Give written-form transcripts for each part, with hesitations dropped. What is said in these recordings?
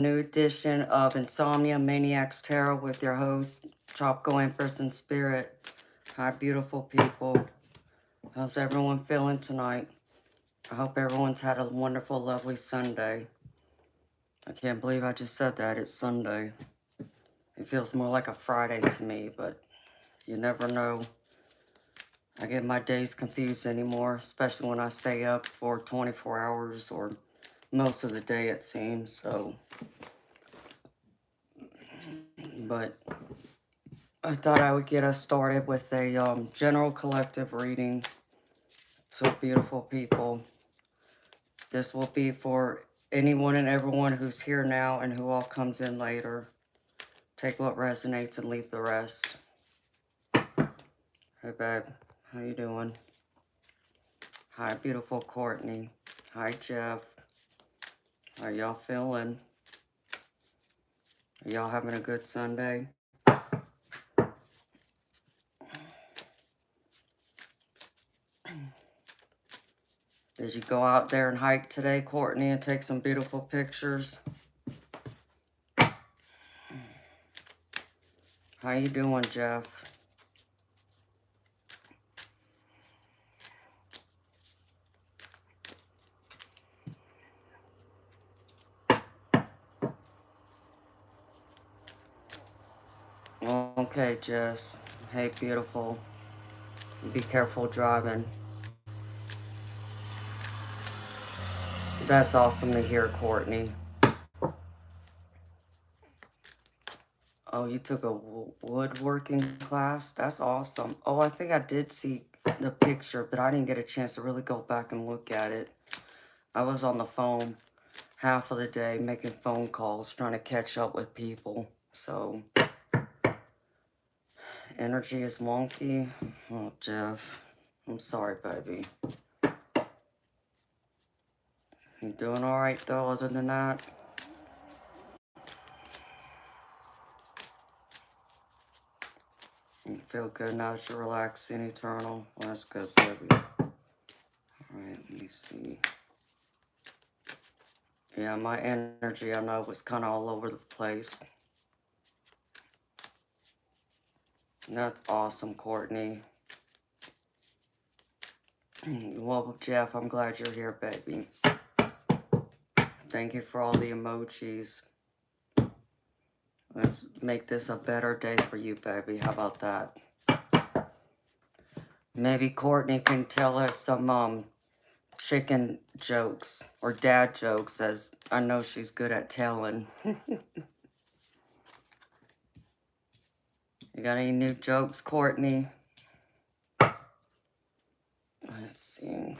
new edition of Insomnia, Maniacs Tarot with your host, Tropical Empress in Spirit. Hi, beautiful people. How's everyone feeling tonight? I hope everyone's had a wonderful, lovely Sunday. I can't believe I just said that. It's Sunday. It feels more like a Friday to me, but you never know. I get my days confused anymore, especially when I stay up for 24 hours or most of the day, it seems. So, but I thought I would get us started with a general collective reading. So, beautiful people, this will be for anyone and everyone who's here now and who all comes in later. Take what resonates and leave the rest. Hey, babe. How you doing? Hi, beautiful Courtney. Hi, Jeff. How y'all feeling? Are y'all having a good Sunday? Did you go out there and hike today, Courtney, and take some beautiful pictures? How you doing, Jeff? Okay, Jess. Hey, beautiful. Be careful driving. That's awesome to hear, Courtney. Oh, you took a woodworking class? That's awesome. Oh, I think I did see the picture, but I didn't get a chance to really go back and look at it. I was on the phone half of the day making phone calls, trying to catch up with people. So, energy is wonky. Oh, Jeff. I'm sorry, baby. You doing alright, though, other than that? You feel good now that you're relaxing, Eternal? Well, that's good, baby. Alright, let me see. Yeah, my energy, I know, was kind of all over the place. That's awesome, Courtney. Well, Jeff, I'm glad you're here, baby. Thank you for all the emojis. Let's make this a better day for you, baby. How about that? Maybe Courtney can tell us some chicken jokes or dad jokes, as I know she's good at telling. You got any new jokes, Courtney? Let's see.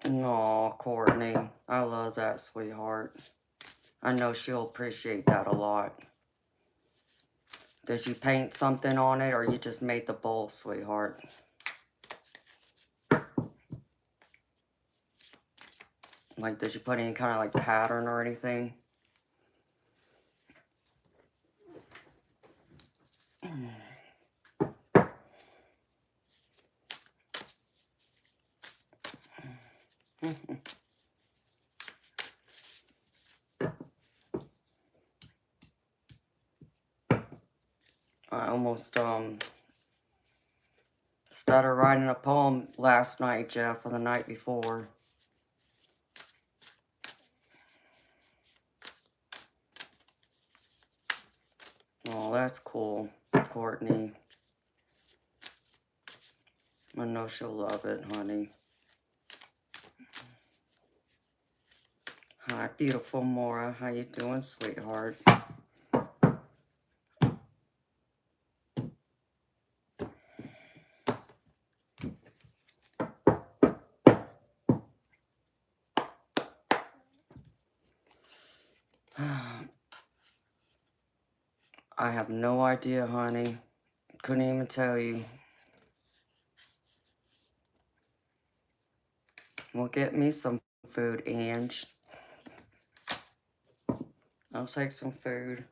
Aw, Courtney. I love that, sweetheart. I know she'll appreciate that a lot. Did you paint something on it, or you just made the bowl, sweetheart? Like, did you put any kind of, like, pattern or anything? I almost, started writing a poem last night, Jeff, or the night before. Oh, that's cool, Courtney. I know she'll love it, honey. Hi, beautiful Mora. How you doing, sweetheart? I have no idea, honey. Couldn't even tell you. Well, get me some food, Ange. I'll take some food.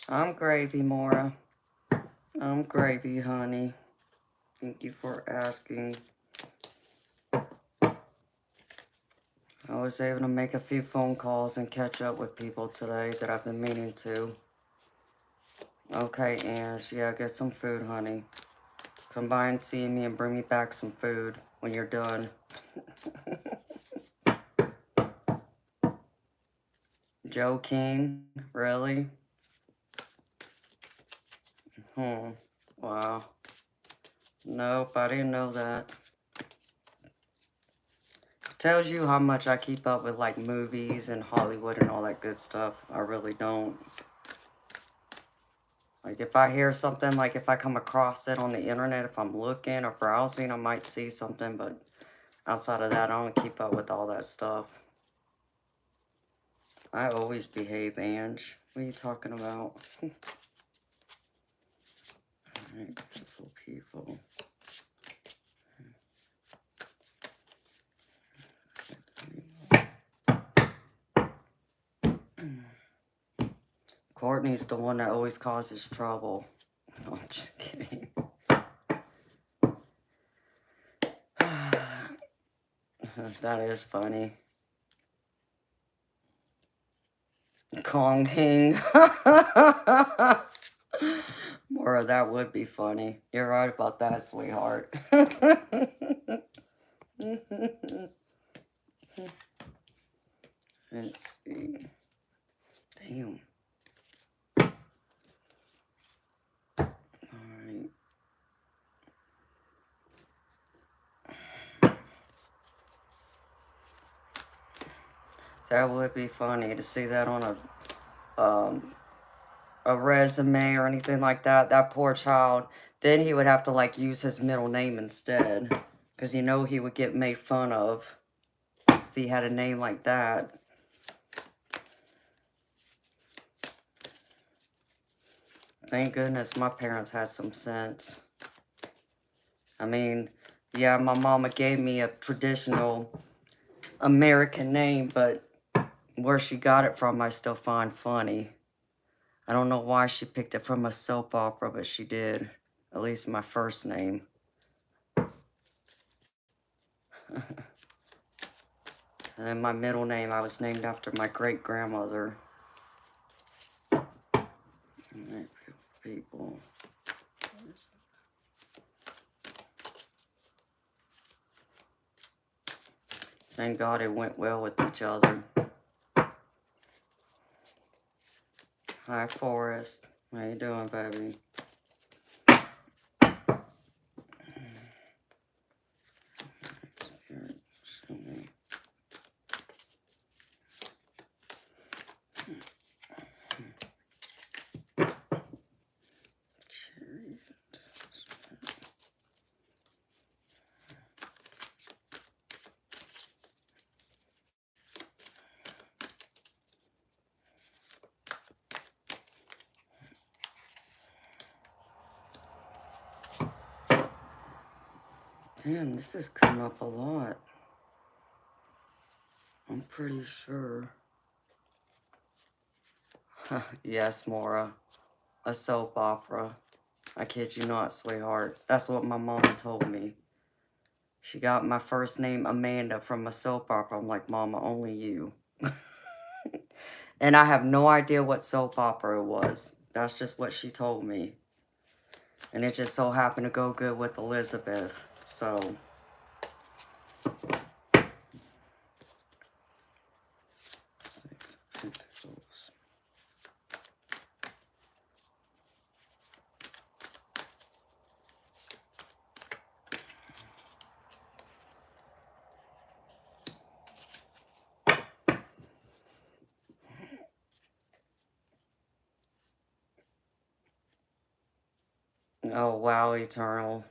I'm gravy, Mora. I'm gravy, honey. Thank you for asking. I was able to make a few phone calls and catch up with people today that I've been meaning to. Okay, Ange, yeah, get some food, honey. Come by and see me and bring me back some food when you're done. Joe King, really? Wow. Nope, I didn't know that. Tells you how much I keep up with, like, movies and Hollywood and all that good stuff. I really don't. Like, if I hear something, like, if I come across it on the internet, if I'm looking or browsing, I might see something, but outside of that, I don't keep up with all that stuff. I always behave, Ange. What are you talking about? Alright, beautiful people. Courtney's the one that always causes trouble. No, I'm just kidding. That is funny. Kong King. Mora, that would be funny. You're right about that, sweetheart. Let's see. Damn. Alright. That would be funny to see that on a resume or anything like that. That poor child. Then he would have to, like, use his middle name instead. Because you know he would get made fun of if he had a name like that. Thank goodness my parents had some sense. I mean, yeah, my mama gave me a traditional American name, but where she got it from, I still find funny. I don't know why she picked it from a soap opera, but she did. At least my first name. And then my middle name, I was named after my great-grandmother. Alright, people. Thank God it went well with each other. Hi, Forrest. How you doing, baby? Damn, this has come up a lot. I'm pretty sure. Yes, Mora. A soap opera. I kid you not, sweetheart. That's what my mama told me. She got my first name, Amanda, from a soap opera. I'm like, Mama, only you. And I have no idea what soap opera it was. That's just what she told me. And it just so happened to go good with Elizabeth. So... Six Pentacles. Oh, wow, Eternal.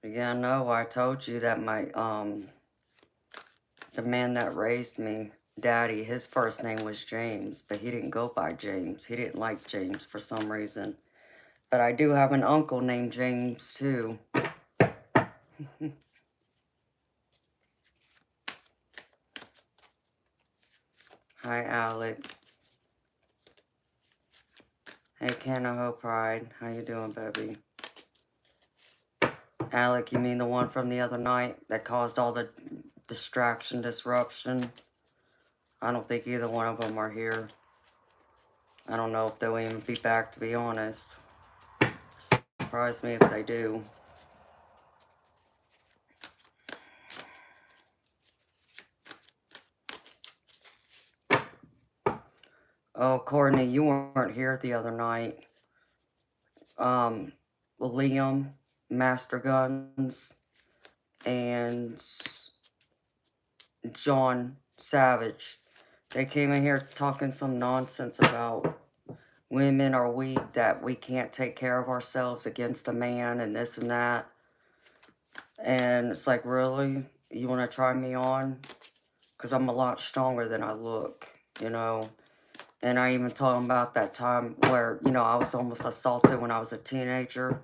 Yeah, no, I told you that my, the man that raised me daddy, his first name was James, but he didn't go by James. He didn't like James for some reason. But I do have an uncle named James, too. Hi, Alec. Hey, Canaho Pride. How you doing, baby? Alec, you mean the one from the other night that caused all the distraction, disruption? I don't think either one of them are here. I don't know if they'll even be back, to be honest. Surprise me if they do. Oh, Courtney, you weren't here the other night. Liam, Master Guns, and John Savage. They came in here talking some nonsense about women are weak, that we can't take care of ourselves against a man and this and that. And it's like, really? You want to try me on? Because I'm a lot stronger than I look, you know? And I even told them about that time where, you know, I was almost assaulted when I was a teenager.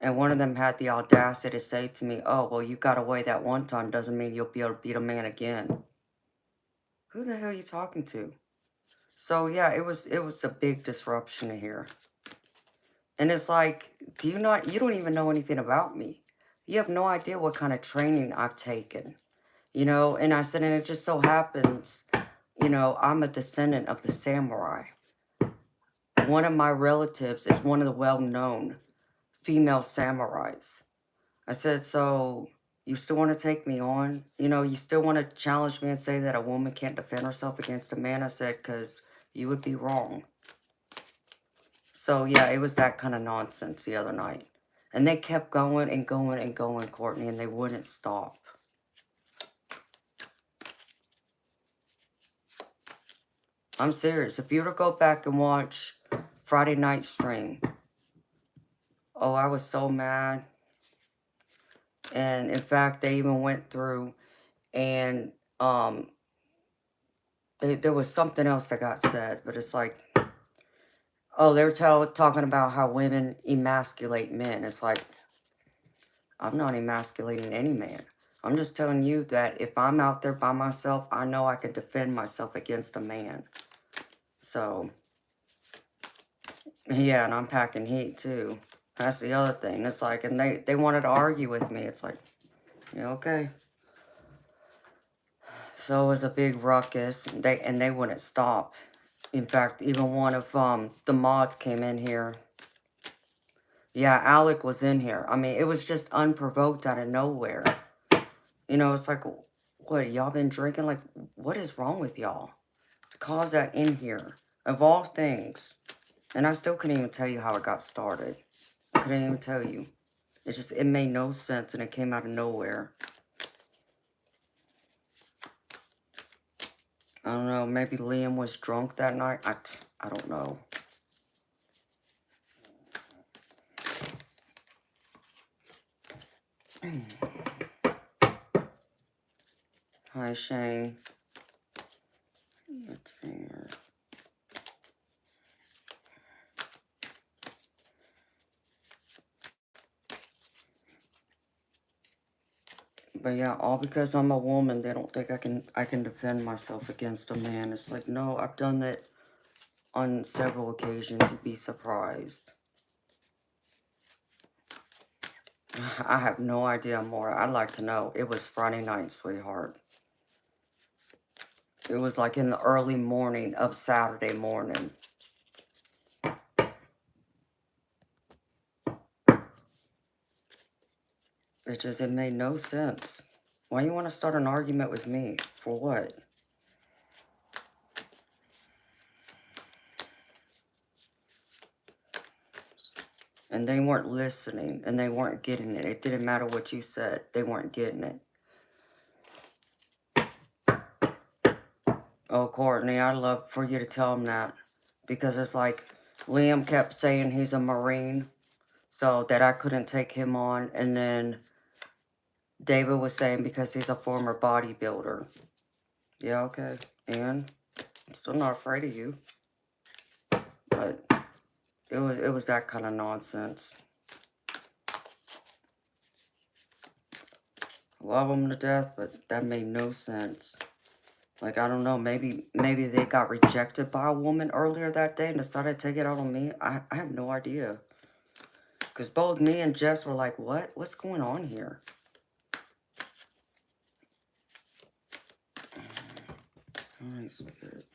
And one of them had the audacity to say to me, oh, well, you got away that one time doesn't mean you'll be able to beat a man again. Who the hell are you talking to? So, yeah, it was a big disruption here. And it's like, you don't even know anything about me. You have no idea what kind of training I've taken. You know, and I said, and it just so happens, you know, I'm a descendant of the samurai. One of my relatives is one of the well-known female samurais. I said, so you still want to take me on? You know, you still want to challenge me and say that a woman can't defend herself against a man? I said, because you would be wrong. So, yeah, it was that kind of nonsense the other night. And they kept going and going and going, Courtney, and they wouldn't stop. I'm serious. If you were to go back and watch Friday night stream, oh, I was so mad. And in fact, they even went through and there was something else that got said, but it's like, oh, they were talking about how women emasculate men. It's like, I'm not emasculating any man. I'm just telling you that if I'm out there by myself, I know I can defend myself against a man. So, yeah, and I'm packing heat too. That's the other thing. It's like, and they wanted to argue with me. It's like, yeah, okay. So it was a big ruckus, and they wouldn't stop. In fact, even one of the mods came in here. Yeah, Alec was in here. I mean, it was just unprovoked out of nowhere. You know, it's like, what, y'all been drinking? Like, what is wrong with y'all to cause that in here? Of all things. And I still couldn't even tell you how it got started. I couldn't even tell you. It made no sense and it came out of nowhere. I don't know, maybe Liam was drunk that night. I don't know. Hi, Shane. But yeah, all because I'm a woman, they don't think I can defend myself against a man. It's like, no, I've done that on several occasions. You'd be surprised. I have no idea more. I'd like to know. It was Friday night, sweetheart. It was like in the early morning of Saturday morning. It made no sense. Why you want to start an argument with me? For what? And they weren't listening, and they weren't getting it. It didn't matter what you said. They weren't getting it. Oh, Courtney, I'd love for you to tell him that. Because it's like, Liam kept saying he's a Marine, so that I couldn't take him on. And then David was saying because he's a former bodybuilder. Yeah, okay. And I'm still not afraid of you. But it was that kind of nonsense. I love them to death, but that made no sense. Like, I don't know, maybe they got rejected by a woman earlier that day and decided to take it out on me. I have no idea. Because both me and Jess were like, what? What's going on here? Alright, Spirit.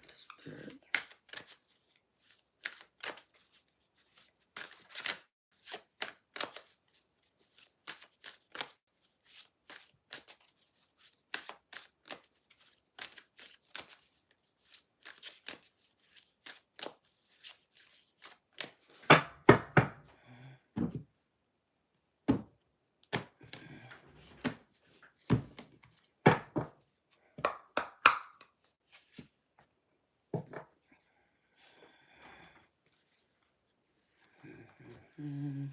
Spirit. Mm.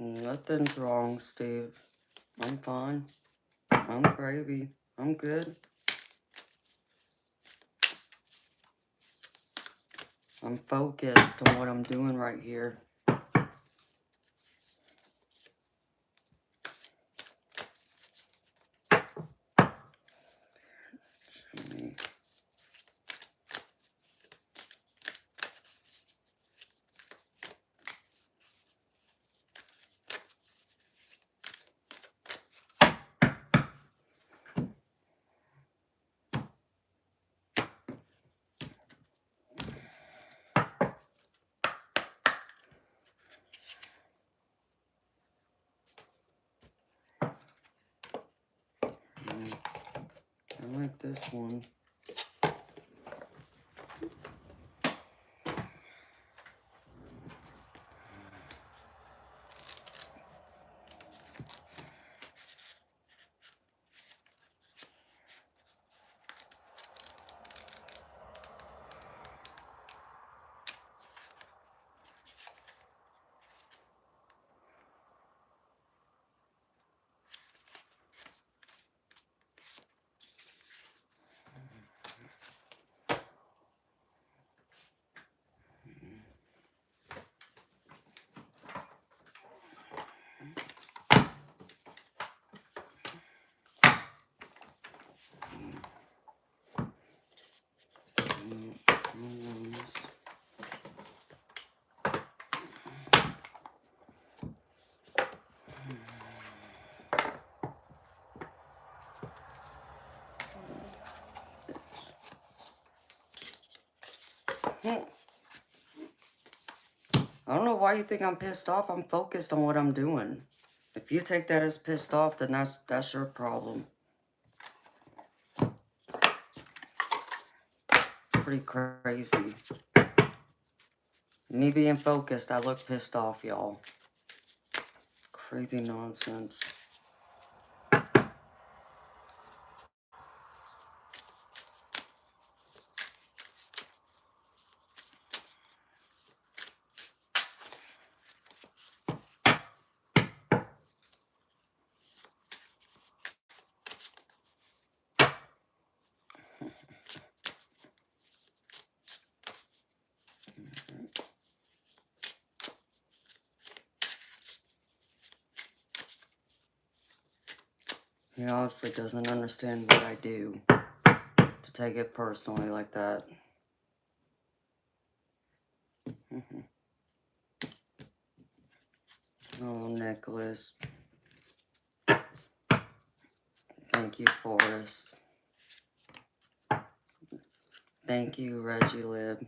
Nothing's wrong, Steve. I'm fine. I'm gravy. I'm good. I'm focused on what I'm doing right here. I like this one. I don't know why you think I'm pissed off. I'm focused on what I'm doing. If you take that as pissed off, then that's your problem. Pretty crazy. Me being focused, I look pissed off, y'all. Crazy nonsense. He obviously doesn't understand what I do to take it personally like that. Oh, Nicholas. Thank you, Forrest. Thank you, Reggie Lib.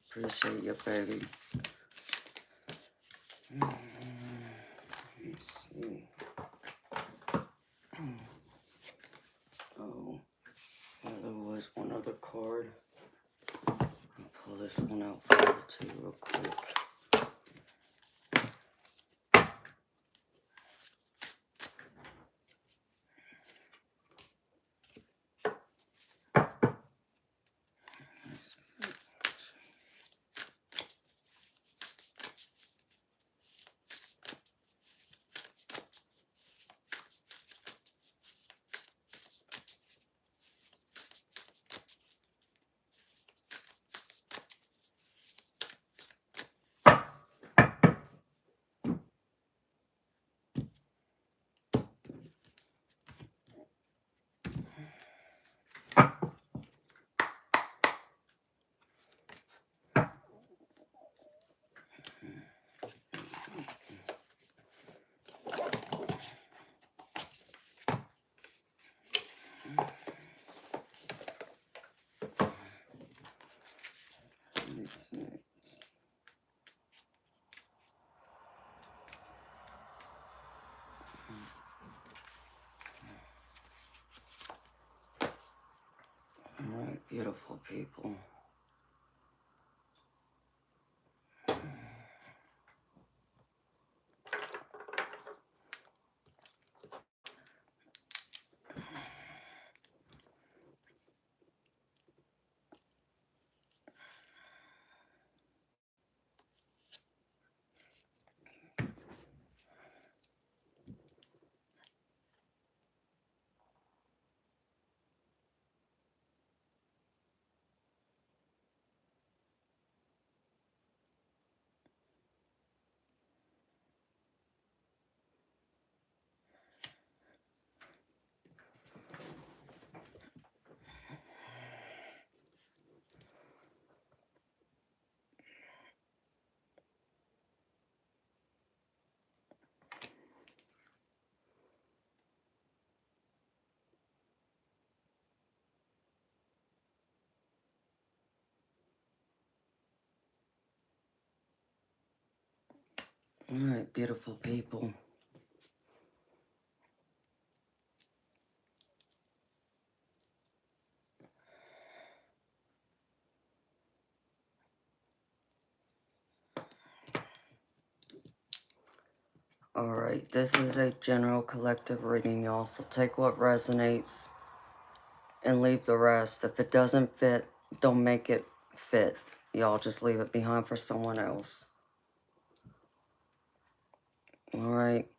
Appreciate you, baby. Let's see. Oh, there was one other card. I'll pull this one out for you too real quick. Alright, beautiful people. Alright, beautiful people. Alright, this is a general collective reading, y'all, so take what resonates and leave the rest. If it doesn't fit, don't make it fit. Y'all just leave it behind for someone else. Alright.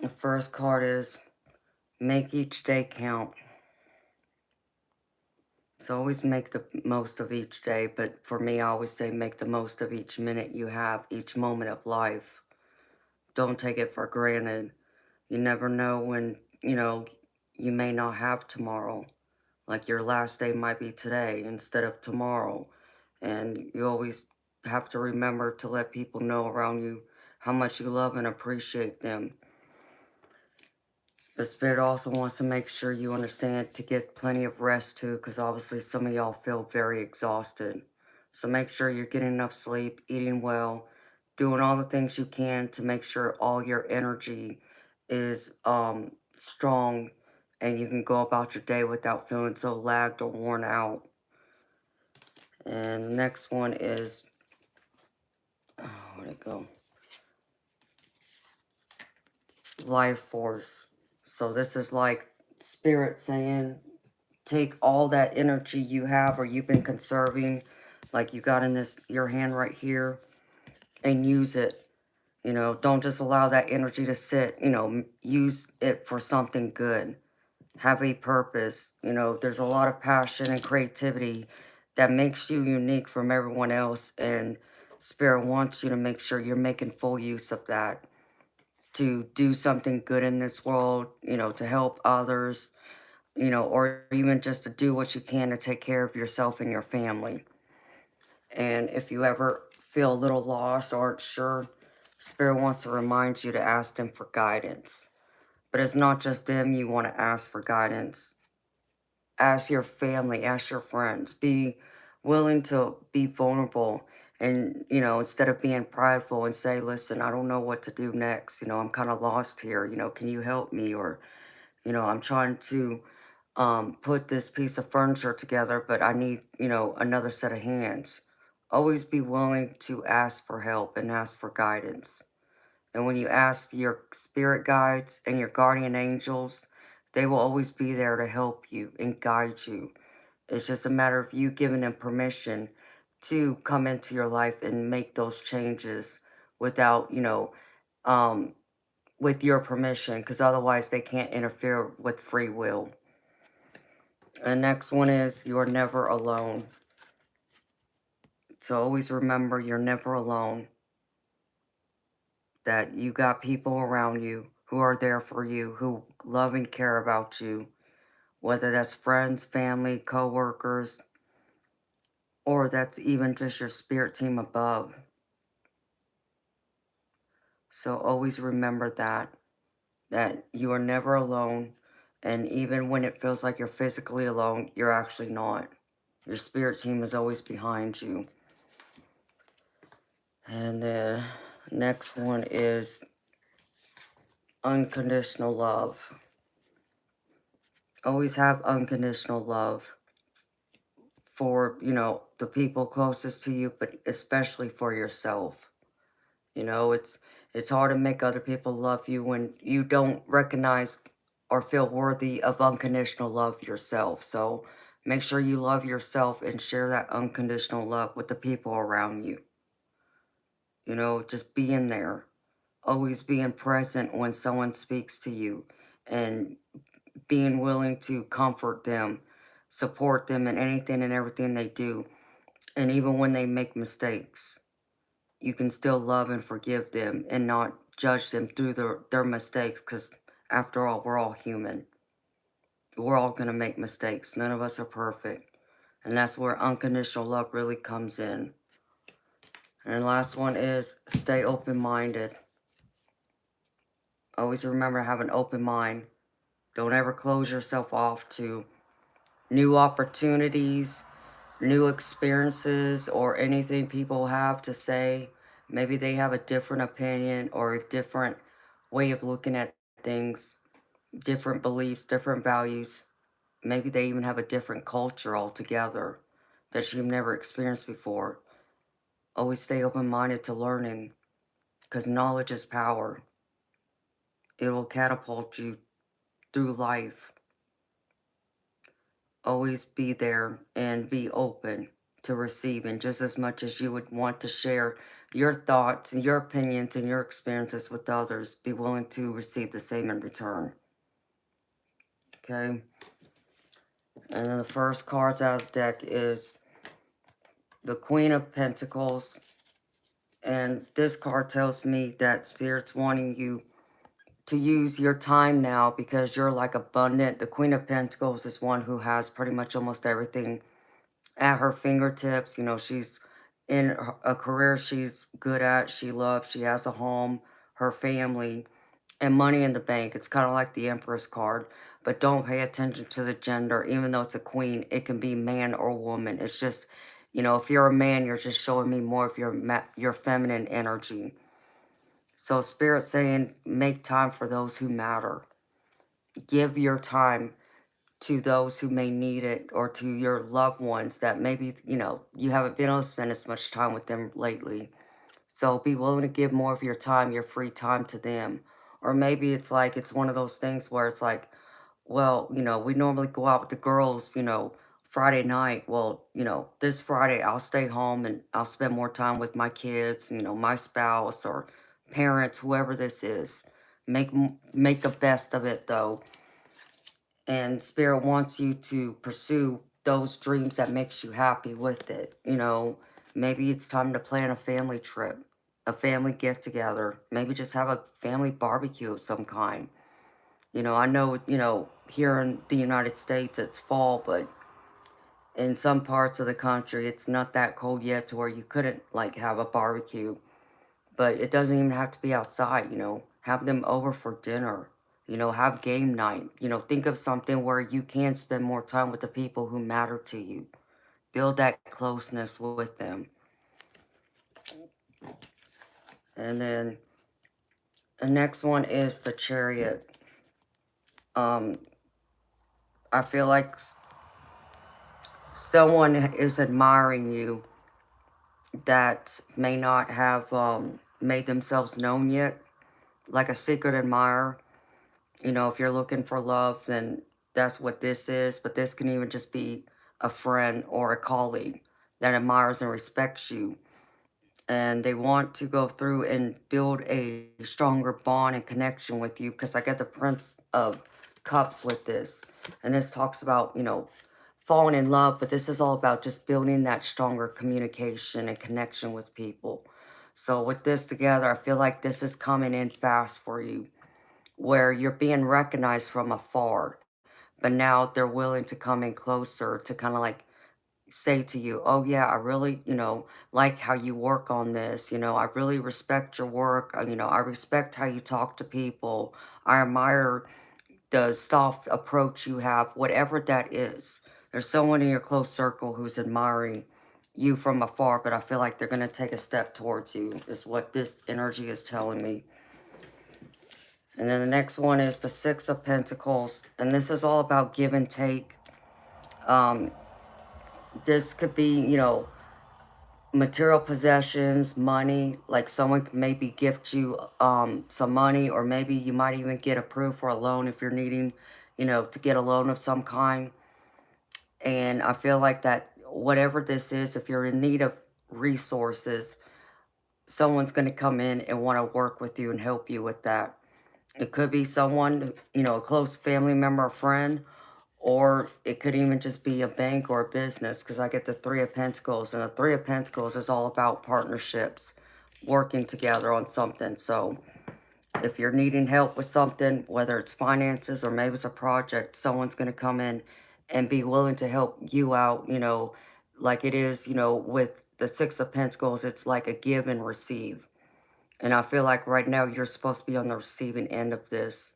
The first card is make each day count. So always make the most of each day, but for me, I always say make the most of each minute you have, each moment of life. Don't take it for granted. You never know when, you may not have tomorrow. Like your last day might be today instead of tomorrow. And you always have to remember to let people know around you how much you love and appreciate them. The Spirit also wants to make sure you understand to get plenty of rest too, because obviously some of y'all feel very exhausted. So make sure you're getting enough sleep, eating well, doing all the things you can to make sure all your energy is strong and you can go about your day without feeling so lagged or worn out. And the next one is, oh, where'd it go? Life force. So this is like Spirit saying, take all that energy you have or you've been conserving, like you got in your hand right here, and use it. Don't just allow that energy to sit. Use it for something good. Have a purpose. There's a lot of passion and creativity that makes you unique from everyone else, and Spirit wants you to make sure you're making full use of that. to do something good in this world, to help others, or even just to do what you can to take care of yourself and your family. And if you ever feel a little lost or aren't sure, Spirit wants to remind you to ask them for guidance. But it's not just them you want to ask for guidance. Ask your family, ask your friends. Be willing to be vulnerable and, instead of being prideful and say, listen, I don't know what to do next. I'm kind of lost here. Can you help me? Or, I'm trying to put this piece of furniture together, but I need, another set of hands. Always be willing to ask for help and ask for guidance. And when you ask your spirit guides and your guardian angels, they will always be there to help you and guide you. It's just a matter of you giving them permission to come into your life and make those changes without, um, with your permission, because otherwise they can't interfere with free will. The next one is you are never alone. So always remember you're never alone. That you got people around you who are there for you, who love and care about you, whether that's friends, family, co-workers, or that's even just your spirit team above. So always remember that you are never alone, and even when it feels like you're physically alone, you're actually not. Your spirit team is always behind you. And the next one is unconditional love. Always have unconditional love for, the people closest to you, but especially for yourself. It's hard to make other people love you when you don't recognize or feel worthy of unconditional love yourself. So make sure you love yourself and share that unconditional love with the people around you. Just being there. Always being present when someone speaks to you and being willing to comfort them, support them in anything and everything they do. And even when they make mistakes, you can still love and forgive them and not judge them through their mistakes, because after all, we're all human. We're all going to make mistakes. None of us are perfect. And that's where unconditional love really comes in. And the last one is stay open-minded. Always remember to have an open mind. Don't ever close yourself off to new opportunities, new experiences, or anything people have to say. Maybe they have a different opinion or a different way of looking at things, different beliefs, different values. Maybe they even have a different culture altogether that you've never experienced before. Always stay open-minded to learning, because knowledge is power. It will catapult you through life. Always be there and be open to receiving just as much as you would want to share your thoughts and your opinions and your experiences with others. Be willing to receive the same in return. Okay? And then the first cards out of the deck is the Queen of Pentacles. And this card tells me that Spirit's wanting you to use your time now because you're like abundant. The Queen of Pentacles is one who has pretty much almost everything at her fingertips. She's in a career she's good at, she loves, she has a home, her family, and money in the bank. It's kind of like the Empress card, but don't pay attention to the gender. Even though it's a queen, it can be man or woman. It's just, if you're a man, you're just showing me more of your feminine energy. So Spirit saying, make time for those who matter. Give your time to those who may need it, or to your loved ones that maybe, you haven't been able to spend as much time with them lately. So be willing to give more of your time, your free time, to them. Or maybe it's like, it's one of those things where it's like, well, we normally go out with the girls, Friday night. Well, this Friday I'll stay home and I'll spend more time with my kids, my spouse or parents, whoever this is. Make the best of it, though. And Spirit wants you to pursue those dreams that makes you happy with it. Maybe it's time to plan a family trip. a family get-together. Maybe just have a family barbecue of some kind. I know, here in the United States it's fall, but in some parts of the country it's not that cold yet to where you couldn't, like, have a barbecue. But it doesn't even have to be outside, Have them over for dinner. Have game night. Think of something where you can spend more time with the people who matter to you. Build that closeness with them. And then the next one is the Chariot. Um, I feel like someone is admiring you that may not have made themselves known yet, like a secret admirer. If you're looking for love, then that's what this is. But this can even just be a friend or a colleague that admires and respects you. And they want to go through and build a stronger bond and connection with you, because I get the Prince of Cups with this. And this talks about, falling in love, but this is all about just building that stronger communication and connection with people. So with this together, I feel like this is coming in fast for you, where you're being recognized from afar, but now they're willing to come in closer to kind of like say to you, oh yeah, I really, like how you work on this. I really respect your work. I respect how you talk to people. I admire the soft approach you have, whatever that is. There's someone in your close circle who's admiring you from afar, but I feel like they're going to take a step towards you, is what this energy is telling me. And then the next one is the Six of Pentacles. And this is all about give and take. This could be, material possessions, money. Like someone could maybe gift you some money, or maybe you might even get approved for a loan if you're needing, to get a loan of some kind. And I feel like that whatever this is, if you're in need of resources, someone's going to come in and want to work with you and help you with that. It could be someone, a close family member or friend, or it could even just be a bank or a business, because I get the Three of Pentacles, and the Three of Pentacles is all about partnerships, working together on something. So if you're needing help with something, whether it's finances or maybe it's a project, someone's going to come in and be willing to help you out, like it is, with the Six of Pentacles, it's like a give and receive. And I feel like right now you're supposed to be on the receiving end of this,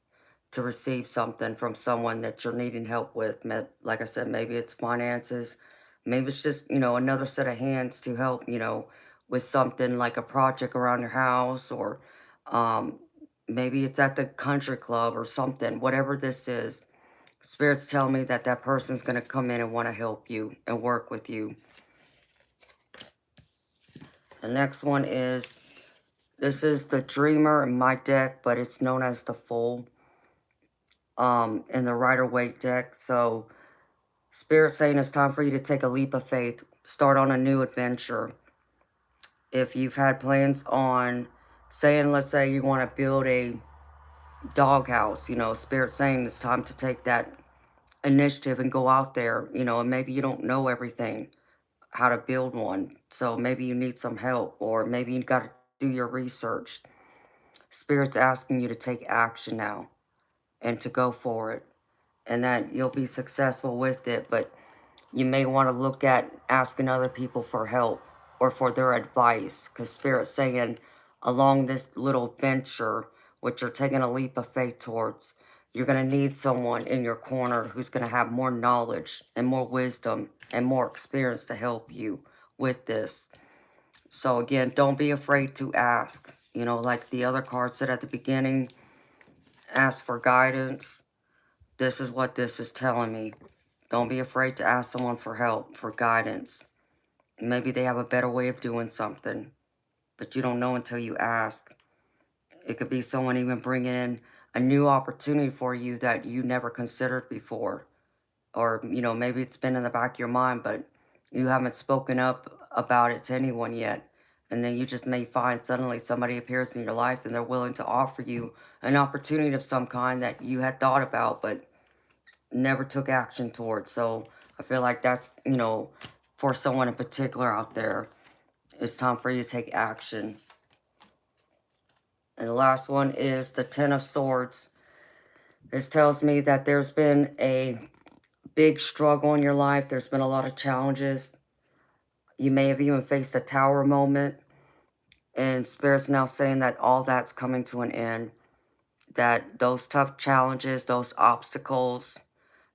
to receive something from someone that you're needing help with. Like I said, maybe it's finances. Maybe it's just, another set of hands to help, with something like a project around your house, or um, maybe it's at the country club or something. Whatever this is, Spirit's telling me that that person's going to come in and want to help you and work with you. The next one is, this is the Dreamer in my deck, but it's known as the Fool in the Rider-Waite deck. So Spirit's saying it's time for you to take a leap of faith, start on a new adventure. If you've had plans on saying, let's say you want to build a doghouse, Spirit's saying it's time to take that initiative and go out there, and maybe you don't know everything, how to build one. So maybe you need some help, or maybe you got to do your research. Spirit's asking you to take action now and to go for it, and that you'll be successful with it. But you may want to look at asking other people for help or for their advice, because Spirit's saying along this little venture, which you're taking a leap of faith towards, you're going to need someone in your corner who's going to have more knowledge and more wisdom and more experience to help you with this. So again, don't be afraid to ask. Like the other card said at the beginning, ask for guidance. This is what this is telling me. Don't be afraid to ask someone for help, for guidance. Maybe they have a better way of doing something, but you don't know until you ask. It could be someone even bringing in a new opportunity for you that you never considered before. Or, maybe it's been in the back of your mind, but you haven't spoken up about it to anyone yet. And then you just may find suddenly somebody appears in your life and they're willing to offer you an opportunity of some kind that you had thought about, but never took action towards. So I feel like that's, for someone in particular out there, it's time for you to take action. And the last one is the Ten of Swords. This tells me that there's been a big struggle in your life. There's been a lot of challenges. You may have even faced a tower moment. And Spirit's now saying that all that's coming to an end. That those tough challenges, those obstacles,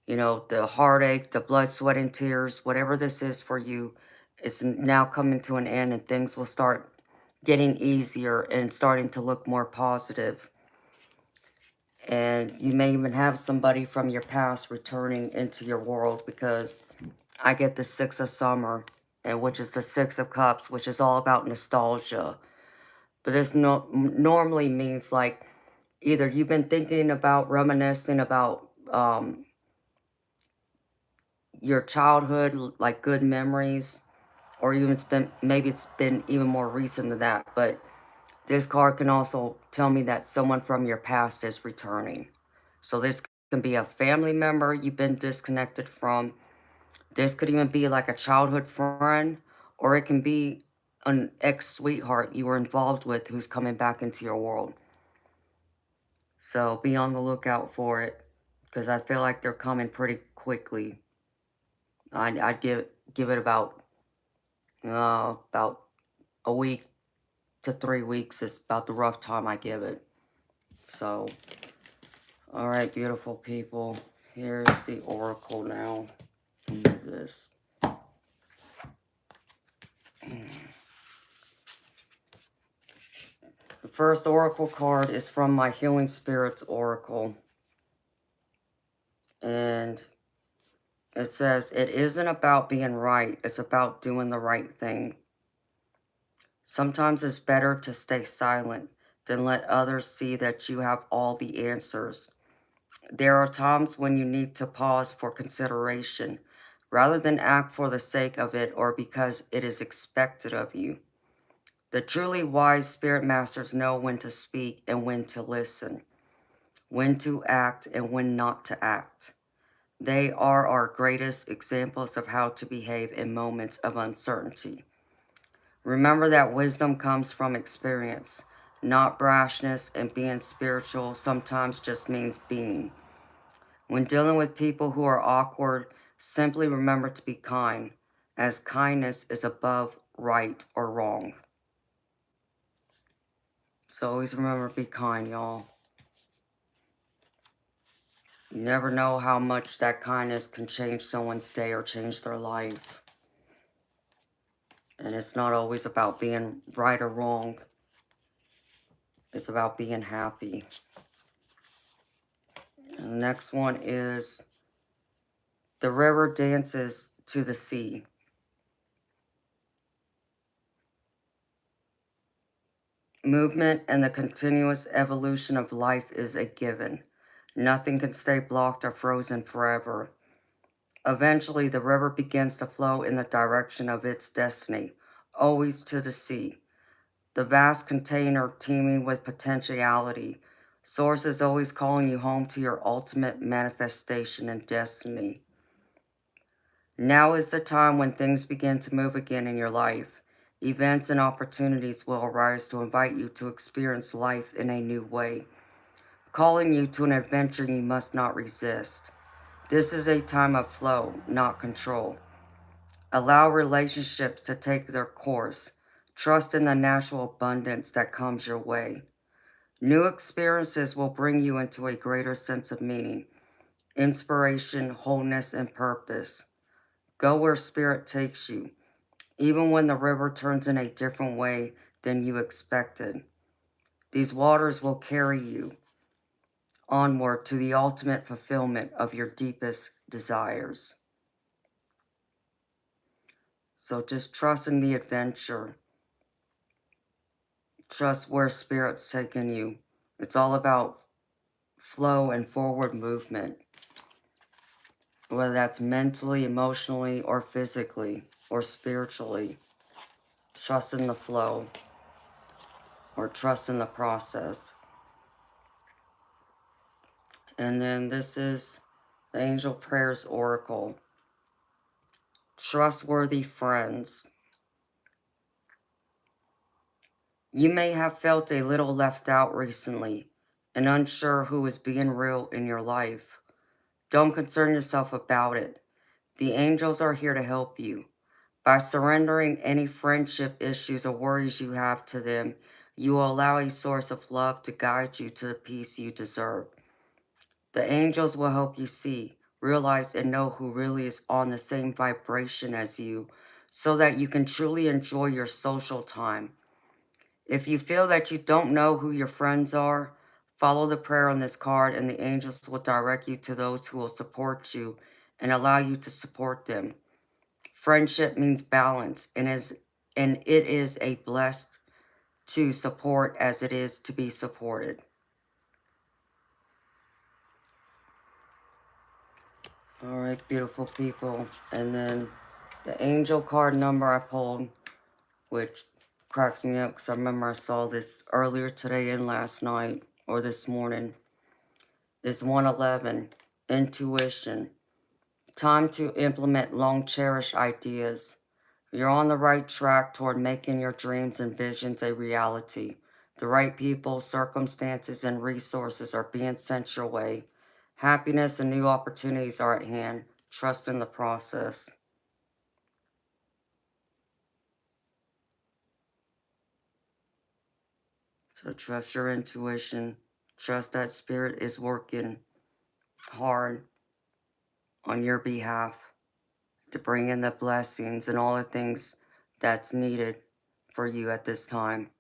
you know, the heartache, the blood, sweat, and tears, whatever this is for you, it's now coming to an end and things will start getting easier and starting to look more positive. And you may even have somebody from your past returning into your world, because I get the Six of Summer, and which is the Six of Cups, which is all about nostalgia. But this normally means like either you've been thinking about reminiscing about your childhood, like good memories, or even maybe it's been even more recent than that. But this card can also tell me that someone from your past is returning. So this can be a family member you've been disconnected from. This could even be like a childhood friend, or it can be an ex-sweetheart you were involved with who's coming back into your world. So be on the lookout for it, because I feel like they're coming pretty quickly. I'd give it about a week to 3 weeks is about the rough time I give it. So, all right, beautiful people. Here's the oracle now. Move this. The first oracle card is from my Healing Spirits Oracle. And it says, it isn't about being right. It's about doing the right thing. Sometimes it's better to stay silent than let others see that you have all the answers. There are times when you need to pause for consideration, rather than act for the sake of it or because it is expected of you. The truly wise spirit masters know when to speak and when to listen, when to act and when not to act. They are our greatest examples of how to behave in moments of uncertainty. Remember that wisdom comes from experience, not brashness, and being spiritual sometimes just means being. When dealing with people who are awkward, simply remember to be kind, as kindness is above right or wrong. So always remember to be kind, y'all. You never know how much that kindness can change someone's day or change their life. And it's not always about being right or wrong. It's about being happy. And the next one is, the river dances to the sea. Movement and the continuous evolution of life is a given. Nothing can stay blocked or frozen forever. Eventually, the river begins to flow in the direction of its destiny, always to the sea. The vast container teeming with potentiality. Source is always calling you home to your ultimate manifestation and destiny. Now is the time when things begin to move again in your life. Events and opportunities will arise to invite you to experience life in a new way, calling you to an adventure you must not resist. This is a time of flow, not control. Allow relationships to take their course. Trust in the natural abundance that comes your way. New experiences will bring you into a greater sense of meaning, inspiration, wholeness, and purpose. Go where spirit takes you, even when the river turns in a different way than you expected. These waters will carry you onward to the ultimate fulfillment of your deepest desires. So just trust in the adventure. Trust where spirit's taking you. It's all about flow and forward movement, whether that's mentally, emotionally, or physically, or spiritually. Trust in the flow, or trust in the process. And then this is the Angel Prayers Oracle. Trustworthy friends. You may have felt a little left out recently and unsure who is being real in your life. Don't concern yourself about it. The angels are here to help you. By surrendering any friendship issues or worries you have to them, you will allow a source of love to guide you to the peace you deserve. The angels will help you see, realize, and know who really is on the same vibration as you so that you can truly enjoy your social time. If you feel that you don't know who your friends are, follow the prayer on this card and the angels will direct you to those who will support you and allow you to support them. Friendship means balance and it is a blessed to support as it is to be supported. All right, beautiful people. And then the angel card number I pulled, which cracks me up because I remember I saw this earlier today and last night or this morning, is 111, intuition. Time to implement long cherished ideas. You're on the right track toward making your dreams and visions a reality. The right people, circumstances, and resources are being sent your way. Happiness and new opportunities are at hand. Trust in the process. So trust your intuition. Trust that spirit is working hard on your behalf to bring in the blessings and all the things that's needed for you at this time.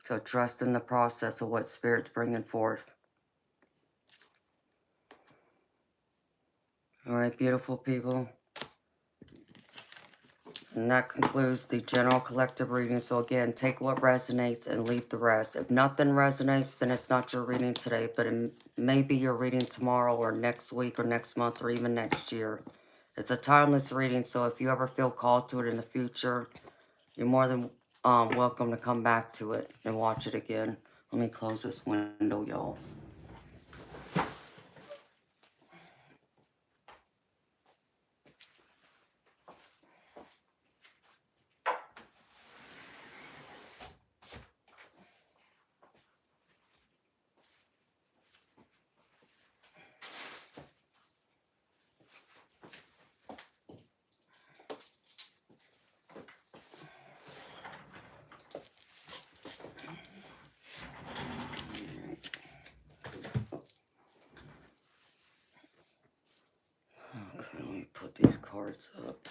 So trust in the process of what Spirit's bringing forth. All right, beautiful people. And that concludes the general collective reading. So again, take what resonates and leave the rest. If nothing resonates, then it's not your reading today, but it may be your reading tomorrow or next week or next month or even next year. It's a timeless reading, so if you ever feel called to it in the future, you're more than welcome to come back to it and watch it again. Let me close this window, y'all. Okay, let me put these cards up.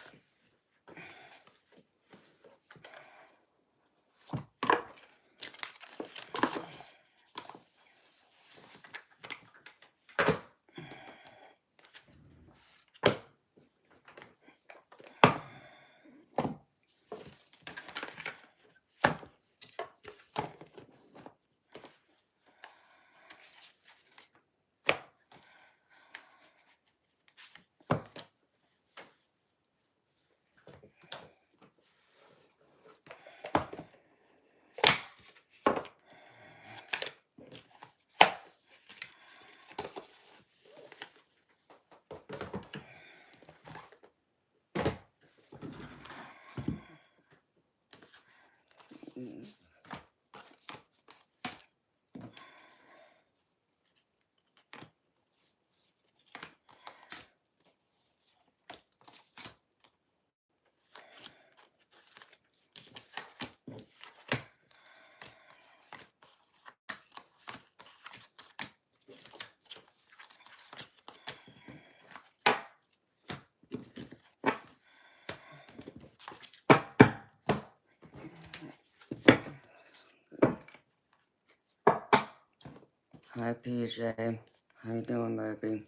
Hi, PJ. How you doing, baby?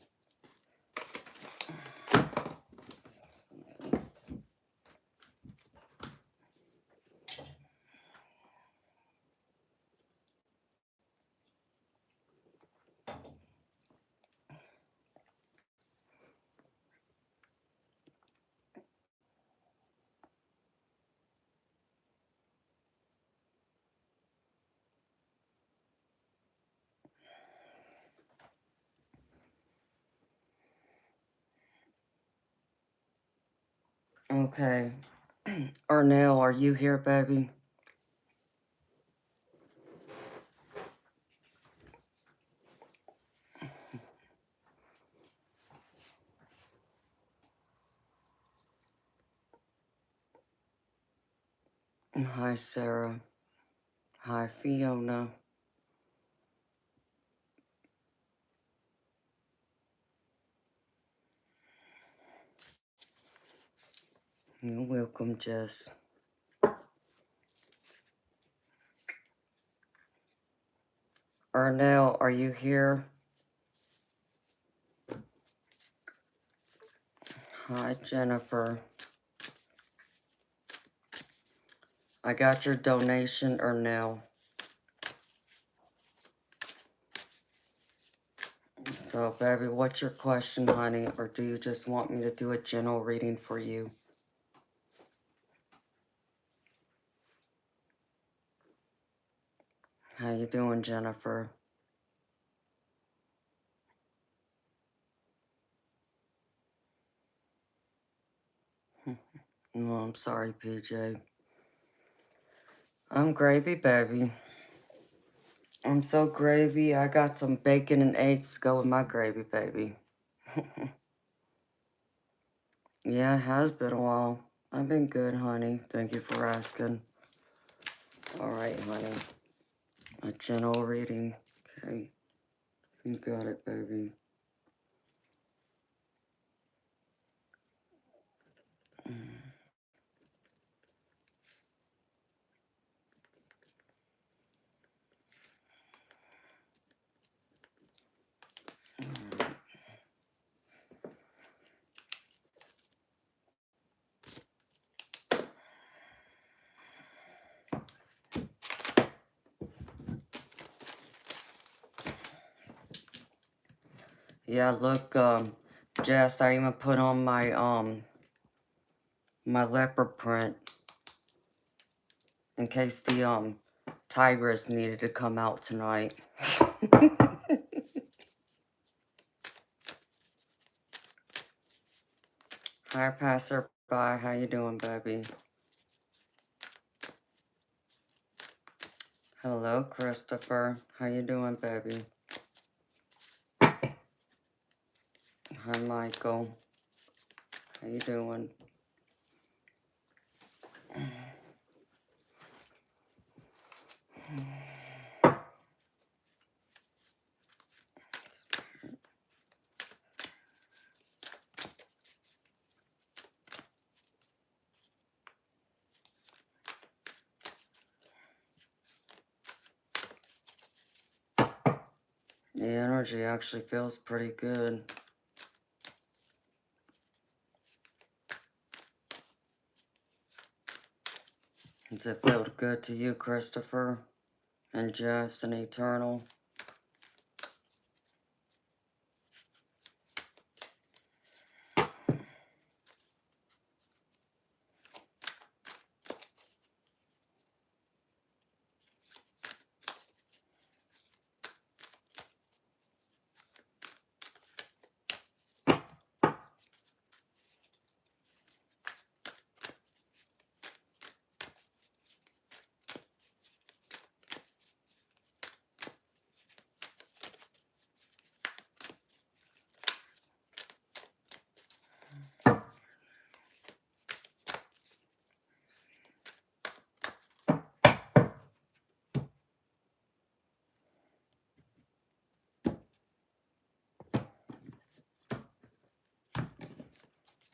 Okay. Arnell, are you here, baby? Hi, Sarah. Hi, Fiona. You're welcome, Jess. Arnell, are you here? Hi, Jennifer. I got your donation, Arnell. So, baby, what's your question, honey? Or do you just want me to do a general reading for you? How you doing, Jennifer? Oh, I'm sorry, PJ. I'm gravy, baby. I'm so gravy. I got some bacon and eggs to go with my gravy, baby. Yeah, it has been a while. I've been good, honey. Thank you for asking. All right, honey. A general reading. Okay. You got it, baby. Yeah, look, Jess, I even put on my leopard print in case the, tigress needed to come out tonight. Hi, passerby. How you doing, baby? Hello, Christopher. How you doing, baby? Hi, Michael. How you doing? The energy actually feels pretty good. Does it feel good to you, Christopher? And Jess and Eternal?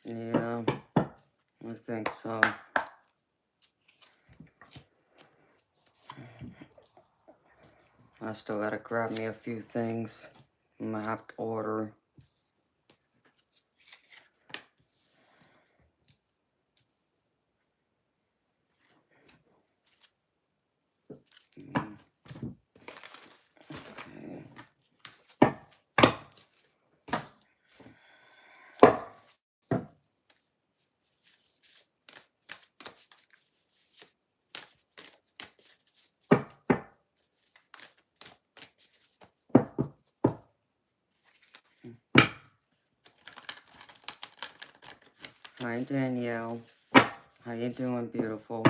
Yeah, I think so. I still gotta grab me a few things. I'm gonna have to order. Okay. Hi, Danielle. How you doing, beautiful?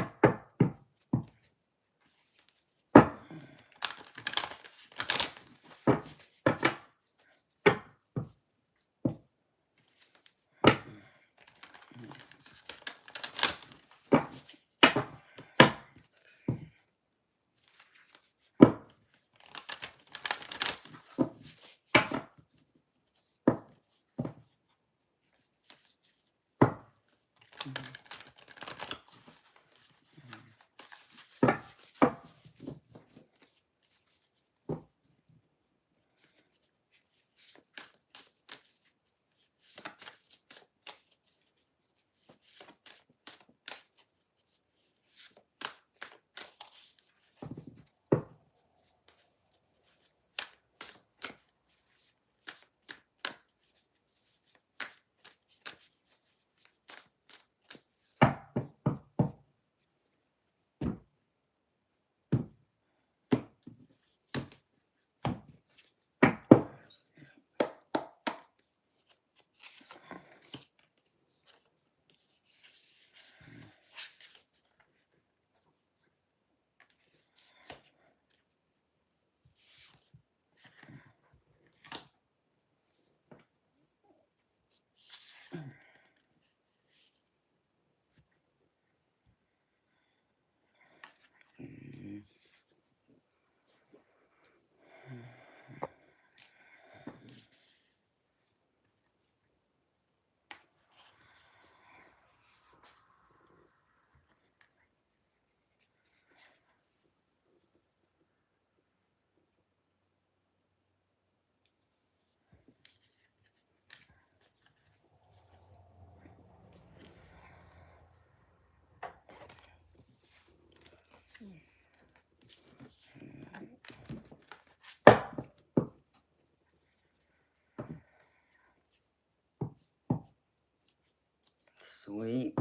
Sweet.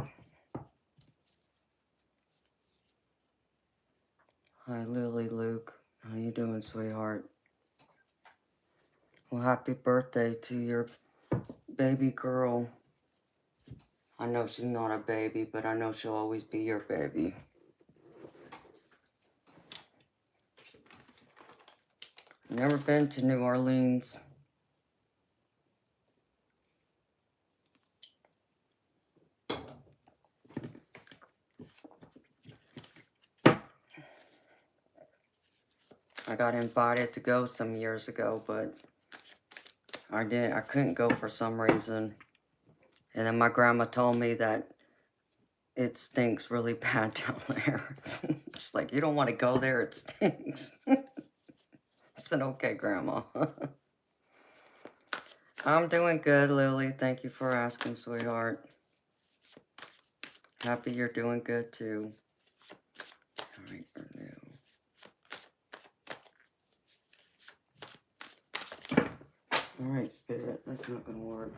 Hi, Lily Luke. How you doing, sweetheart? Well, happy birthday to your baby girl. I know she's not a baby, but I know she'll always be your baby. Never been to New Orleans. I got invited to go some years ago, but I couldn't go for some reason. And then my grandma told me that it stinks really bad down there. She's like, you don't want to go there, it stinks. I said, okay, Grandma. I'm doing good, Lily. Thank you for asking, sweetheart. Happy you're doing good, too. All right, Arnell. All right, Spirit, that's not going to work.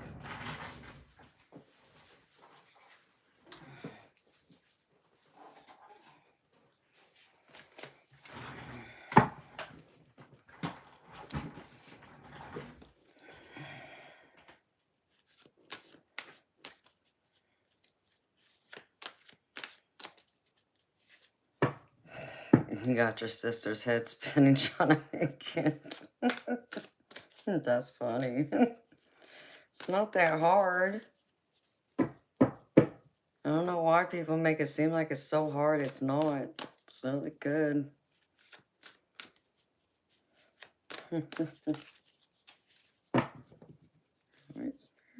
You got your sister's head spinning trying to make it. That's funny. It's not that hard. I don't know why people make it seem like it's so hard. It's not. It's really good. Right, Spirit.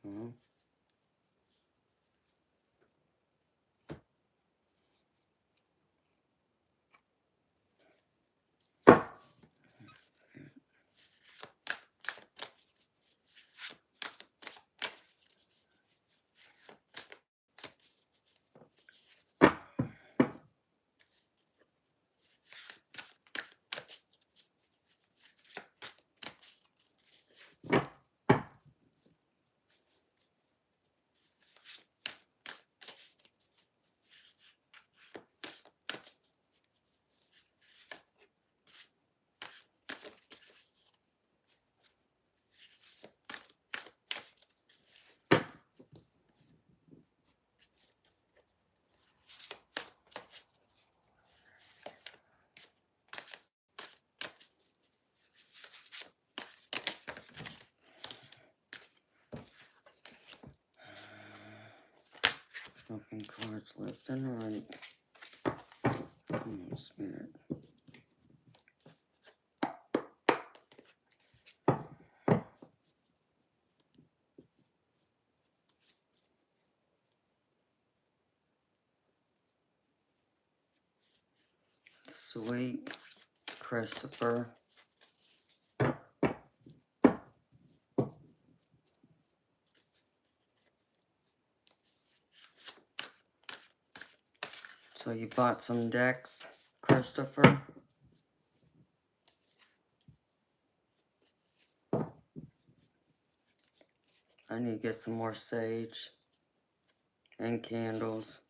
Well, fucking cards left and right. Oh, Spirit. Sweet Christopher. So you bought some decks, Christopher? I need to get some more sage and candles.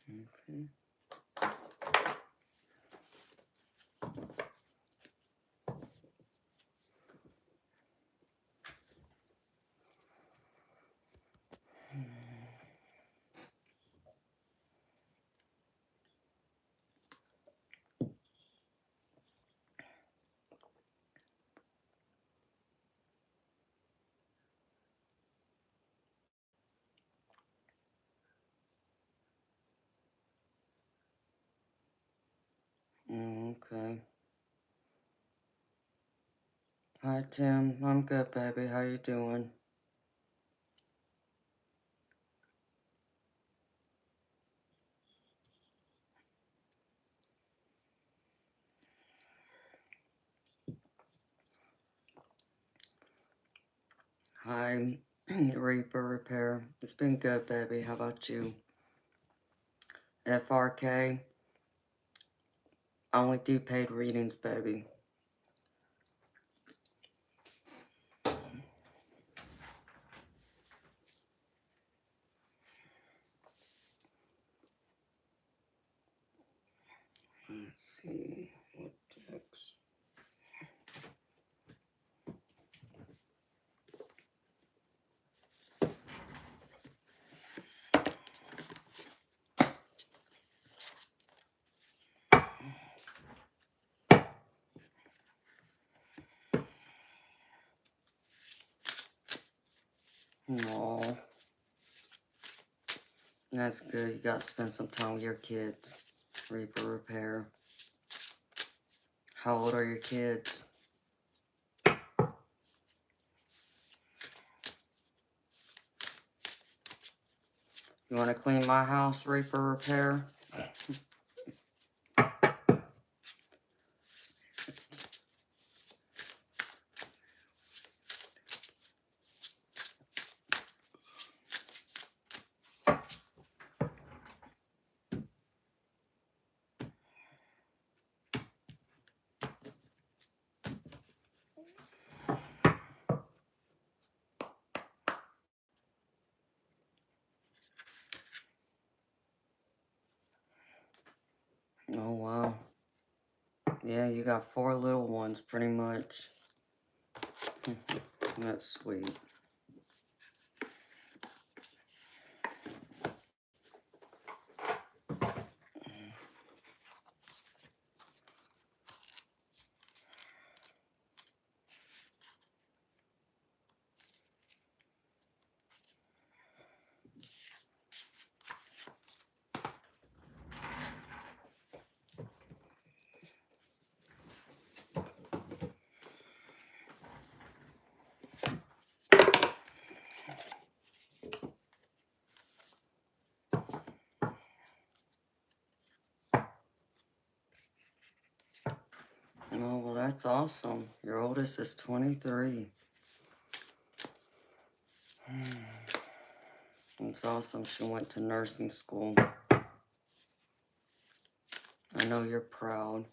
Okay. Okay. Hi, Tim. I'm good, baby. How you doing? Hi, Reaper Repair. It's been good, baby. How about you? FRK. I only do paid readings, baby. Let's see. What decks? Aw. That's good. You got to spend some time with your kids. Reaper Repair. How old are your kids? You want to clean my house, Reaper Repair? Oh, wow. Yeah, you got 4 little ones, pretty much. That's sweet. Oh, well, that's awesome. Your oldest is 23. It's awesome she went to nursing school. I know you're proud.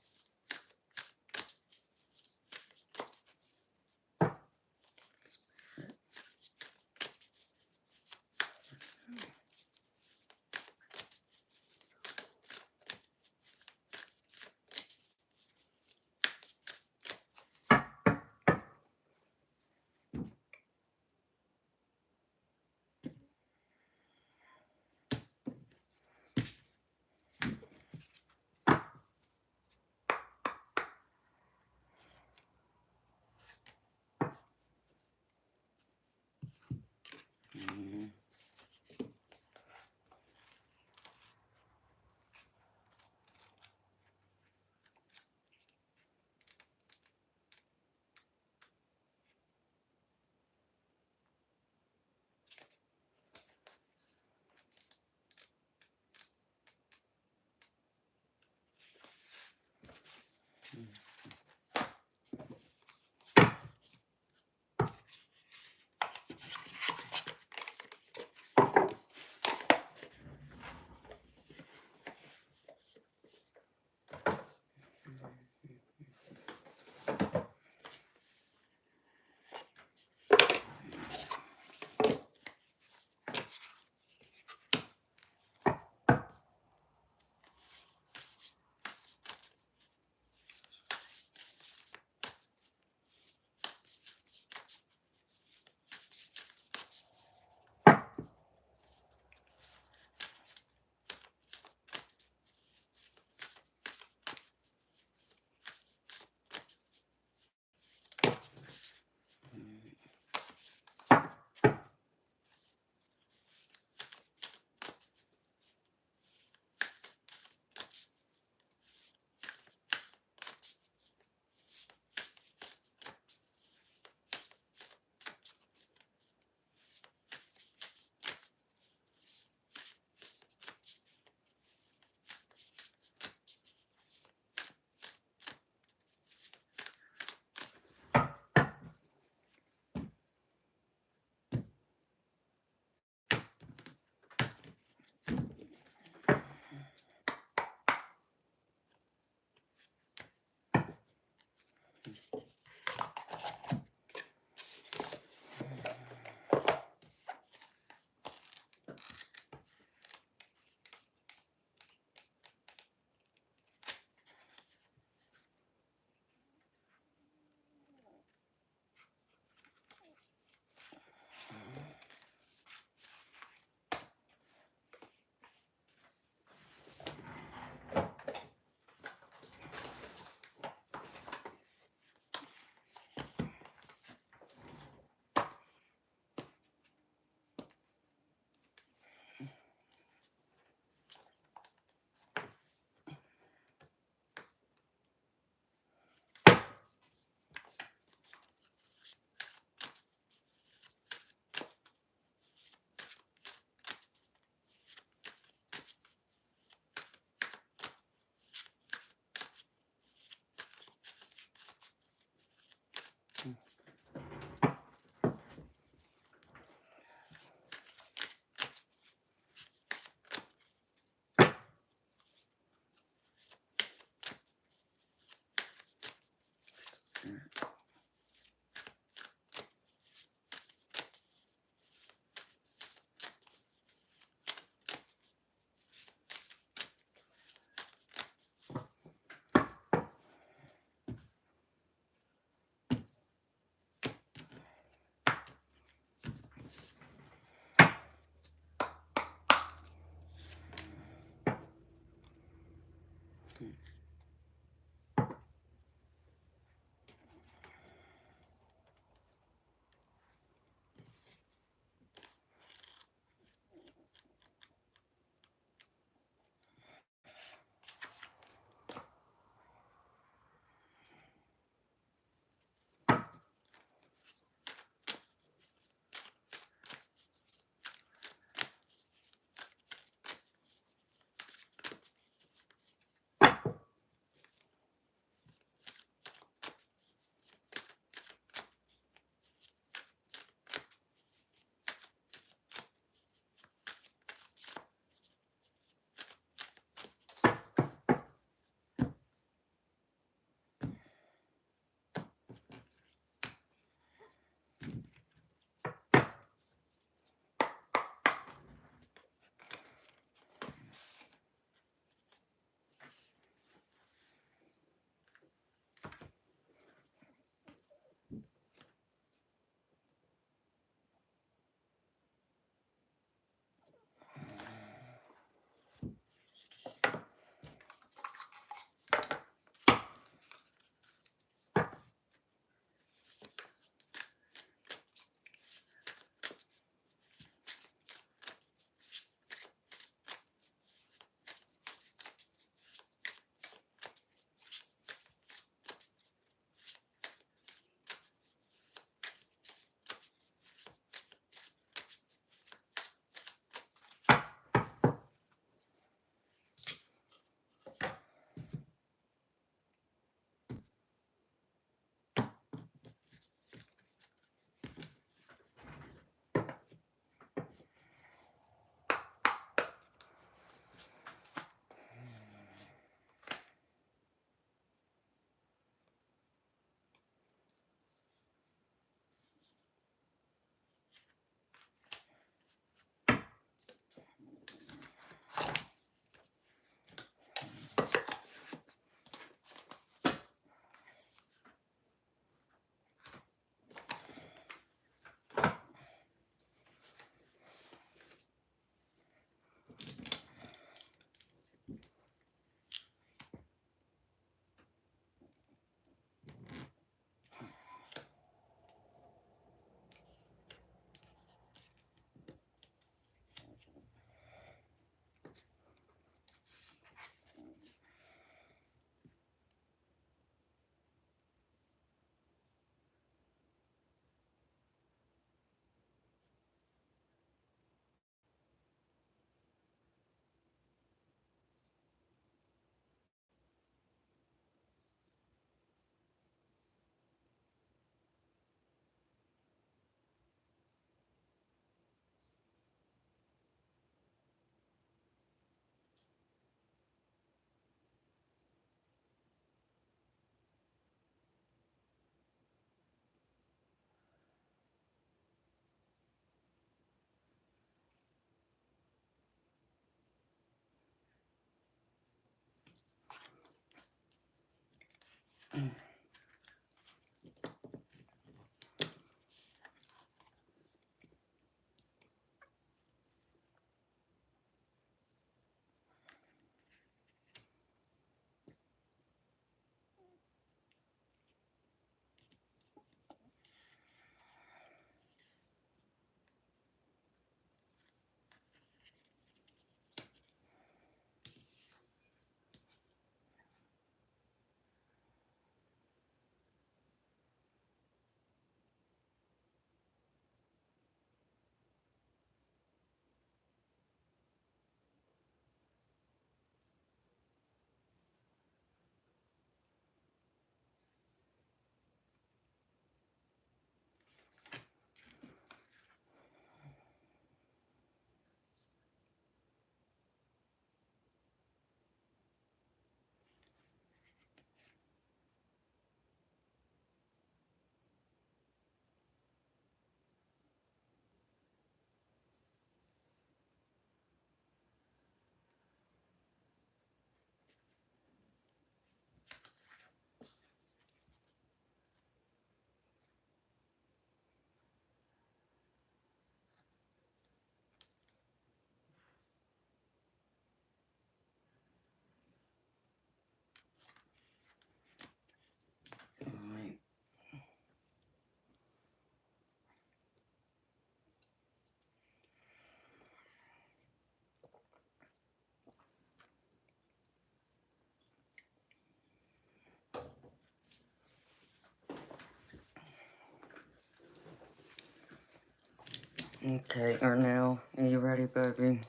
Okay, Arnell, are you ready, baby?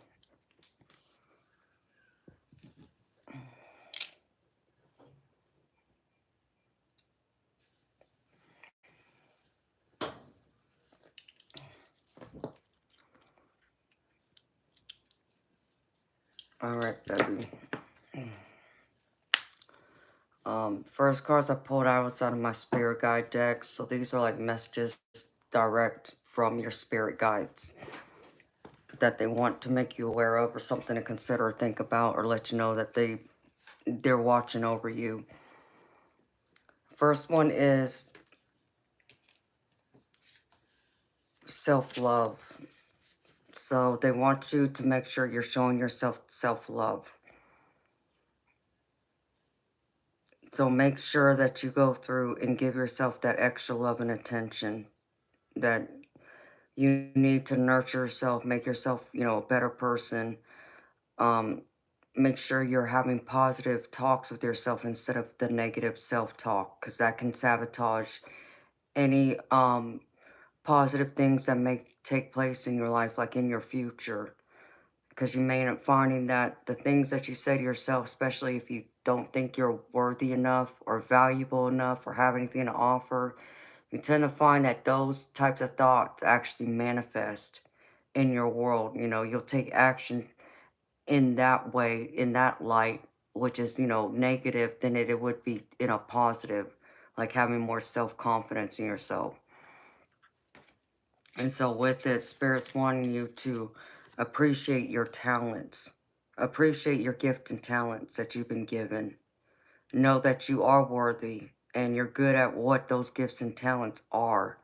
Alright, baby. First cards I pulled out was out of my spirit guide deck. So these are like messages direct from your spirit guides that they want to make you aware of, or something to consider or think about, or let you know that they're watching over you. First one is self-love. So they want you to make sure you're showing yourself self-love. So make sure that you go through and give yourself that extra love and attention that you need to nurture yourself, make yourself, a better person. Um, Make sure you're having positive talks with yourself instead of the negative self-talk, because that can sabotage any positive things that may take place in your life, like in your future. Because you may end up finding that the things that you say to yourself, especially if you don't think you're worthy enough or valuable enough or have anything to offer, you tend to find that those types of thoughts actually manifest in your world. You'll take action in that way, in that light, which is, negative than it would be in a positive, like having more self-confidence in yourself. And so with it, Spirit's wanting you to appreciate your talents, appreciate your gift and talents that you've been given. Know that you are worthy and you're good at what those gifts and talents are.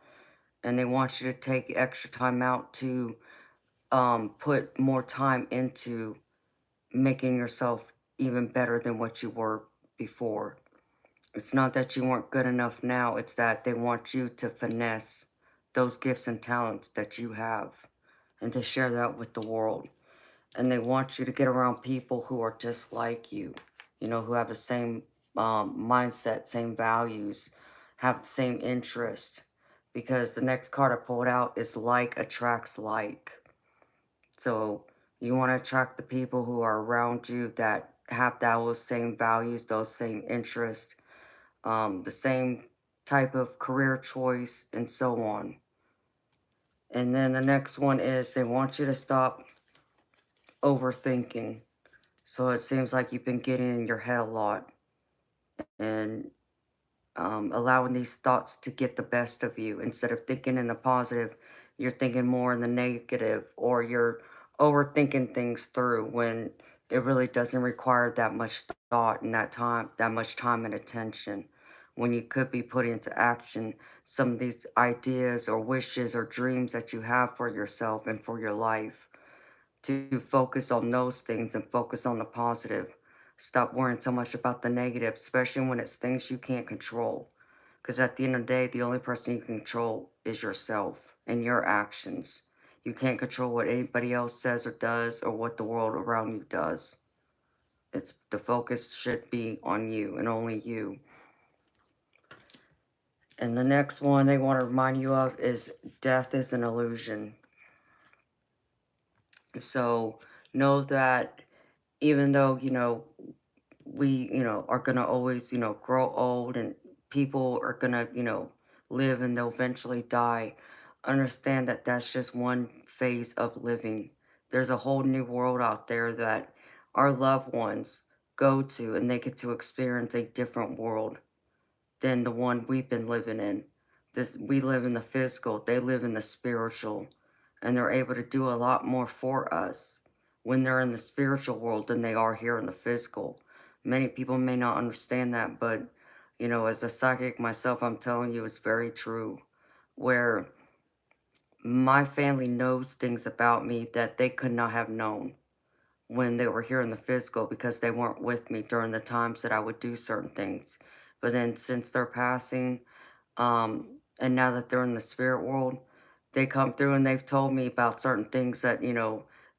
And they want you to take extra time out to put more time into making yourself even better than what you were before. It's not that you weren't good enough now, it's that they want you to finesse those gifts and talents that you have and to share that with the world. And they want you to get around people who are just like you, who have the same mindset, same values, have the same interest. Because the next card I pulled out is like attracts like. So you want to attract the people who are around you that have those same values, those same interests, the same type of career choice, and so on. And then the next one is they want you to stop overthinking. So it seems like you've been getting in your head a lot and allowing these thoughts to get the best of you. Instead of thinking in the positive, you're thinking more in the negative, or you're overthinking things through when it really doesn't require that much thought and that much time and attention. When you could be putting into action some of these ideas or wishes or dreams that you have for yourself and for your life, to focus on those things and focus on the positive. Stop worrying so much about the negative, especially when it's things you can't control. Because at the end of the day, the only person you can control is yourself and your actions. You can't control what anybody else says or does, or what the world around you does. It's the focus should be on you and only you. And the next one they want to remind you of is death is an illusion. So know that even though, we, are going to always, grow old, and people are going to, live and they'll eventually die, understand that that's just one phase of living. There's a whole new world out there that our loved ones go to, and they get to experience a different world than the one we've been living in. We live in the physical, they live in the spiritual, and they're able to do a lot more for us when they're in the spiritual world than they are here in the physical. Many people may not understand that, but as a psychic myself, I'm telling you, it's very true. Where my family knows things about me that they could not have known when they were here in the physical, because they weren't with me during the times that I would do certain things. But then since they're passing, and now that they're in the spirit world, they come through and they've told me about certain things that,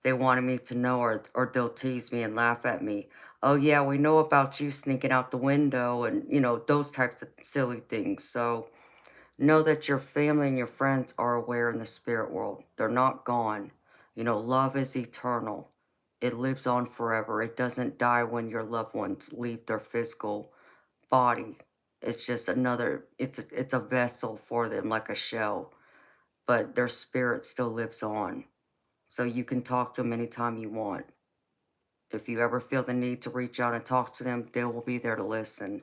they wanted me to know, or they'll tease me and laugh at me. Oh yeah, we know about you sneaking out the window, and, those types of silly things. So Know that your family and your friends are aware in the spirit world. They're not gone. Love is eternal. It lives on forever. It doesn't die when your loved ones leave their physical body. It's just it's a vessel for them, like a shell. But their spirit still lives on. So you can talk to them anytime you want. If you ever feel the need to reach out and talk to them, they will be there to listen.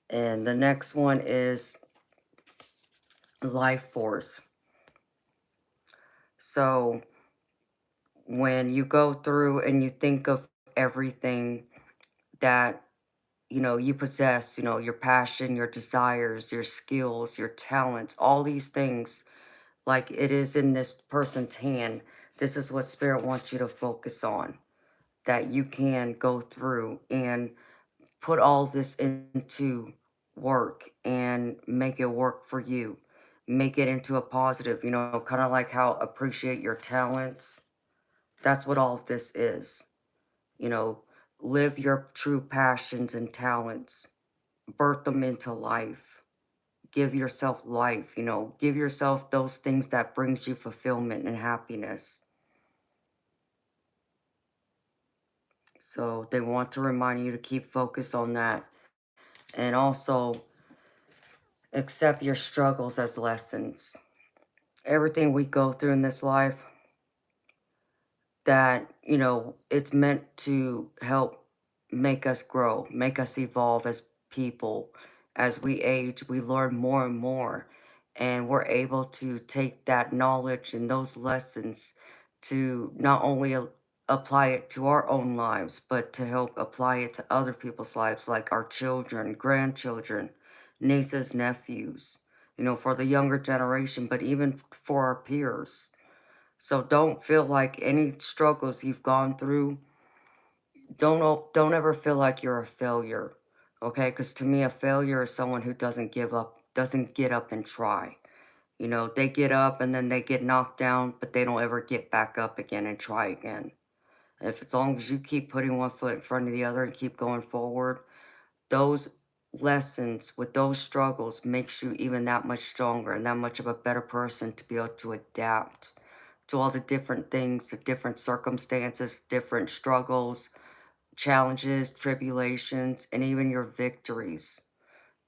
And the next one is life force. So when you go through and you think of everything that you possess, your passion, your desires, your skills, your talents, all these things, like it is in this person's hand, this is what spirit wants you to focus on, that you can go through and put all this into work and make it work for you, make it into a positive, kind of like how appreciate your talents. That's what all of this is. you know, Live your true passions and talents, birth them into life, give yourself life, give yourself those things that brings you fulfillment and happiness. So they want to remind you to keep focus on that, and also accept your struggles as lessons. Everything we go through in this life, that it's meant to help make us grow, make us evolve as people. As we age, we learn more and more, and we're able to take that knowledge and those lessons to not only apply it to our own lives, but to help apply it to other people's lives, like our children, grandchildren, nieces, nephews, for the younger generation, but even for our peers. So don't feel like any struggles you've gone through, don't ever feel like you're a failure. Okay? Because to me, a failure is someone who doesn't give up, doesn't get up and try. They get up and then they get knocked down, but they don't ever get back up again and try again. If as long as you keep putting one foot in front of the other and keep going forward, those lessons with those struggles makes you even that much stronger and that much of a better person to be able to adapt to all the different things, the different circumstances, different struggles, challenges, tribulations, and even your victories.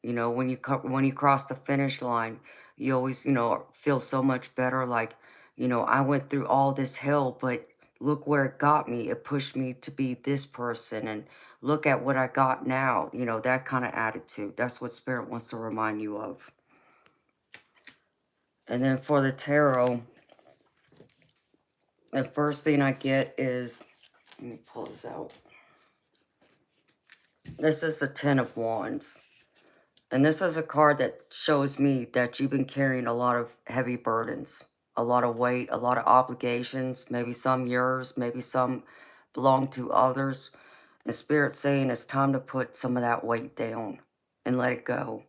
When you cross the finish line, you always, feel so much better. Like, I went through all this hell, but look where it got me. It pushed me to be this person, and look at what I got now. That kind of attitude. That's what spirit wants to remind you of. And then for the tarot, the first thing I get is, let me pull this out. This is the Ten of Wands. And this is a card that shows me that you've been carrying a lot of heavy burdens, a lot of weight, a lot of obligations, maybe some yours, maybe some belong to others. And Spirit's saying it's time to put some of that weight down and let it go.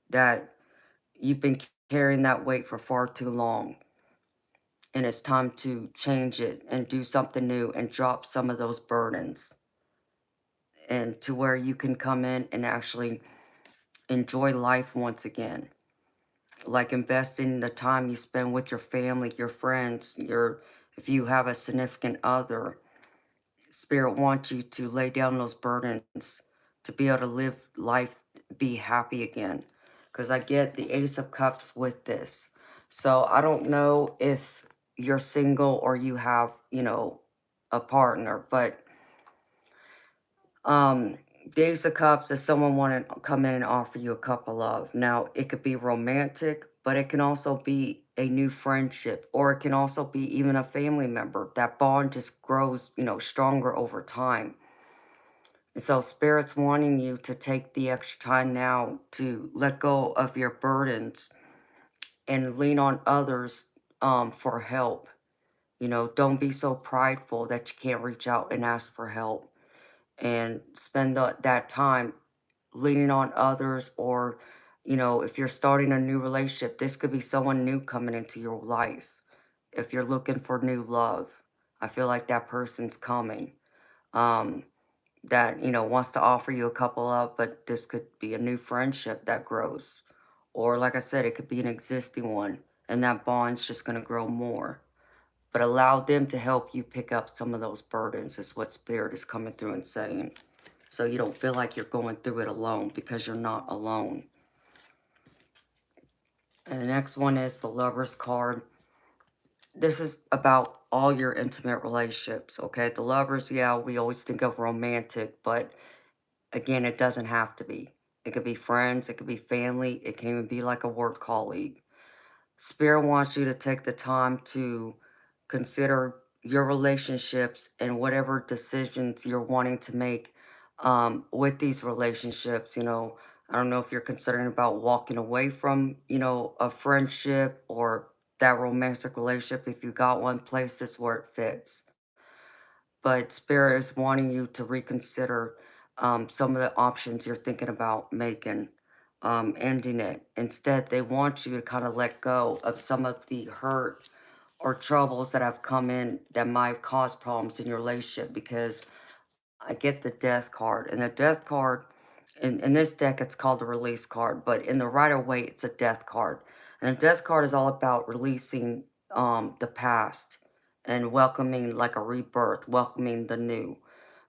That you've been carrying that weight for far too long. And it's time to change it and do something new and drop some of those burdens. And to where you can come in and actually enjoy life once again. Like investing the time you spend with your family, your friends, if you have a significant other. Spirit wants you to lay down those burdens to be able to live life, be happy again. Because I get the Ace of Cups with this. So I don't know if you're single or you have, a partner, but the Ace of Cups is someone wanting to come in and offer you a cup of love. Now, it could be romantic, but it can also be a new friendship, or it can also be even a family member. That bond just grows, stronger over time. And so Spirit's wanting you to take the extra time now to let go of your burdens and lean on others for help. Don't be so prideful that you can't reach out and ask for help, and spend that time leaning on others. Or if you're starting a new relationship, this could be someone new coming into your life. If you're looking for new love, I feel like that person's coming. um that, wants to offer you a couple of, but this could be a new friendship that grows. Or like I said, it could be an existing one and that bond's just going to grow more. But allow them to help you pick up some of those burdens is what Spirit is coming through and saying. So you don't feel like you're going through it alone, because you're not alone. And the next one is the Lover's card. This is about all your intimate relationships, okay? The Lovers, yeah, we always think of romantic, but again, it doesn't have to be. It could be friends, it could be family, it can even be like a work colleague. Spirit wants you to take the time to consider your relationships and whatever decisions you're wanting to make with these relationships. I don't know if you're considering about walking away from, a friendship or that romantic relationship. If you got one, place this where it fits. But Spirit is wanting you to reconsider some of the options you're thinking about making, ending it. Instead, they want you to kind of let go of some of the hurt or troubles that have come in that might cause problems in your relationship, because I get the Death card. And the Death card, in this deck, it's called the Release card. But in the Rider-Waite, it's a Death card. And the Death card is all about releasing the past and welcoming like a rebirth, welcoming the new.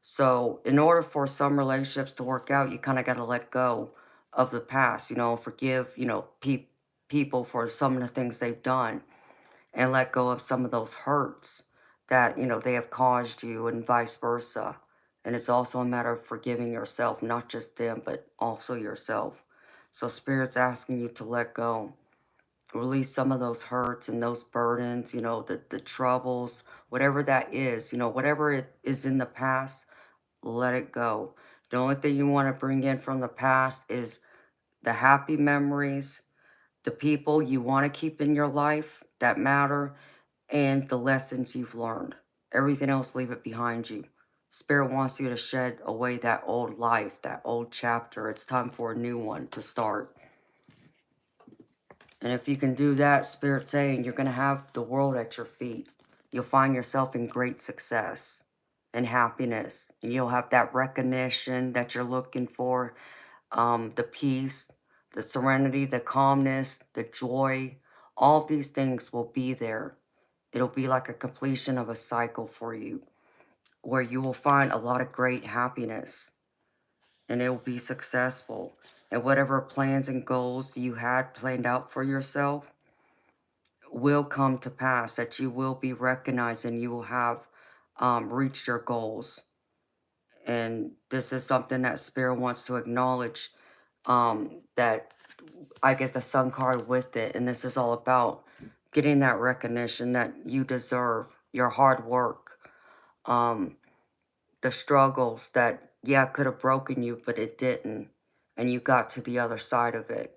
So in order for some relationships to work out, you kind of got to let go of the past, forgive, people for some of the things they've done, and let go of some of those hurts that, they have caused you, and vice versa. And it's also a matter of forgiving yourself, not just them, but also yourself. So Spirit's asking you to let go, release some of those hurts and those burdens, the troubles, whatever that is, whatever it is in the past, let it go. The only thing you want to bring in from the past is the happy memories, the people you want to keep in your life that matter, and the lessons you've learned. Everything else, leave it behind you. Spirit wants you to shed away that old life, that old chapter. It's time for a new one to start. And if you can do that, Spirit's saying you're going to have the world at your feet. You'll find yourself in great success and happiness. And you'll have that recognition that you're looking for, the peace, the serenity, the calmness, the joy. All of these things will be there. It'll be like a completion of a cycle for you, where you will find a lot of great happiness, and it will be successful. And whatever plans and goals you had planned out for yourself will come to pass, that you will be recognized and you will have reached your goals. And this is something that Spirit wants to acknowledge, that I get the Sun card with it. And this is all about getting that recognition that you deserve, your hard work, um, the struggles that, yeah, could have broken you, but it didn't. And you got to the other side of it.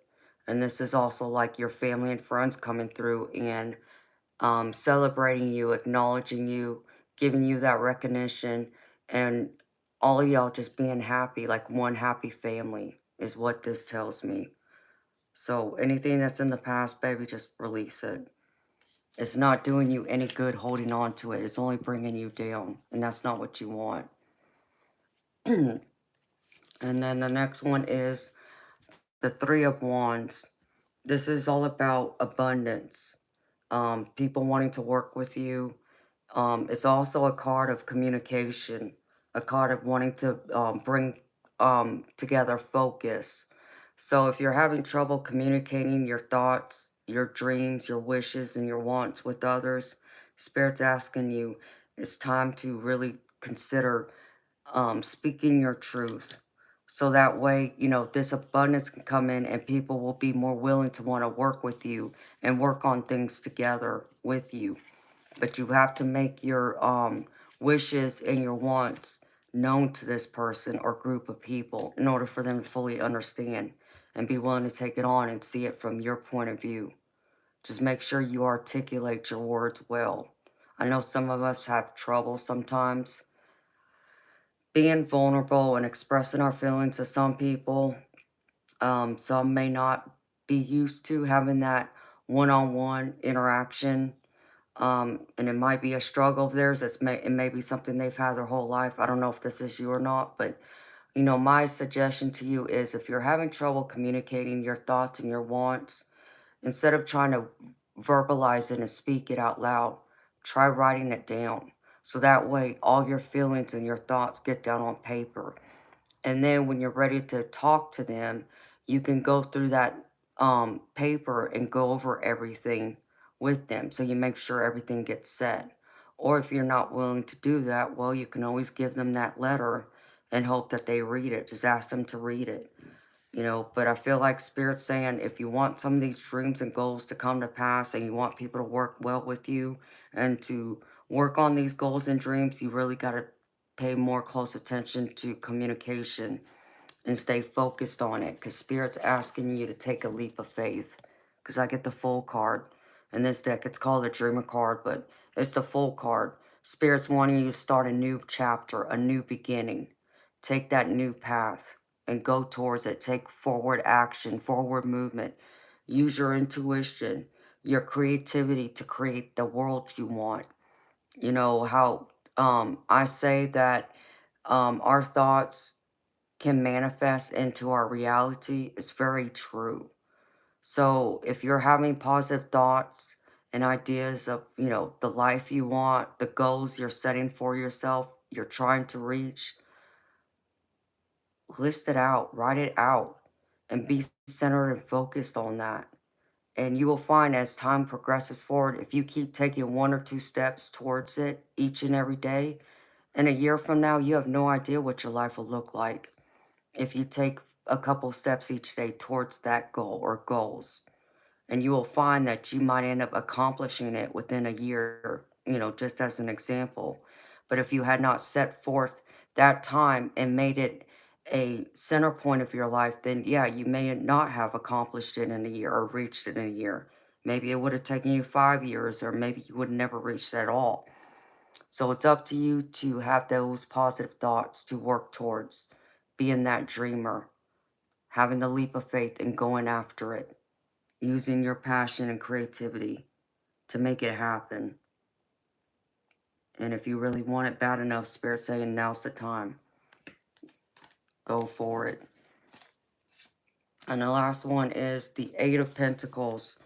And this is also like your family and friends coming through and celebrating you, acknowledging you, giving you that recognition, and all of y'all just being happy, like one happy family is what this tells me. So anything that's in the past, baby, just release it. It's not doing you any good holding on to it. It's only bringing you down, and that's not what you want. And then the next one is the Three of Wands. This is all about abundance. People wanting to work with you. It's also a card of communication, a card of wanting to bring together focus. So if you're having trouble communicating your thoughts, your dreams, your wishes, and your wants with others, Spirit's asking you, it's time to really consider speaking your truth. So that way, this abundance can come in and people will be more willing to want to work with you and work on things together with you. But you have to make your wishes and your wants known to this person or group of people in order for them to fully understand and be willing to take it on and see it from your point of view. Just make sure you articulate your words well. I know some of us have trouble sometimes being vulnerable and expressing our feelings to some people. Some may not be used to having that one-on-one interaction. And it might be a struggle of theirs. It may be something they've had their whole life. I don't know if this is you or not, but my suggestion to you is if you're having trouble communicating your thoughts and your wants, instead of trying to verbalize it and speak it out loud, try writing it down. So that way, all your feelings and your thoughts get down on paper. And then when you're ready to talk to them, you can go through that paper and go over everything with them. So you make sure everything gets said. Or if you're not willing to do that, well, you can always give them that letter and hope that they read it. Just ask them to read it. But I feel like Spirit's saying if you want some of these dreams and goals to come to pass and you want people to work well with you and to work on these goals and dreams, you really got to pay more close attention to communication and stay focused on it, because Spirit's asking you to take a leap of faith. Because I get the full card in this deck. It's called a Dreamer card, but it's the full card. Spirit's wanting you to start a new chapter, a new beginning. Take that new path and go towards it. Take forward action, forward movement. Use your intuition, your creativity to create the world you want. How I say that our thoughts can manifest into our reality is very true. So if you're having positive thoughts and ideas of, the life you want, the goals you're setting for yourself, you're trying to reach, list it out, write it out, and be centered and focused on that. And you will find as time progresses forward, if you keep taking one or two steps towards it each and every day, in a year from now, you have no idea what your life will look like if you take a couple steps each day towards that goal or goals. And you will find that you might end up accomplishing it within a year, just as an example. But if you had not set forth that time and made it a center point of your life, then yeah, you may not have accomplished it in a year or reached it in a year. Maybe it would have taken you 5 years, or maybe you would never reach it at all. So it's up to you to have those positive thoughts to work towards being that dreamer, having the leap of faith and going after it, using your passion and creativity to make it happen. And if you really want it bad enough, Spirit saying now's the time. Go for it. And the last one is the Eight of Pentacles.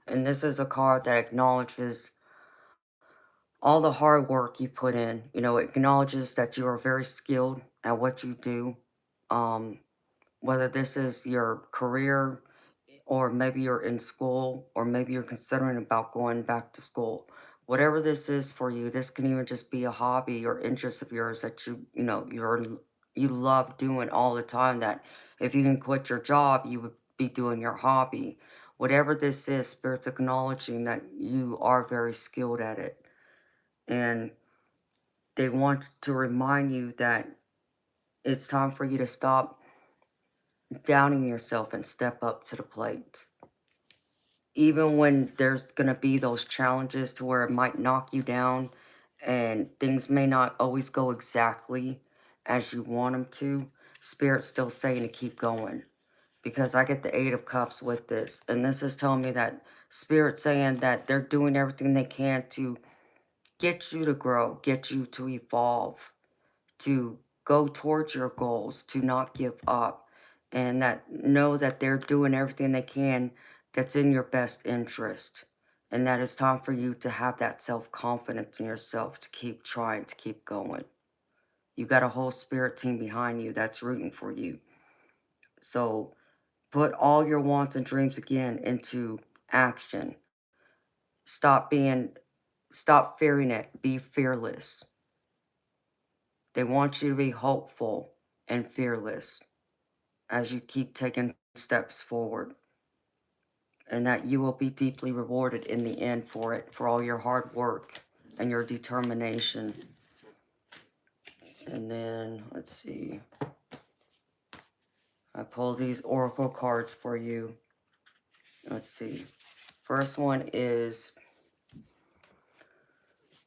And this is a card that acknowledges all the hard work you put in. It acknowledges that you are very skilled at what you do. Whether this is your career, or maybe you're in school, or maybe you're considering about going back to school. Whatever this is for you, this can even just be a hobby or interest of yours that you love doing all the time, that if you can quit your job, you would be doing your hobby. Whatever this is, Spirit's acknowledging that you are very skilled at it. And they want to remind you that it's time for you to stop downing yourself and step up to the plate. Even when there's going to be those challenges to where it might knock you down and things may not always go exactly as you want them to, Spirit's still saying to keep going. Because I get the Eight of Cups with this. And this is telling me that Spirit's saying that they're doing everything they can to get you to grow, get you to evolve, to go towards your goals, to not give up, and that know that they're doing everything they can that's in your best interest. And that it's time for you to have that self-confidence in yourself, to keep trying, to keep going. You got a whole spirit team behind you that's rooting for you. So put all your wants and dreams again into action. Stop fearing it. Be fearless. They want you to be hopeful and fearless as you keep taking steps forward, and that you will be deeply rewarded in the end for it, for all your hard work and your determination. And then, let's see. I pulled these oracle cards for you. Let's see. First one is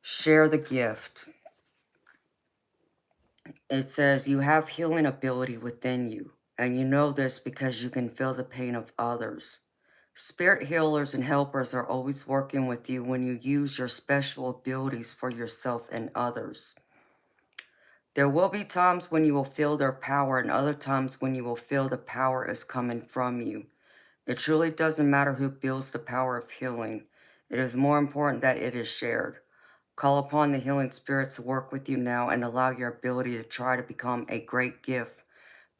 share the gift. It says you have healing ability within you, and you know this because you can feel the pain of others. Spirit healers and helpers are always working with you when you use your special abilities for yourself and others. There will be times when you will feel their power and other times when you will feel the power is coming from you. It truly doesn't matter who builds the power of healing. It is more important that it is shared. Call upon the healing spirits to work with you now and allow your ability to try to become a great gift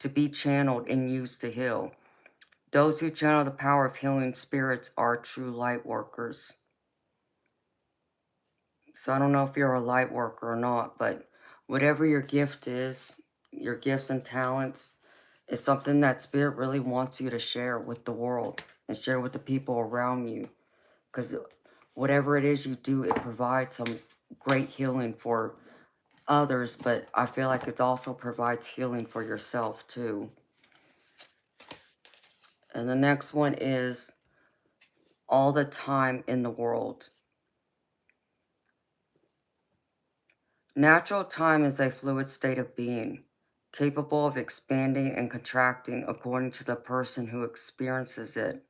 to be channeled and used to heal. Those who channel the power of healing spirits are true light workers. So I don't know if you're a light worker or not, but whatever your gift is, your gifts and talents, is something that Spirit really wants you to share with the world and share with the people around you. Because whatever it is you do, it provides some great healing for others, but I feel like it also provides healing for yourself too. And the next one is all the time in the world. Natural time is a fluid state of being, capable of expanding and contracting according to the person who experiences it.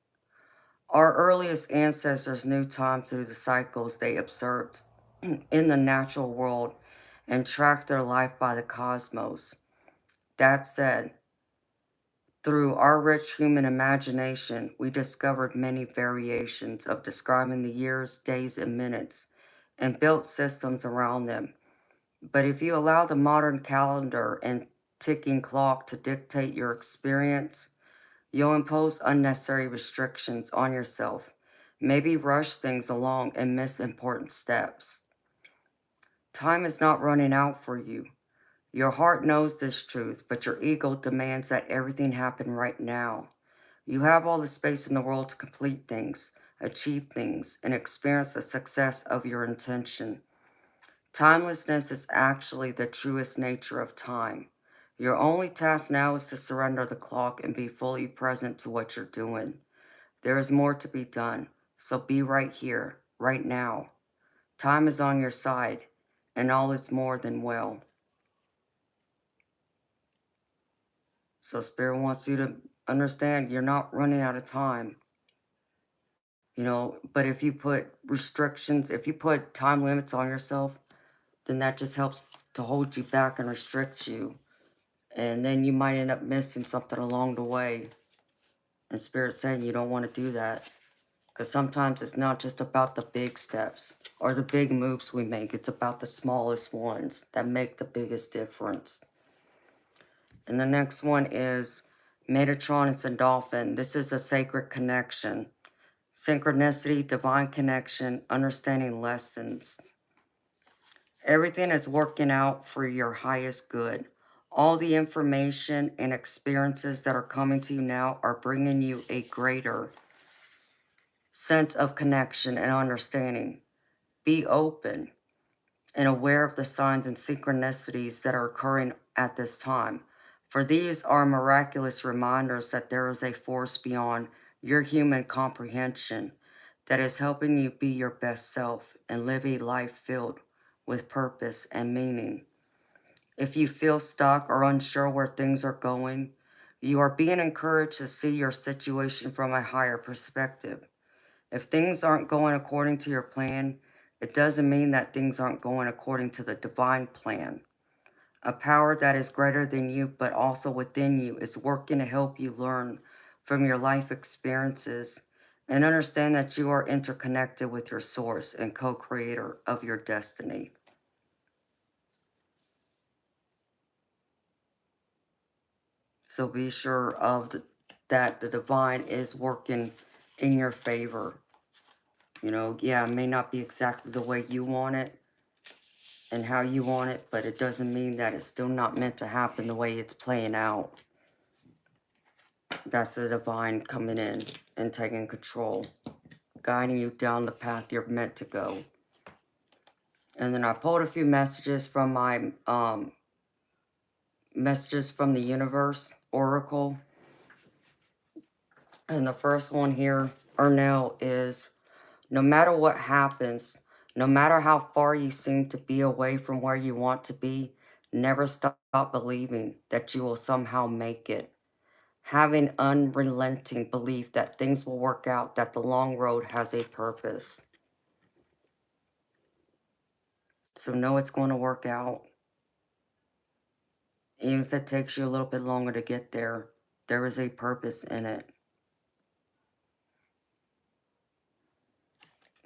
Our earliest ancestors knew time through the cycles they observed in the natural world and tracked their life by the cosmos. That said, through our rich human imagination, we discovered many variations of describing the years, days, and minutes, and built systems around them. But if you allow the modern calendar and ticking clock to dictate your experience, you'll impose unnecessary restrictions on yourself, maybe rush things along and miss important steps. Time is not running out for you. Your heart knows this truth, but your ego demands that everything happen right now. You have all the space in the world to complete things, achieve things, and experience the success of your intention. Timelessness is actually the truest nature of time. Your only task now is to surrender the clock and be fully present to what you're doing. There is more to be done, so be right here, right now. Time is on your side, and all is more than well. So Spirit wants you to understand you're not running out of time. But if you put restrictions, if you put time limits on yourself, then that just helps to hold you back and restrict you. And then you might end up missing something along the way. And Spirit's saying you don't want to do that. Because sometimes it's not just about the big steps or the big moves we make. It's about the smallest ones that make the biggest difference. And the next one is Metatron and Dolphin. This is a sacred connection. Synchronicity, divine connection, understanding lessons. Everything is working out for your highest good. All the information and experiences that are coming to you now are bringing you a greater sense of connection and understanding. Be open and aware of the signs and synchronicities that are occurring at this time. For these are miraculous reminders that there is a force beyond your human comprehension that is helping you be your best self and live a life filled with purpose and meaning. If you feel stuck or unsure where things are going, you are being encouraged to see your situation from a higher perspective. If things aren't going according to your plan, it doesn't mean that things aren't going according to the divine plan. A power that is greater than you but also within you is working to help you learn from your life experiences and understand that you are interconnected with your source and co-creator of your destiny. So be sure of that the divine is working in your favor. Yeah, it may not be exactly the way you want it and how you want it, but it doesn't mean that it's still not meant to happen the way it's playing out. That's the divine coming in and taking control, guiding you down the path you're meant to go. And then I pulled a few messages from my messages from the universe oracle. And the first one here, Arnell, is no matter what happens, no matter how far you seem to be away from where you want to be, never stop believing that you will somehow make it. Having unrelenting belief that things will work out, that the long road has a purpose. So know it's going to work out. Even if it takes you a little bit longer to get there, there is a purpose in it.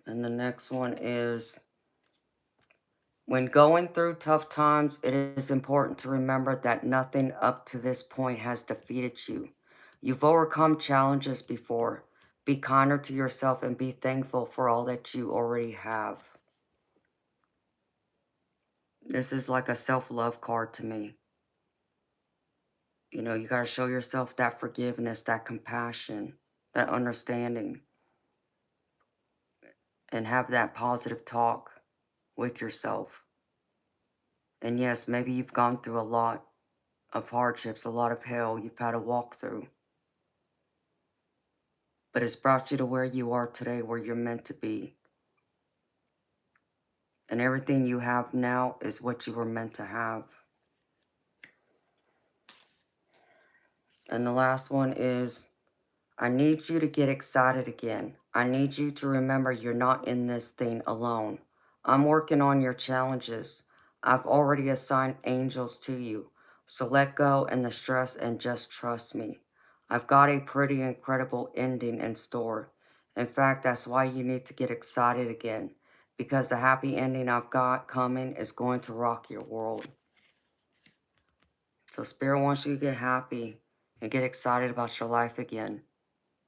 And the next one is, when going through tough times, it is important to remember that nothing up to this point has defeated you. You've overcome challenges before. Be kinder to yourself and be thankful for all that you already have. This is like a self-love card to me. You know, you got to show yourself that forgiveness, that compassion, that understanding, and have that positive talk with yourself. And yes, maybe you've gone through a lot of hardships, a lot of hell you've had to walk through. But it's brought you to where you are today, where you're meant to be. And everything you have now is what you were meant to have. And the last one is, I need you to get excited again. I need you to remember you're not in this thing alone. I'm working on your challenges. I've already assigned angels to you. So let go and the stress and just trust me. I've got a pretty incredible ending in store. In fact, that's why you need to get excited again. Because the happy ending I've got coming is going to rock your world. So Spirit wants you to get happy and get excited about your life again.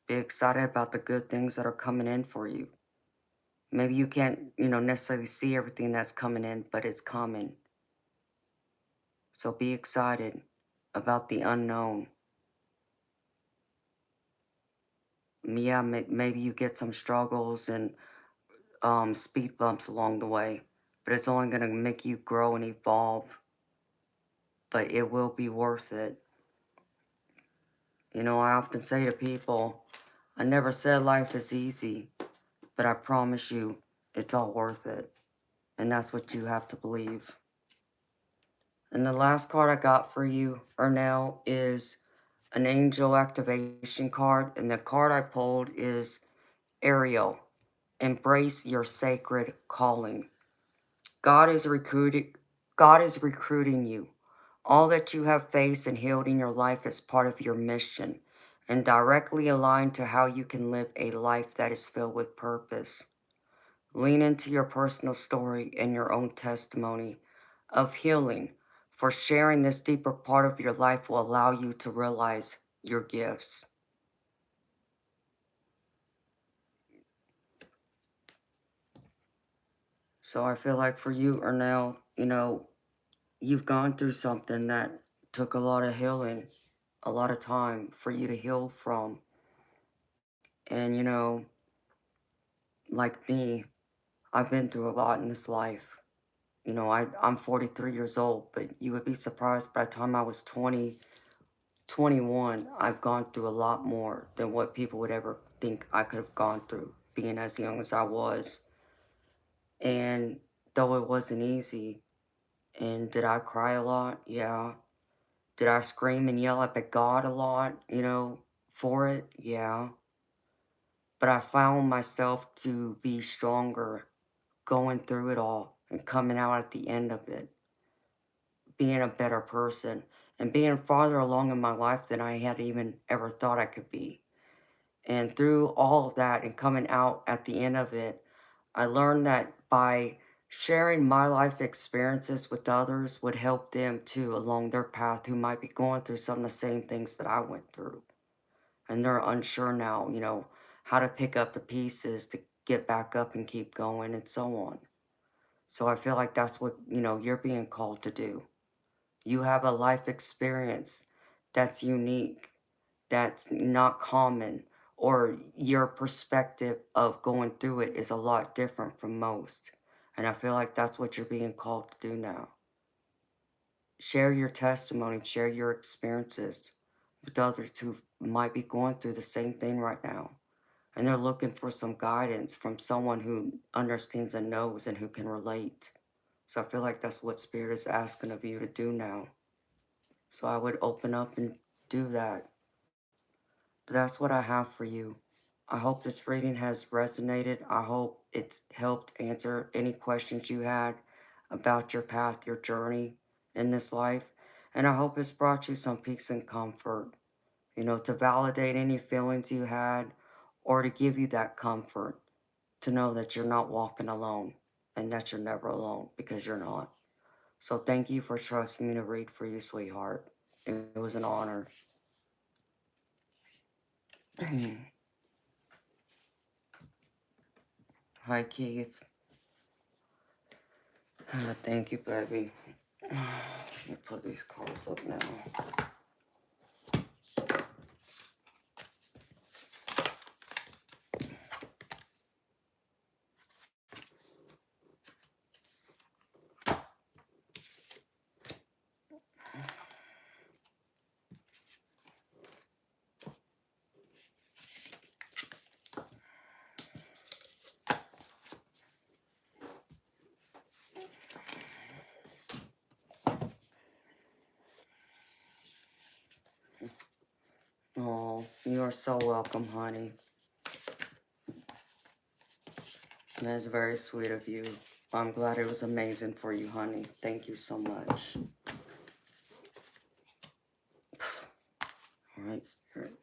Be excited about the good things that are coming in for you. Maybe you can't, necessarily see everything that's coming in, but it's coming. So be excited about the unknown. Yeah, maybe you get some struggles and speed bumps along the way, but it's only going to make you grow and evolve. But it will be worth it. You know, I often say to people, I never said life is easy, but I promise you, it's all worth it. And that's what you have to believe. And the last card I got for you, Arnell, is an angel activation card. And the card I pulled is Ariel. Embrace your sacred calling. God is recruiting. God is recruiting you. All that you have faced and healed in your life is part of your mission and directly aligned to how you can live a life that is filled with purpose. Lean into your personal story and your own testimony of healing, for sharing this deeper part of your life will allow you to realize your gifts. So I feel like for you, Arnell, you've gone through something that took a lot of healing, a lot of time for you to heal from. And, like me, I've been through a lot in this life. I'm 43 years old, but you would be surprised by the time I was 20, 21, I've gone through a lot more than what people would ever think I could have gone through, being as young as I was. And though it wasn't easy, and did I cry a lot? Yeah. Did I scream and yell up at God a lot, for it? Yeah. But I found myself to be stronger going through it all and coming out at the end of it, being a better person and being farther along in my life than I had even ever thought I could be. And through all of that and coming out at the end of it, I learned that by sharing my life experiences with others would help them too along their path who might be going through some of the same things that I went through. And they're unsure now, how to pick up the pieces to get back up and keep going and so on. So I feel like that's what, you're being called to do. You have a life experience that's unique, that's not common, or your perspective of going through it is a lot different from most. And I feel like that's what you're being called to do now. Share your testimony, share your experiences with others who might be going through the same thing right now. And they're looking for some guidance from someone who understands and knows and who can relate. So I feel like that's what Spirit is asking of you to do now. So I would open up and do that. But that's what I have for you. I hope this reading has resonated. I hope it's helped answer any questions you had about your path, your journey in this life. And I hope it's brought you some peace and comfort, you know, to validate any feelings you had or to give you that comfort to know that you're not walking alone and that you're never alone, because you're not. So thank you for trusting me to read for you, sweetheart. It was an honor. Hi, Keith. Thank you, baby. Let me put these cards up now. Oh, you are so welcome, honey. That is very sweet of you. I'm glad it was amazing for you, honey. Thank you so much. All right, Spirit.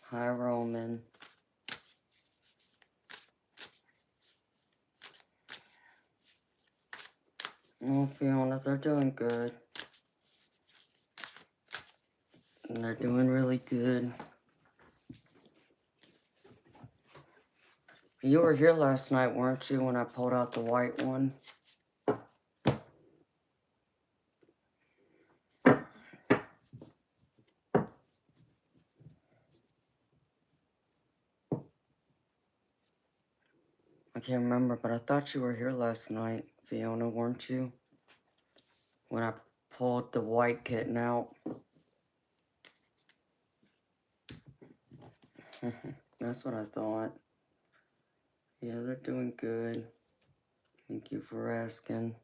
Hi, Roman. Oh, Fiona, they're doing good. They're doing really good. You were here last night, weren't you, when I pulled out the white one? I can't remember, but I thought you were here last night, Fiona, weren't you? when I pulled the white kitten out. That's what I thought. Yeah, they're doing good. Thank you for asking.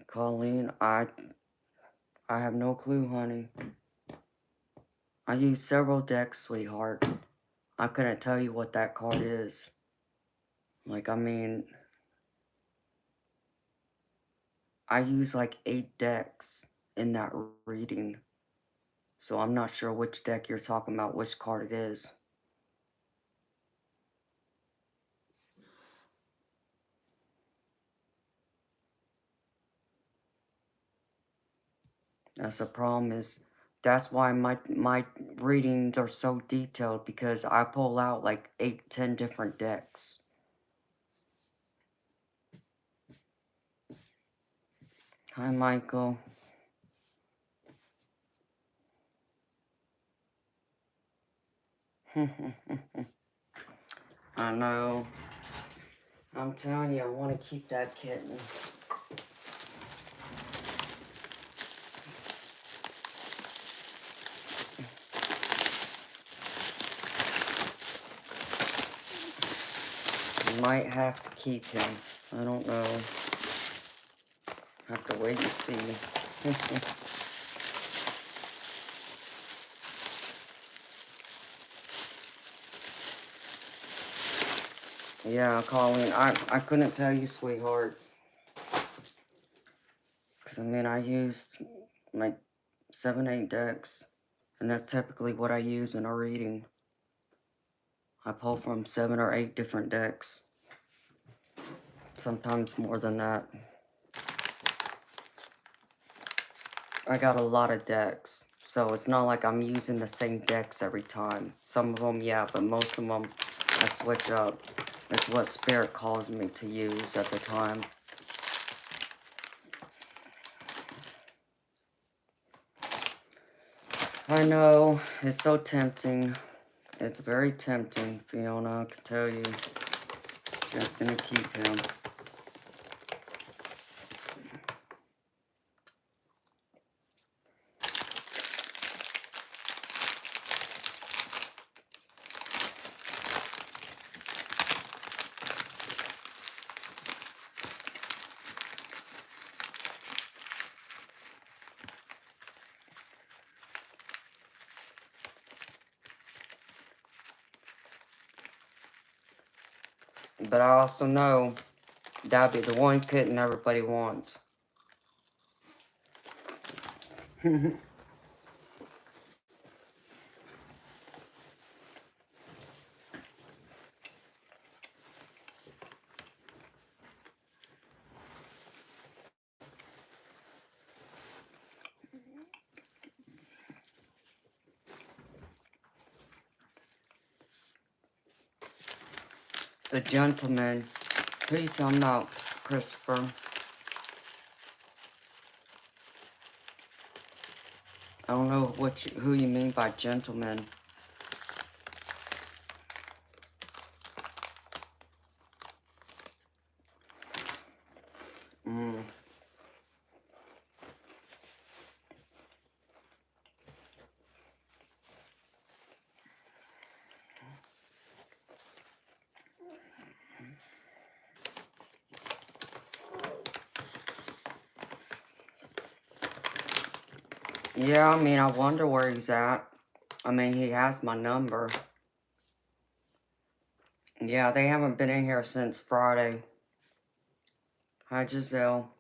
Colleen, I have no clue, honey. I use several decks, sweetheart. I couldn't tell you what that card is. Like, I mean, I use like 8 decks in that reading. So I'm not sure which deck you're talking about, which card it is. That's the problem is, that's why my readings are so detailed, because I pull out like 8, 10 different decks. Hi, Michael. I know. I'm telling you, I want to keep that kitten. Might have to keep him. I don't know. Have to wait and see. Yeah, Colleen, I couldn't tell you, sweetheart. Because, I mean, I used like 7, 8 decks. And that's typically what I use in a reading. I pull from 7 or 8 different decks. Sometimes more than that. I got a lot of decks. So it's not like I'm using the same decks every time. Some of them, yeah, but most of them I switch up. It's what Spirit calls me to use at the time. I know, it's so tempting. It's very tempting, Fiona, I can tell you. It's tempting to keep him. But I also know that'd be the one kitten everybody wants. The gentleman. Who you talking about, Christopher? I don't know who you mean by gentleman. Mm. Yeah, I mean, I wonder where he's at. I mean, he has my number. Yeah, they haven't been in here since Friday. Hi, Giselle.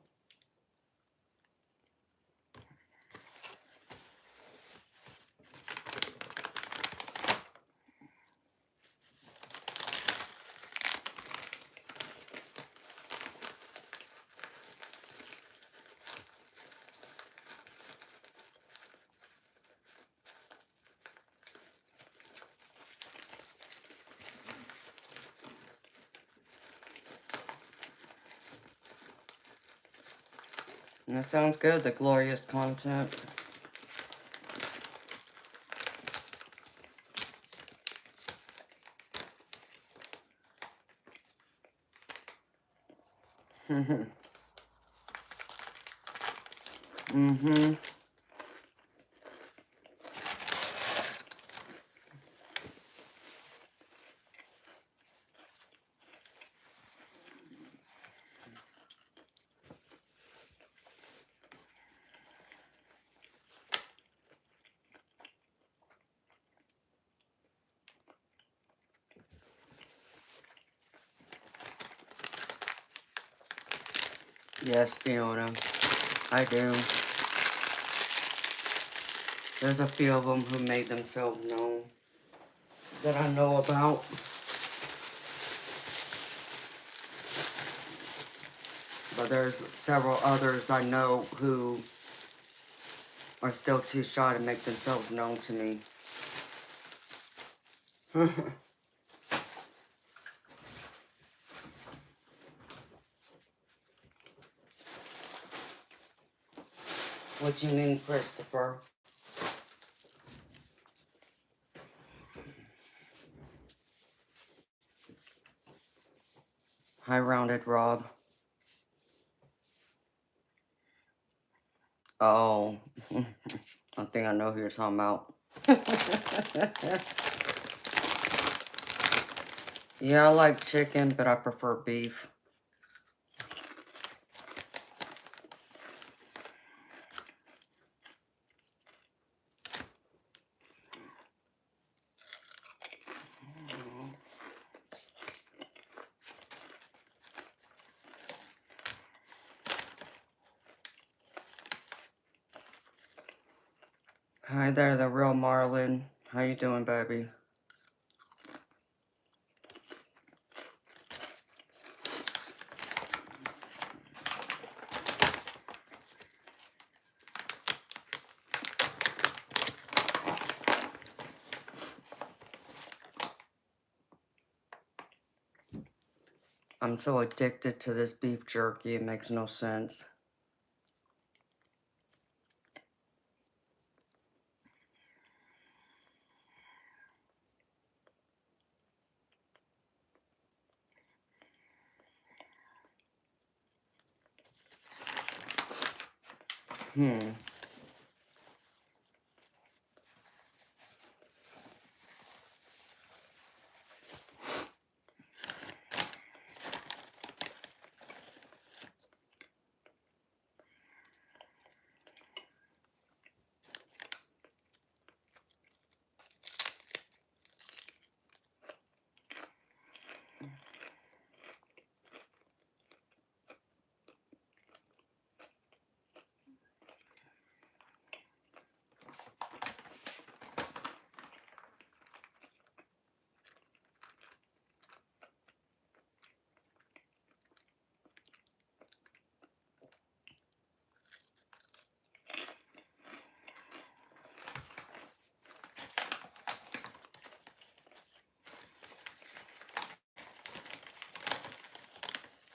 That sounds good, the glorious content. Mm-hmm. Yes, Fiona. I do. There's a few of them who made themselves known that I know about. But there's several others I know who are still too shy to make themselves known to me. What you mean, Christopher? Hi, Rounded Rob. Oh, I think I know who you're talking about. Yeah, I like chicken, but I prefer beef. Hi there, the real Marlin. How you doing, baby? I'm so addicted to this beef jerky, it makes no sense.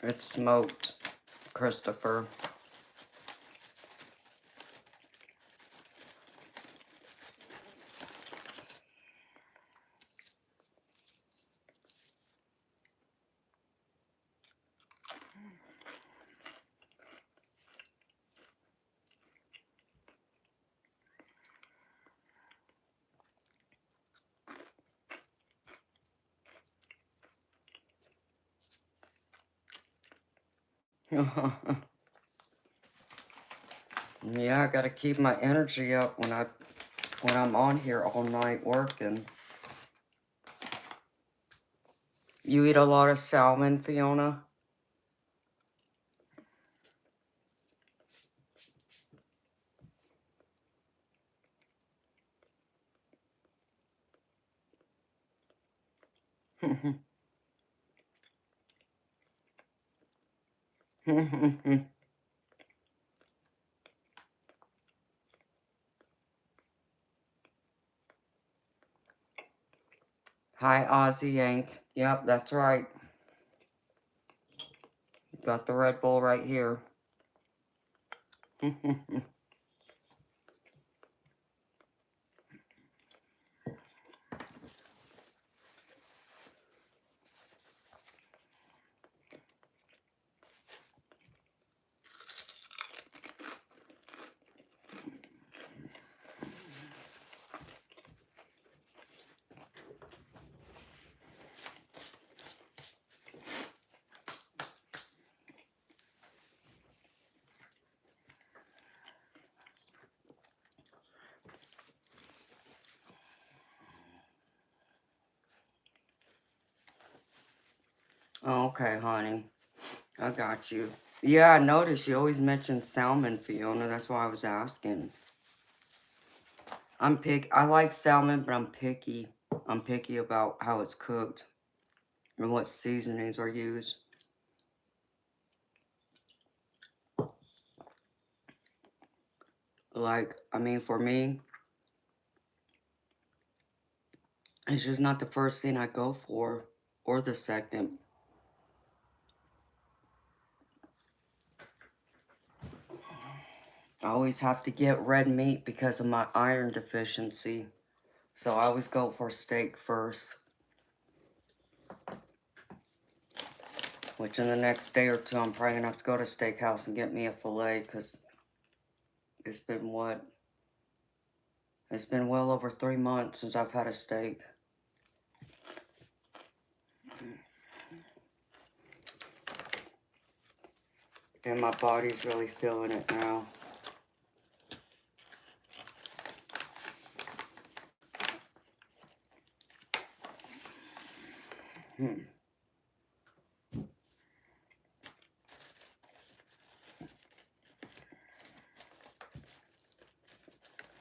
It's smoked, Christopher. Yeah, I gotta keep my energy up when I'm on here all night working. You eat a lot of salmon, Fiona? Hi, Aussie Yank. Yep, that's right. Got the Red Bull right here. Okay, honey. I got you. Yeah, I noticed you always mention salmon, Fiona. That's why I was asking. I like salmon, but I'm picky. I'm picky about how it's cooked and what seasonings are used. Like, I mean, for me, it's just not the first thing I go for, or the second. I always have to get red meat because of my iron deficiency. So I always go for steak first. Which in the next day or two, I'm probably going to have to go to steakhouse and get me a filet. Because it's been what? It's been well over 3 months since I've had a steak. And my body's really feeling it now. Hmm.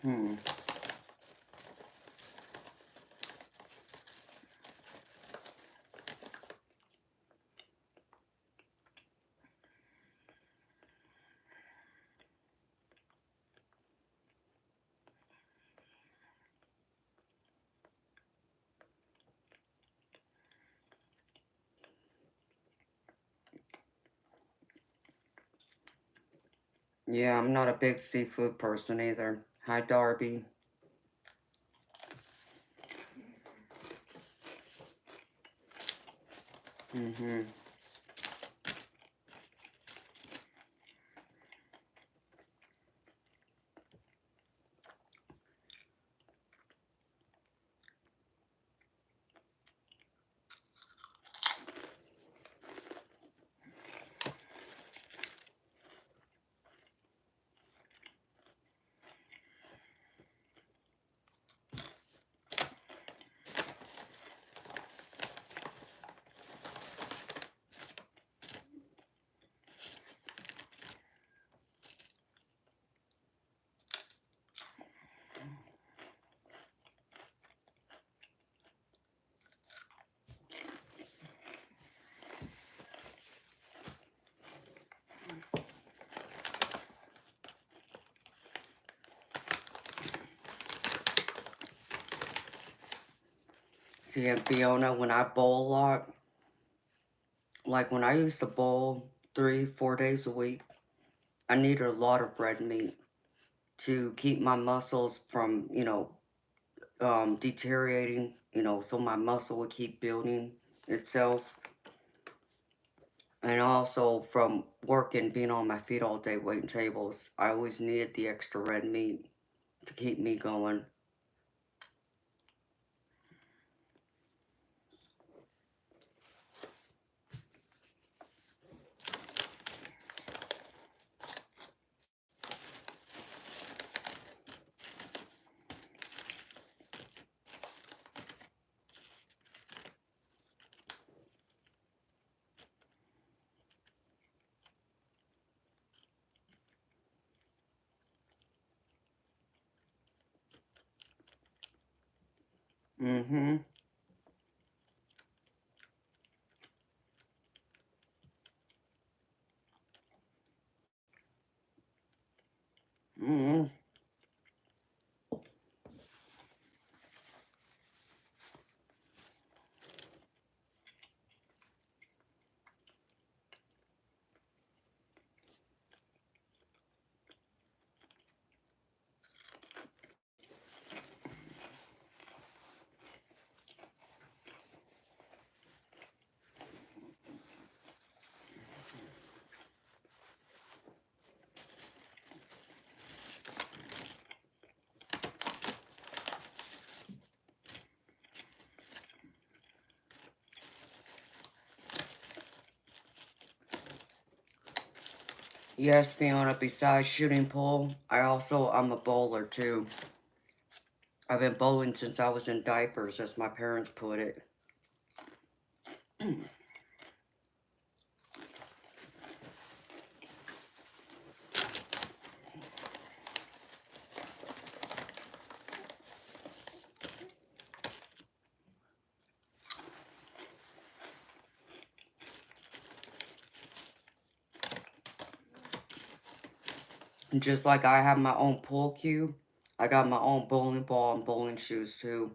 Hmm. Yeah, I'm not a big seafood person either. Hi, Darby. Mm-hmm. See, and Fiona, when I bowl a lot, like when I used to bowl 3, 4 days a week, I needed a lot of red meat to keep my muscles from, deteriorating, so my muscle would keep building itself. And also from working, being on my feet all day, waiting tables, I always needed the extra red meat to keep me going. Mm-hmm. Mm-hmm. Yes, Fiona, besides shooting pool, I'm a bowler too. I've been bowling since I was in diapers, as my parents put it. Just like I have my own pool cue, I got my own bowling ball and bowling shoes too.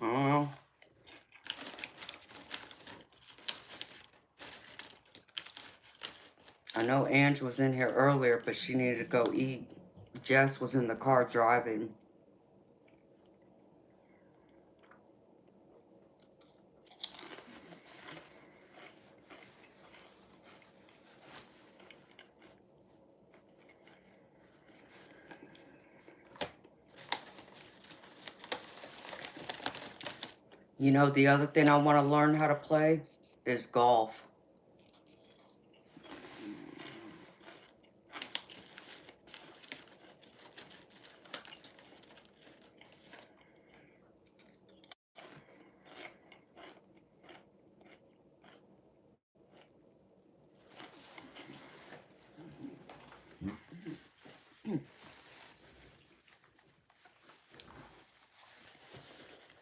I don't know. I know Ange was in here earlier, but she needed to go eat. Jess was in the car driving. You know, the other thing I want to learn how to play is golf.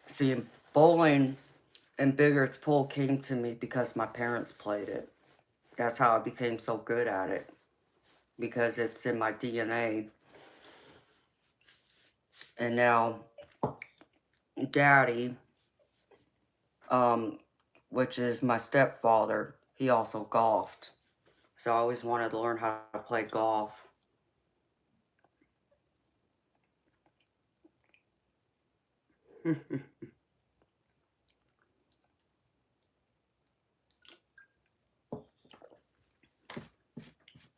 See, bowling and billiards pool came to me because my parents played it. That's how I became so good at it. Because it's in my DNA. And now, Daddy, which is my stepfather, he also golfed. So I always wanted to learn how to play golf.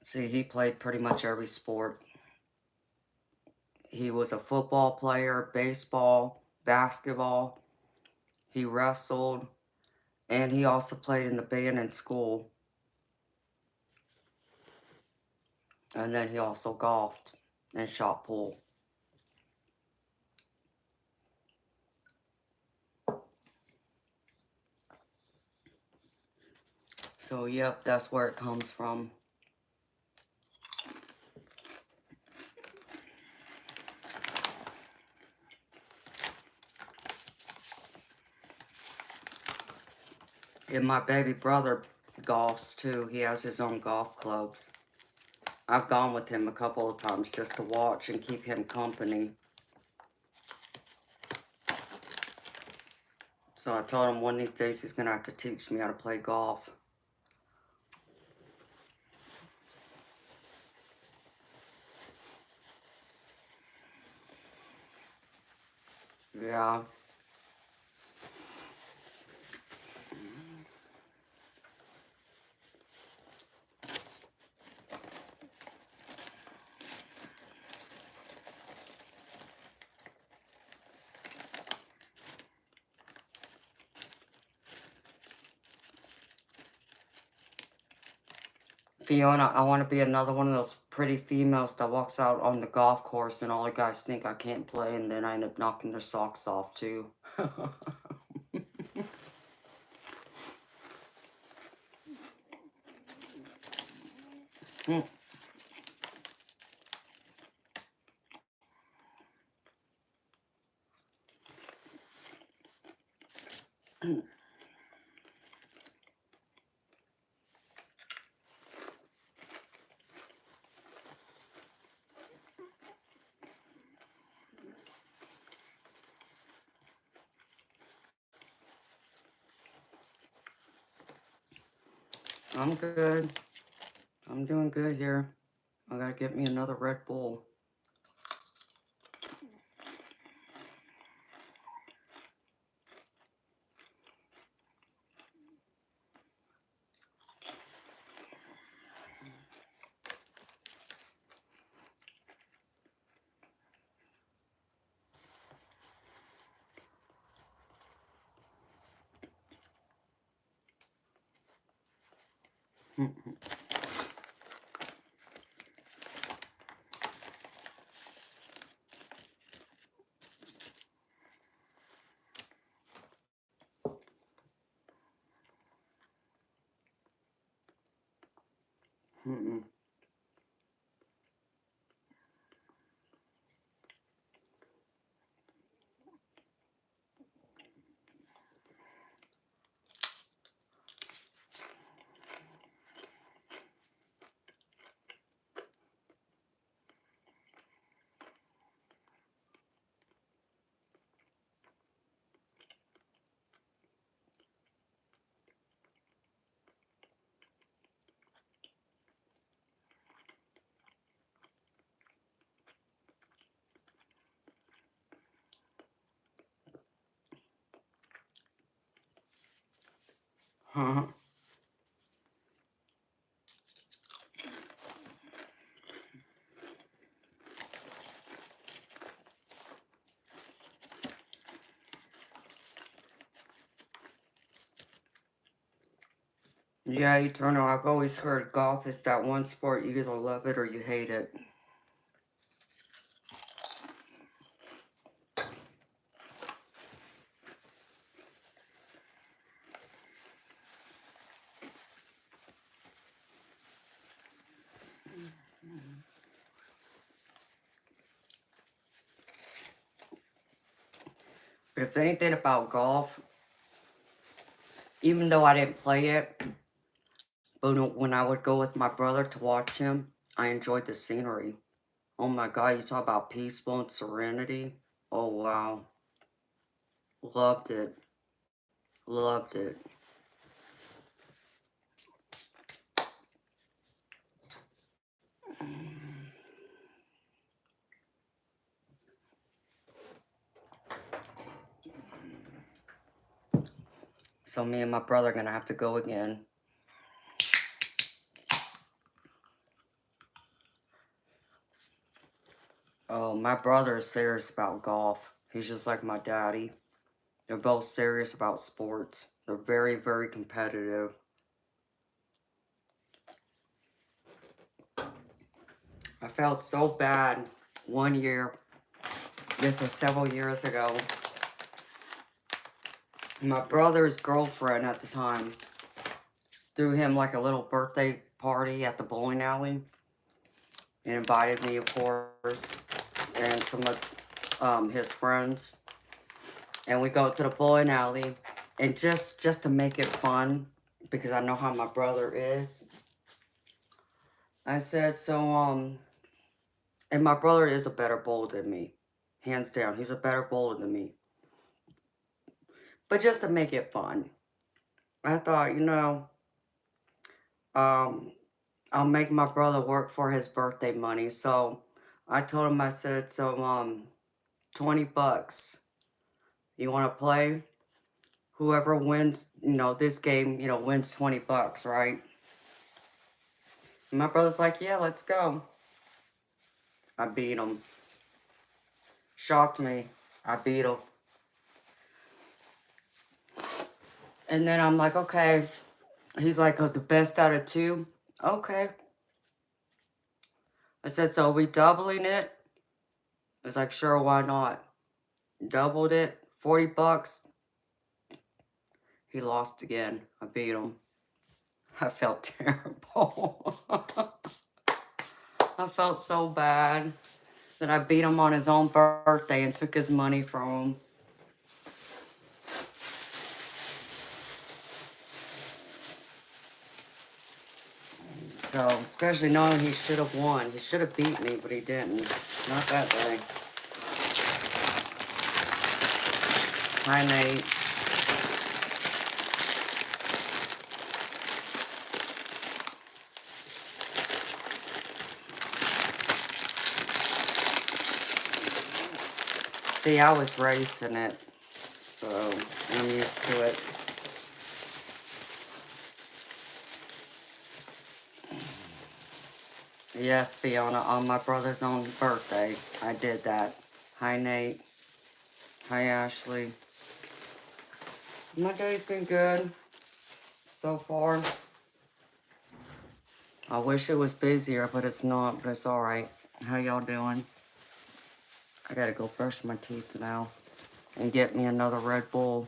See, he played pretty much every sport. He was a football player, baseball, basketball. He wrestled, and he also played in the band in school. And then he also golfed and shot pool. So, yep, that's where it comes from. And my baby brother golfs too. He has his own golf clubs. I've gone with him a couple of times just to watch and keep him company. So I told him one of these days he's going to have to teach me how to play golf. Yeah. Fiona, I want to be another one of those pretty females that walks out on the golf course and all the guys think I can't play and then I end up knocking their socks off too. I'm good. I'm doing good here. I gotta get me another Red Bull. Yeah, Eternal, I've always heard golf is that one sport you either love it or you hate it. If anything about golf, even though I didn't play it, but when I would go with my brother to watch him, I enjoyed the scenery. Oh my God, you talk about peaceful and serenity. Oh wow. Loved it. Loved it. So me and my brother are gonna have to go again. Oh, my brother is serious about golf. He's just like my daddy. They're both serious about sports. They're very, very competitive. I felt so bad one year. This was several years ago. My brother's girlfriend at the time threw him like a little birthday party at the bowling alley and invited me, of course, and some of his friends. And we go to the bowling alley, and just to make it fun, because I know how my brother is, I said, and my brother is a better bowler than me, hands down. He's a better bowler than me. But just to make it fun, I thought, I'll make my brother work for his birthday money. So I told him, I said, 20 bucks. You want to play? Whoever wins, this game, wins 20 bucks, right? And my brother's like, yeah, let's go. I beat him. Shocked me. I beat him. And then I'm like, okay. He's like, oh, the best out of two? Okay. I said, so are we doubling it? I was like, sure, why not? Doubled it, 40 bucks. He lost again. I beat him. I felt terrible. I felt so bad that I beat him on his own birthday and took his money from him. So, especially knowing he should have won. He should have beat me, but he didn't. Not that day. Hi, Nate. See, I was raised in it, so I'm used to it. Yes, Fiona, on my brother's own birthday, I did that. Hi, Nate. Hi, Ashley. My day's been good so far. I wish it was busier, but it's not, but it's alright. How y'all doing? I gotta go brush my teeth now and get me another Red Bull.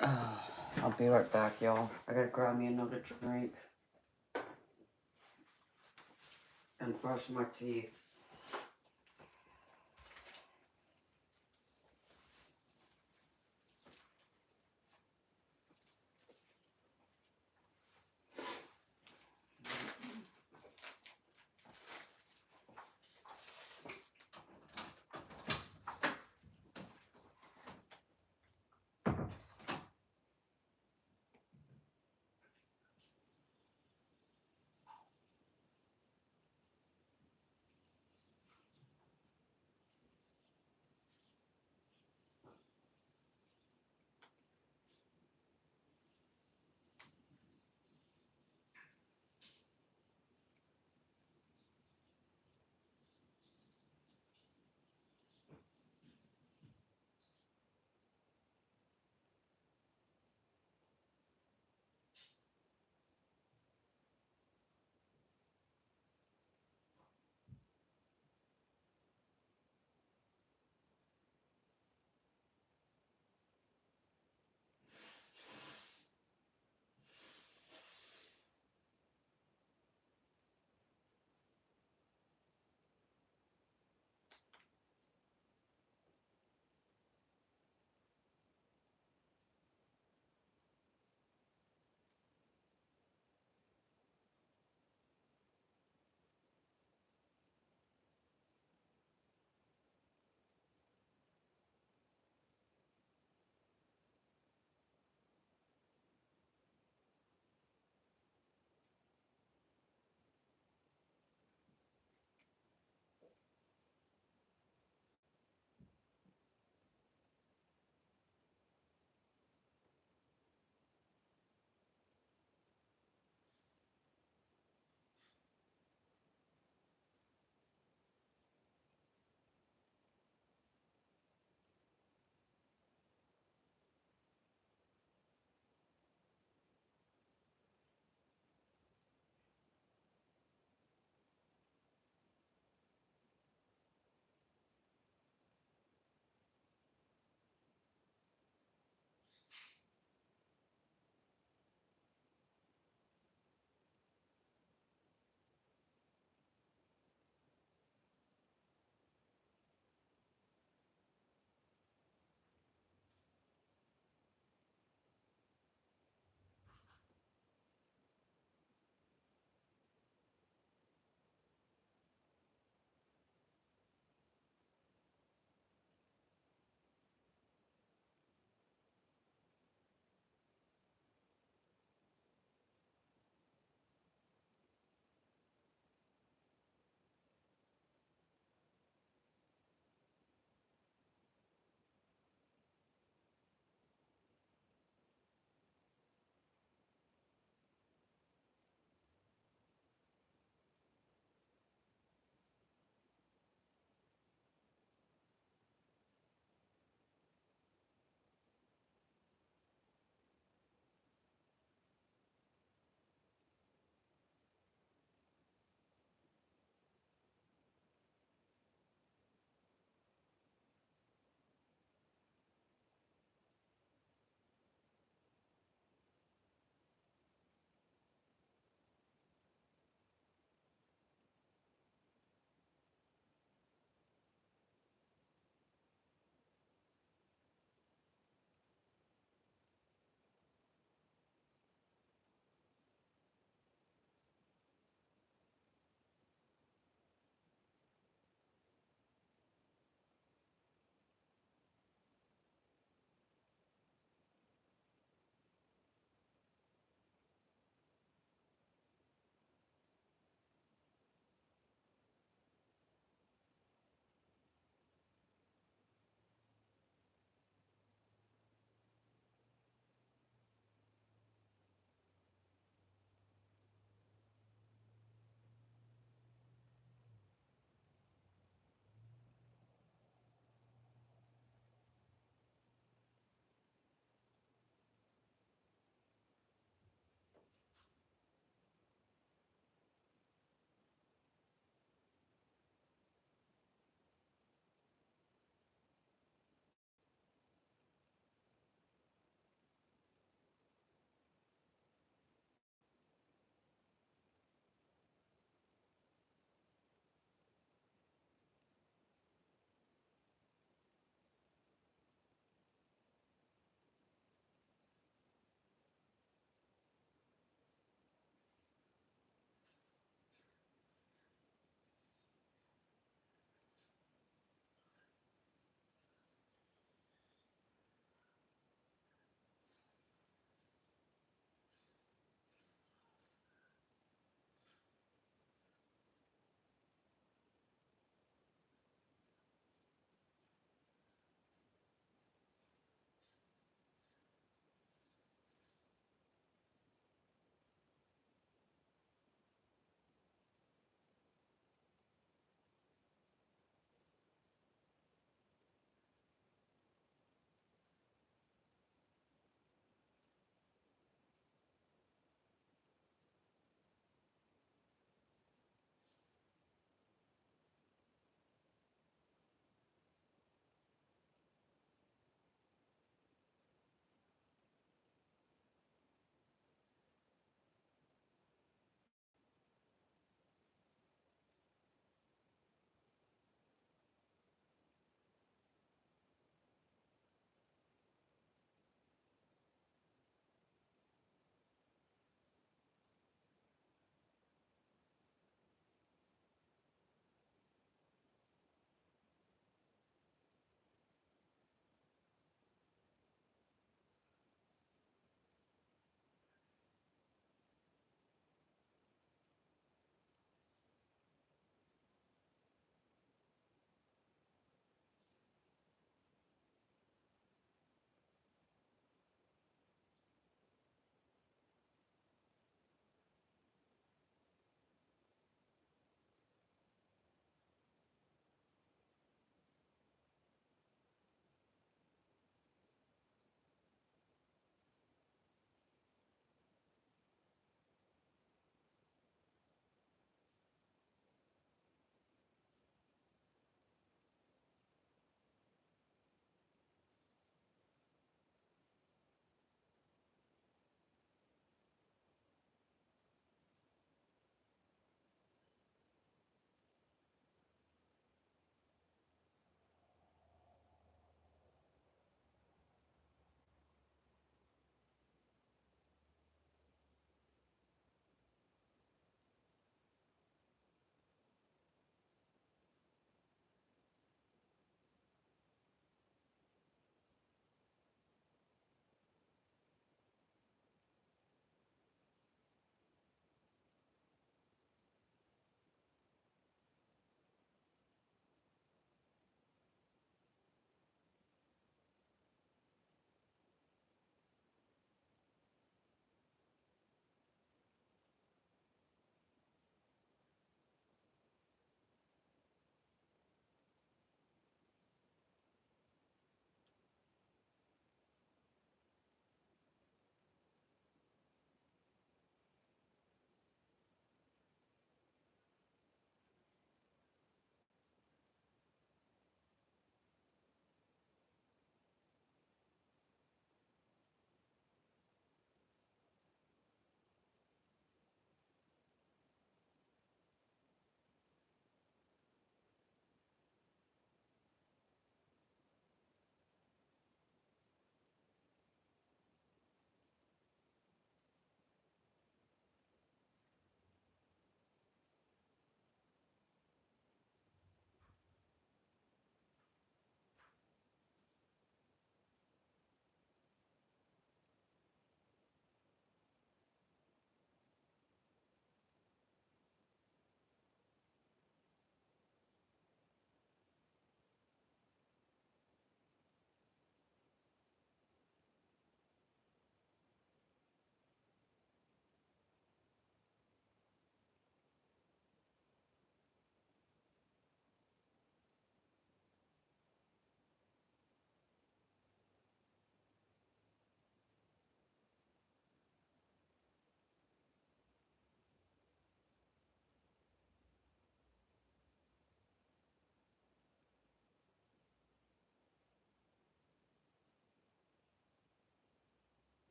I'll be right back, y'all. I gotta grab me another drink and brush my teeth.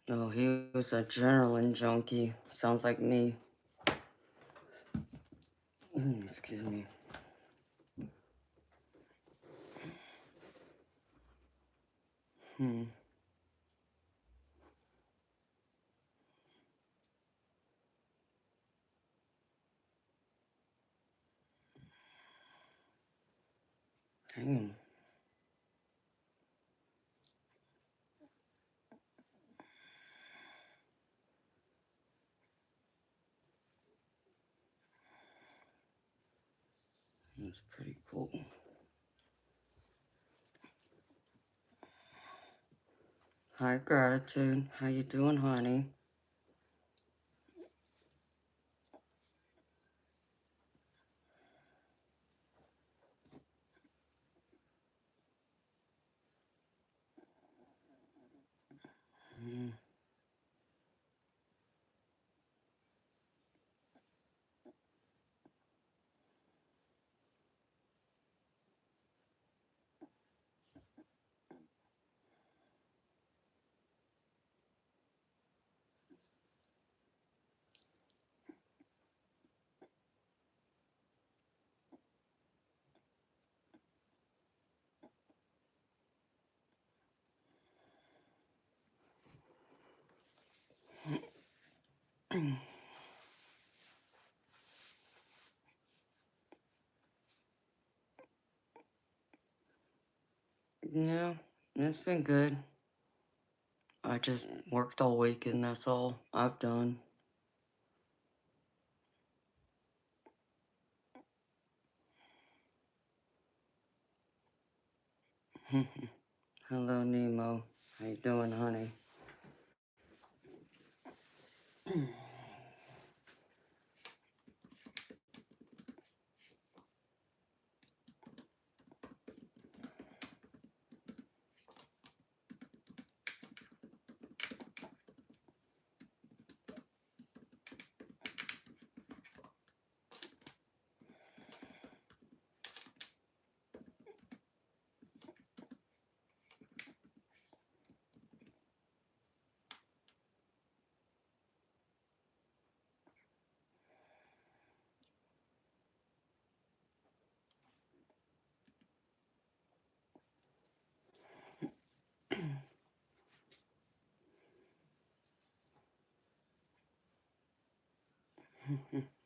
Oh, he was a adrenaline junkie. Sounds like me. Excuse me. Hmm. Damn. That's pretty cool. Hi, Gratitude. How you doing, honey? Hmm. Yeah, it's been good. I just worked all weekend. That's all I've done. Hello, Nemo. How you doing, honey?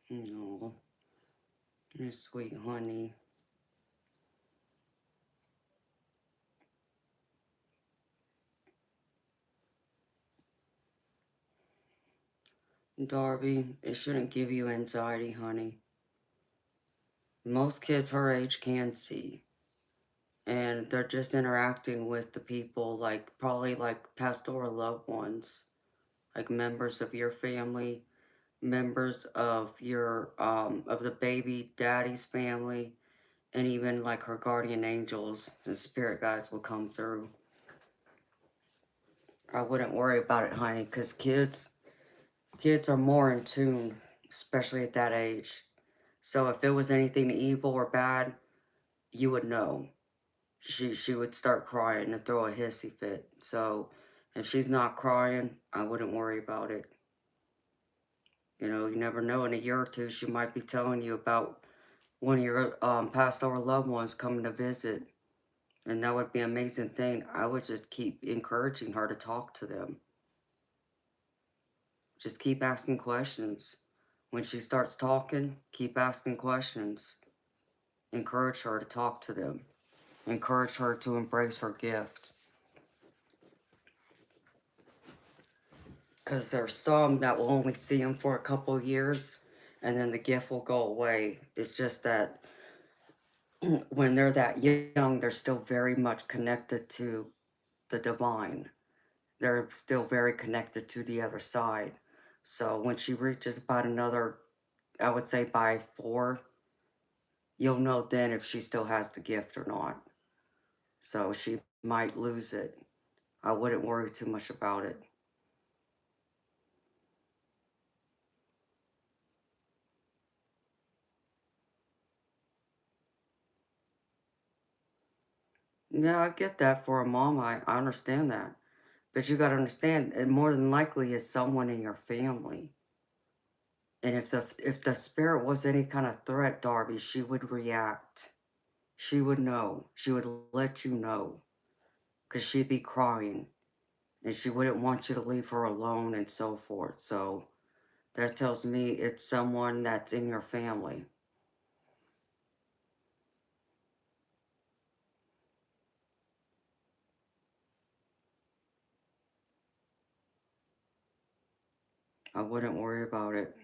No, you're sweet, honey. Darby, it shouldn't give you anxiety, honey. Most kids her age can see, and they're just interacting with the people, like probably like pastoral loved ones, like members of your family, members of your of the baby daddy's family, and even like her guardian angels and spirit guides will come through. I wouldn't worry about it, honey, because kids are more in tune, especially at that age. So if it was anything evil or bad, you would know. She would start crying and throw a hissy fit. So if she's not crying, I wouldn't worry about it. You know, you never know. In a year or two, she might be telling you about one of your passed over loved ones coming to visit, and that would be an amazing thing. I would just keep encouraging her to talk to them. Just keep asking questions. When she starts talking, keep asking questions. Encourage her to talk to them. Encourage her to embrace her gift. Because there's some that will only see them for a couple of years and then the gift will go away. It's just that when they're that young, they're still very much connected to the divine. They're still very connected to the other side. So when she reaches about another, I would say by 4, you'll know then if she still has the gift or not. So she might lose it. I wouldn't worry too much about it. Yeah, I get that for a mom. I understand that. But you got to understand, it more than likely is someone in your family. And if the spirit was any kind of threat, Darby, she would react. She would know. She would let you know. Because she'd be crying. And she wouldn't want you to leave her alone and so forth. So that tells me it's someone that's in your family. I wouldn't worry about it.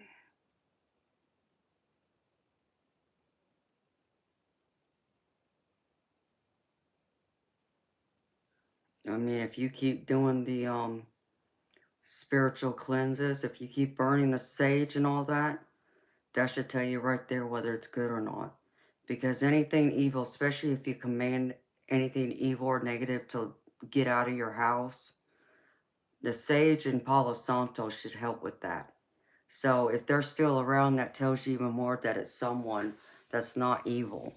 I mean, if you keep doing the spiritual cleanses, if you keep burning the sage and all that, that should tell you right there whether it's good or not. Because anything evil, especially if you command anything evil or negative to get out of your house, the sage and Palo Santo should help with that. So if they're still around, that tells you even more that it's someone that's not evil.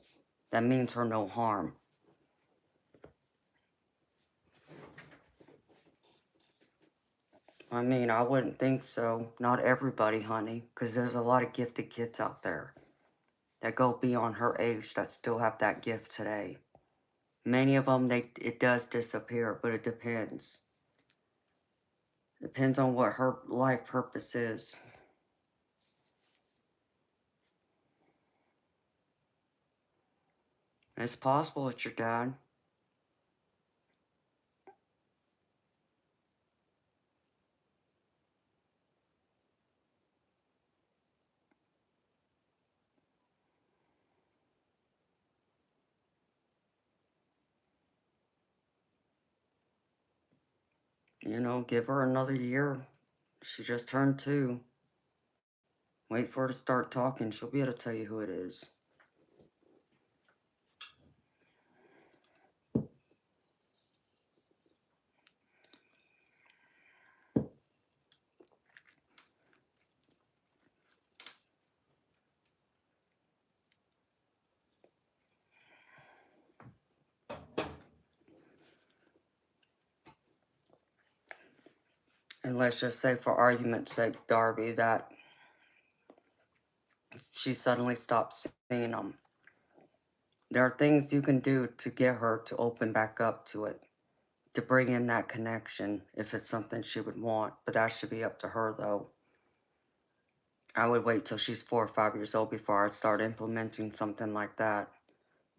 That means her no harm. I mean, I wouldn't think so. Not everybody, honey, because there's a lot of gifted kids out there that go beyond her age that still have that gift today. Many of them, it does disappear, but it depends. Depends on what her life purpose is. It's possible it's your dad. You know, give her another year. She just turned 2. Wait for her to start talking. She'll be able to tell you who it is. And let's just say, for argument's sake, Darby, that she suddenly stops seeing them. There are things you can do to get her to open back up to it, to bring in that connection if it's something she would want. But that should be up to her, though. I would wait till she's 4 or 5 years old before I'd start implementing something like that,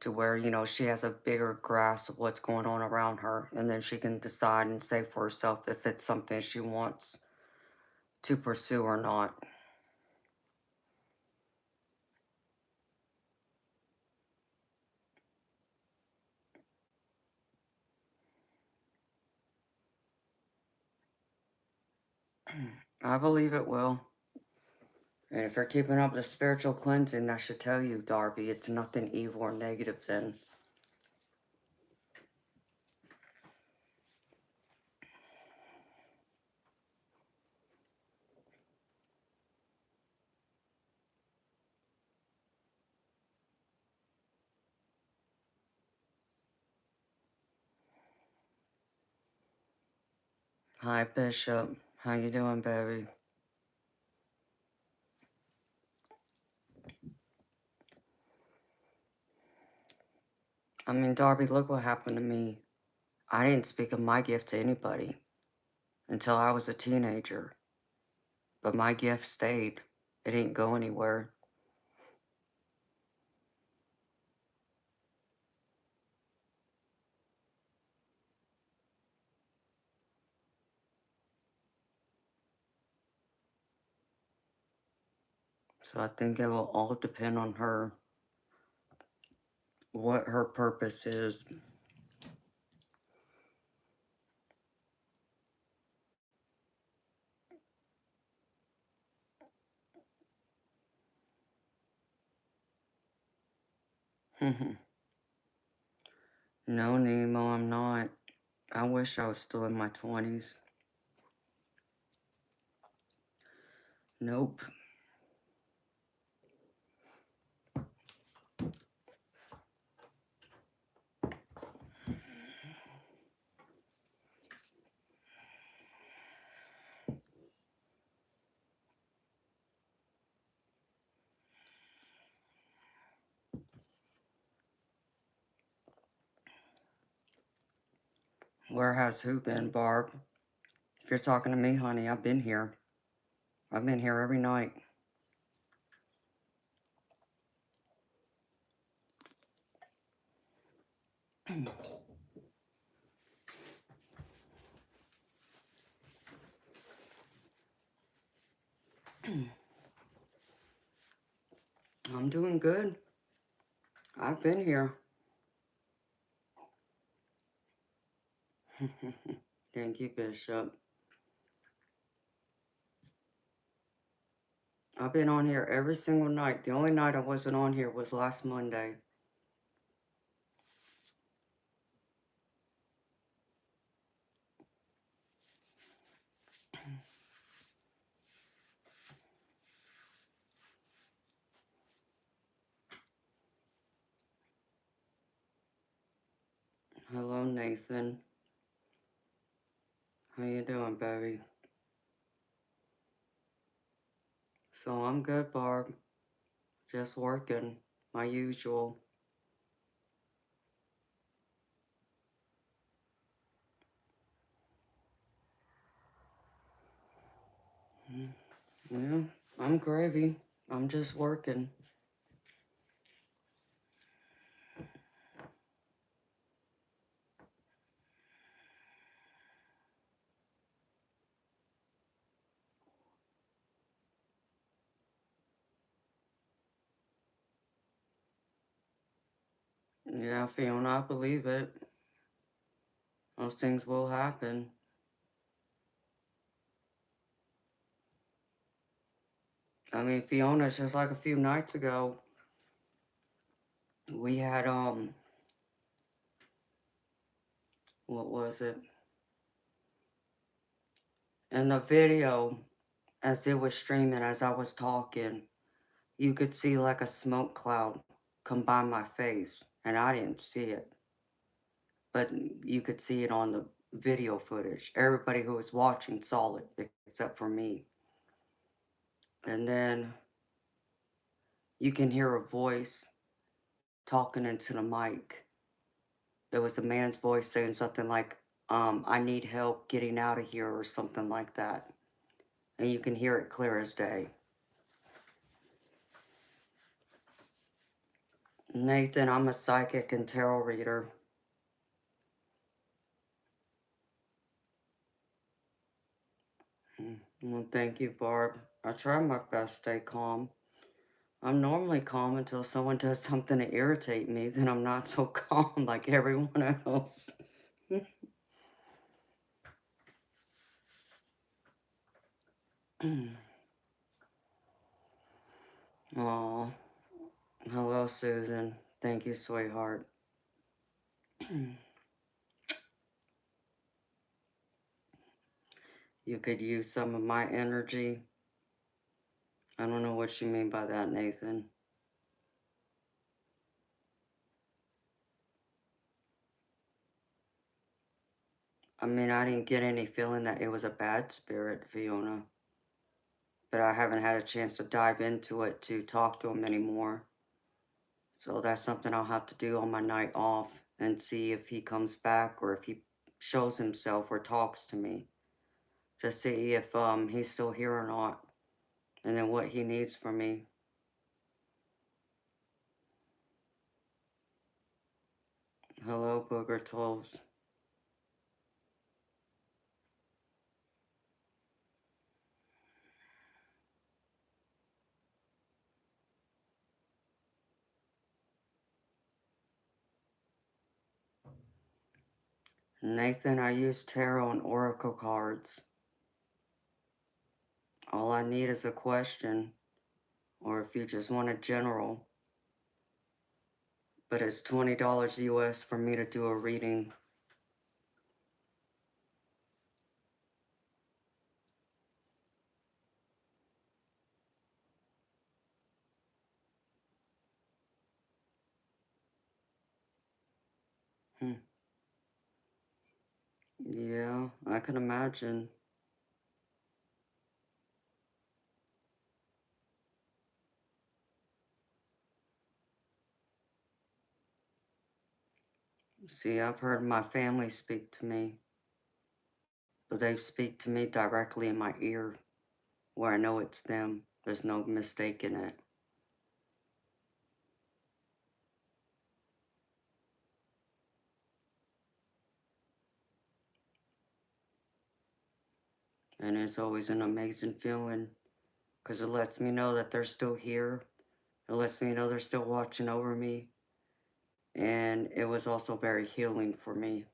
to where, you know, she has a bigger grasp of what's going on around her, and then she can decide and say for herself if it's something she wants to pursue or not. I believe it will. And if you're keeping up the spiritual cleansing, that should tell you, Darby, it's nothing evil or negative then. Hi, Bishop. How you doing, baby? I mean, Darby, look what happened to me. I didn't speak of my gift to anybody until I was a teenager. But my gift stayed. It didn't go anywhere. So I think it will all depend on her, what her purpose is. No, Nemo, I'm not. I wish I was still in my 20s. Nope. Where has who been, Barb? If you're talking to me, honey, I've been here. I've been here every night. I'm doing good. I've been here. Thank you, Bishop. I've been on here every single night. The only night I wasn't on here was last Monday. Hello, Nathan. How you doing, baby? So I'm good, Barb. Just working. My usual. Yeah, I'm gravy. I'm just working. Yeah, Fiona, I believe it. Those things will happen. I mean, Fiona's just like a few nights ago. We had, what was it? In the video, as it was streaming, as I was talking, you could see like a smoke cloud come by my face, and I didn't see it. But you could see it on the video footage. Everybody who was watching saw it, except for me. And then you can hear a voice talking into the mic. It was a man's voice saying something like, I need help getting out of here or something like that. And you can hear it clear as day. Nathan, I'm a psychic and tarot reader. Well, thank you, Barb. I try my best to stay calm. I'm normally calm until someone does something to irritate me, then I'm not so calm like everyone else. Aw. Hello, Susan. Thank you, sweetheart. You could use some of my energy. I don't know what you mean by that, Nathan. I mean, I didn't get any feeling that it was a bad spirit, Fiona. But I haven't had a chance to dive into it to talk to him anymore. So that's something I'll have to do on my night off and see if he comes back or if he shows himself or talks to me to see if he's still here or not, and then what he needs from me. Hello, Booger 12s. Nathan, I use tarot and oracle cards. All I need is a question, or if you just want a general. But it's $20 US for me to do a reading. Yeah, I can imagine. See, I've heard my family speak to me, but they speak to me directly in my ear, where I know it's them. There's no mistake in it. And it's always an amazing feeling, because it lets me know that they're still here. It lets me know they're still watching over me. And it was also very healing for me.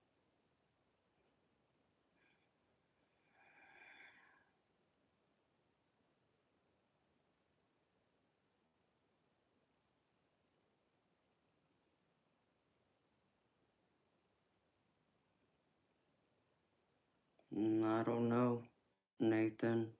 I don't know, Nathan.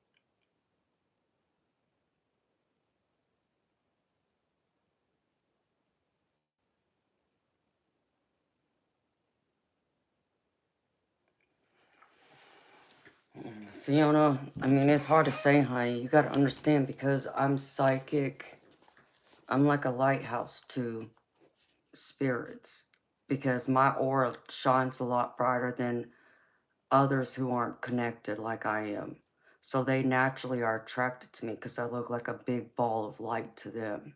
Fiona, I mean, it's hard to say, honey. You gotta understand, because I'm psychic. I'm like a lighthouse to spirits, because my aura shines a lot brighter than others who aren't connected like I am. So they naturally are attracted to me because I look like a big ball of light to them.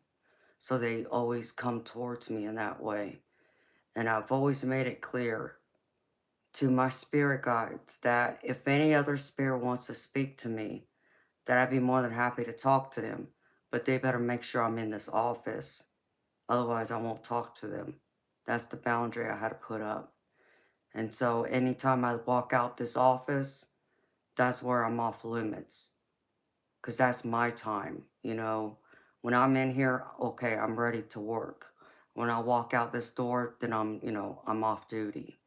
So they always come towards me in that way. And I've always made it clear to my spirit guides that if any other spirit wants to speak to me, that I'd be more than happy to talk to them. But they better make sure I'm in this office. Otherwise, I won't talk to them. That's the boundary I had to put up. And so anytime I walk out this office, that's where I'm off limits. Because that's my time, you know. When I'm in here, okay, I'm ready to work. When I walk out this door, then I'm off duty.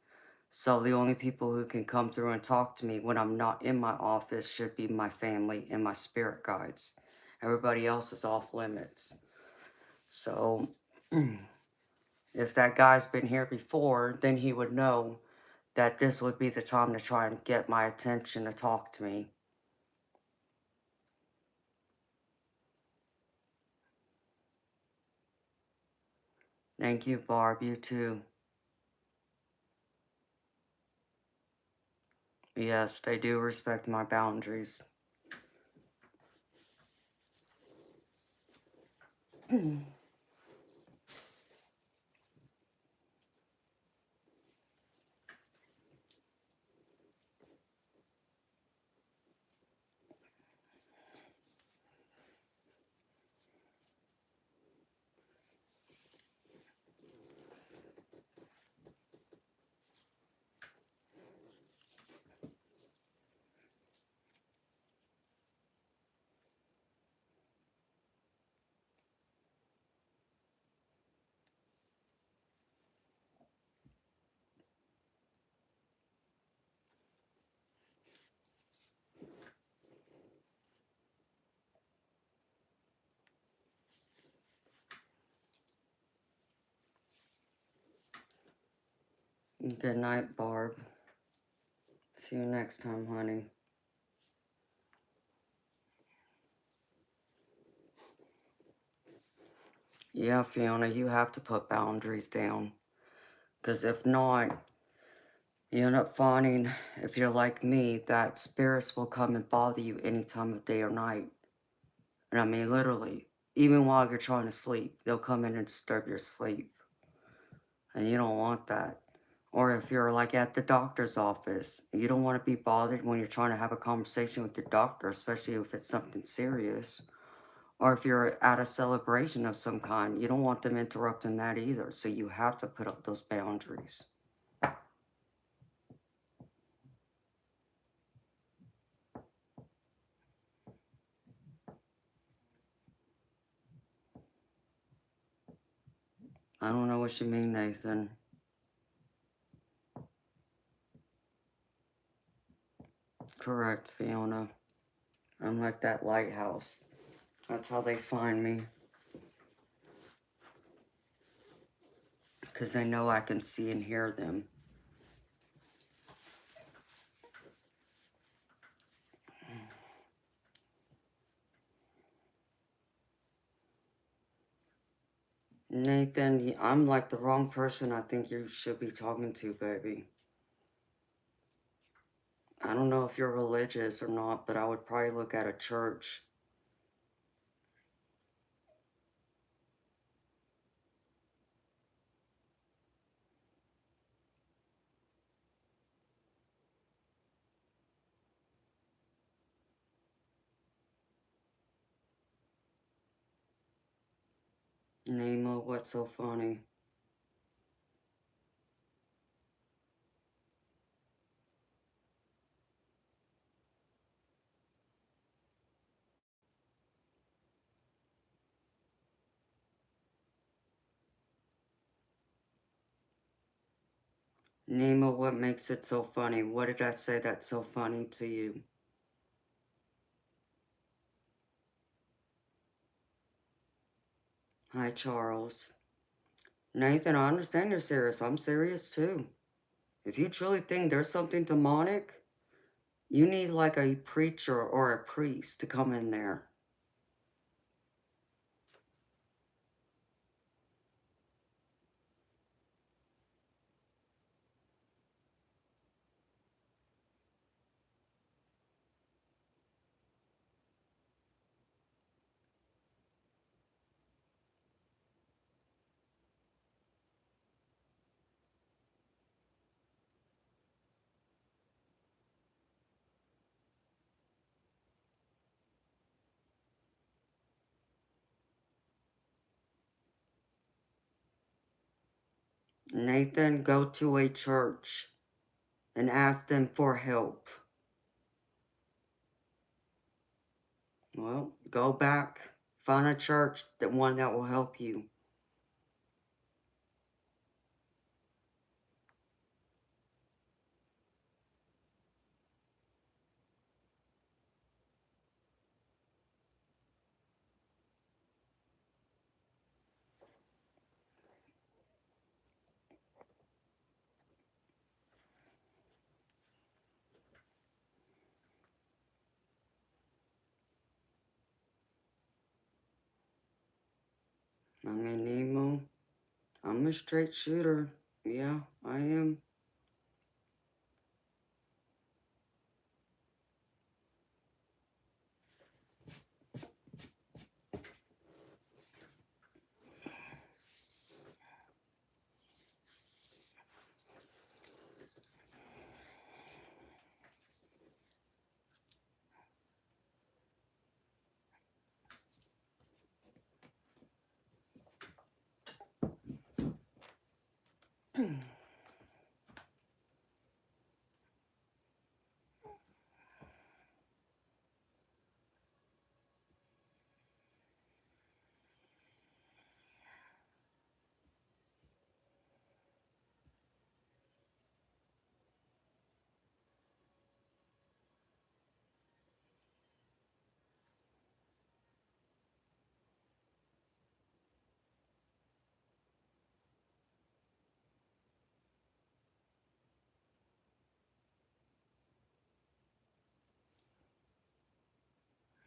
So the only people who can come through and talk to me when I'm not in my office should be my family and my spirit guides. Everybody else is off limits. So if that guy's been here before, then he would know that this would be the time to try and get my attention to talk to me. Thank you, Barb. You too. Yes, they do respect my boundaries. Good night, Barb. See you next time, honey. Yeah, Fiona, you have to put boundaries down. Because if not, you end up finding, if you're like me, that spirits will come and bother you any time of day or night. And I mean, literally, even while you're trying to sleep, they'll come in and disturb your sleep. And you don't want that. Or if you're like at the doctor's office, you don't want to be bothered when you're trying to have a conversation with your doctor, especially if it's something serious. Or if you're at a celebration of some kind, you don't want them interrupting that either. So you have to put up those boundaries. I don't know what you mean, Nathan. Correct, Fiona. I'm like that lighthouse. That's how they find me. Because they know I can see and hear them. Nathan, I'm like the wrong person I think you should be talking to, baby. I don't know if you're religious or not, but I would probably look at a church. Nemo, what's so funny? Nemo, what makes it so funny? What did I say that's so funny to you? Hi, Charles. Nathan, I understand you're serious. I'm serious too. If you truly think there's something demonic, you need like a preacher or a priest to come in there. Nathan, go to a church and ask them for help. Well, go back, find a church, that one that will help you. I mean, Nemo, I'm a straight shooter. Yeah, I am.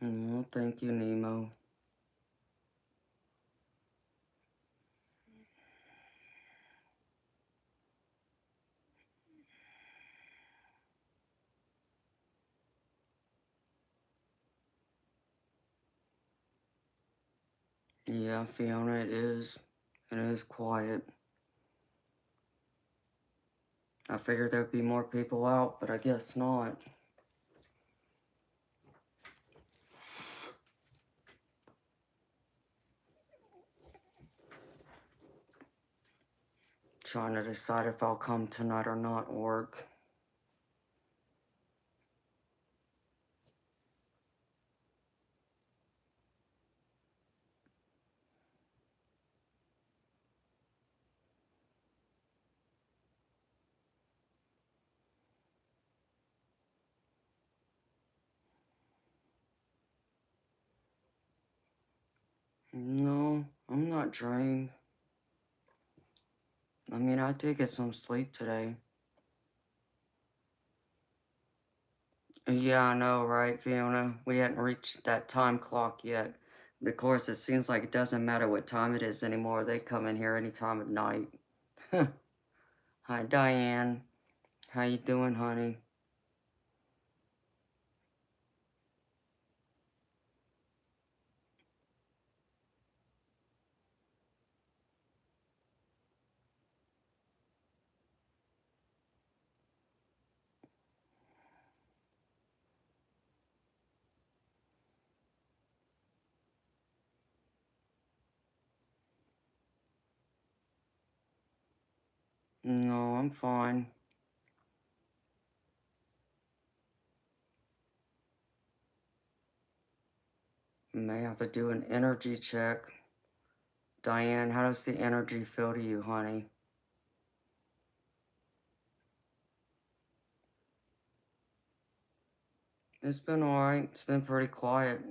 Oh, thank you, Nemo. Yeah, Fiona, it is. It is quiet. I figured there'd be more people out, but I guess not. Trying to decide if I'll come tonight or not, work. No, I'm not drained. I mean, I did get some sleep today. Yeah, I know, right, Fiona? We hadn't reached that time clock yet. Of course, it seems like it doesn't matter what time it is anymore. They come in here any time of night. Hi, Diane. How you doing, honey? No, I'm fine. May have to do an energy check. Diane, how does the energy feel to you, honey? It's been alright. It's been pretty quiet.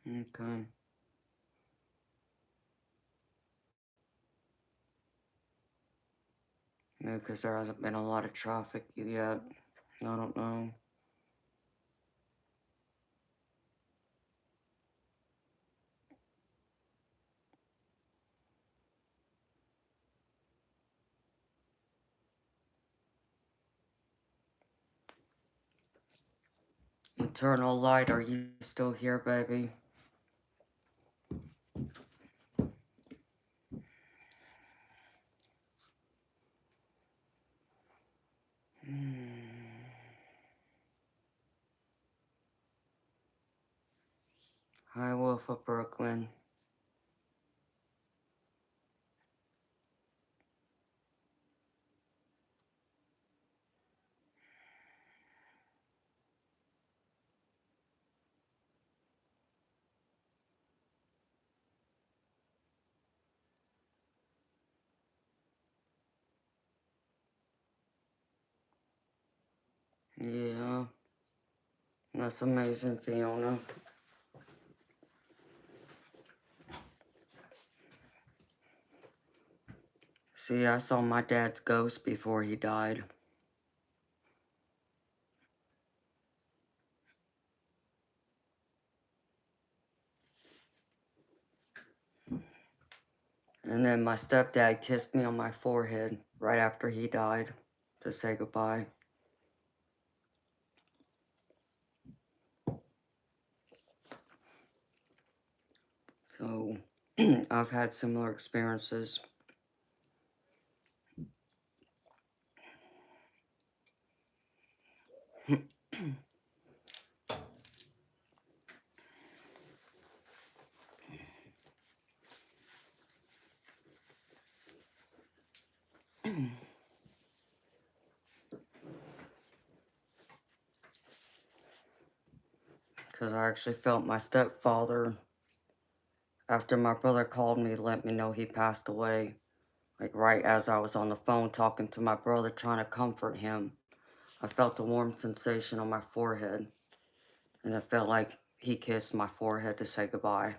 Okay. Maybe because there hasn't been a lot of traffic yet. I don't know. Eternal light, are you still here, baby? Hi, Wolf of Brooklyn. Yeah, that's amazing, Fiona. See, I saw my dad's ghost before he died. And then my stepdad kissed me on my forehead right after he died to say goodbye. So, I've had similar experiences. Because I actually felt my stepfather after my brother called me to let me know he passed away. Like right as I was on the phone talking to my brother trying to comfort him, I felt a warm sensation on my forehead. And it felt like he kissed my forehead to say goodbye.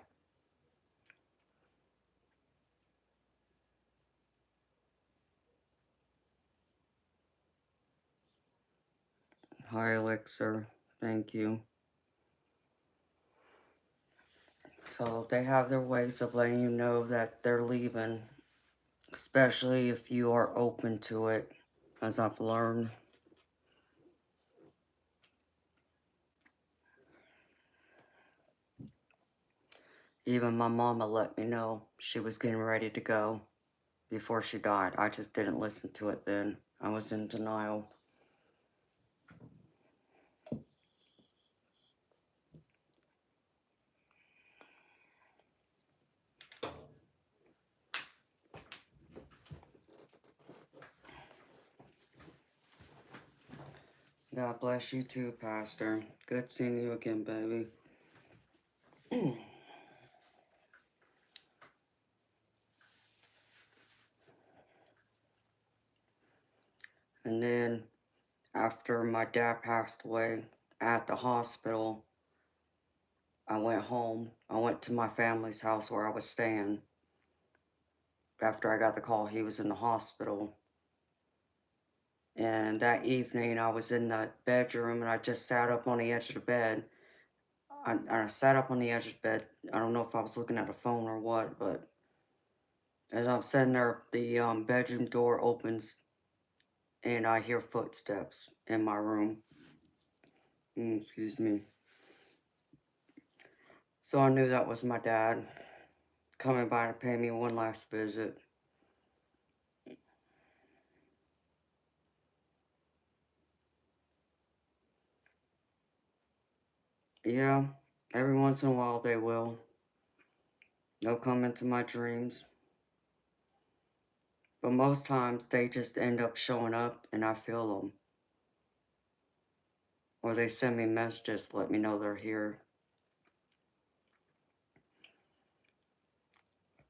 Hi, Elixir. Thank you. So they have their ways of letting you know that they're leaving, especially if you are open to it, as I've learned. Even my mama let me know she was getting ready to go before she died. I just didn't listen to it then. I was in denial. God bless you too, Pastor. Good seeing you again, baby. And then after my dad passed away at the hospital, I went home. I went to my family's house where I was staying. after I got the call he was in the hospital. And that evening, I was in the bedroom and I just sat up on the edge of the bed. I sat up on the edge of the bed. I don't know if I was looking at a phone or what, but as I'm sitting there, the bedroom door opens and I hear footsteps in my room. Excuse me. So I knew that was my dad coming by to pay me one last visit. Yeah, every once in a while they will. They'll come into my dreams. But most times they just end up showing up and I feel them. Or they send me messages to let me know they're here.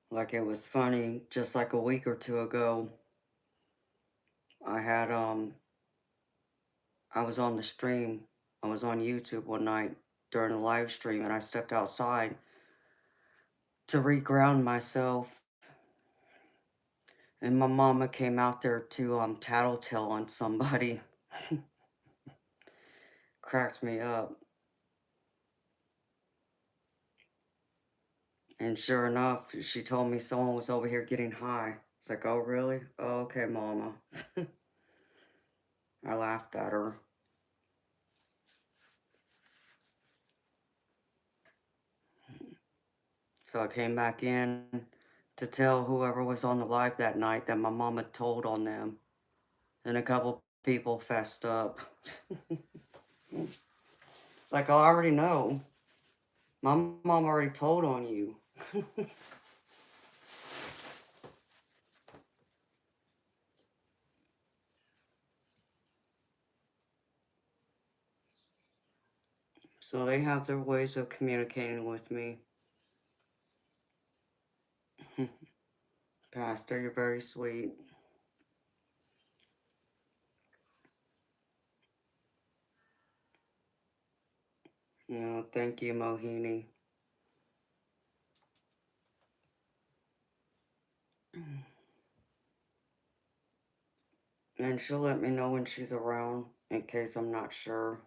Like it was funny, just like a week or two ago, I had I was on the stream. I was on YouTube one night during a live stream and I stepped outside to reground myself. And my mama came out there to tattletale on somebody. Cracked me up. And sure enough, she told me someone was over here getting high. It's like, oh really? Oh, okay, mama. I laughed at her. So I came back in to tell whoever was on the live that night that my mama told on them. And a couple people fessed up. It's like, I already know. My mom already told on you. So they have their ways of communicating with me. Pastor, you're very sweet. No, thank you, Mohini. And she'll let me know when she's around, in case I'm not sure.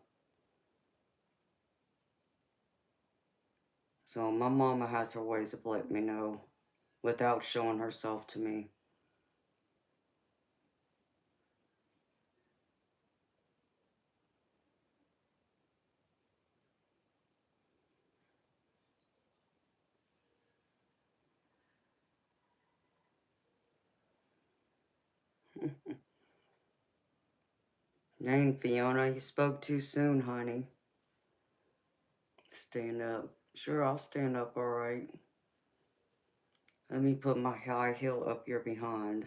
So my mama has her ways of letting me know without showing herself to me. Dang, Fiona, you spoke too soon, honey. Stand up. Sure, I'll stand up, alright. Let me put my high heel up your behind.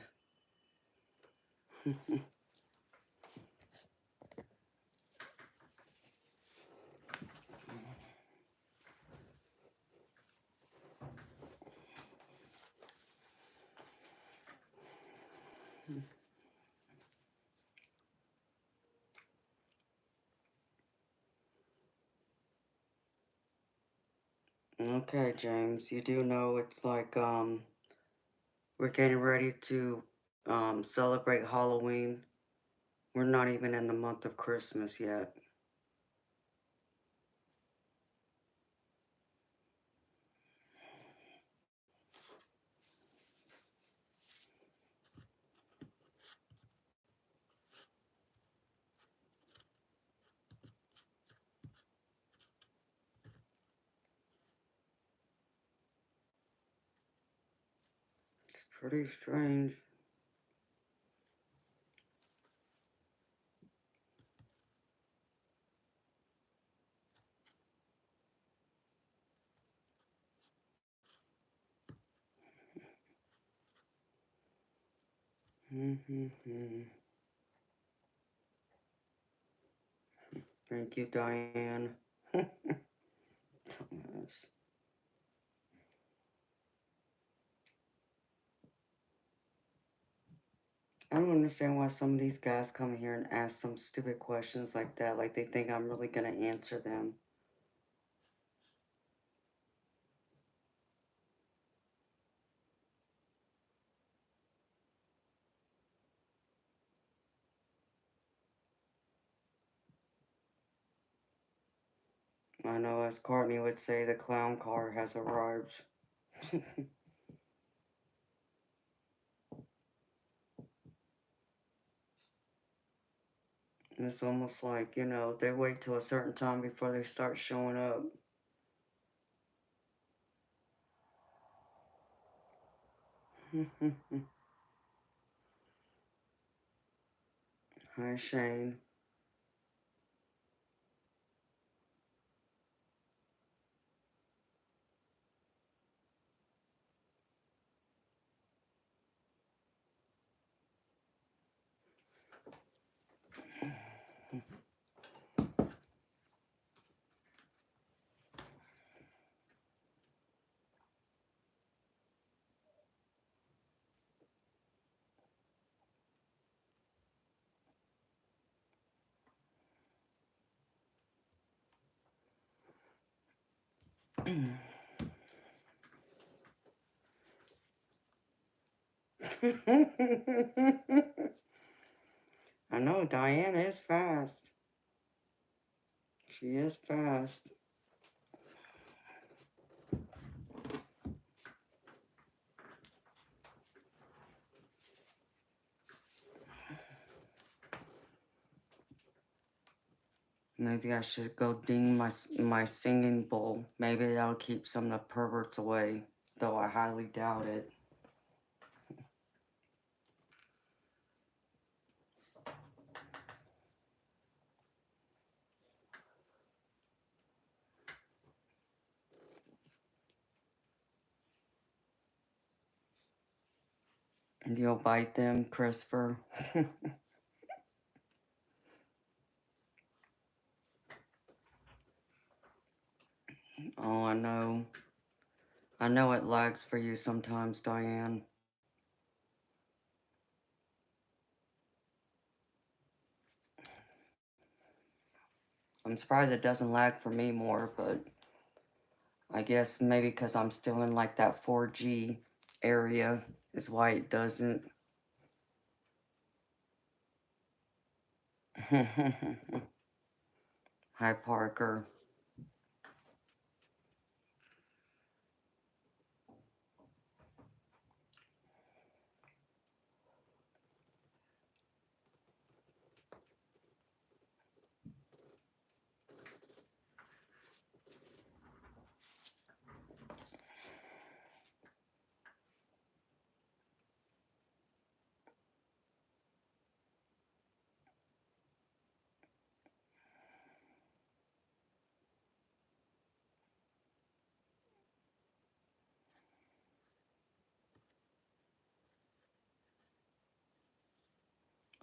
Okay, James, you do know it's like, we're getting ready to, celebrate Halloween. We're not even in the month of Christmas yet. It's pretty strange. Thank you, Diane. Thomas. I don't understand why some of these guys come here and ask some stupid questions like that, like they think I'm really gonna answer them. I know, as Courtney would say, the clown car has arrived. It's almost like, you know, they wait till a certain time before they start showing up. Hi, Shane. I know, Diana is fast. She is fast. Maybe I should go ding my singing bowl. Maybe that'll keep some of the perverts away, though I highly doubt it. You'll bite them, Christopher. Oh, I know. I know it lags for you sometimes, Diane. I'm surprised it doesn't lag for me more, but I guess maybe because I'm still in like that 4G area is why it doesn't. Hi, Parker.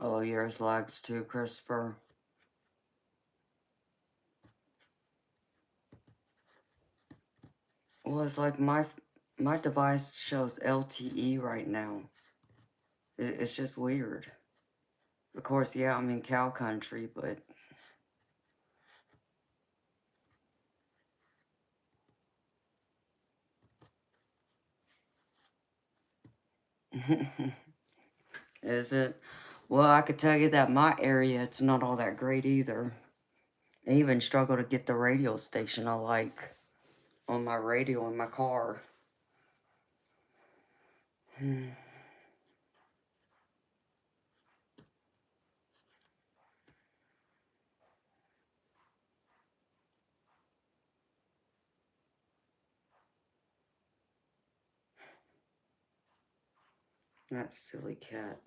Oh, yours lags too, Christopher. Well, it's like my device shows LTE right now. It's just weird. Of course, yeah, I'm in cow country, but is it? Well, I could tell you that my area, it's not all that great either. I even struggle to get the radio station I like on my radio in my car. That silly cat.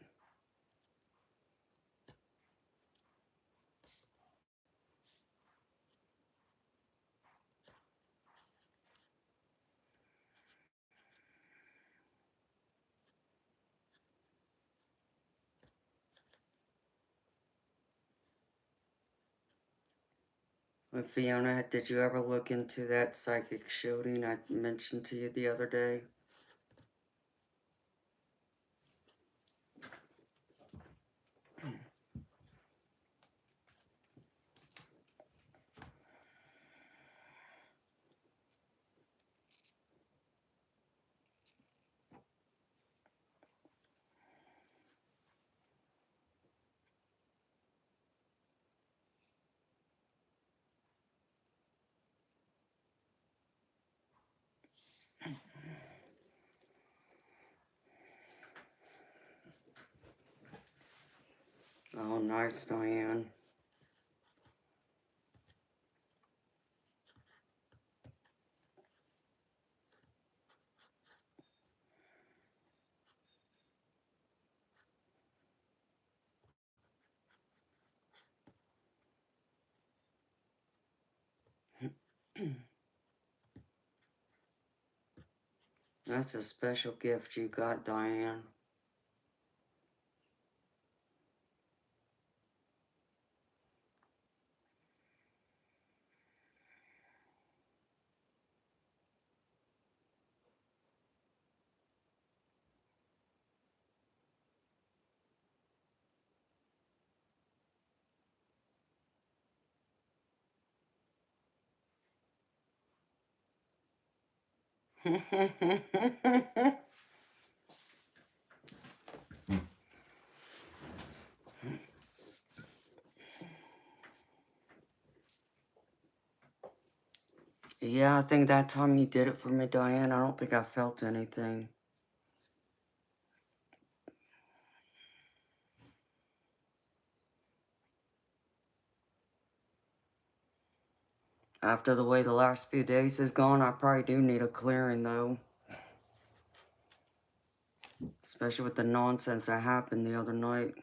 Fiona, did you ever look into that psychic shielding I mentioned to you the other day? Oh, nice, Diane. That's a special gift you got, Diane. Yeah, I think that time you did it for me, Diane, I don't think I felt anything. After the way the last few days has gone, I probably do need a clearing, though. Especially with the nonsense that happened the other night.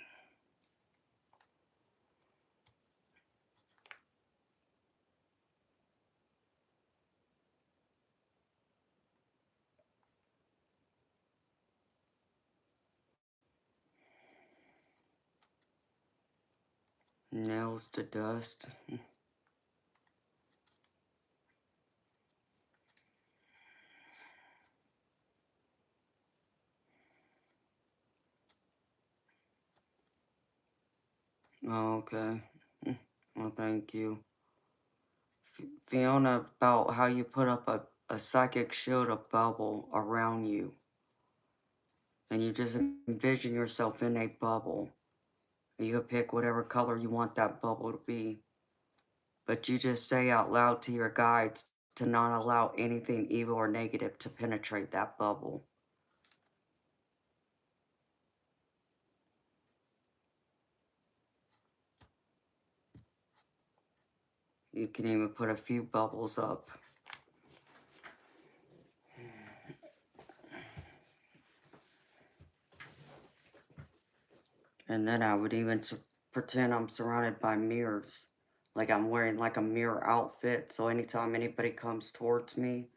Nails to dust. Oh, okay. Well, thank you. Fiona, about how you put up a psychic shield of bubble around you. And you just envision yourself in a bubble. You can pick whatever color you want that bubble to be. But you just say out loud to your guides to not allow anything evil or negative to penetrate that bubble. You can even put a few bubbles up. And then I would even pretend I'm surrounded by mirrors. Like I'm wearing like a mirror outfit. So anytime anybody comes towards me,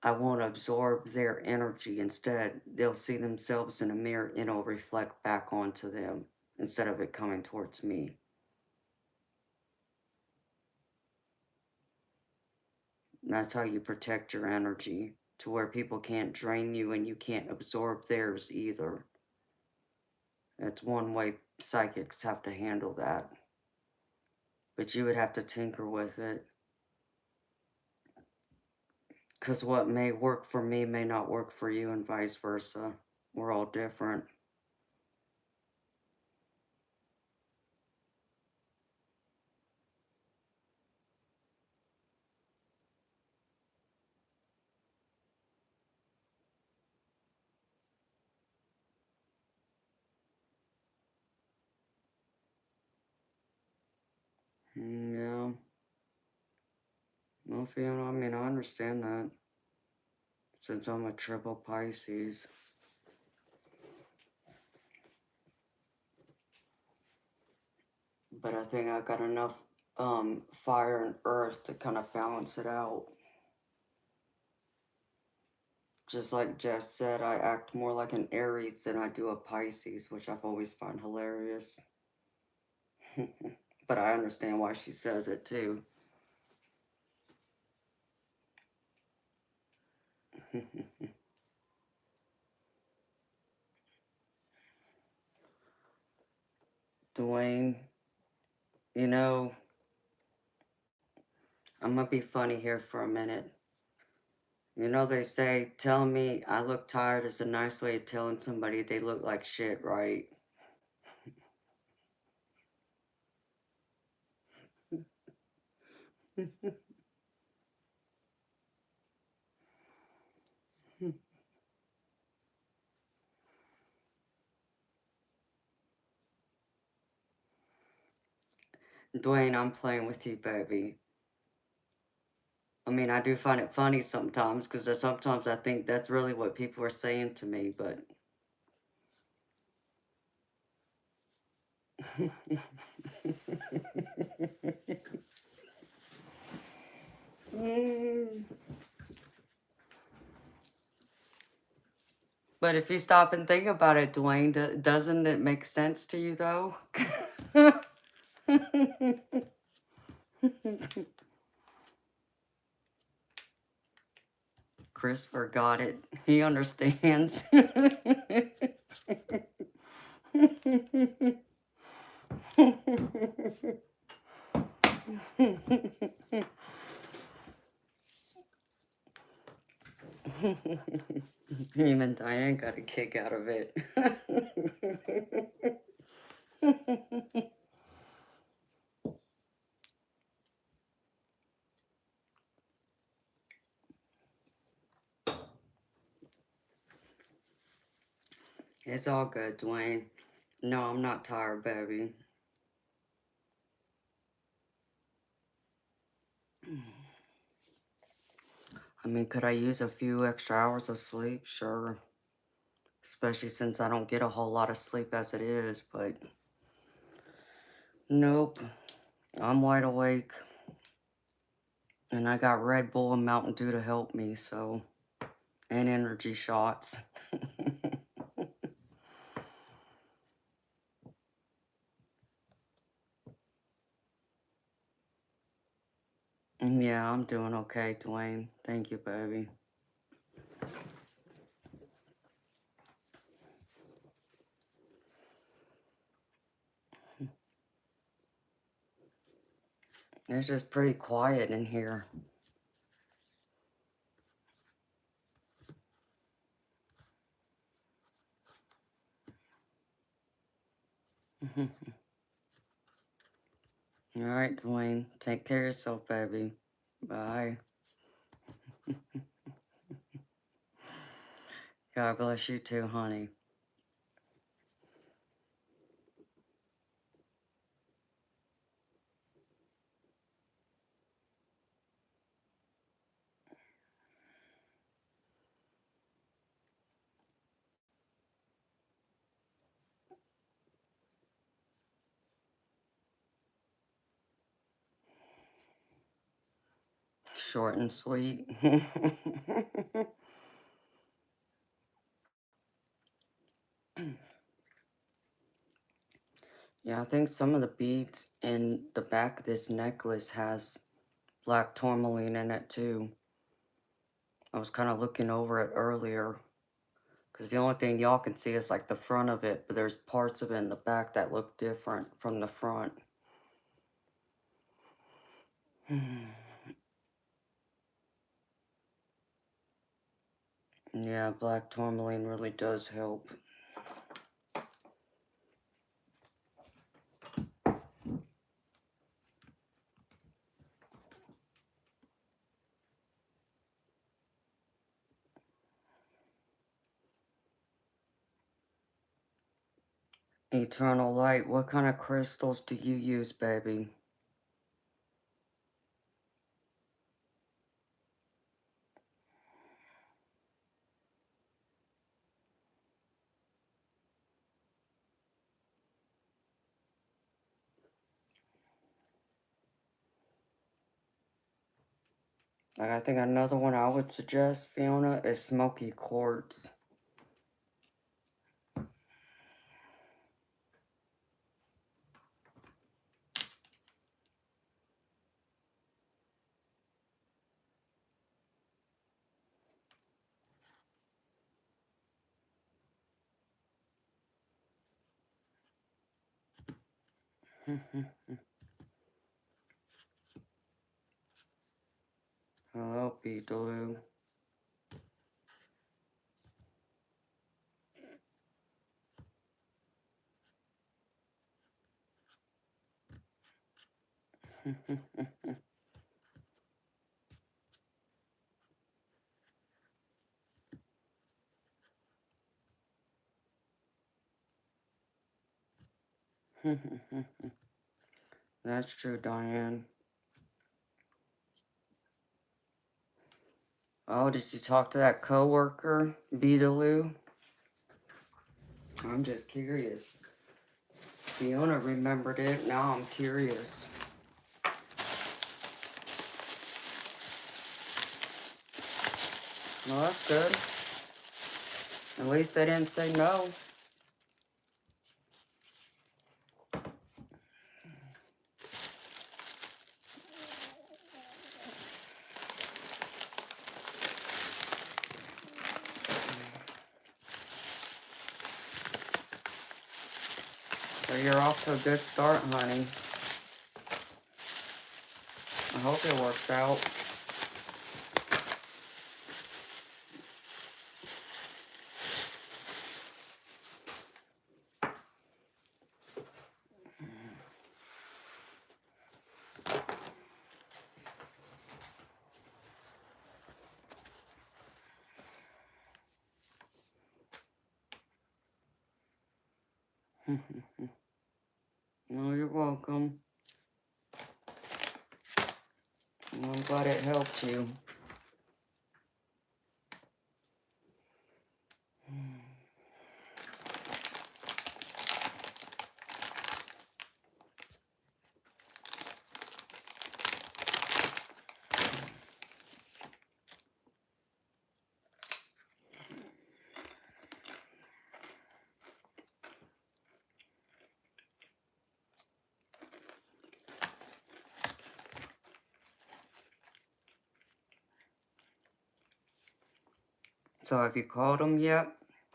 I won't absorb their energy. Instead, they'll see themselves in a mirror and it'll reflect back onto them instead of it coming towards me. That's how you protect your energy, to where people can't drain you and you can't absorb theirs either. That's one way psychics have to handle that. But you would have to tinker with it. Because what may work for me may not work for you and vice versa. We're all different. Yeah. Well, Fiona, I mean, I understand that. Since I'm a triple Pisces. But I think I got enough fire and earth to kind of balance it out. Just like Jess said, I act more like an Aries than I do a Pisces, which I've always found hilarious. But I understand why she says it too. Dwayne, you know, I'm gonna be funny here for a minute. You know, they say, telling me I look tired is a nice way of telling somebody they look like shit, right? Dwayne, I'm playing with you, baby. I mean, I do find it funny sometimes because sometimes I think that's really what people are saying to me, but. But if you stop and think about it, Dwayne, doesn't it make sense to you, though? Christopher got it. He understands. Even Diane got a kick out of it. It's all good, Dwayne. No, I'm not tired, baby. I mean, could I use a few extra hours of sleep? Sure. Especially since I don't get a whole lot of sleep as it is, but nope. I'm wide awake. And I got Red Bull and Mountain Dew to help me, so. And energy shots. Yeah, I'm doing okay, Dwayne. Thank you, baby. It's just pretty quiet in here. All right, Dwayne. Take care of yourself, baby. Bye. God bless you too, honey. Short and sweet. Yeah, I think some of the beads in the back of this necklace has black tourmaline in it too. I was kind of looking over it earlier because the only thing y'all can see is like the front of it, but there's parts of it in the back that look different from the front. Yeah, black tourmaline really does help. Eternal light, what kind of crystals do you use, baby? Like, I think another one I would suggest, Fiona, is smoky quartz. Hello, Beetaloo. That's true, Diane. Oh, did you talk to that coworker, Beetaloo? I'm just curious. Fiona remembered it. Now I'm curious. Well, that's good. At least they didn't say no. So you're off to a good start, honey. I hope it works out. No, you're welcome. Well, I'm glad it helped you. So have you called them yet?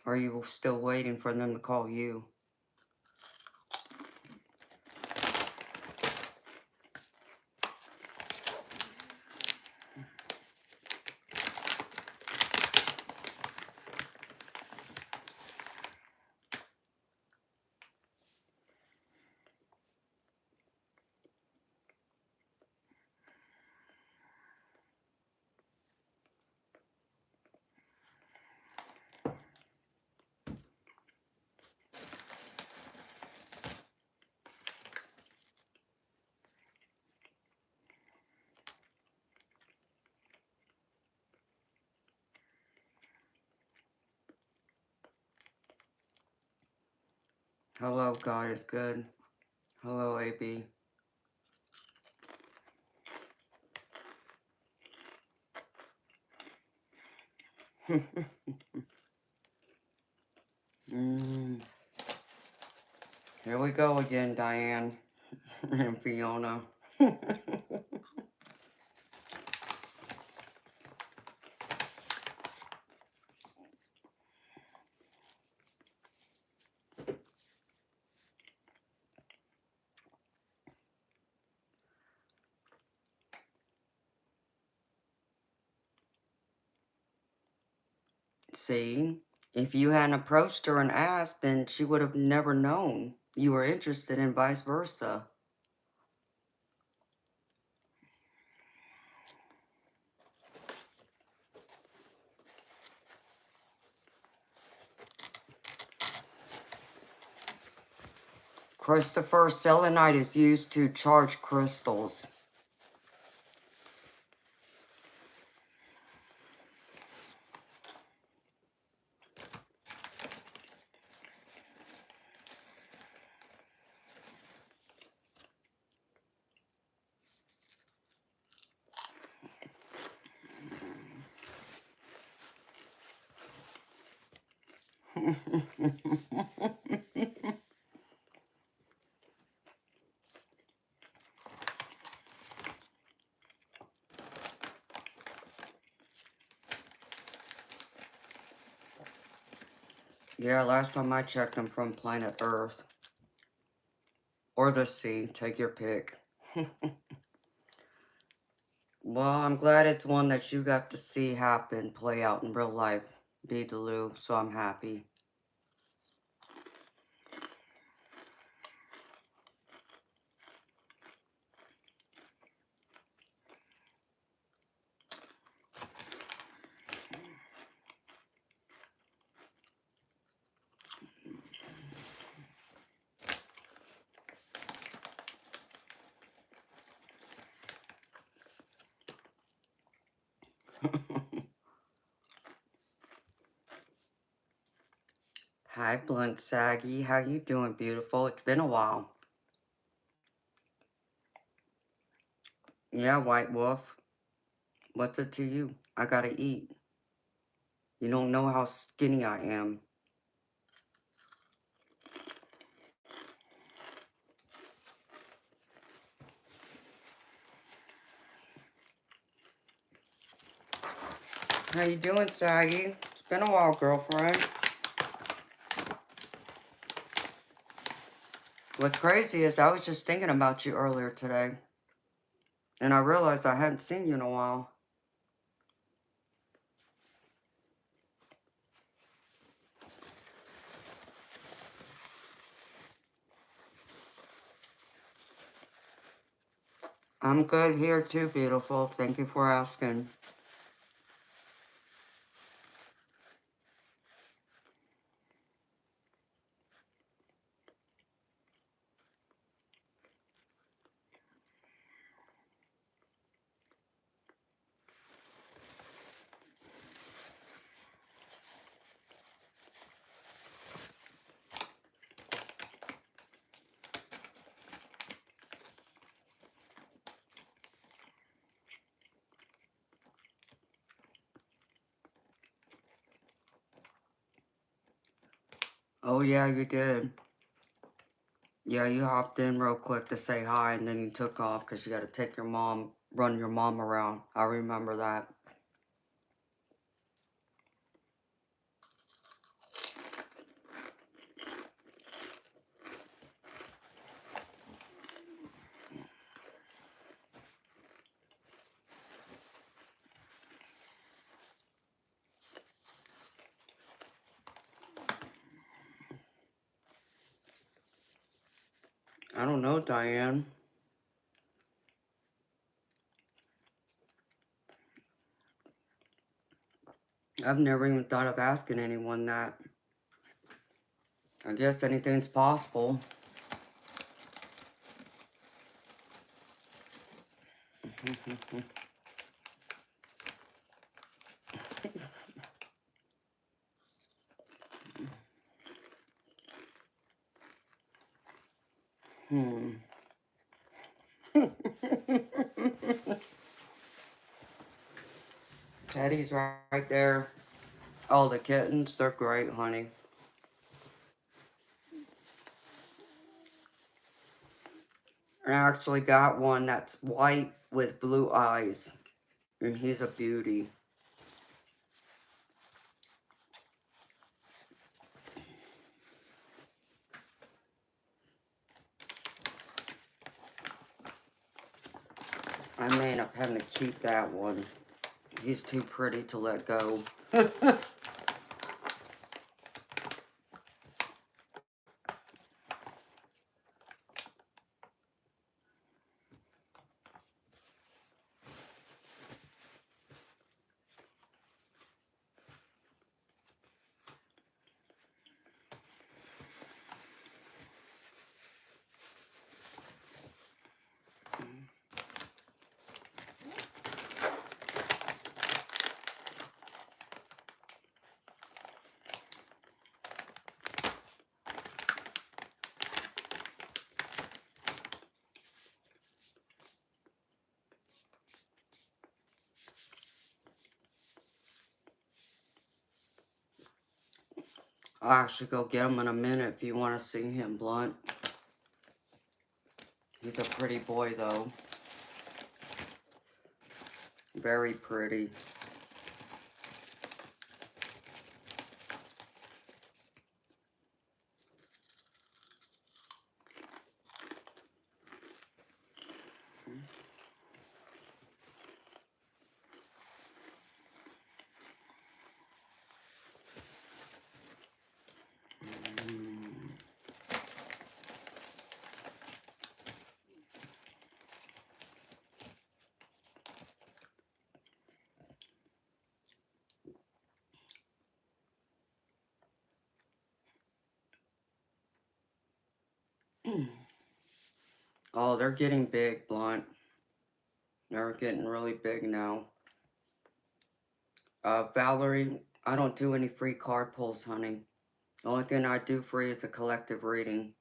Or are you still waiting for them to call you? Hello, God is good. Hello, AB. Here we go again, Diane and Fiona. See, if you hadn't approached her and asked, then she would have never known you were interested and vice versa. Christopher, selenite is used to charge crystals. Yeah, last time I checked them from planet Earth. Or the sea, take your pick. Well, I'm glad it's one that you got to see happen, play out in real life, Beetaloo, so I'm happy. Hi, Blunt Saggy. How you doing, beautiful? It's been a while. Yeah, White Wolf. What's it to you? I gotta eat. You don't know how skinny I am. How you doing, Saggy? It's been a while, girlfriend. What's crazy is I was just thinking about you earlier today. And I realized I hadn't seen you in a while. I'm good here too, beautiful. Thank you for asking. Oh, yeah, you did. Yeah, you hopped in real quick to say hi, and then you took off because you got to take your mom, run your mom around. I remember that. I don't know, Diane. I've never even thought of asking anyone that. I guess anything's possible. Hmm. Teddy's right there. Oh, the kittens, they're great, honey. I actually got one that's white with blue eyes, and he's a beauty. I may end up having to keep that one. He's too pretty to let go. I'll actually go get him in a minute if you want to see him, Blunt. He's a pretty boy, though. Very pretty. Oh, they're getting big, Blunt. They're getting really big now. Valerie, I don't do any free card pulls, honey. The only thing I do free is a collective reading.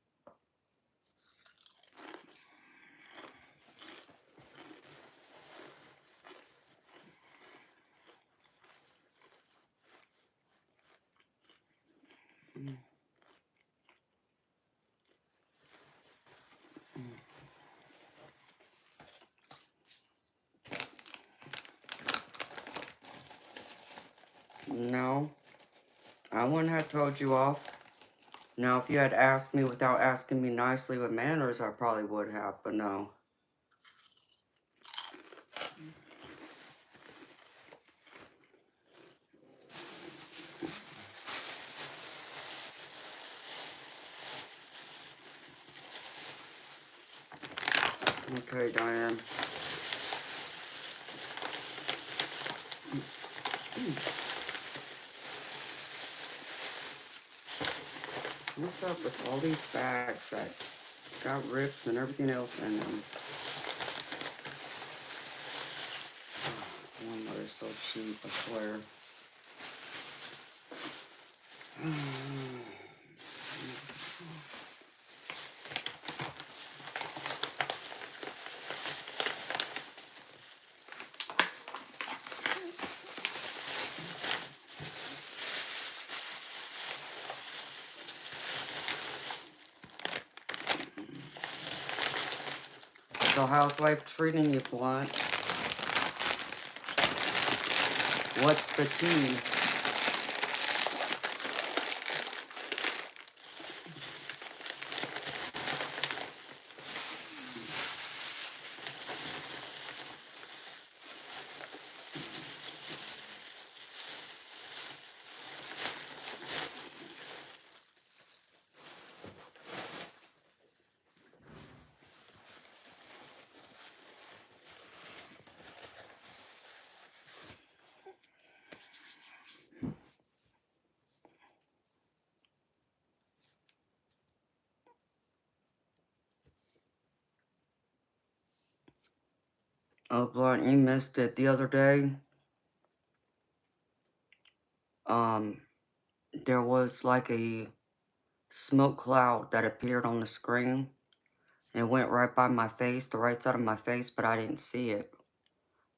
No, I wouldn't have told you off. Now, if you had asked me without asking me nicely with manners, I probably would have, but no. Okay, Diane. What's up with all these bags that got rips and everything else in them? Oh, one mother's so cheap, I swear. So how's life treating you, Blunt? What's the tea? Oh, Blunt, you missed it the other day. There was like a smoke cloud that appeared on the screen. It went right by my face, the right side of my face, but I didn't see it.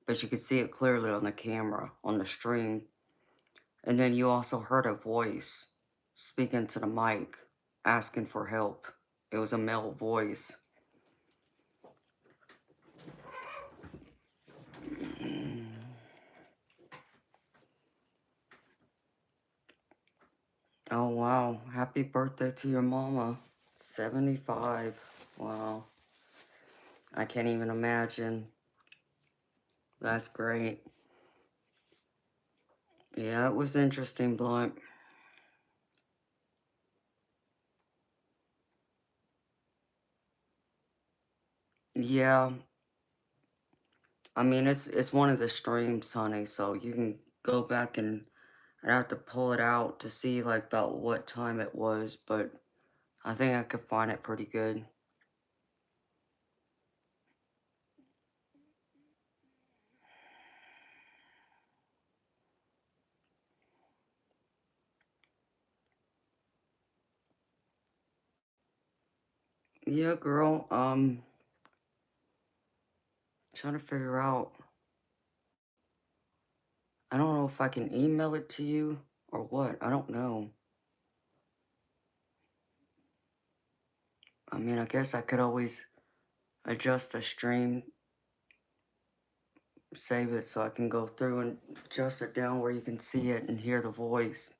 But you could see it clearly on the camera, on the stream. And then you also heard a voice speaking to the mic, asking for help. It was a male voice. Oh, wow. Happy birthday to your mama. 75. Wow. I can't even imagine. That's great. Yeah, it was interesting, Blunt. Yeah, I mean, it's one of the streams, honey, so you can go back and I'd have to pull it out to see, like, about what time it was, but I think I could find it pretty good. Yeah, girl, trying to figure out. I don't know if I can email it to you or what. I don't know. I mean, I guess I could always adjust the stream, save it so I can go through and adjust it down where you can see it and hear the voice.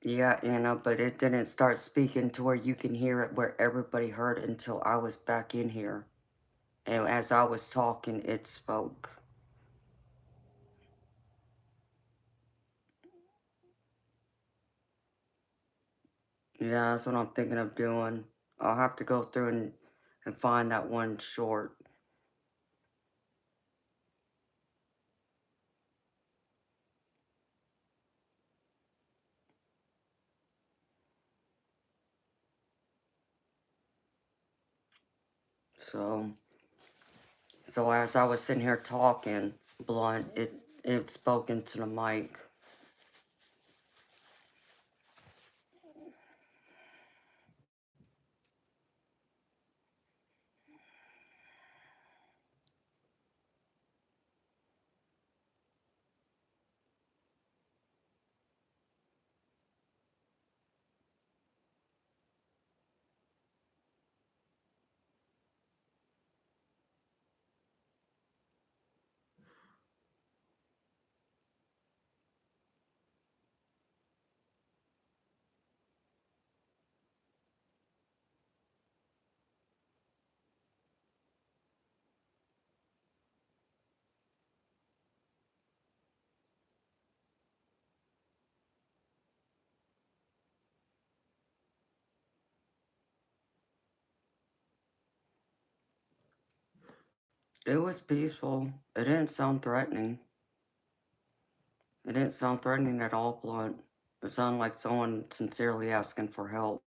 Yeah, Anna, but it didn't start speaking to where you can hear it where everybody heard it until I was back in here. And as I was talking, it spoke. Yeah, that's what I'm thinking of doing. I'll have to go through and find that one short. So, so as I was sitting here talking, blunt, it spoke into the mic. It was peaceful. It didn't sound threatening. It didn't sound threatening at all, blunt. It sounded like someone sincerely asking for help.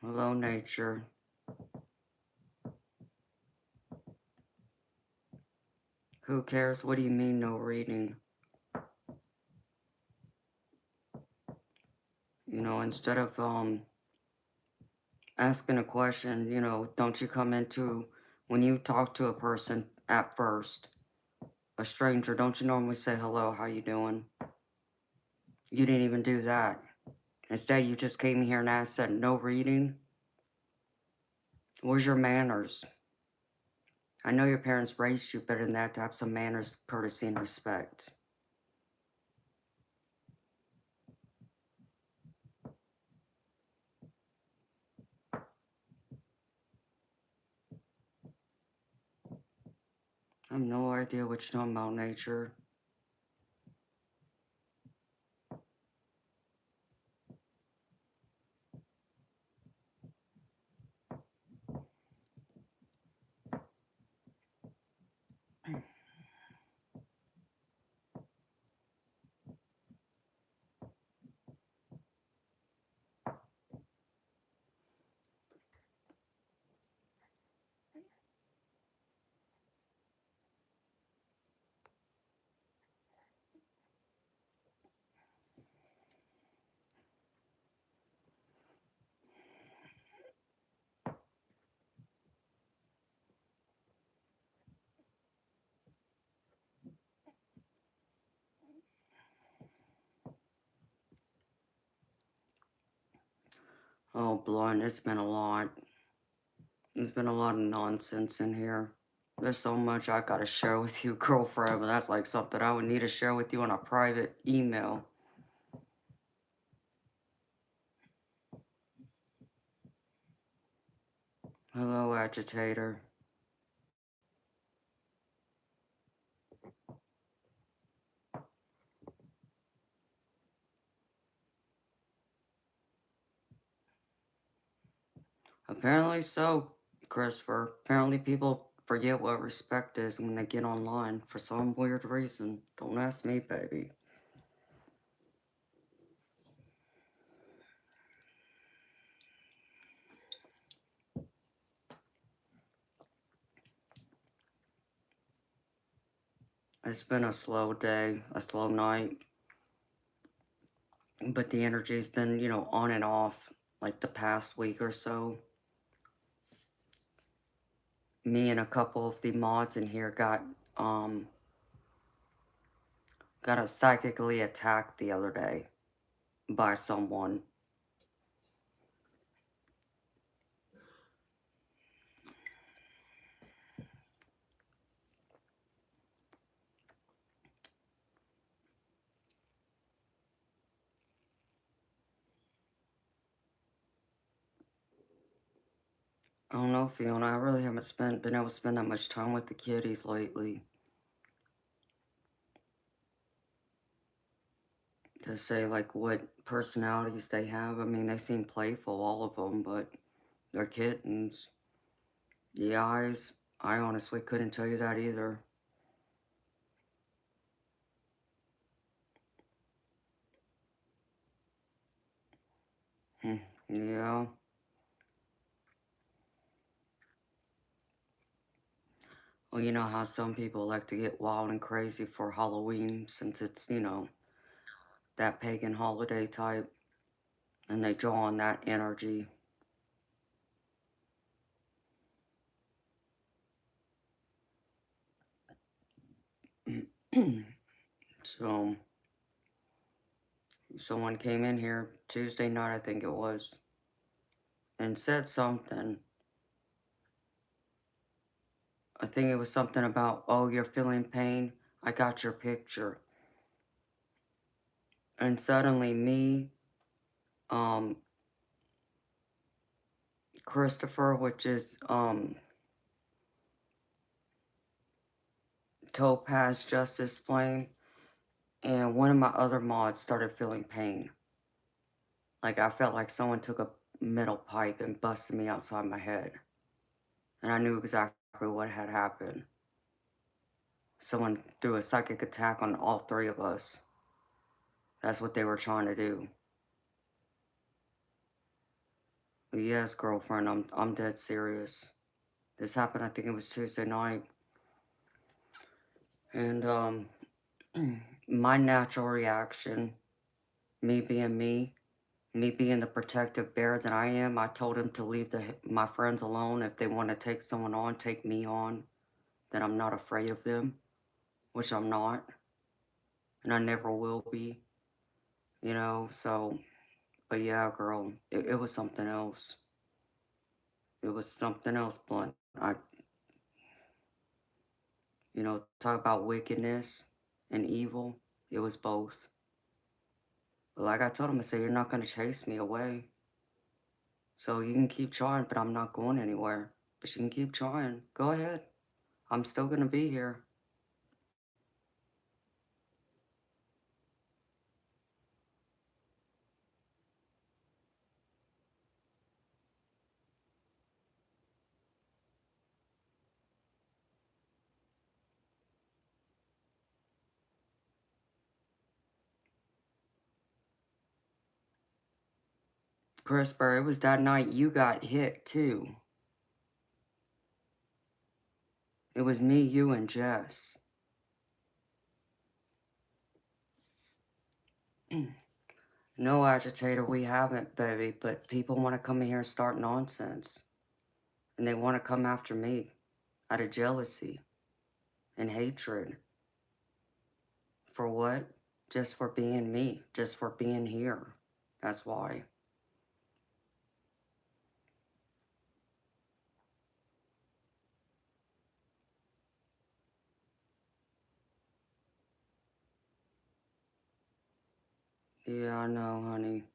Hello, nature. Who cares? What do you mean, no reading? You know, instead of asking a question, you know, don't you come into, when you talk to a person at first, a stranger, don't you normally say hello, how you doing? You didn't even do that. Instead, you just came here and asked, said no reading. Where's your manners? I know your parents raised you better than that to have some manners, courtesy, and respect. I have no idea what you're talking about, nature. Oh, blunt, it's been a lot. There's been a lot of nonsense in here. There's so much I gotta share with you, girlfriend, but that's like something I would need to share with you on a private email. Hello, agitator. Apparently so, Christopher. Apparently people forget what respect is when they get online for some weird reason. Don't ask me, baby. It's been a slow day, a slow night, but the energy's been, you know, on and off like the past week or so. Me and a couple of the mods in here um got a psychically attacked the other day by someone. I don't know, Fiona. I really haven't been able to spend that much time with the kiddies lately. To say like what personalities they have. I mean, they seem playful, all of them, but they're kittens. The eyes, I honestly couldn't tell you that either. Yeah. Well, you know how some people like to get wild and crazy for Halloween since it's, that pagan holiday type, and they draw on that energy. So, someone came in here Tuesday night, I think it was, and said something. I think it was something about, oh, you're feeling pain. I got your picture. And suddenly me, um, Christopher, which is, Topaz Justice Flame, and one of my other mods started feeling pain. Like I felt like someone took a metal pipe and busted me outside my head. And I knew exactly what had happened. Someone threw a psychic attack on all three of us. That's what they were trying to do. But yes, girlfriend, I'm dead serious. This happened, I think it was Tuesday night. And my natural reaction, me being me being the protective bear that I am, I told him to leave my friends alone. If they want to take someone on, take me on. That I'm not afraid of them, which I'm not, and I never will be. So, but yeah, girl, it was something else. It was something else, Blunt. Talk about wickedness and evil. It was both. But like I told him, I said, you're not going to chase me away. So you can keep trying, but I'm not going anywhere. But you can keep trying. Go ahead. I'm still going to be here. Crisper, it was that night you got hit, too. It was me, you, and Jess. No, agitator, we haven't, baby, but people want to come in here and start nonsense. And they want to come after me out of jealousy and hatred. For what? Just for being me, just for being here. That's why. Yeah, I know, honey.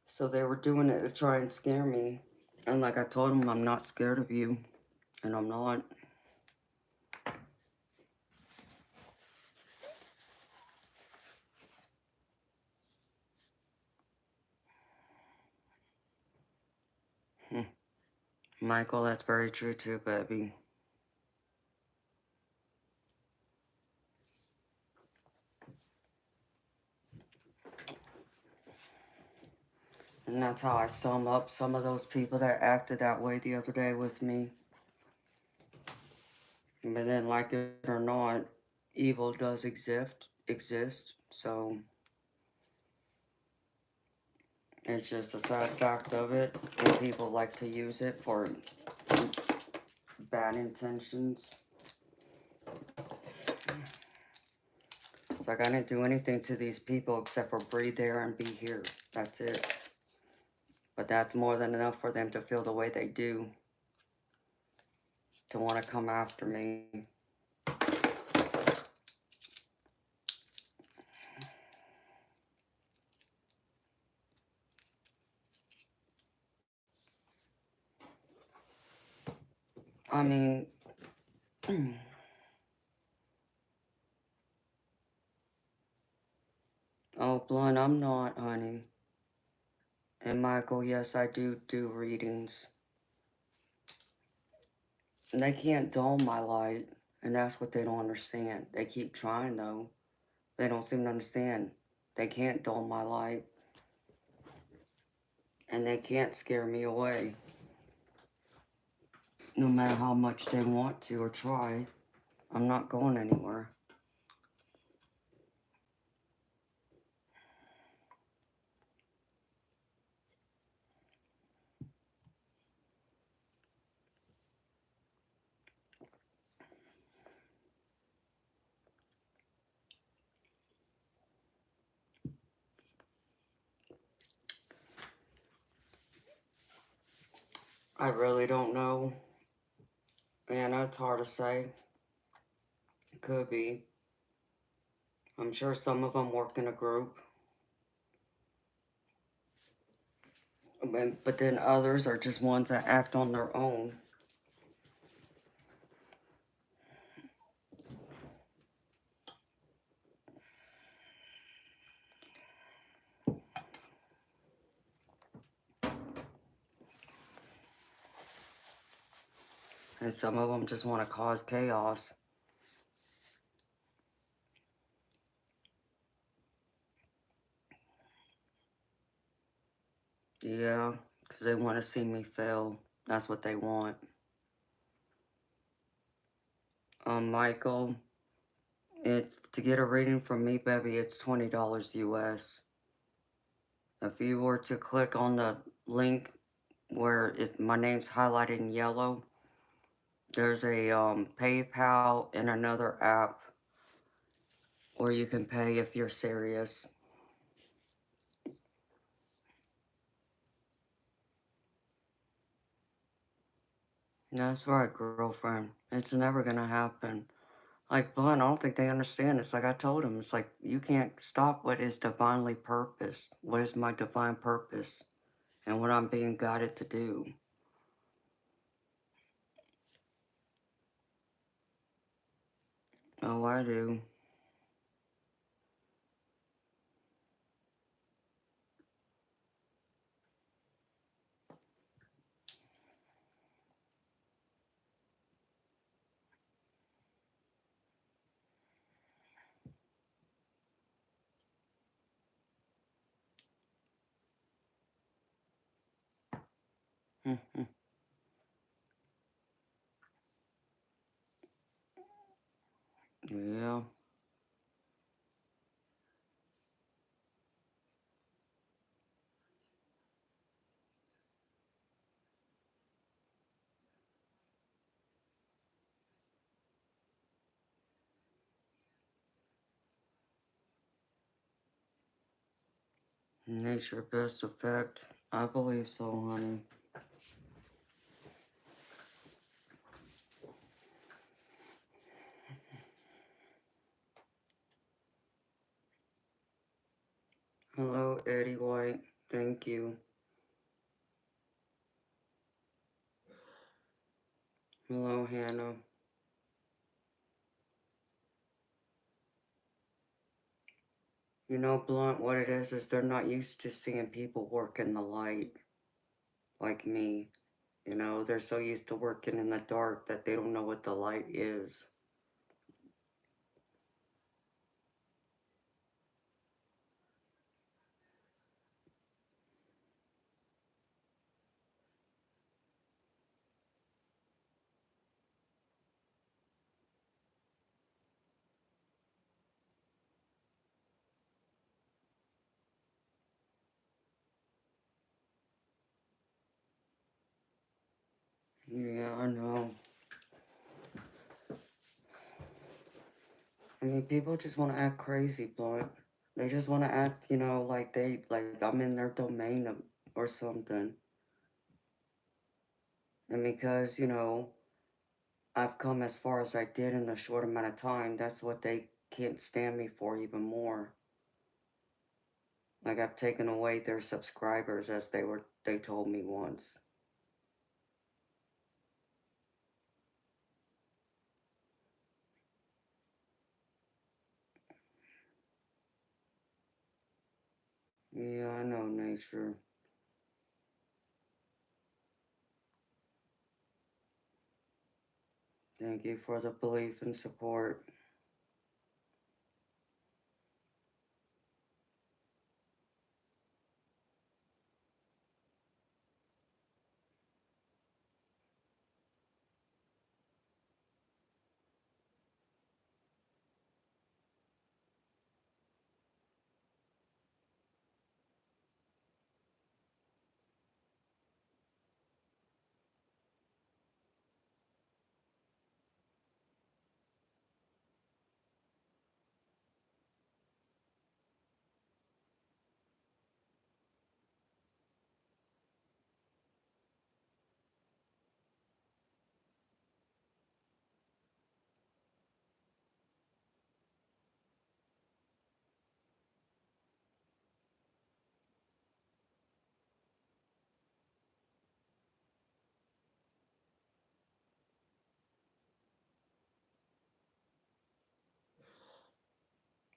So they were doing it to try and scare me. And like I told them, I'm not scared of you. And I'm not. Michael, that's very true too, baby. And that's how I sum up some of those people that acted that way the other day with me. But then, like it or not, evil does exist. So it's just a sad fact of it, and people like to use it for bad intentions. It's like I didn't do anything to these people except for breathe air and be here. That's it. But that's more than enough for them to feel the way they do, to want to come after me. I mean, oh, Blunt, I'm not, honey. And Michael, yes, I do readings. And they can't dull my light, and that's what they don't understand. They keep trying, though. They don't seem to understand. They can't dull my light, and they can't scare me away. No matter how much they want to or try, I'm not going anywhere. I really don't know. And it's hard to say. It could be. I'm sure some of them work in a group. But then others are just ones that act on their own. And some of them just want to cause chaos. Yeah, because they want to see me fail. That's what they want. Michael, to get a reading from me, baby, it's $20 US. If you were to click on the link where my name's highlighted in yellow, there's a PayPal and another app where you can pay if you're serious. That's right, girlfriend. It's never gonna happen. Like, Blunt, I don't think they understand. It's like I told him. It's like, you can't stop what is divinely purposed. What is my divine purpose? And what I'm being guided to do. Oh, I do. Yeah. Nature best effect. I believe so, honey. Hello, Eddie White. Thank you. Hello, Hannah. You know, Blunt, what it is they're not used to seeing people work in the light like me. You know, they're so used to working in the dark that they don't know what the light is. Yeah, I know. I mean, people just want to act crazy, Blunt. They just want to act, you know, like I'm in their domain or something. And because, you know, I've come as far as I did in the short amount of time, that's what they can't stand me for even more. Like I've taken away their subscribers as they told me once. Yeah, I know, nature. Thank you for the belief and support.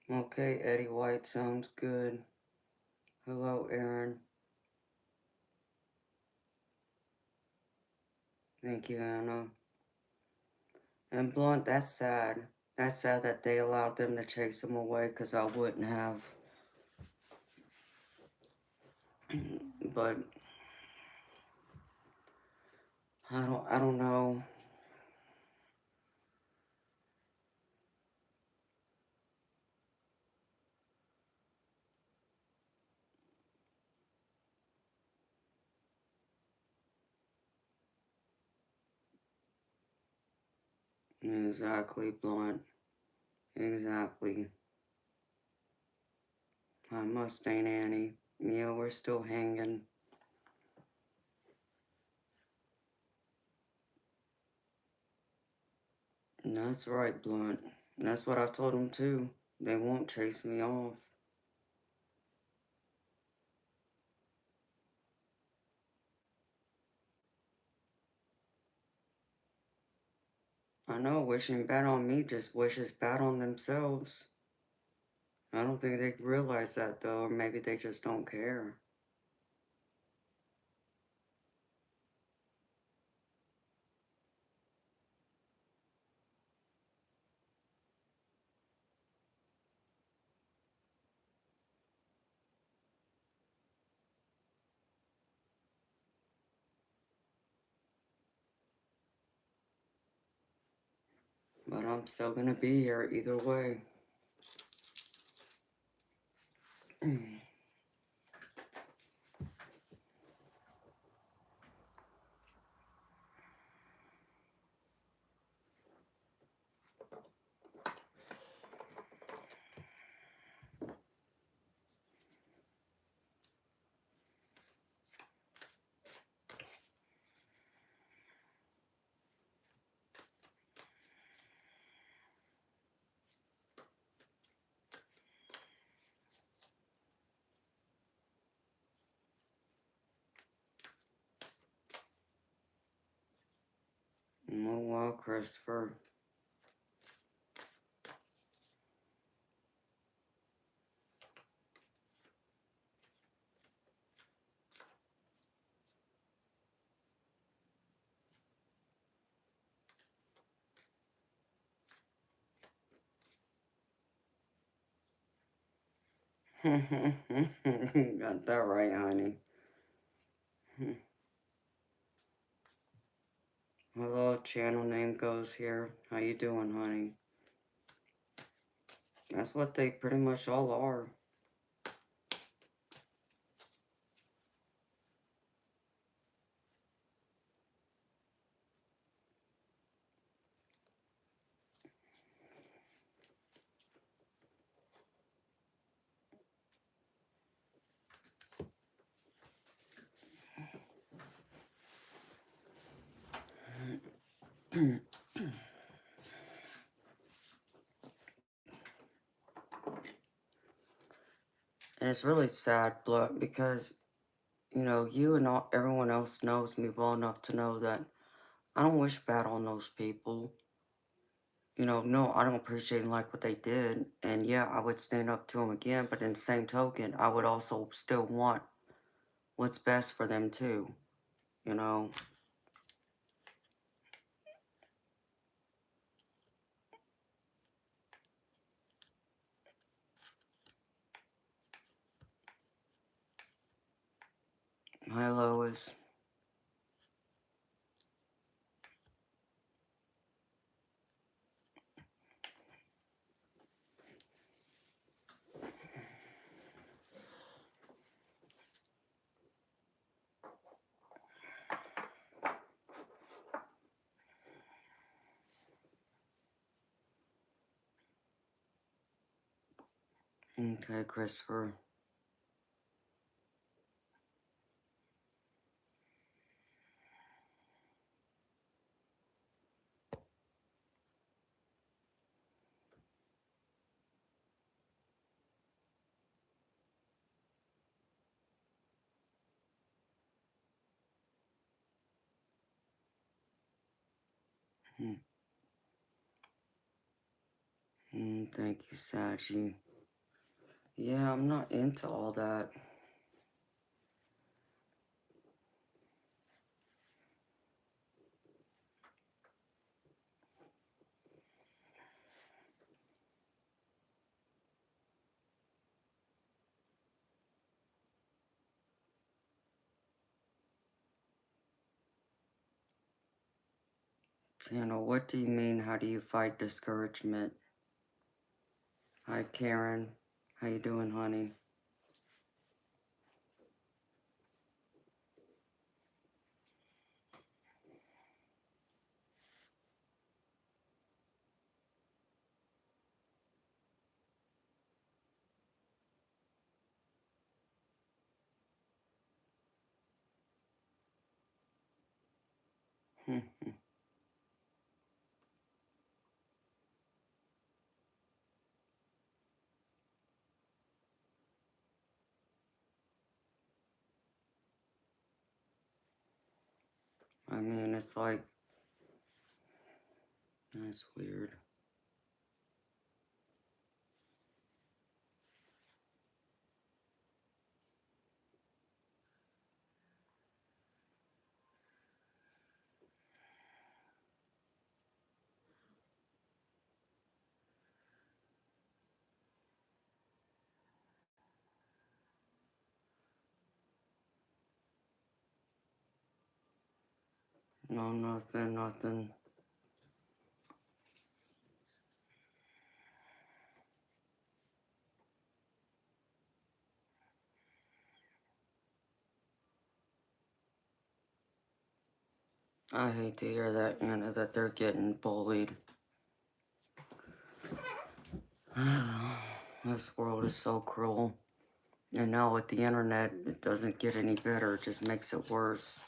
Okay, Eddie White sounds good. Hello, Aaron. Thank you, Anna. And Blunt, that's sad. That's sad that they allowed them to chase him away, because I wouldn't have. But I don't know. Exactly, Blunt. Exactly. Hi, Mustang Annie. Yeah, we're still hanging. That's right, Blunt. That's what I told them too. They won't chase me off. I know, wishing bad on me just wishes bad on themselves. I don't think they realize that though, or maybe they just don't care. But I'm still gonna be here either way. Oh wow, Christopher. Got that right, honey. Hello, channel name goes here. How you doing, honey? That's what they pretty much all are. And it's really sad, Blood, because, you know, you and everyone else knows me well enough to know that I don't wish bad on those people. You know, no, I don't appreciate and like what they did. And yeah, I would stand up to them again, but in the same token, I would also still want what's best for them too, you know. Hi, Lois. Okay, Christopher. Thank you, Sachi. Yeah, I'm not into all that. Channel, what do you mean? How do you fight discouragement? Hi, Karen. How you doing, honey? I mean, it's like, that's weird. No, nothing, nothing. I hate to hear that, that they're getting bullied. This world is so cruel. And now with the internet, it doesn't get any better, it just makes it worse.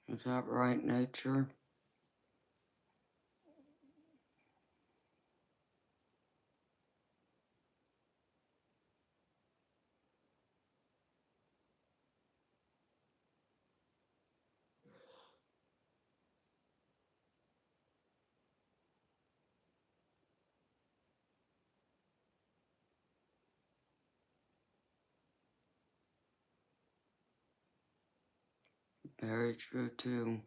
Is that right, nature? Very true, too.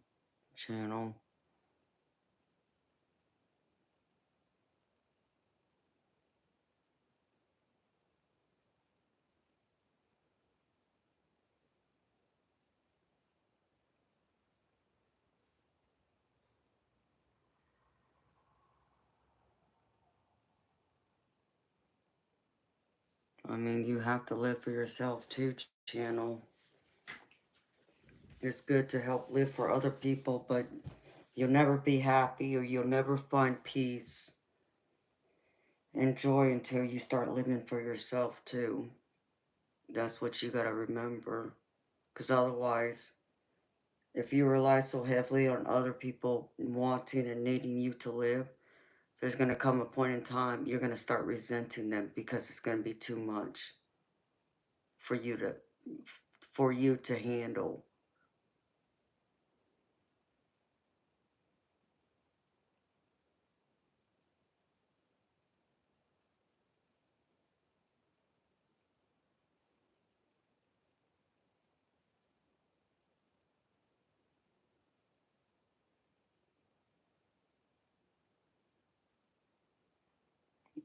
Channel. mean, you have to live for yourself too, channel. It's good to help live for other people, but you'll never be happy or you'll never find peace and joy until you start living for yourself too. That's what you gotta remember. Because otherwise, if you rely so heavily on other people wanting and needing you to live, there's gonna come a point in time you're gonna start resenting them because it's gonna be too much for you to handle.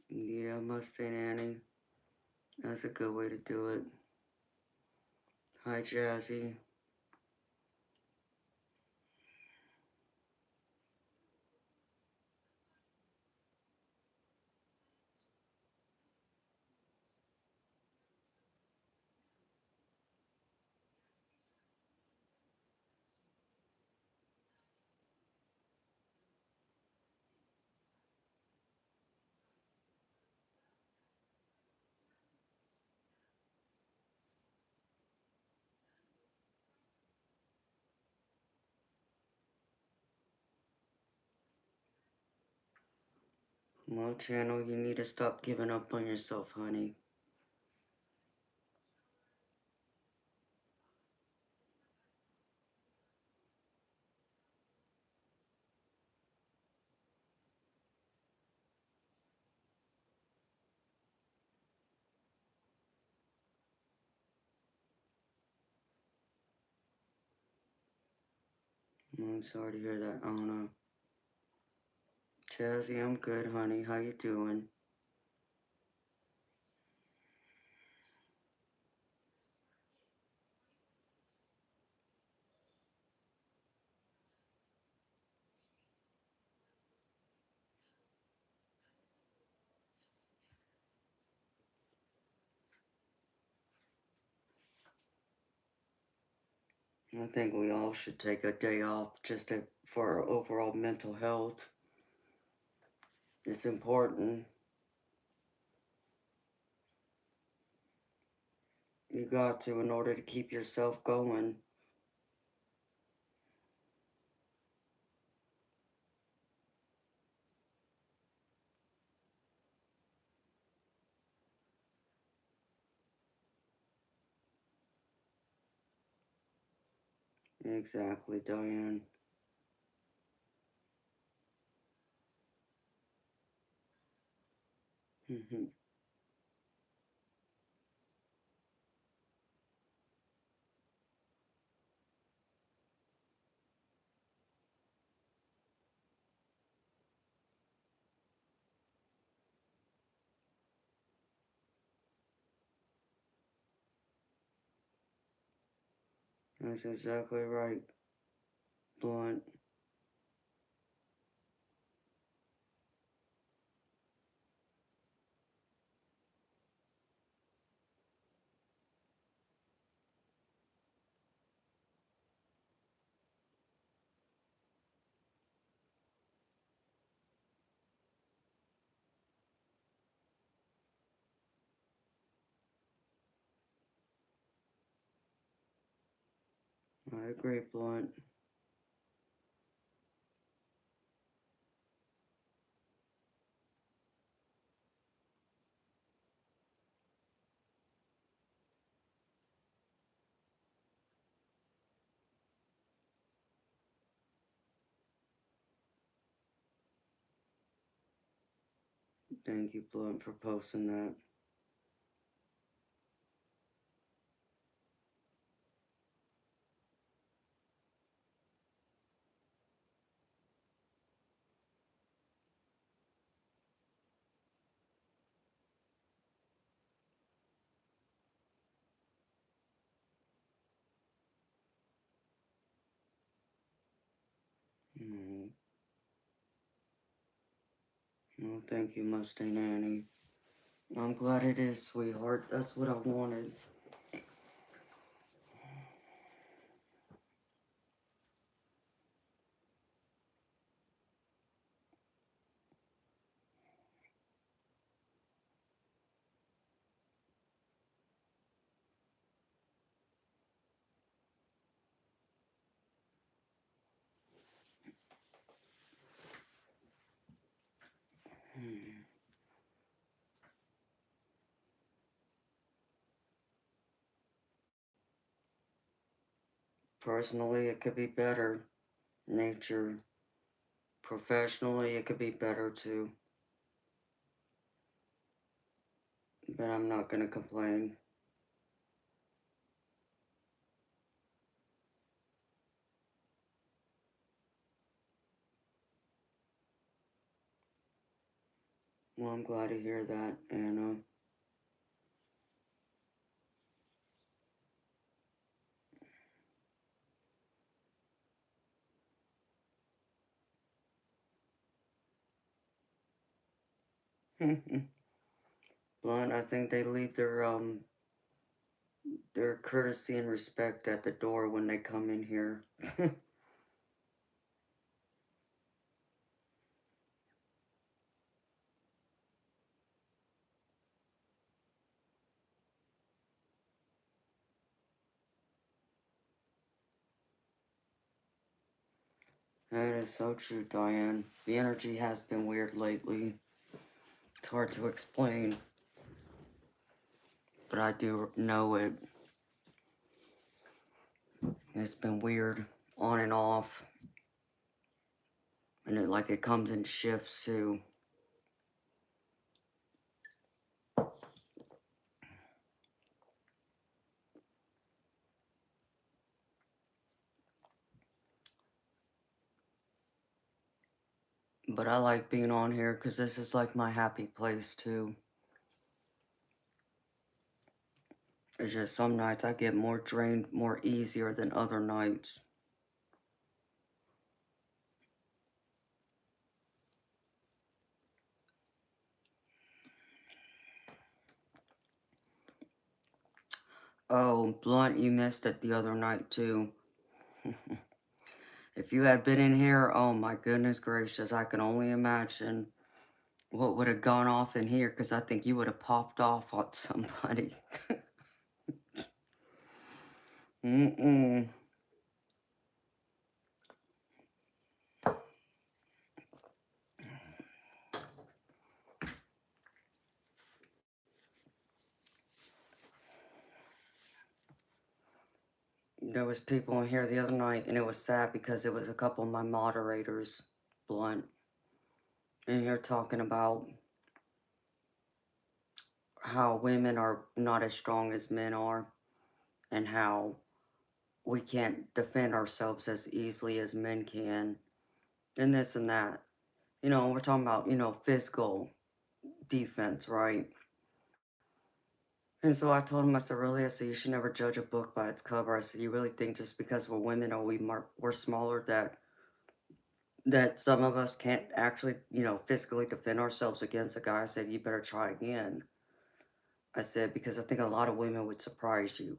Yeah, Mustang Annie. That's a good way to do it. Hi, Jazzy. Well, channel, you need to stop giving up on yourself, honey. I'm sorry to hear that, Anna. Jazzy, I'm good, honey. How you doing? I think we all should take a day off just for our overall mental health. It's important. You got to in order to keep yourself going. Exactly, Diane. That's exactly right, Blunt. I agree, Blunt. Thank you, Blunt, for posting that. Well, thank you, Mustang Annie. I'm glad it is, sweetheart. That's what I wanted. Personally, it could be better. Nature. Professionally, it could be better too. But I'm not gonna complain. Well, I'm glad to hear that, Anna. Blunt, I think they leave their courtesy and respect at the door when they come in here. That is so true, Diane. The energy has been weird lately. It's hard to explain, but I do know it. It's been weird, on and off, and it comes in shifts too. But I like being on here because this is like my happy place too. It's just some nights I get more drained more easier than other nights. Oh, Blunt, you missed it the other night too. If you had been in here, oh my goodness gracious, I can only imagine what would have gone off in here because I think you would have popped off on somebody. Mm-mm. There was people in here the other night, and it was sad because it was a couple of my moderators, Blunt, in here talking about how women are not as strong as men are, and how we can't defend ourselves as easily as men can, and this and that. We're talking about, physical defense, right? And so I told him, I said, really? I said, you should never judge a book by its cover. I said, you really think just because we're women or we're smaller that some of us can't actually, physically defend ourselves against a guy? I said, you better try again. I said, because I think a lot of women would surprise you.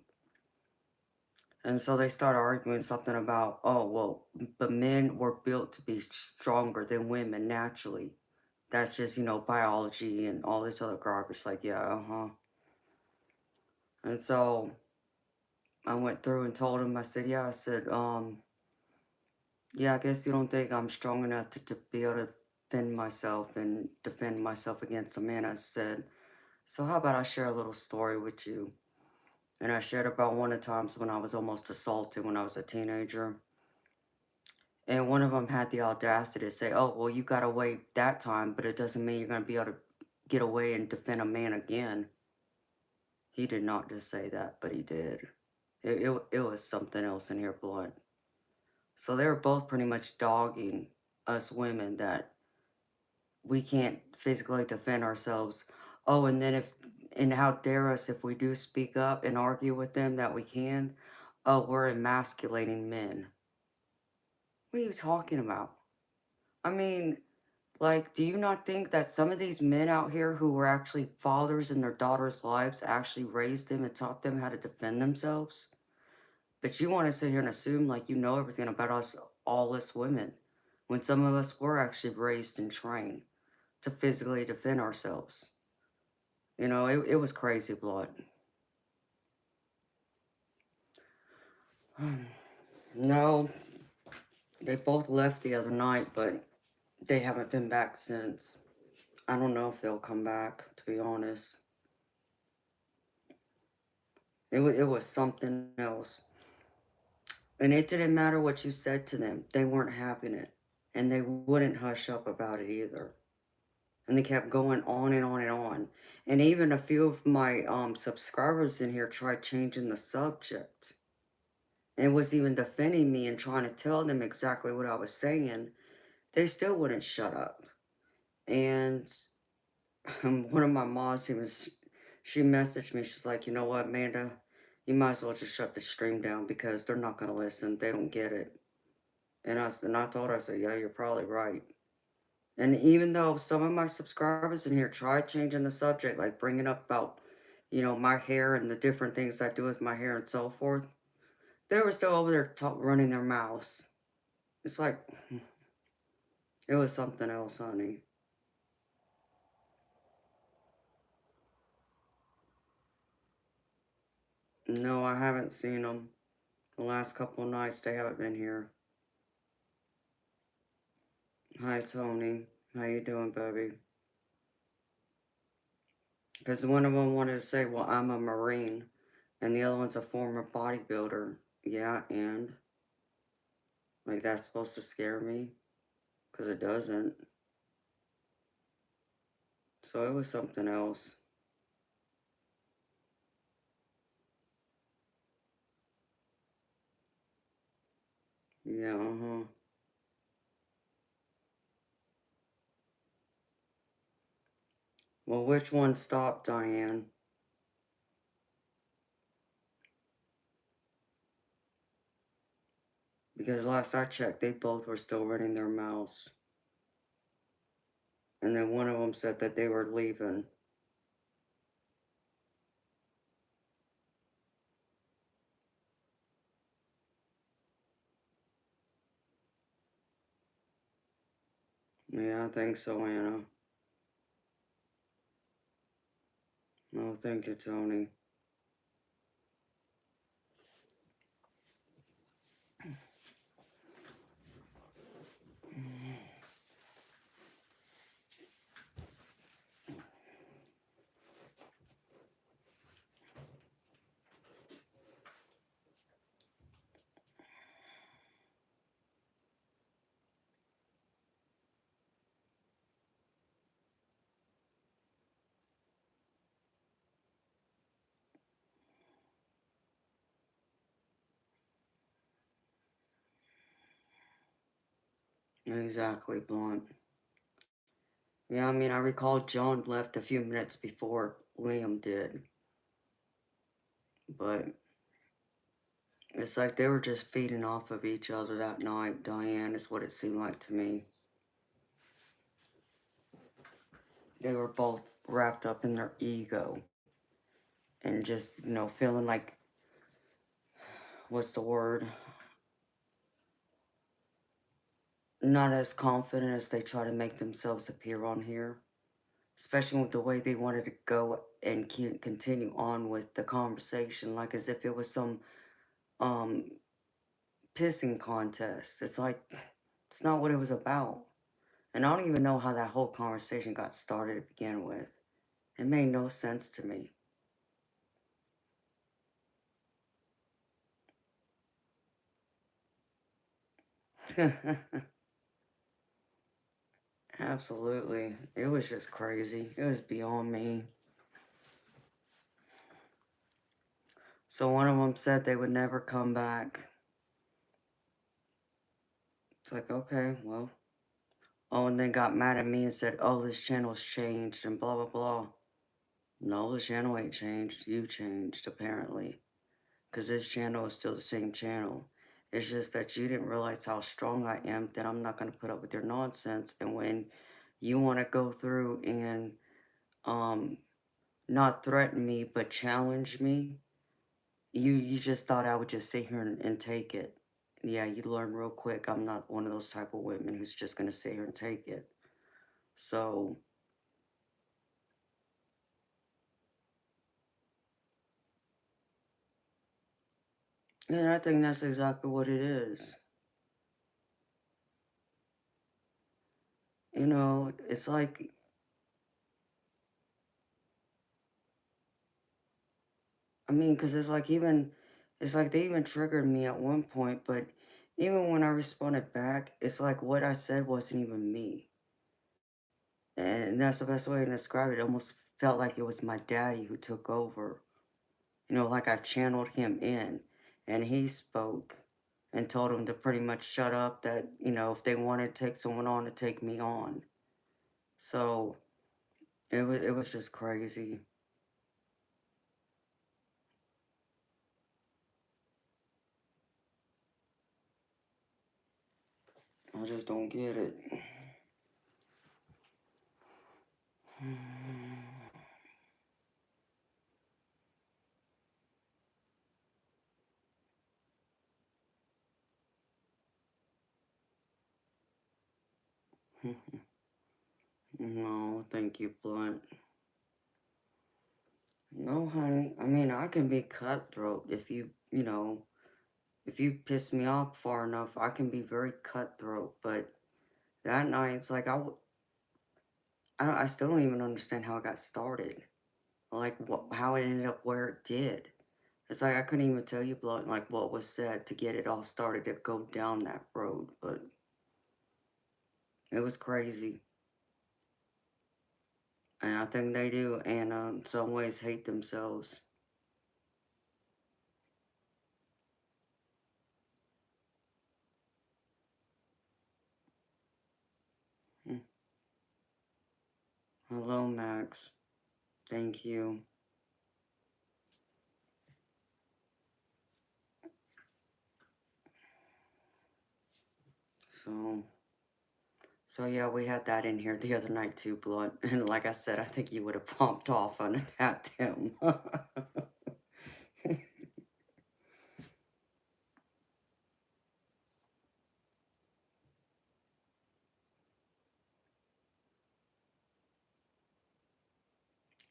And so they started arguing something about, oh, well, but men were built to be stronger than women naturally. That's just, biology and all this other garbage. Like, yeah, uh-huh. And so I went through and told him, I said, yeah, I said, yeah, I guess you don't think I'm strong enough to be able to defend myself against a man. I said, so how about I share a little story with you? And I shared about one of the times when I was almost assaulted when I was a teenager. And one of them had the audacity to say, oh, well, you got away that time, but it doesn't mean you're going to be able to get away and defend a man again. He did not just say that, but he did. It was something else in here, Blunt. So they were both pretty much dogging us women that we can't physically defend ourselves. Oh, and how dare us if we do speak up and argue with them that we can. Oh, we're emasculating men. What are you talking about? I mean, Like, do you not think that some of these men out here who were actually fathers in their daughters' lives actually raised them and taught them how to defend themselves? But you want to sit here and assume like you know everything about us, all us women, when some of us were actually raised and trained to physically defend ourselves. You know, it was crazy blood. No, they both left the other night, but they haven't been back since. I don't know if they'll come back, to be honest. It was something else. And it didn't matter what you said to them. They weren't having it. And they wouldn't hush up about it either. And they kept going on and on and on. And even a few of my subscribers in here tried changing the subject. And was even defending me and trying to tell them exactly what I was saying. They still wouldn't shut up. And one of my moms, she messaged me. She's like, you know what, Amanda, you might as well just shut the stream down because they're not going to listen. They don't get it. And I told her, I said, yeah, you're probably right. And even though some of my subscribers in here tried changing the subject, like bringing up about, my hair and the different things I do with my hair and so forth, they were still over there running their mouths. It's like, it was something else, honey. No, I haven't seen them. The last couple of nights they haven't been here. Hi, Tony. How you doing, baby? Because one of them wanted to say, well, I'm a Marine. And the other one's a former bodybuilder. Yeah, and? Like, that's supposed to scare me? Because it doesn't. So it was something else. Yeah, uh-huh. Well, which one stopped, Diane? Because last I checked, they both were still running their mouths. And then one of them said that they were leaving. Yeah, I think so, Anna. No, thank you, Tony. Exactly, Blunt. Yeah, I mean, I recall John left a few minutes before Liam did. But it's like they were just feeding off of each other that night, Diane, is what it seemed like to me. They were both wrapped up in their ego and just, feeling like, what's the word? Not as confident as they try to make themselves appear on here. Especially with the way they wanted to go and continue on with the conversation, like as if it was some um pissing contest. It's like, it's not what it was about. And I don't even know how that whole conversation got started to begin with. It made no sense to me. Absolutely. It was just crazy. It was beyond me. So one of them said they would never come back. It's like, okay, well. Oh, and then got mad at me and said, oh, this channel's changed and blah, blah, blah. No, the channel ain't changed. You changed, apparently. Because this channel is still the same channel. It's just that you didn't realize how strong I am, that I'm not going to put up with your nonsense. And when you want to go through and um not threaten me but challenge me. You just thought I would just sit here and take it. Yeah, you learn real quick. I'm not one of those type of women who's just gonna sit here and take it. So, and I think that's exactly what it is. It's like, I mean, because it's like they even triggered me at one point, but even when I responded back, it's like what I said wasn't even me. And that's the best way to describe it. It almost felt like it was my daddy who took over. Like I channeled him in and he spoke and told him to pretty much shut up, that, if they wanted to take someone on, to take me on. So it was just crazy. I just don't get it. No, thank you, Blunt. No, honey. I mean, I can be cutthroat if you piss me off far enough, I can be very cutthroat. But that night, it's like I still don't even understand how it got started. Like how it ended up where it did. It's like I couldn't even tell you, Blunt, like what was said to get it all started to go down that road. But it was crazy, and I think they do, and in some ways hate themselves. Hmm. Hello, Max. Thank you. So. So yeah, we had that in here the other night too, Blunt. And like I said, I think you would have pumped off under that, Tim.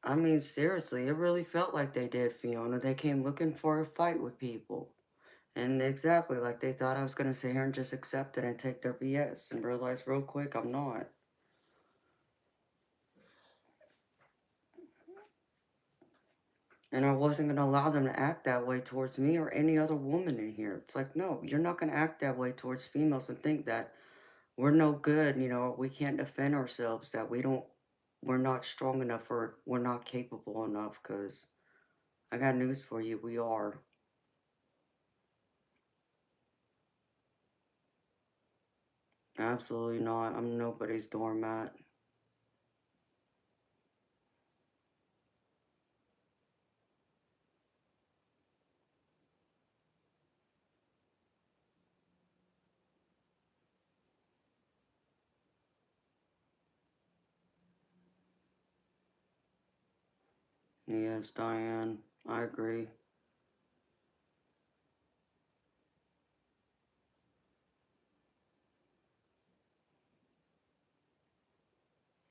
I mean, seriously, it really felt like they did, Fiona. They came looking for a fight with people. And exactly, like they thought I was going to sit here and just accept it and take their BS and realize real quick I'm not. And I wasn't going to allow them to act that way towards me or any other woman in here. It's like, no, you're not going to act that way towards females and think that we're no good, we can't defend ourselves, that we're not strong enough or we're not capable enough, because I got news for you, we are. Absolutely not. I'm nobody's doormat. Yes, Diane, I agree.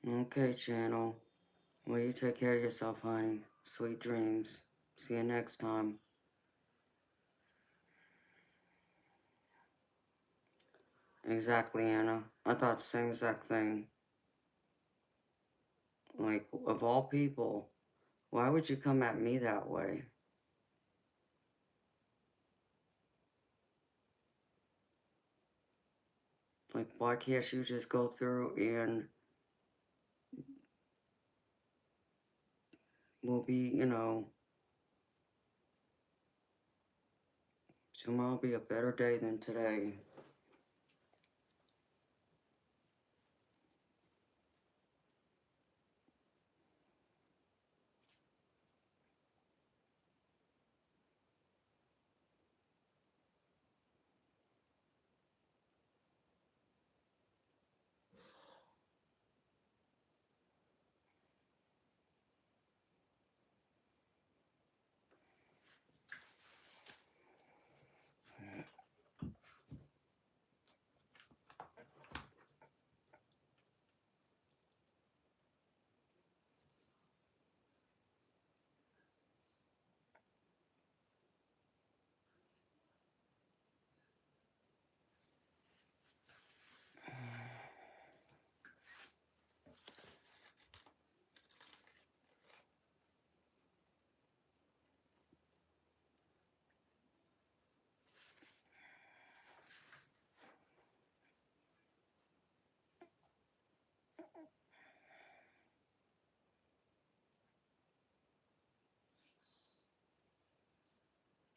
Okay, channel. Well, you take care of yourself, honey. Sweet dreams. See you next time. Exactly, Anna. I thought the same exact thing. Like, of all people, why would you come at me that way? Like, why can't you just go through and we'll be, tomorrow will be a better day than today.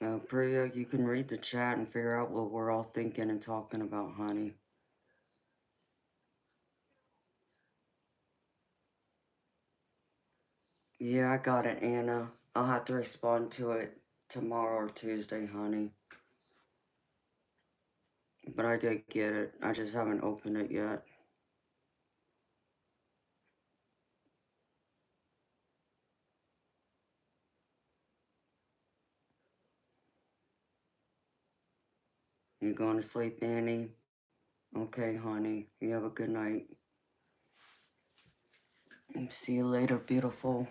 Priya, you can read the chat and figure out what we're all thinking and talking about, honey. Yeah, I got it, Anna. I'll have to respond to it tomorrow or Tuesday, honey. But I did get it. I just haven't opened it yet. You going to sleep, Annie? Okay, honey. You have a good night. And see you later, beautiful.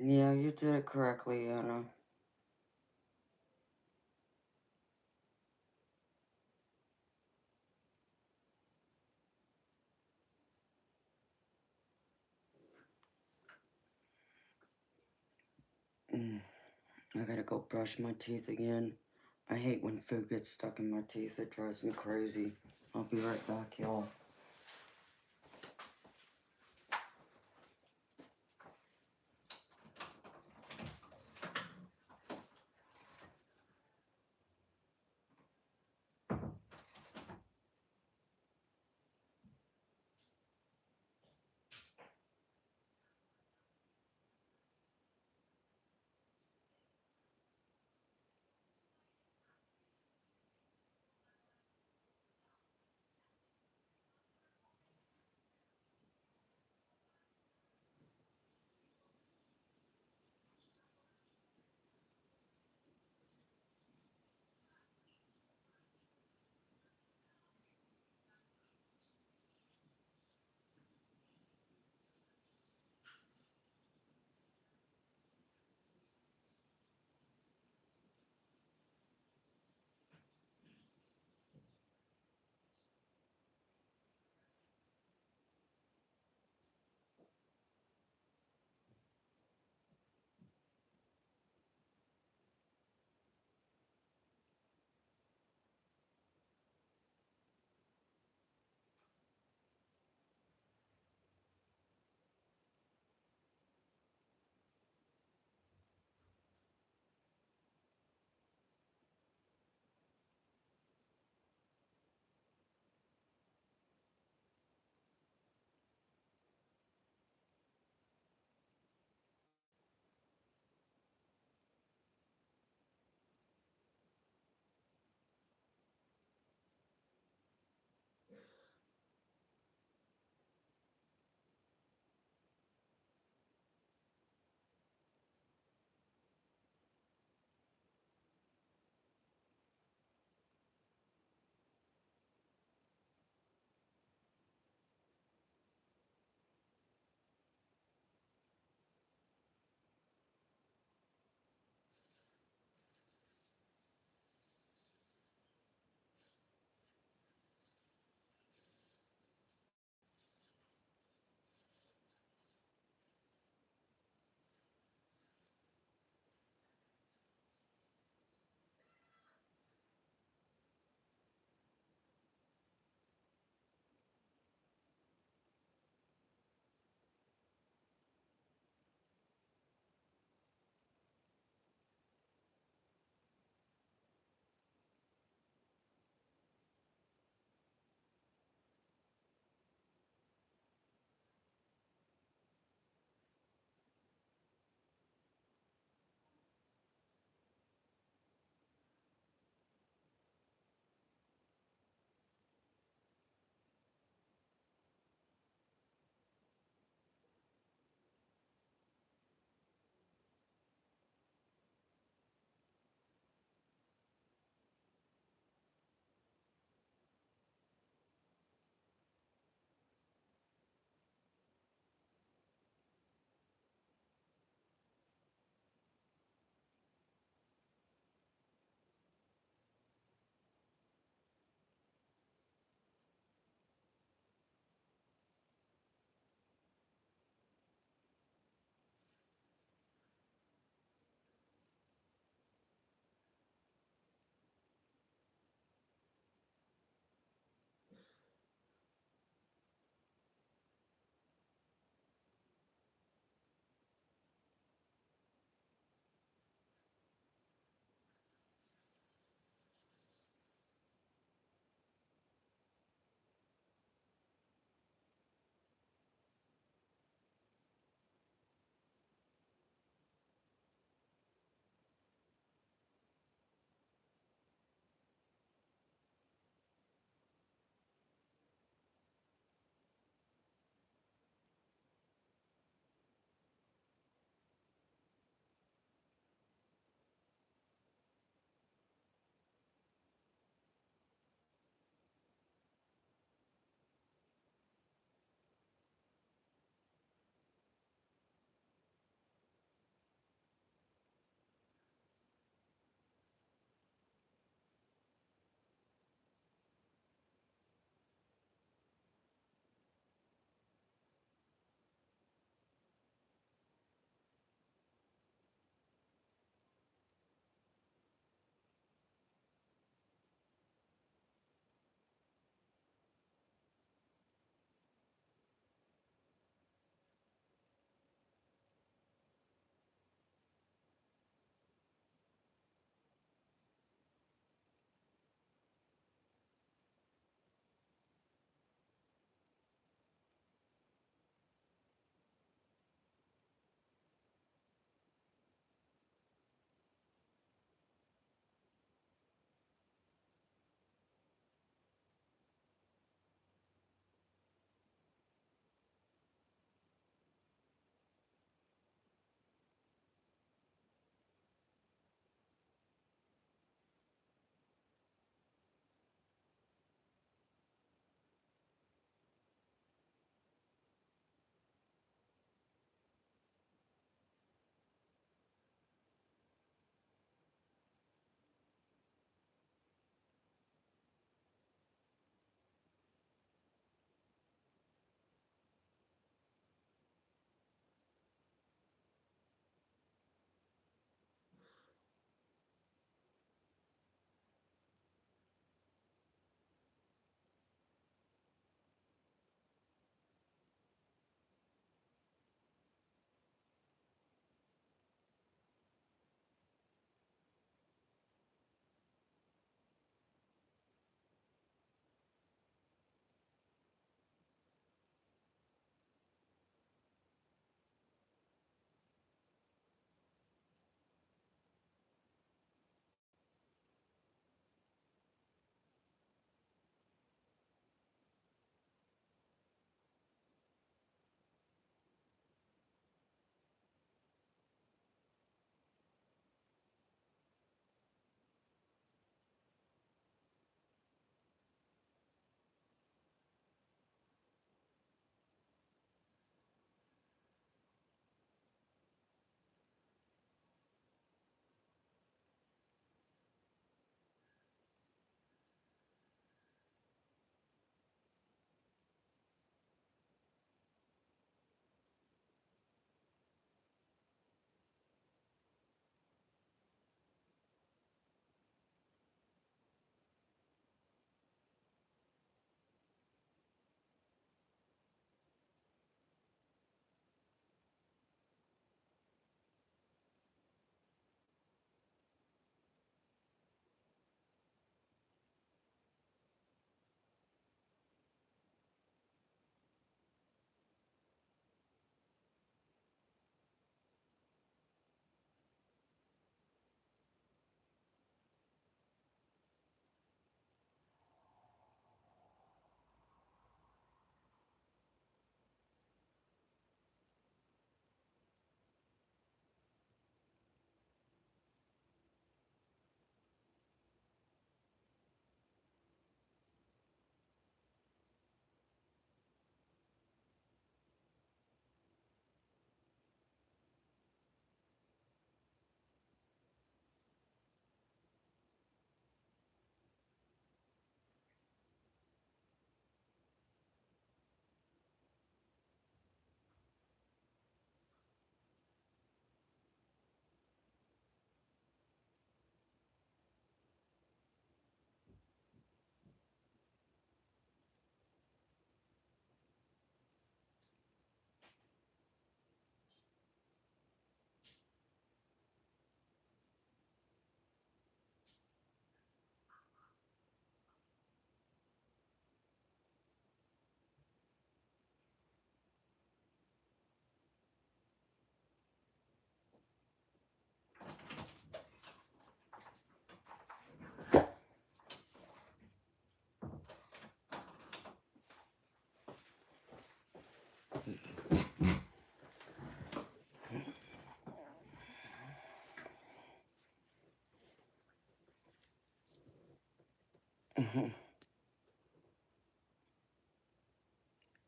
Yeah, you did it correctly, Anna. I gotta go brush my teeth again. I hate when food gets stuck in my teeth. It drives me crazy. I'll be right back, y'all.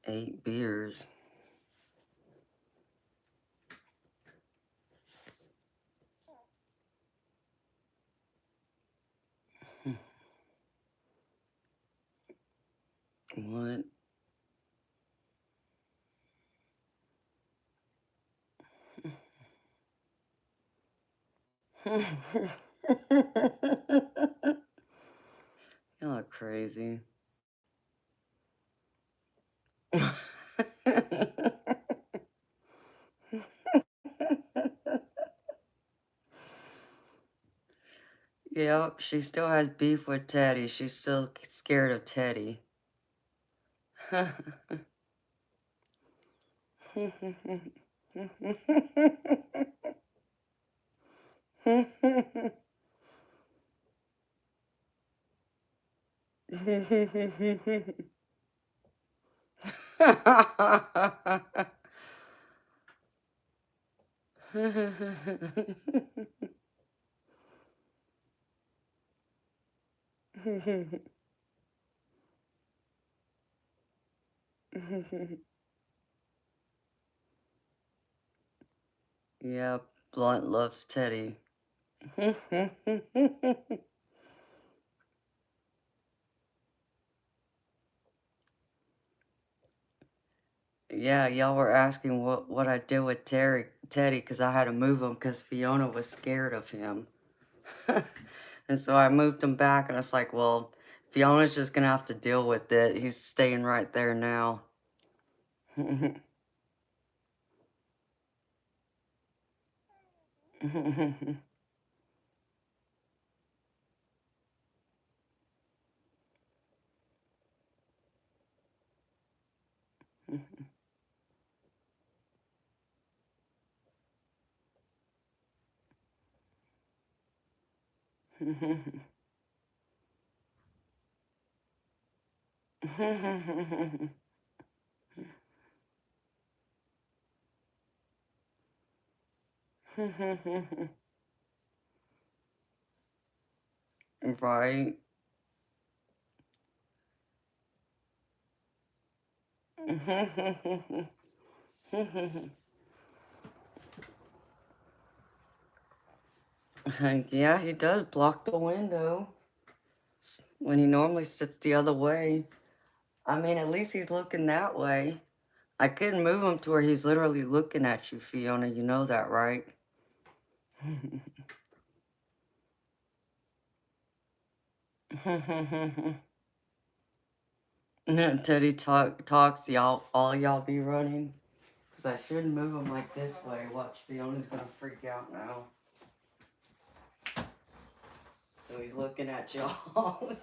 8 beers. What? You look crazy. Yep, she still has beef with Teddy. She's still scared of Teddy. Yeah, Blunt loves Teddy. Yeah, y'all were asking what I did with Teddy because I had to move him because Fiona was scared of him. And so I moved him back, and it's like, well, Fiona's just gonna have to deal with it. He's staying right there now. Right. Yeah, he does block the window when he normally sits the other way. I mean, at least he's looking that way. I couldn't move him to where he's literally looking at you, Fiona. You know that, right? Teddy talks, all y'all be running. Because I shouldn't move him like this way. Watch, Fiona's going to freak out now. So he's looking at y'all.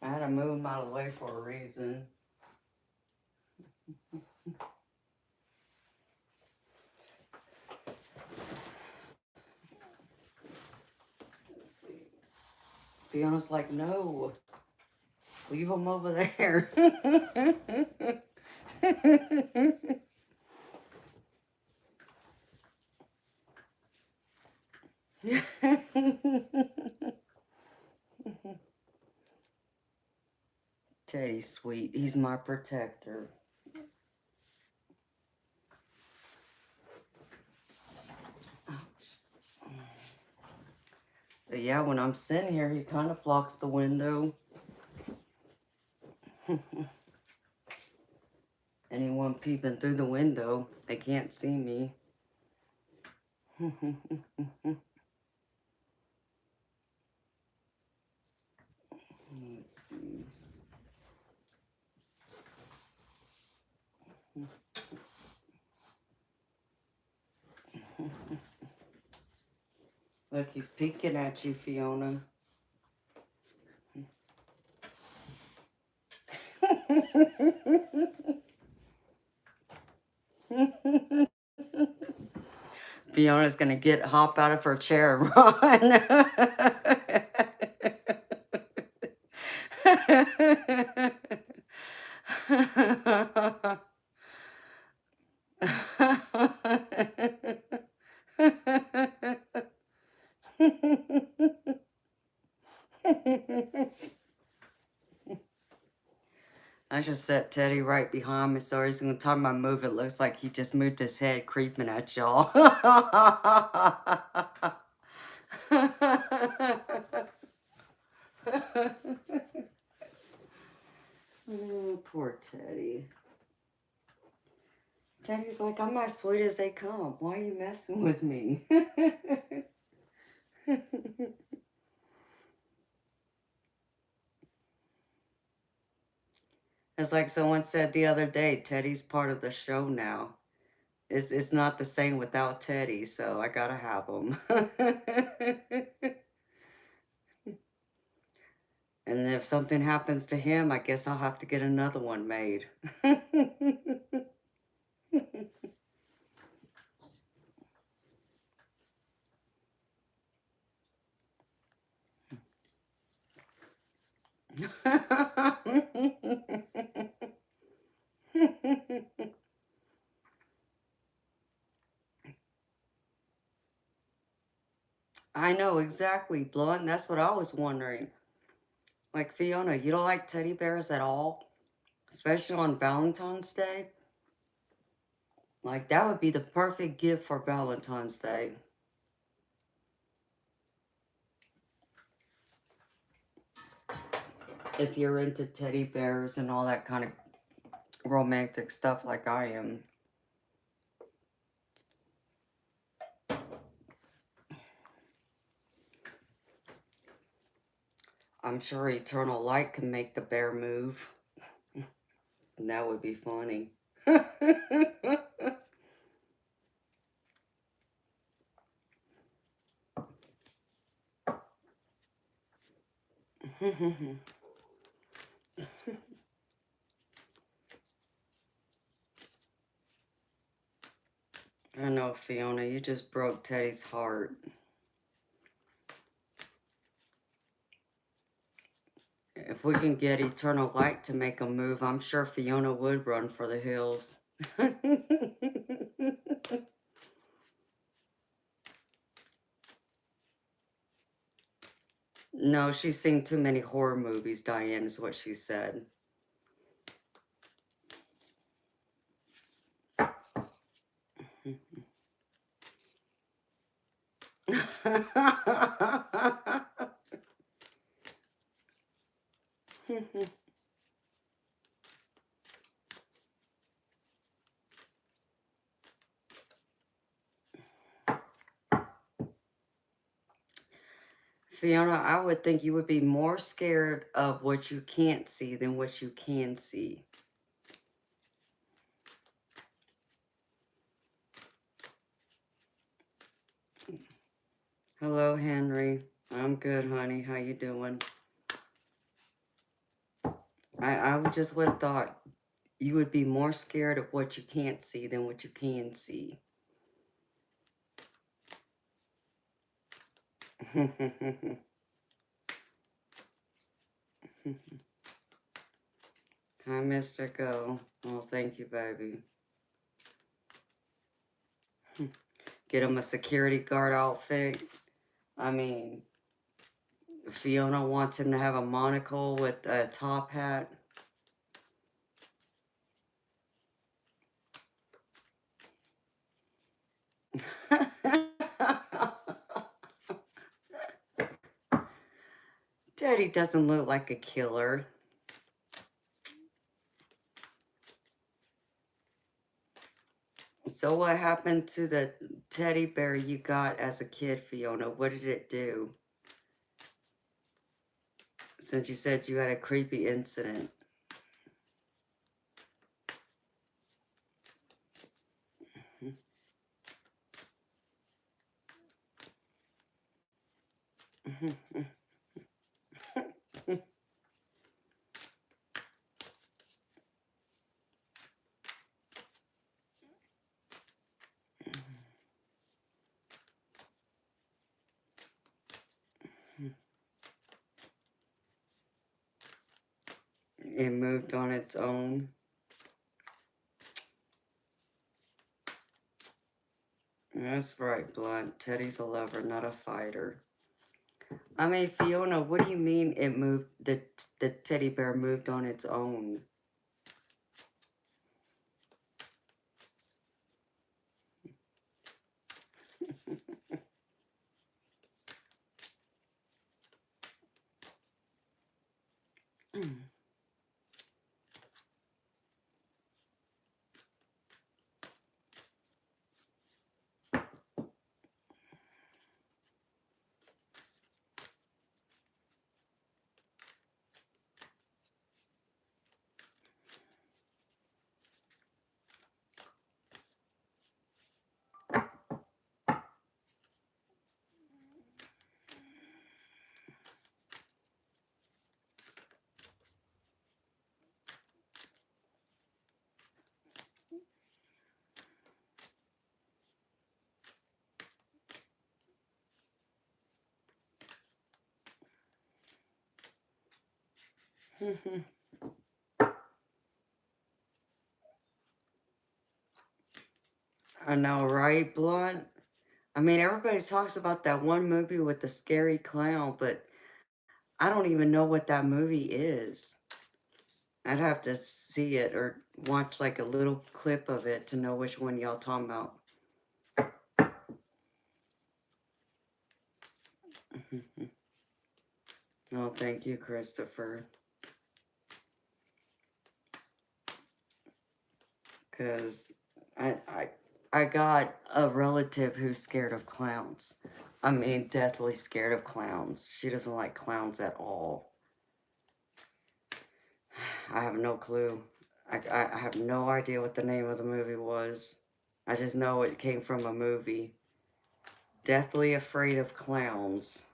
I had to move him out of the way for a reason. Fiona's like, no, leave him over there. Teddy's sweet. He's my protector. But yeah, when I'm sitting here, he kind of blocks the window. Anyone peeping through the window, they can't see me. Let's see. Look, he's peeking at you, Fiona. Fiona's gonna hop out of her chair and run. I just set Teddy right behind me, so every time I move, it looks like he just moved his head, creeping at y'all. Poor Teddy. Teddy's like, I'm as sweet as they come. Why are you messing with me? It's like someone said the other day, Teddy's part of the show now. It's not the same without Teddy, so I gotta have him. And if something happens to him, I guess I'll have to get another one made. I know, exactly, Blunt. That's what I was wondering. Like, Fiona, you don't like teddy bears at all? Especially on Valentine's Day? Like, that would be the perfect gift for Valentine's Day. If you're into teddy bears and all that kind of romantic stuff like I am. I'm sure Eternal Light can make the bear move. And that would be funny. I know, Fiona, you just broke Teddy's heart. If we can get Eternal Light to make a move, I'm sure Fiona would run for the hills. No, she's seen too many horror movies, Diane, is what she said. Fiona, I would think you would be more scared of what you can't see than what you can see. Hello, Henry. I'm good, honey. How you doing? I just would have thought you would be more scared of what you can't see than what you can see. Hi, Mr. Go. Oh, thank you, baby. Get him a security guard outfit. I mean, Fiona wants him to have a monocle with a top hat. Daddy doesn't look like a killer. So what happened to the teddy bear you got as a kid, Fiona? What did it do? Since you said you had a creepy incident. It moved on its own. That's right, Blunt. Teddy's a lover, not a fighter. I mean, Fiona, what do you mean it moved, the teddy bear moved on its own? I know, right, Blunt? I mean, everybody talks about that one movie with the scary clown, but I don't even know what that movie is. I'd have to see it or watch like a little clip of it to know which one y'all talking about. Oh, thank you, Christopher. Because I, I, I got a relative who's scared of clowns. I mean, deathly scared of clowns. She doesn't like clowns at all. I have no clue. I have no idea what the name of the movie was. I just know it came from a movie. Deathly afraid of clowns.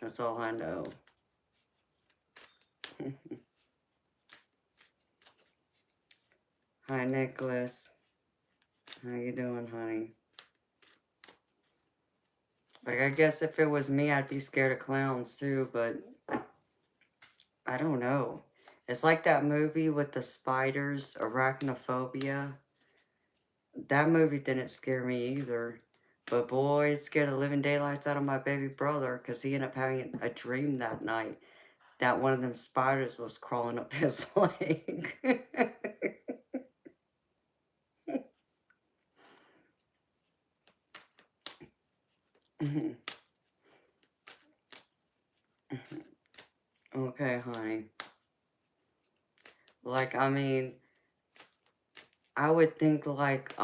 That's all I know. Hi, Nicholas. How you doing, honey? Like, I guess if it was me, I'd be scared of clowns too, but I don't know. It's like that movie with the spiders, Arachnophobia. That movie didn't scare me either. But boy, it scared the living daylights out of my baby brother because he ended up having a dream that night that one of them spiders was crawling up his leg. Okay, honey. Like, I mean, I would think like,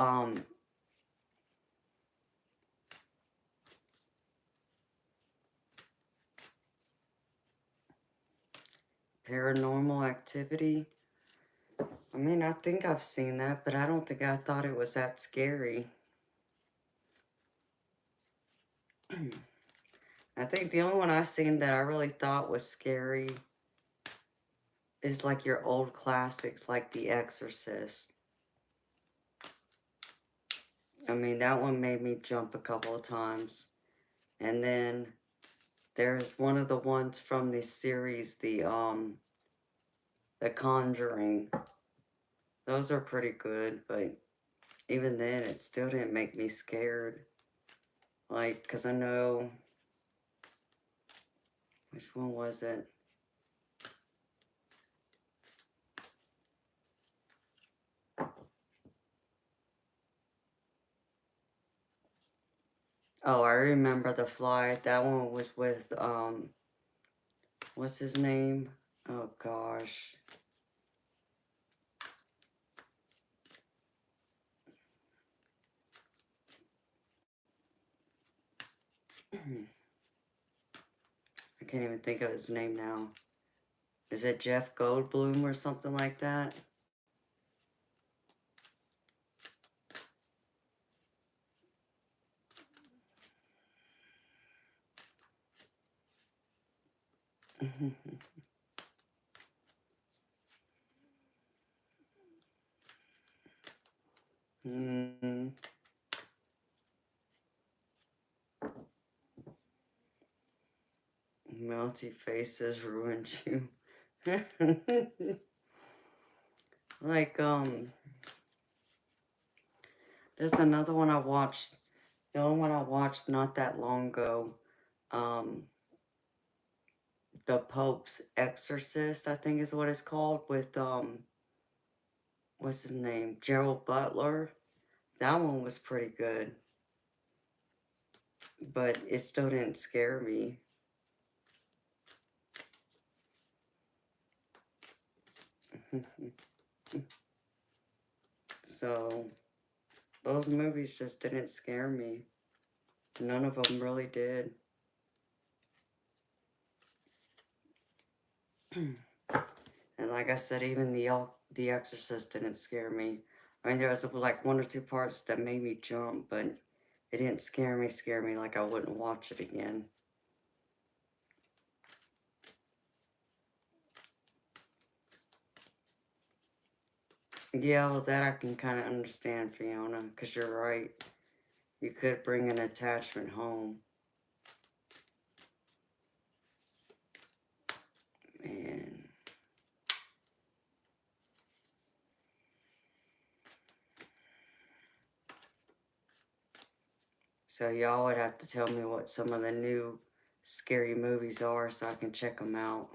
Paranormal Activity. I mean, I think I've seen that, but I don't think I thought it was that scary. I think the only one I've seen that I really thought was scary is like your old classics like The Exorcist. I mean, that one made me jump a couple of times. And then there's one of the ones from the series, The Conjuring. Those are pretty good, but even then, it still didn't make me scared. Like, because I know... Which one was it? Oh, I remember The Fly. That one was with, what's his name? Oh, gosh. I can't even think of his name now. Is it Jeff Goldblum or something like that? Mm. Melty faces ruined you. Like, there's another one I watched. The only one I watched not that long ago. Um, The Pope's Exorcist, I think is what it's called, with, what's his name? Gerald Butler. That one was pretty good. But it still didn't scare me. So, those movies just didn't scare me. None of them really did. And like I said, even the Exorcist didn't scare me. I mean, there was like one or two parts that made me jump, but it didn't scare me like I wouldn't watch it again. Yeah, well, that I can kind of understand, Fiona, because you're right. You could bring an attachment home. Man. So y'all would have to tell me what some of the new scary movies are so I can check them out.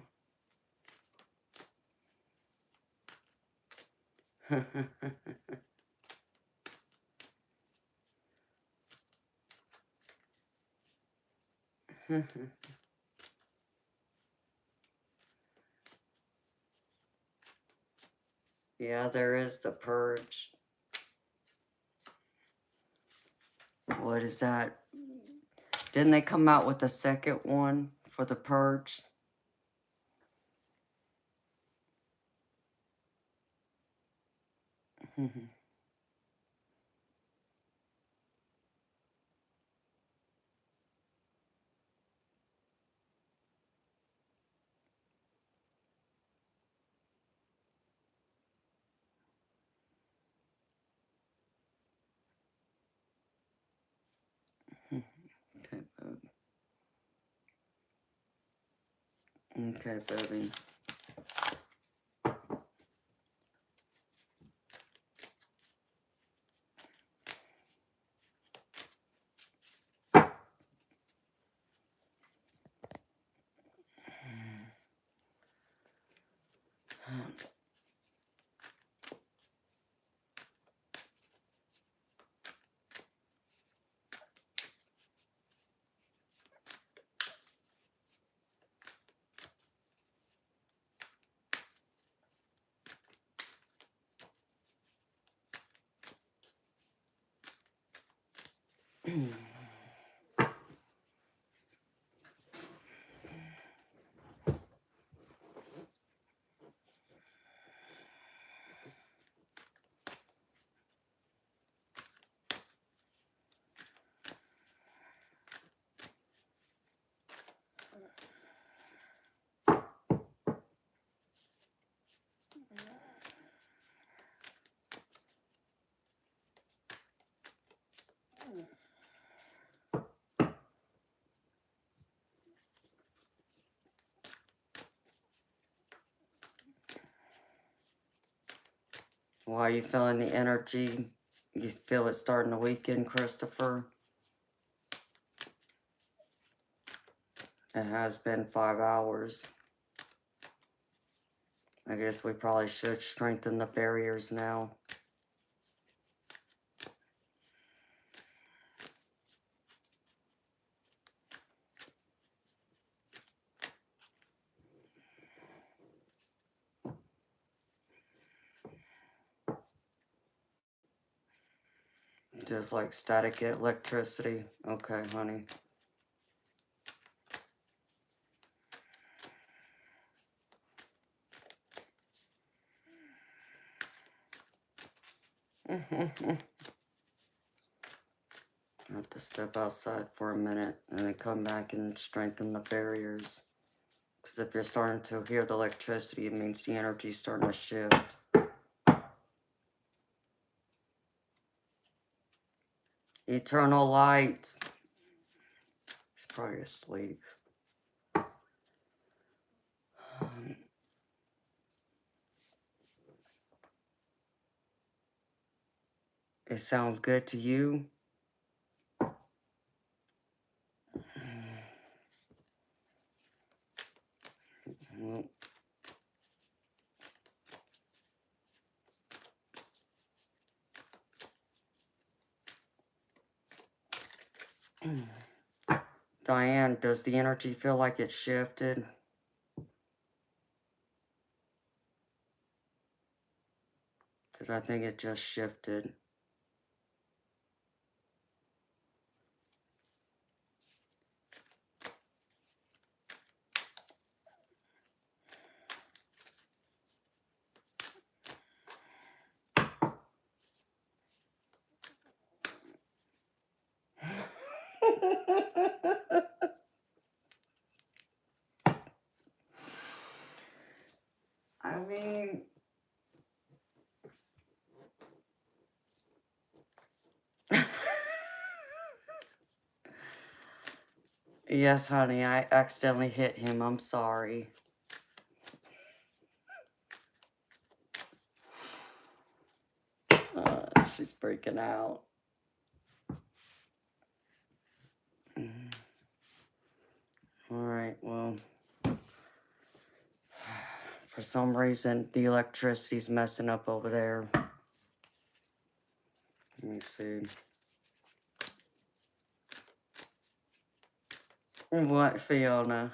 Yeah, there is The Purge. What is that? Didn't they come out with a second one for The Purge? Okay, baby. Okay, baby. Why are you feeling the energy? You feel it starting to weaken, Christopher? It has been 5 hours. I guess we probably should strengthen the barriers now. Just like static electricity. Okay, honey. I have to step outside for a minute and then come back and strengthen the barriers. Because if you're starting to hear the electricity, it means the energy's starting to shift. Eternal light. He's probably asleep. It sounds good to you? Well, Diane, does the energy feel like it shifted? Because I think it just shifted. I mean, yes, honey, I accidentally hit him. I'm sorry. She's freaking out. Alright, well, for some reason, the electricity's messing up over there. Let me see. What, Fiona?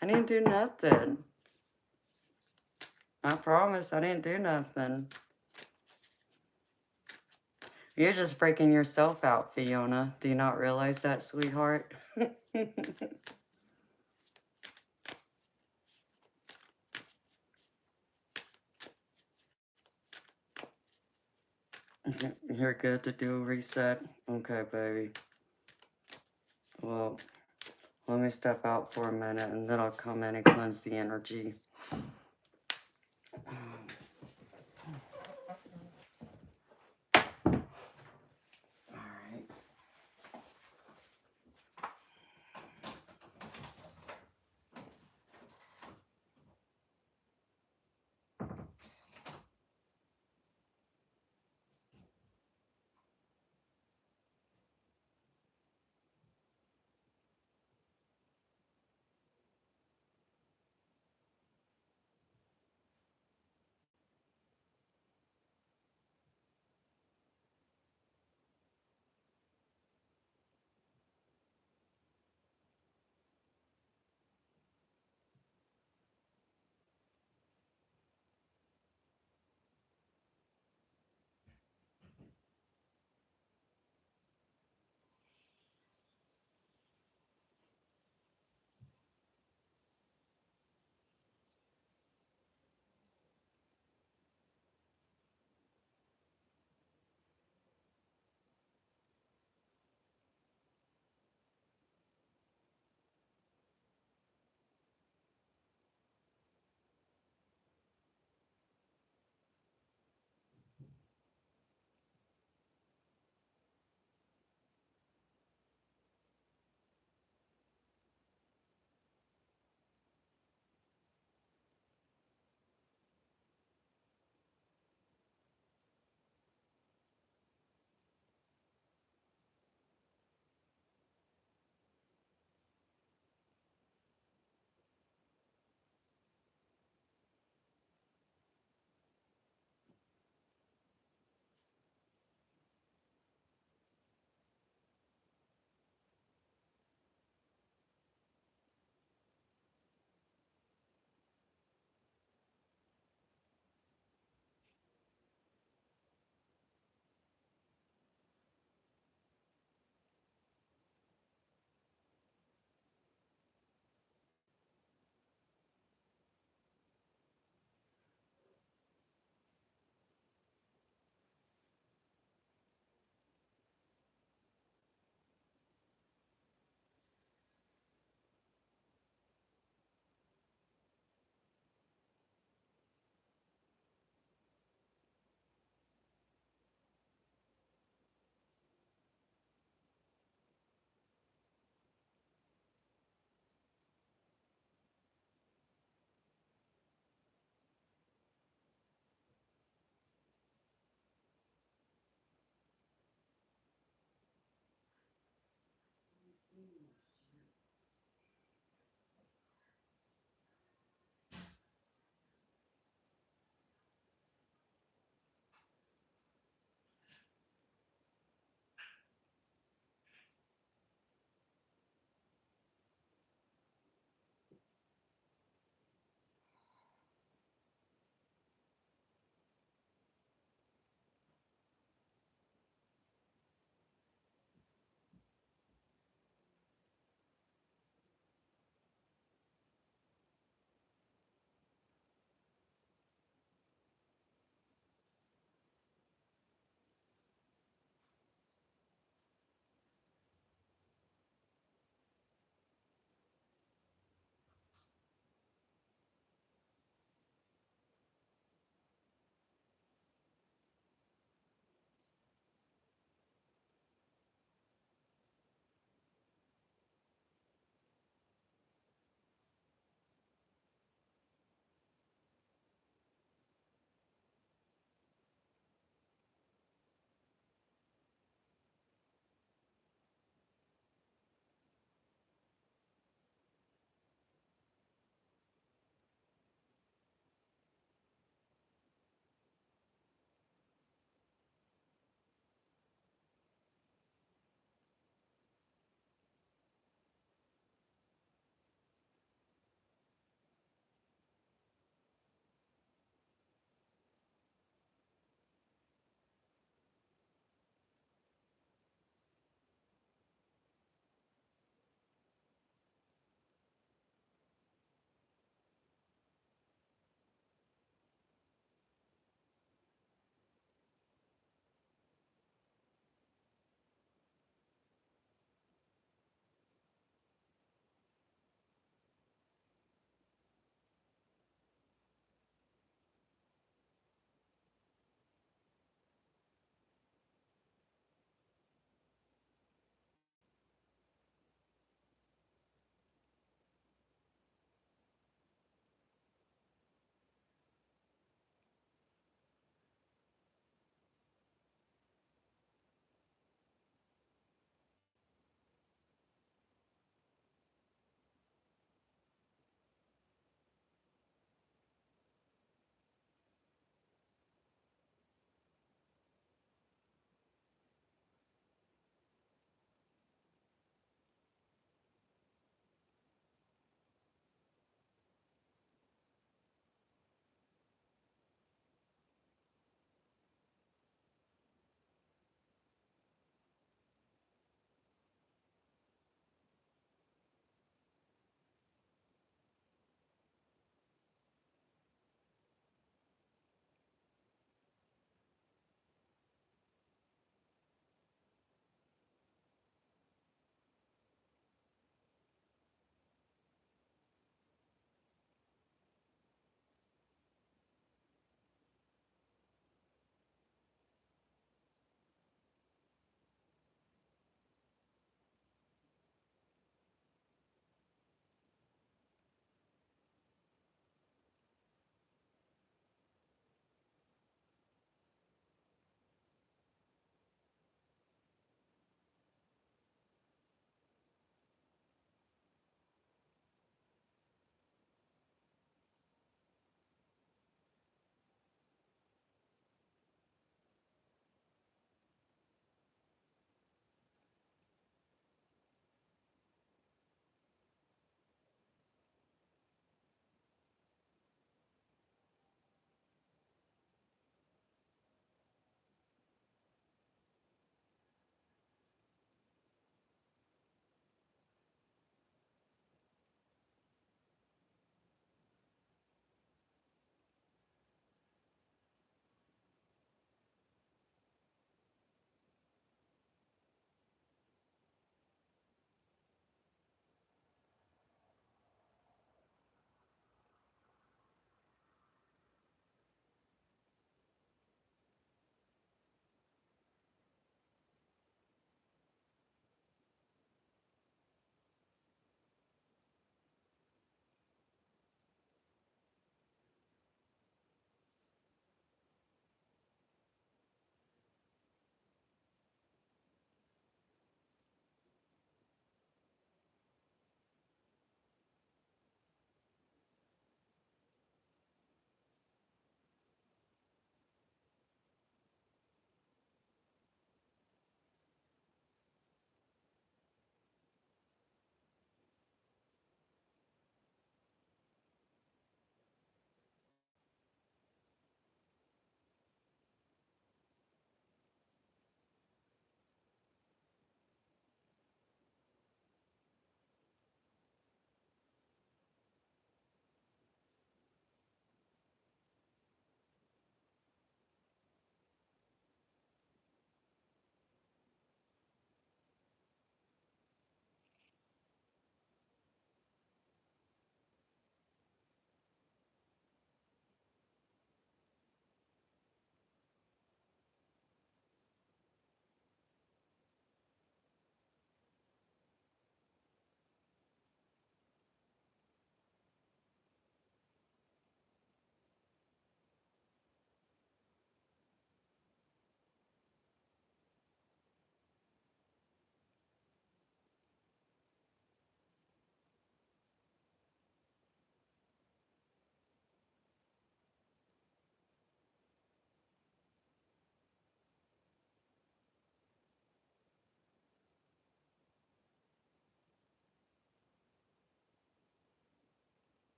I didn't do nothing. I promise I didn't do nothing. You're just freaking yourself out, Fiona. Do you not realize that, sweetheart? You're good to do a reset? Okay, baby. Well, let me step out for a minute and then I'll come in and cleanse the energy. Alright.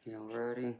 Y'all ready?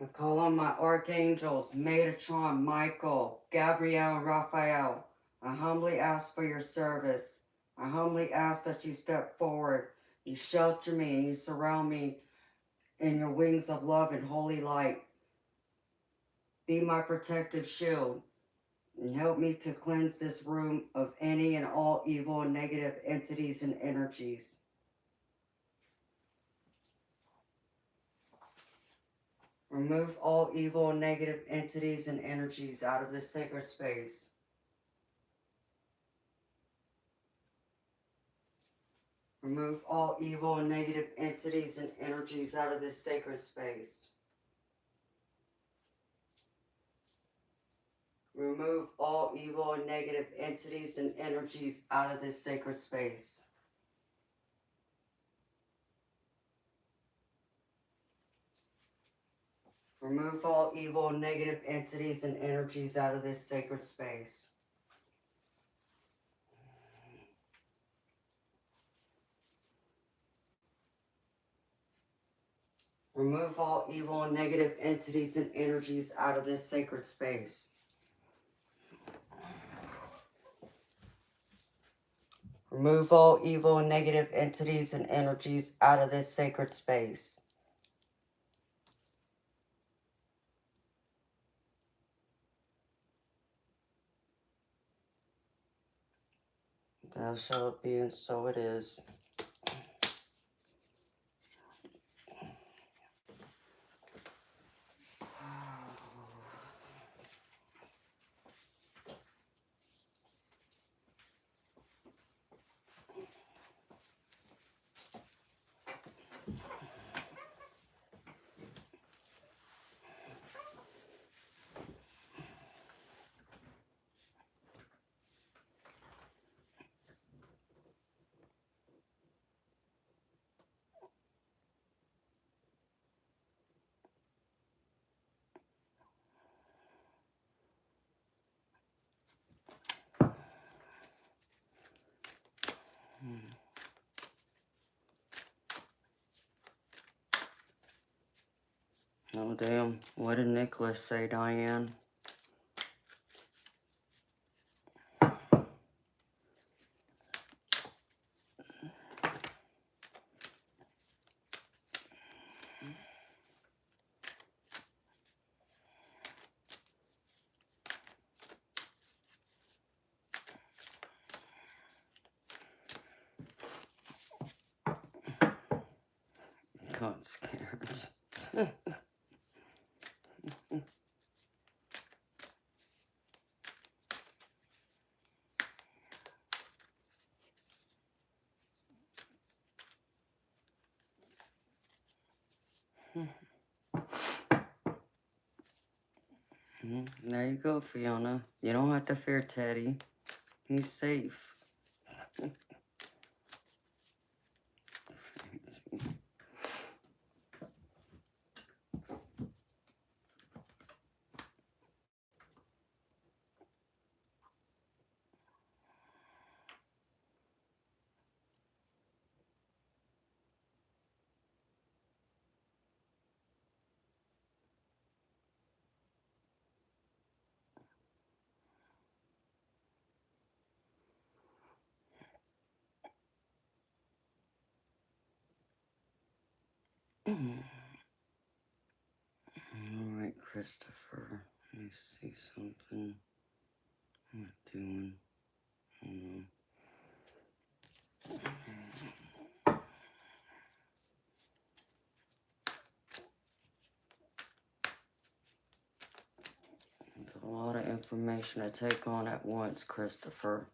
I call on my archangels, Metatron, Michael, Gabriel, and Raphael. I humbly ask for your service. I humbly ask that you step forward. You shelter me and you surround me in your wings of love and holy light. Be my protective shield and help me to cleanse this room of any and all evil and negative entities and energies. Remove all evil and negative entities and energies out of this sacred space. Remove all evil and negative entities and energies out of this sacred space. Remove all evil and negative entities and energies out of this sacred space. Remove all evil and negative entities and energies out of this sacred space. Remove all evil and negative entities and energies out of this sacred space. Remove all evil and negative entities and energies out of this sacred space. Thou shalt be, and so it is. Oh, damn. What did Nicholas say, Diane? Got scared. There you go, Fiona. You don't have to fear Teddy. He's safe. Alright, Christopher. Let me see something. What am I doing? A lot of information to take on at once, Christopher.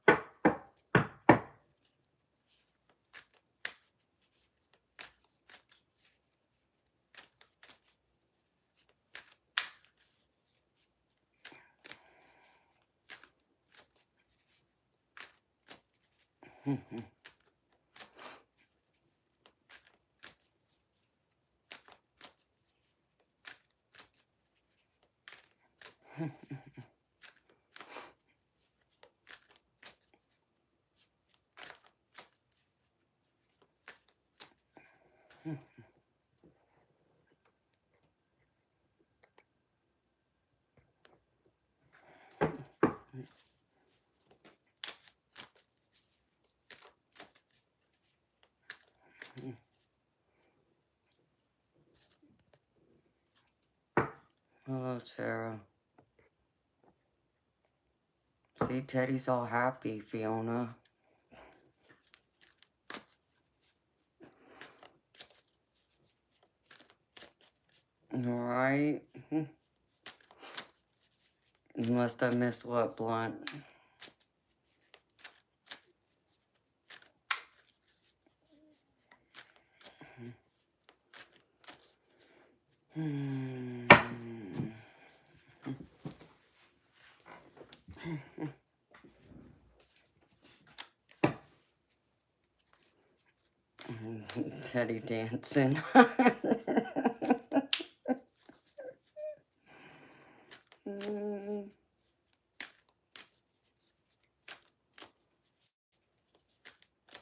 Hello, Tara. See, Teddy's all happy, Fiona. Alright. You must have missed what, Blunt? Teddy dancing.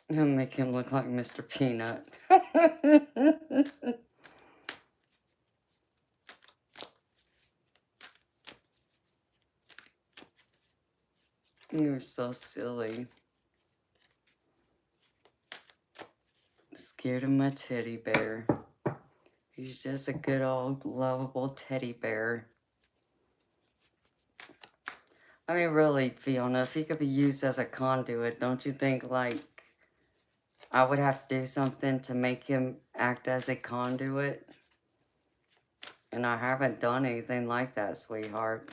He'll make him look like Mr. Peanut. You're so silly. Scared of my teddy bear. He's just a good old lovable teddy bear. I mean, really, Fiona, if he could be used as a conduit, don't you think, like, I would have to do something to make him act as a conduit? And I haven't done anything like that, sweetheart.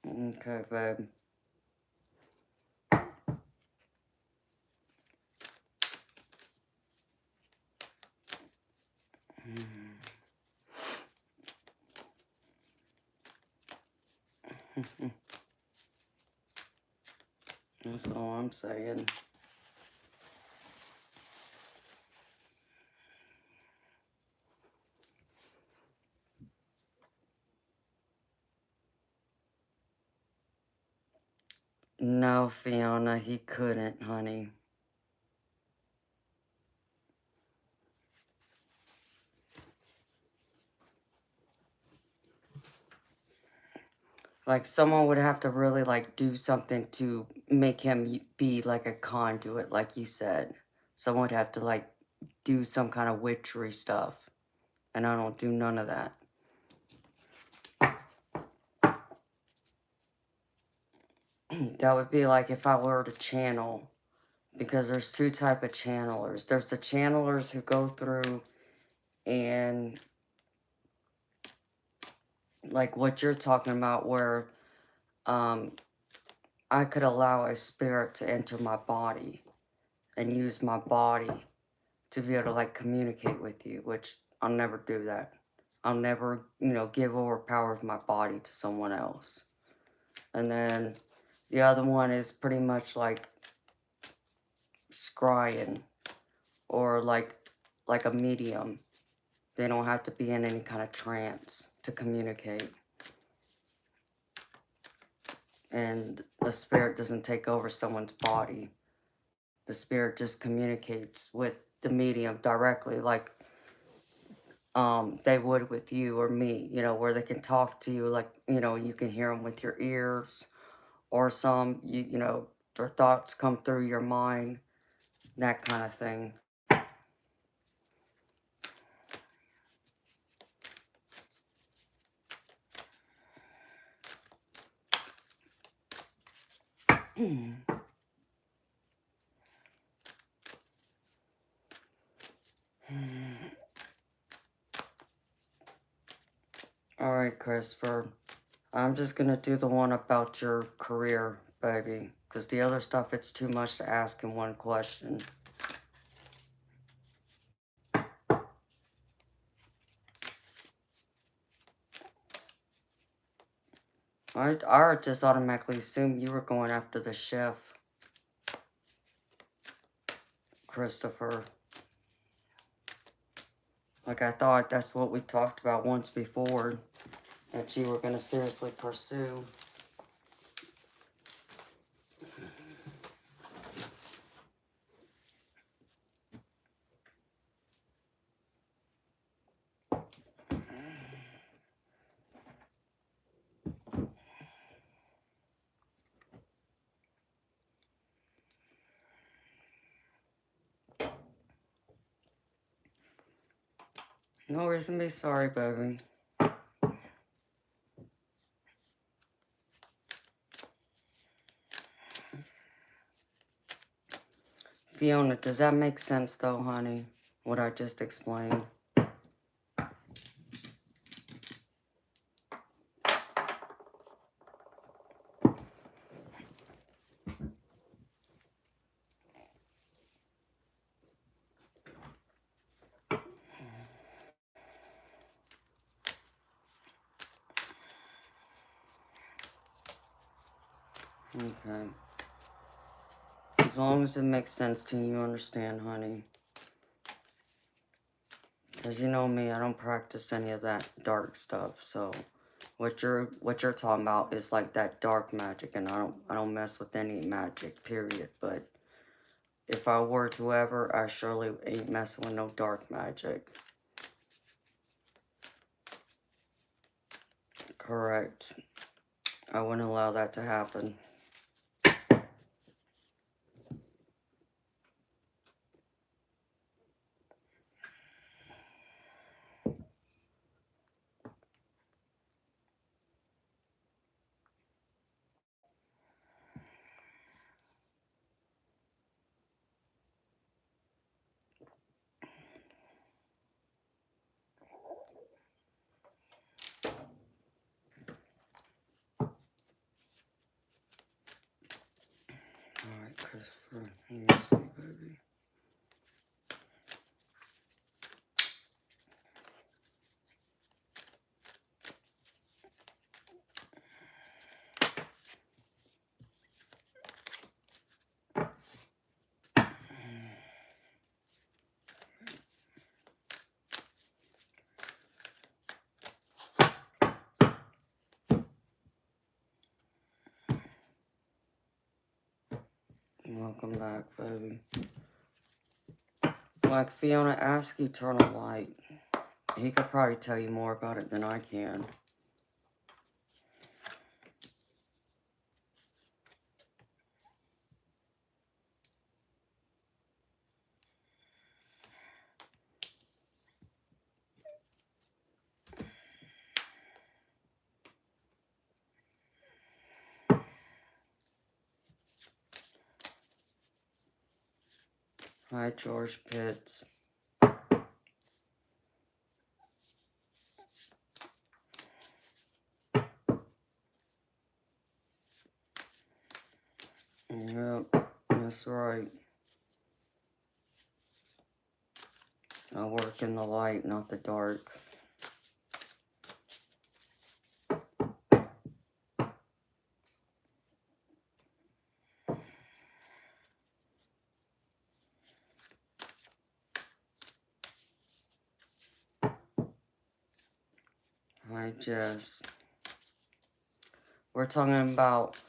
Okay, babe. That's all I'm saying. No, Fiona, he couldn't, honey. Like, someone would have to really, like, do something to make him be, like, a conduit, like you said. Someone would have to, like, do some kind of witchery stuff. And I don't do none of that. That would be like if I were to channel. Because there's two type of channelers. There's the channelers who go through and, like what you're talking about, where I could allow a spirit to enter my body and use my body to be able to, like, communicate with you, which I'll never do that. I'll never, you know, give over power of my body to someone else. And then the other one is pretty much like scrying, or like a medium. They don't have to be in any kind of trance to communicate. And the spirit doesn't take over someone's body. The spirit just communicates with the medium directly, like they would with you or me, you know, where they can talk to you, like, you know, you can hear them with your ears, or some, you know, their thoughts come through your mind, that kind of thing. Alright, Christopher. I'm just gonna do the one about your career, baby. Because the other stuff, it's too much to ask in one question. I just automatically assumed you were going after the chef, Christopher. Like, I thought that's what we talked about once before, that you were going to seriously pursue. No reason to be sorry, baby. Fiona, does that make sense, though, honey? What I just explained? Okay. As long as it makes sense to you, understand, honey. Because you know me, I don't practice any of that dark stuff, so what you're talking about is like that dark magic, and I don't mess with any magic, period. But if I were to ever, I surely ain't messing with no dark magic. Correct. I wouldn't allow that to happen. Alright, Christopher, let me see, baby. Welcome back, baby. Like Fiona, ask Eternal Light. He could probably tell you more about it than I can. Hi, George Pitts. Yep, that's right. I work in the light, not the dark. Hi, Jess. We're talking about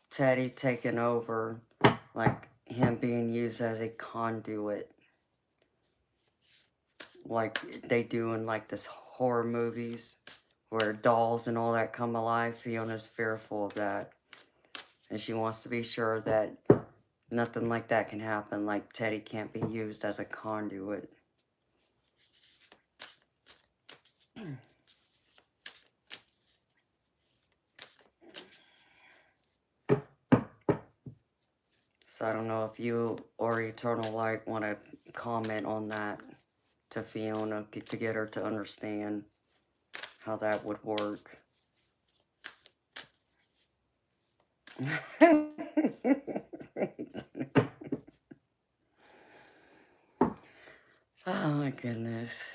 Teddy taking over, like him being used as a conduit, like they do in like this horror movies where dolls and all that come alive. Fiona's fearful of that, and she wants to be sure that nothing like that can happen, like Teddy can't be used as a conduit. So I don't know if you or Eternal Light want to comment on that to Fiona to get her to understand how that would work. Oh my goodness.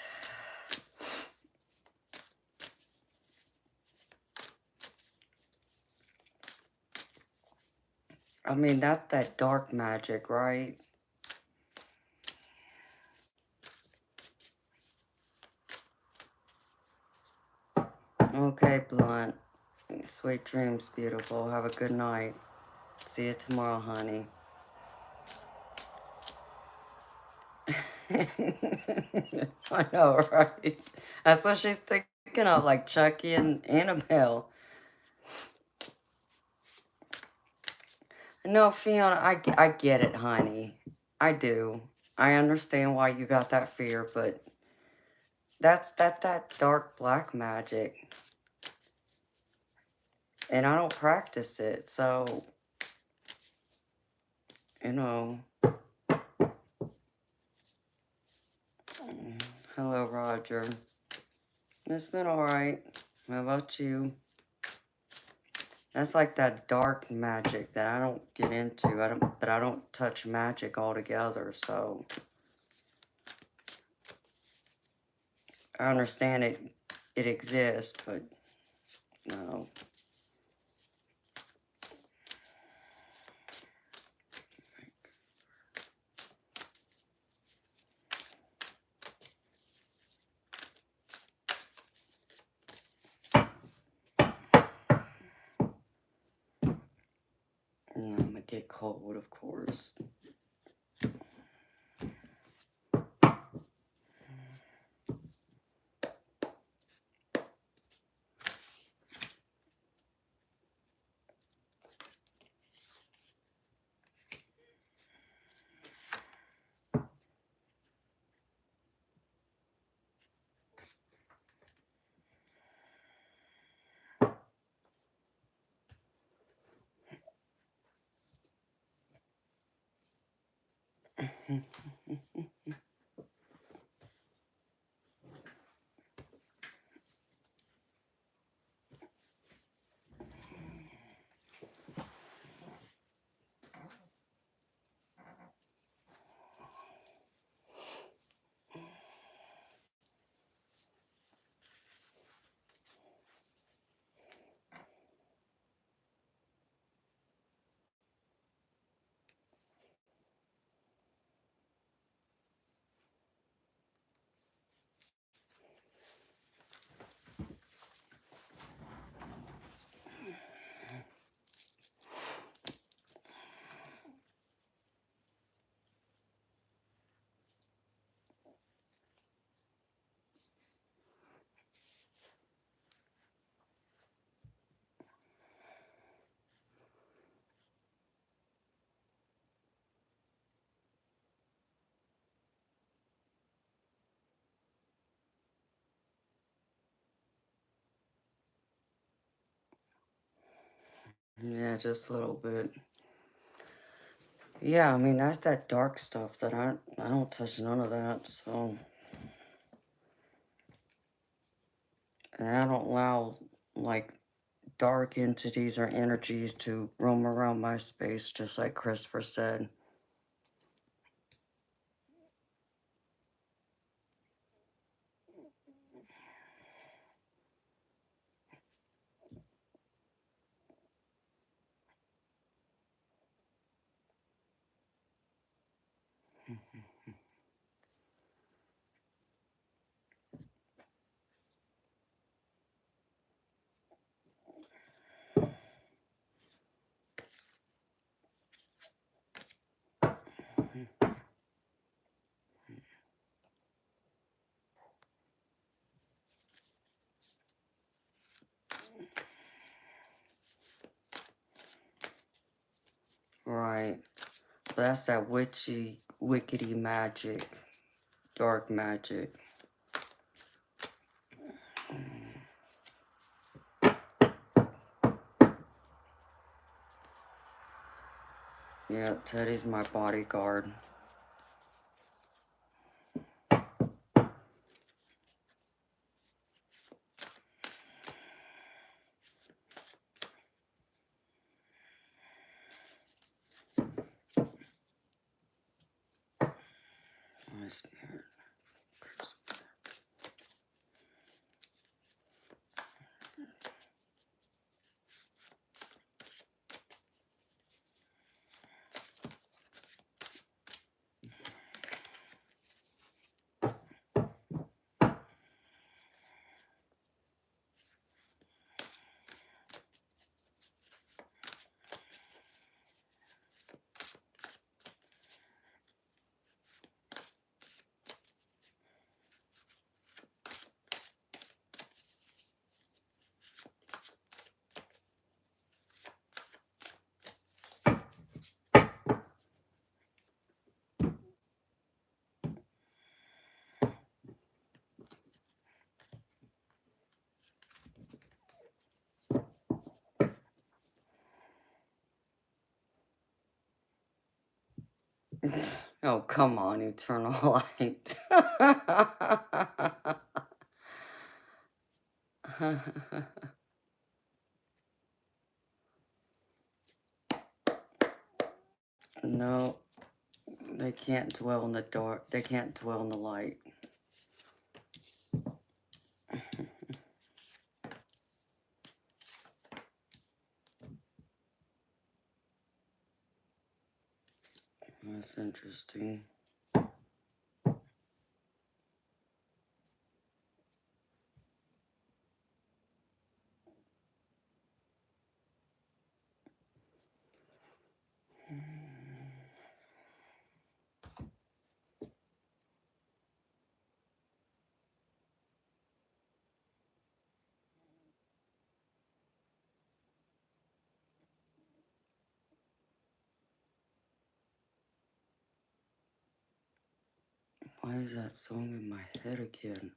I mean, that's that dark magic, right? Okay, Blunt. Sweet dreams, beautiful. Have a good night. See you tomorrow, honey. I know, right? That's what she's thinking of, like Chucky and Annabelle. No, Fiona, I get it, honey. I do. I understand why you got that fear, but that's that dark black magic. And I don't practice it, so, you know. Hello, Roger. It's been alright. How about you? That's like that dark magic that I don't get into. But I don't touch magic altogether, so I understand it exists, but no. I'm gonna get cold, of course. Yeah, just a little bit. Yeah, I mean, that's that dark stuff that I don't touch none of that, so. And I don't allow, like, dark entities or energies to roam around my space, just like Christopher said. Right. But that's that witchy, wickedy magic. Dark magic. Yeah, Teddy's my bodyguard. My spirit. Oh, come on, eternal light. No, they can't dwell in the dark. They can't dwell in the light. That's interesting. Why is that song in my head again?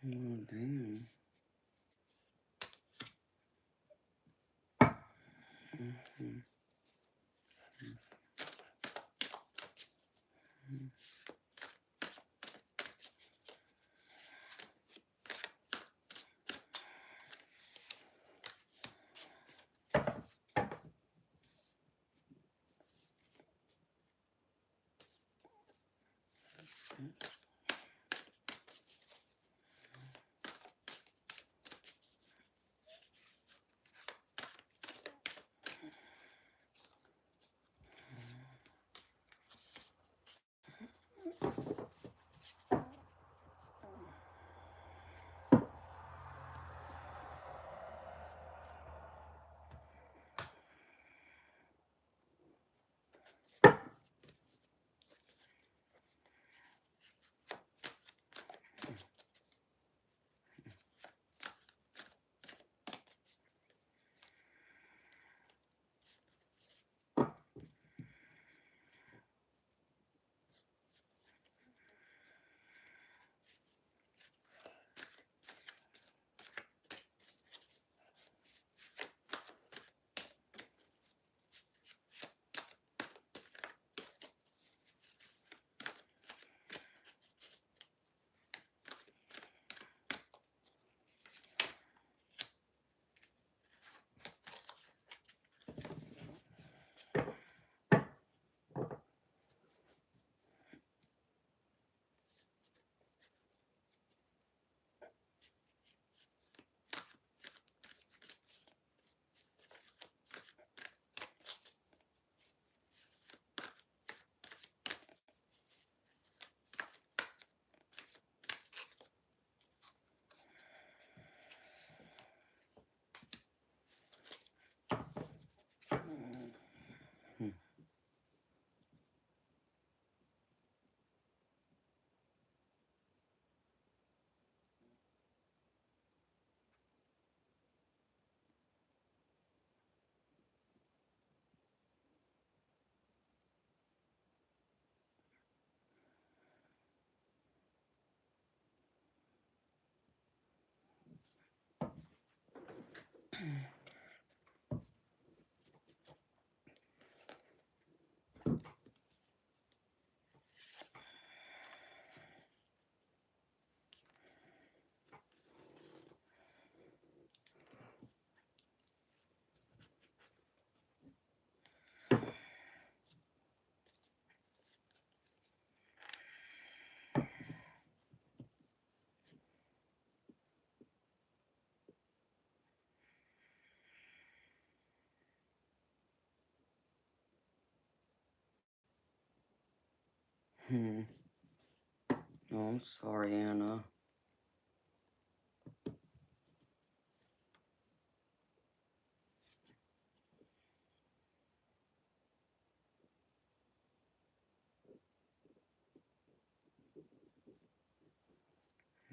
Oh, damn. Oh, I'm sorry, Anna.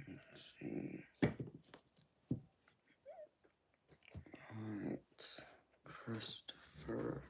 Let's see. Alright. Christopher.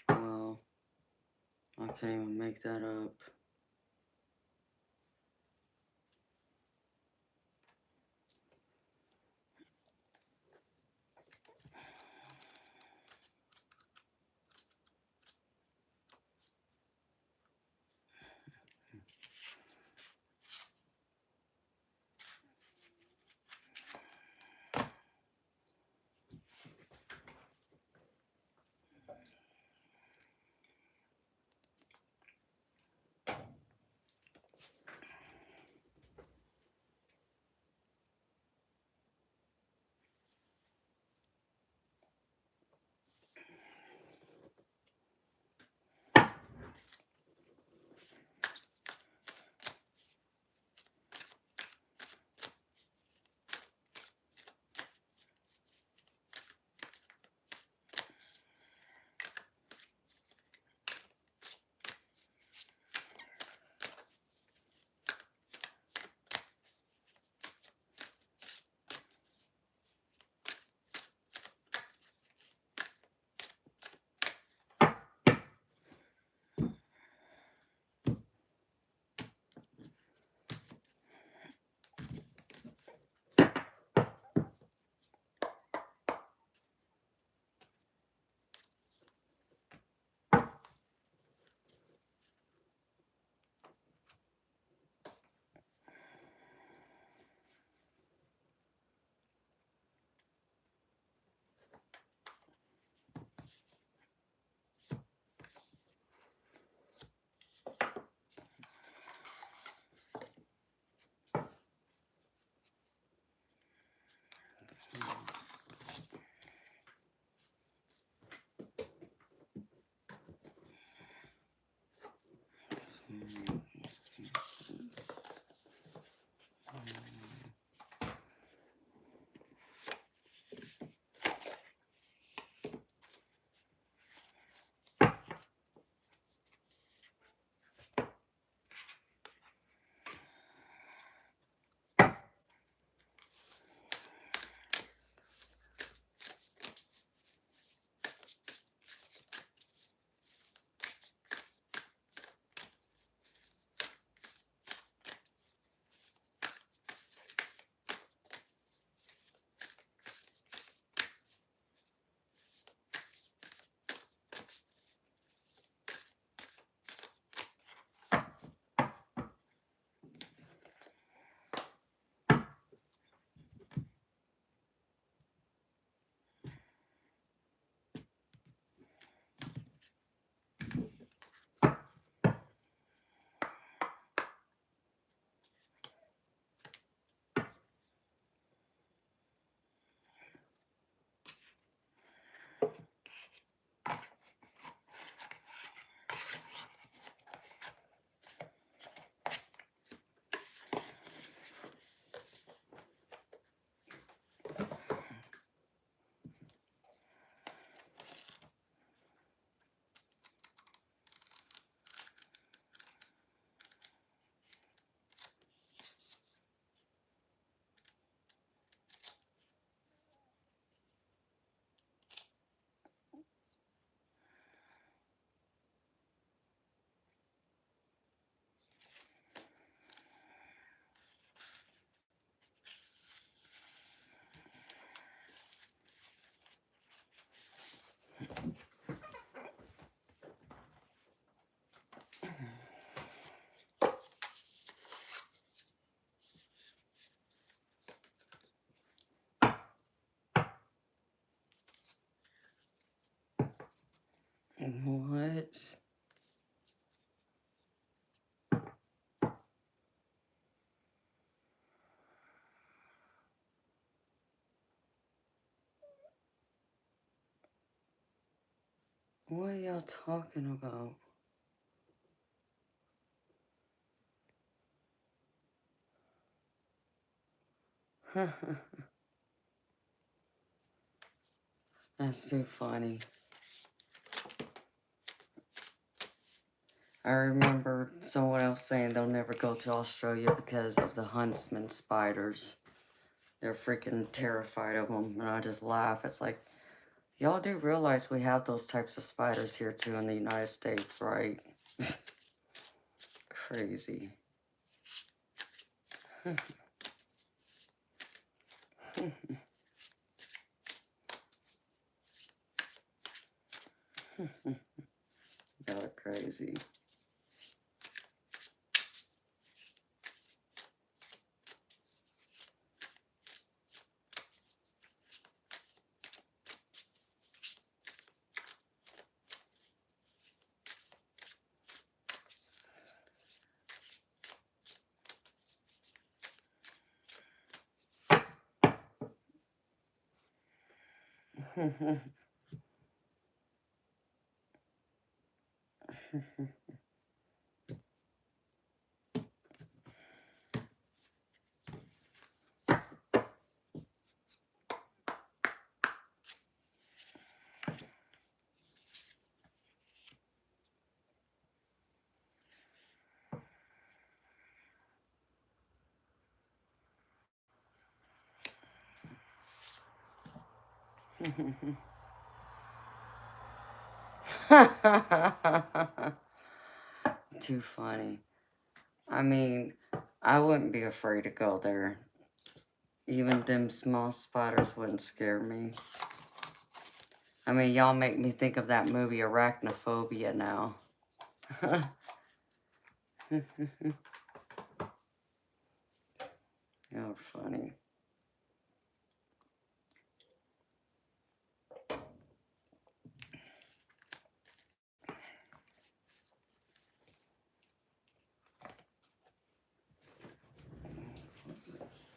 Well, I can't even make that up. What? What are y'all talking about? That's too funny. I remember someone else saying they'll never go to Australia because of the huntsman spiders. They're freaking terrified of them. And I just laugh. It's like, y'all do realize we have those types of spiders here too in the United States, right? Crazy. Y'all are crazy. Too funny. I mean, I wouldn't be afraid to go there. Even them small spiders wouldn't scare me. I mean, y'all make me think of that movie Arachnophobia now. You're funny. What's this?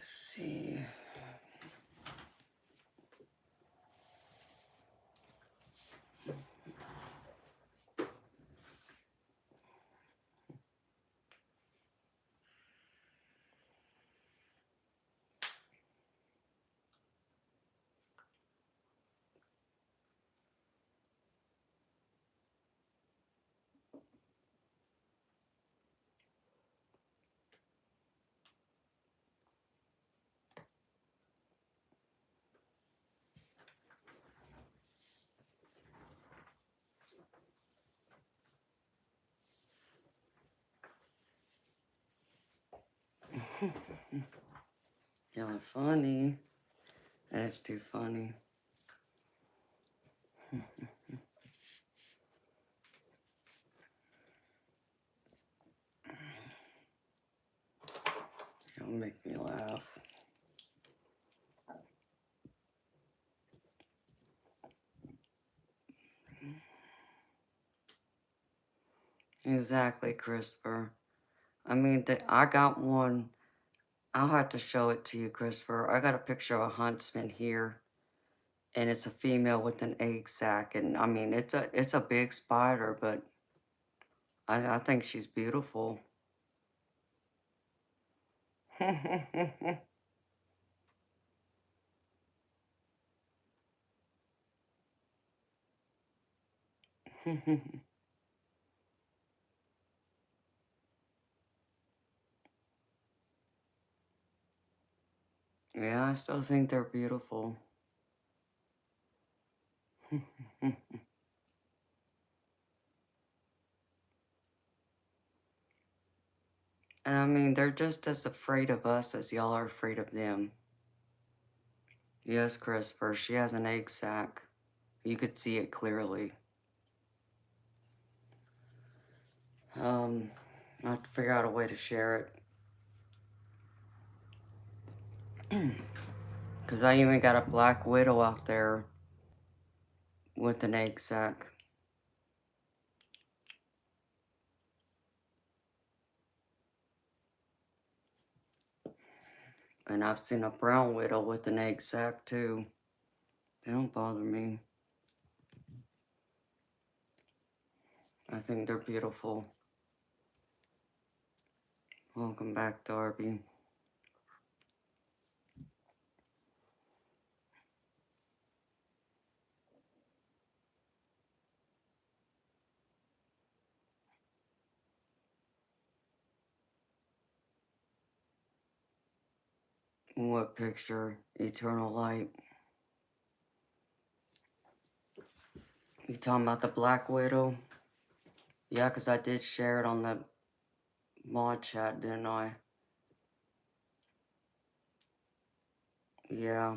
see. Y'all funny. That's too funny. Y'all make me laugh. Exactly, Christopher. I mean, I got one. I'll have to show it to you, Christopher. I got a picture of a huntsman here, and it's a female with an egg sac, and I mean, it's a big spider, but I think she's beautiful. Yeah, I still think they're beautiful. And I mean, they're just as afraid of us as y'all are afraid of them. Yes, Christopher, she has an egg sac. You could see it clearly. I have to figure out a way to share it. Because I even got a black widow out there with an egg sac. And I've seen a brown widow with an egg sac too. They don't bother me. I think they're beautiful. Welcome back, Darby. What picture? Eternal light. You talking about the black widow? Yeah, because I did share it on the mod chat, didn't I? Yeah.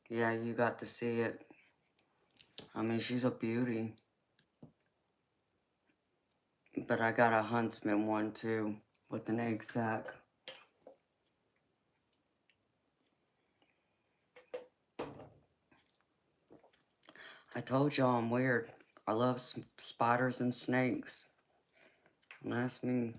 Yeah, you got to see it. I mean, she's a beauty. But I got a huntsman one too, with an egg sac. I told y'all I'm weird. I love spiders and snakes. And that's me.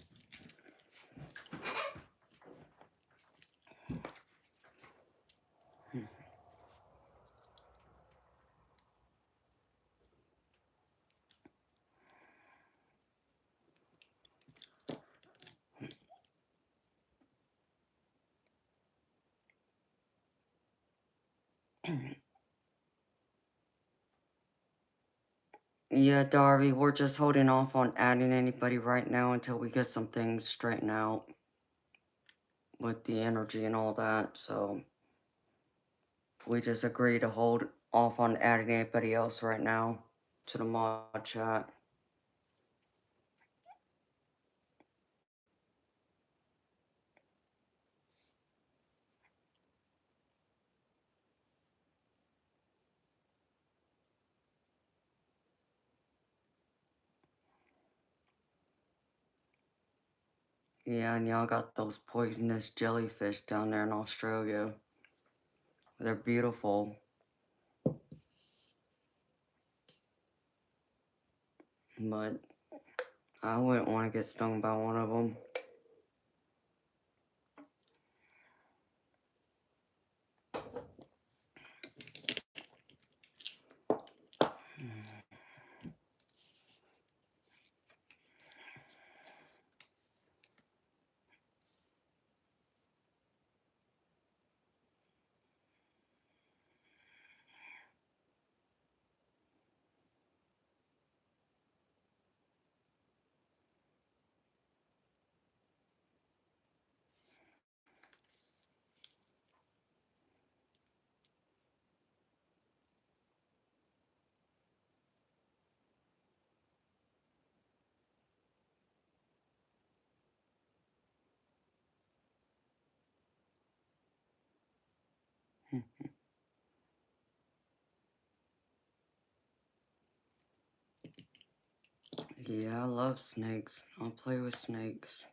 Yeah, Darby, we're just holding off on adding anybody right now until we get some things straightened out with the energy and all that. So we just agreed to hold off on adding anybody else right now to the mod chat. Yeah, and y'all got those poisonous jellyfish down there in Australia. They're beautiful. But I wouldn't want to get stung by one of them. Yeah, I love snakes. I'll play with snakes.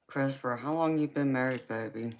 Christopher, how long you been married, baby?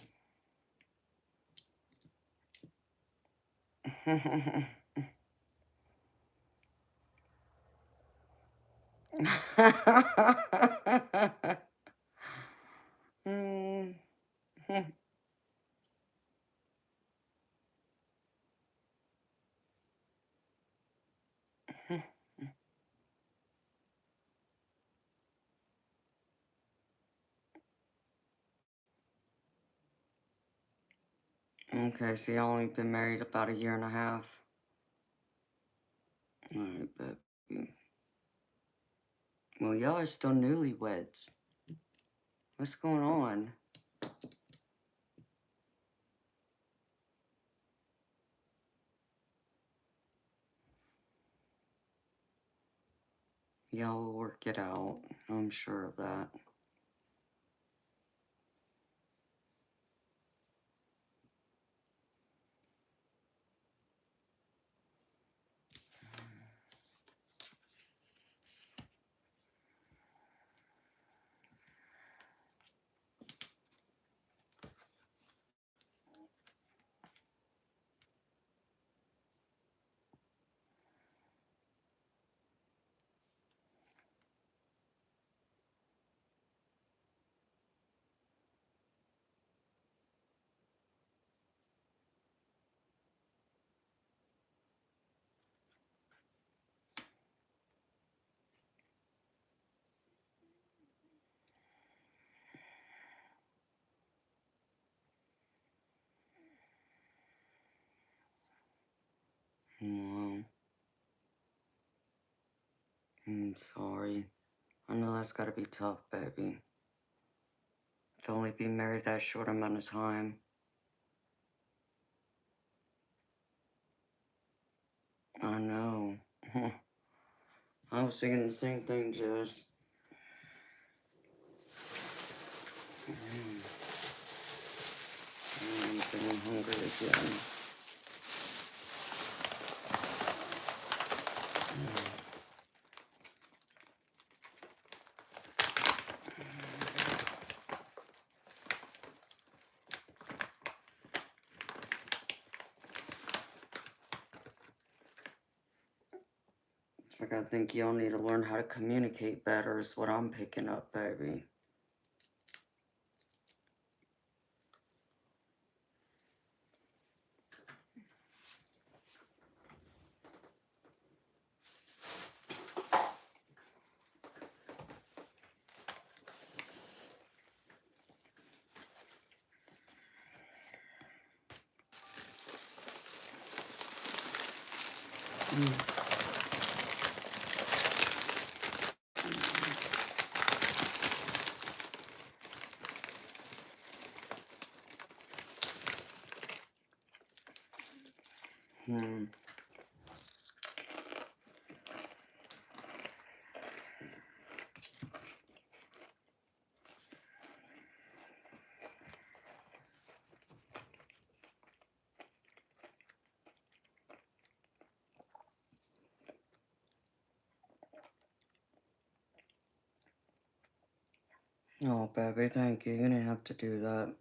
Okay, so you only been married about 1.5 years. Alright, baby. Well, y'all are still newlyweds. What's going on? Y'all will work it out. I'm sure of that. Well, I'm sorry. I know that's gotta be tough, baby. To only be married that short amount of time. I know. I was thinking the same thing, Jess. I'm feeling hungry again. It's like I think y'all need to learn how to communicate better is what I'm picking up, baby. Oh, baby, thank you. You didn't have to do that.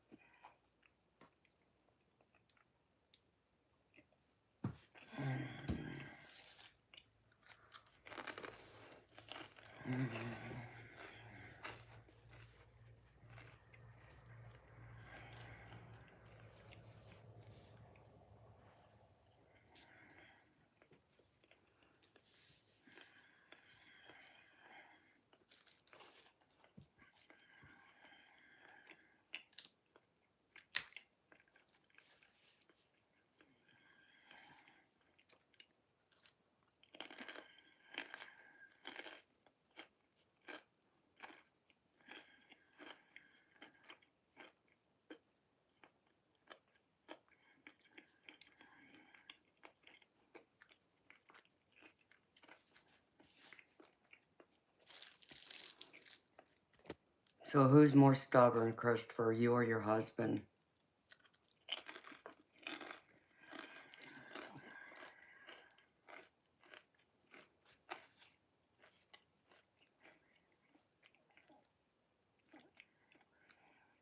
So who's more stubborn, Christopher, you or your husband?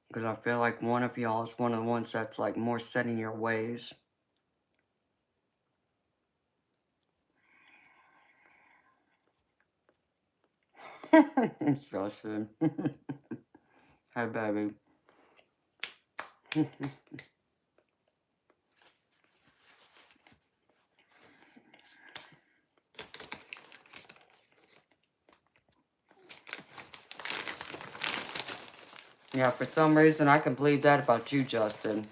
Because I feel like one of y'all is one of the ones that's like more set in your ways. Justin. Hi, baby. Yeah, for some reason I can believe that about you, Justin.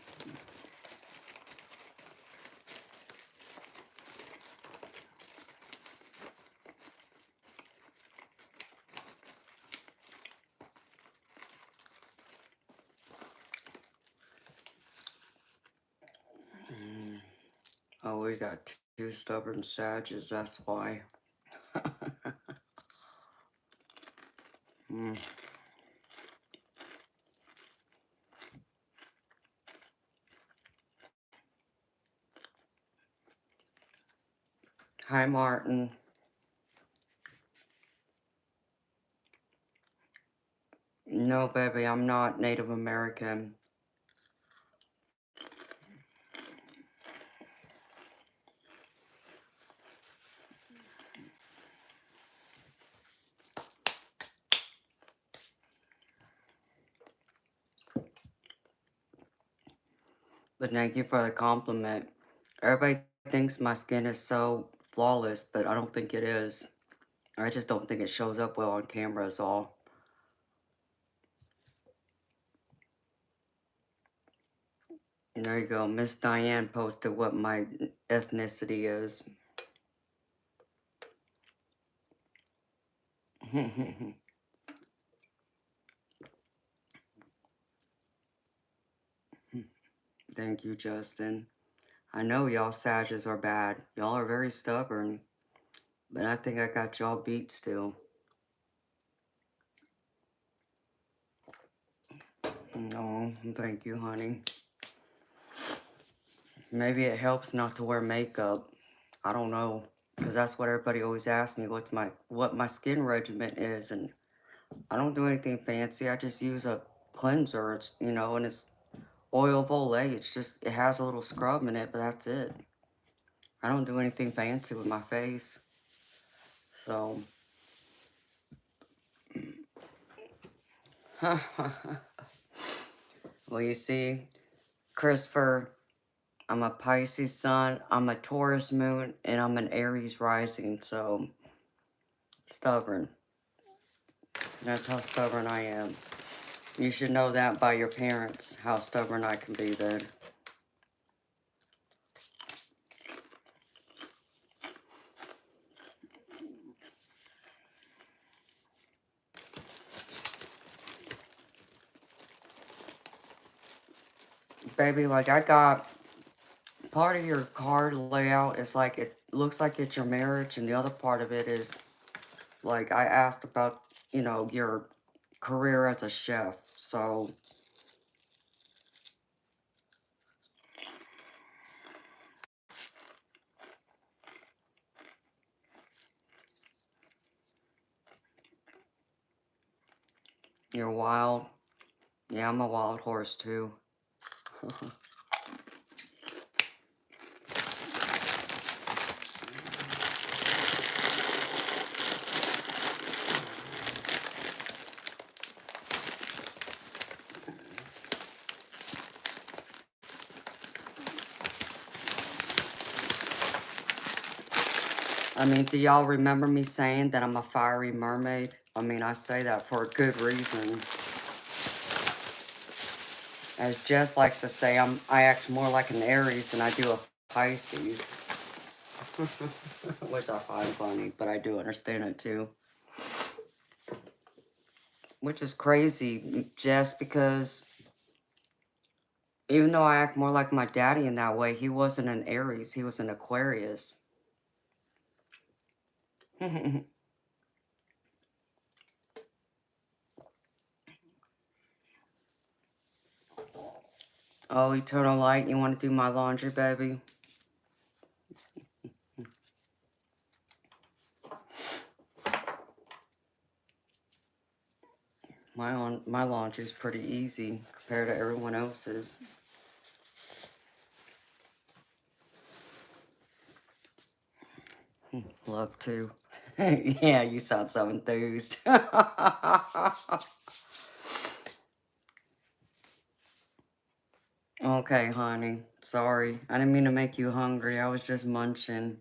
Oh, we got two stubborn sages, that's why. Mm. Hi, Martin. No, baby, I'm not Native American. But thank you for the compliment. Everybody thinks my skin is so flawless, but I don't think it is. I just don't think it shows up well on camera is all. And there you go. Miss Diane posted what my ethnicity is. Thank you, Justin. I know y'all Sages are bad. Y'all are very stubborn. But I think I got y'all beat still. No, thank you, honey. Maybe it helps not to wear makeup. I don't know. Because that's what everybody always asks me, what my skin regimen is. And I don't do anything fancy. I just use a cleanser. It's, and it's oil of Olay. It's just, it has a little scrub in it, but that's it. I don't do anything fancy with my face. So, well, you see, Christopher, I'm a Pisces sun, I'm a Taurus moon, and I'm an Aries rising, so stubborn. That's how stubborn I am. You should know that by your parents, how stubborn I can be then. Baby, like I got, part of your card layout is like, it looks like it's your marriage, and the other part of it is, like I asked about, your career as a chef, so. You're wild. Yeah, I'm a wild horse too. I mean, do y'all remember me saying that I'm a fiery mermaid? I mean, I say that for a good reason. As Jess likes to say, I act more like an Aries than I do a Pisces. Which I find funny, but I do understand it too. Which is crazy, Jess, because even though I act more like my daddy in that way, he wasn't an Aries, he was an Aquarius. Oh, Eternal Light, you want to do my laundry, baby? My laundry's pretty easy compared to everyone else's. Love to. Yeah, you sound so enthused. Okay, honey. Sorry. I didn't mean to make you hungry. I was just munching.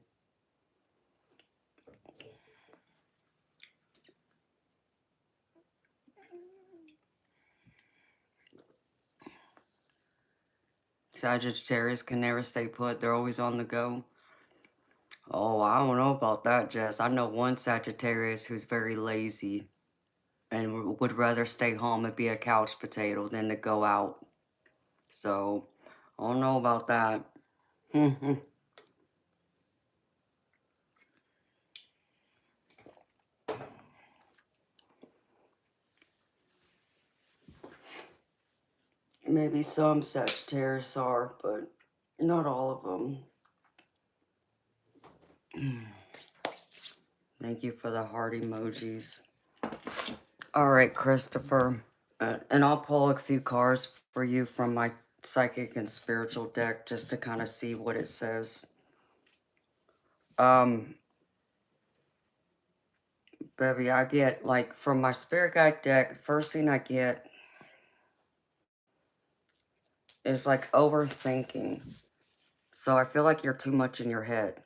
Sagittarius can never stay put. They're always on the go. Oh, I don't know about that, Jess. I know one Sagittarius who's very lazy and would rather stay home and be a couch potato than to go out. So, I don't know about that. Maybe some Sagittarius are, but not all of them. Thank you for the heart emojis. All right, Christopher. And I'll pull a few cards for you from my psychic and spiritual deck just to kind of see what it says. Baby, I get, like, from my spirit guide deck, first thing I get is, like, overthinking. So I feel like you're too much in your head.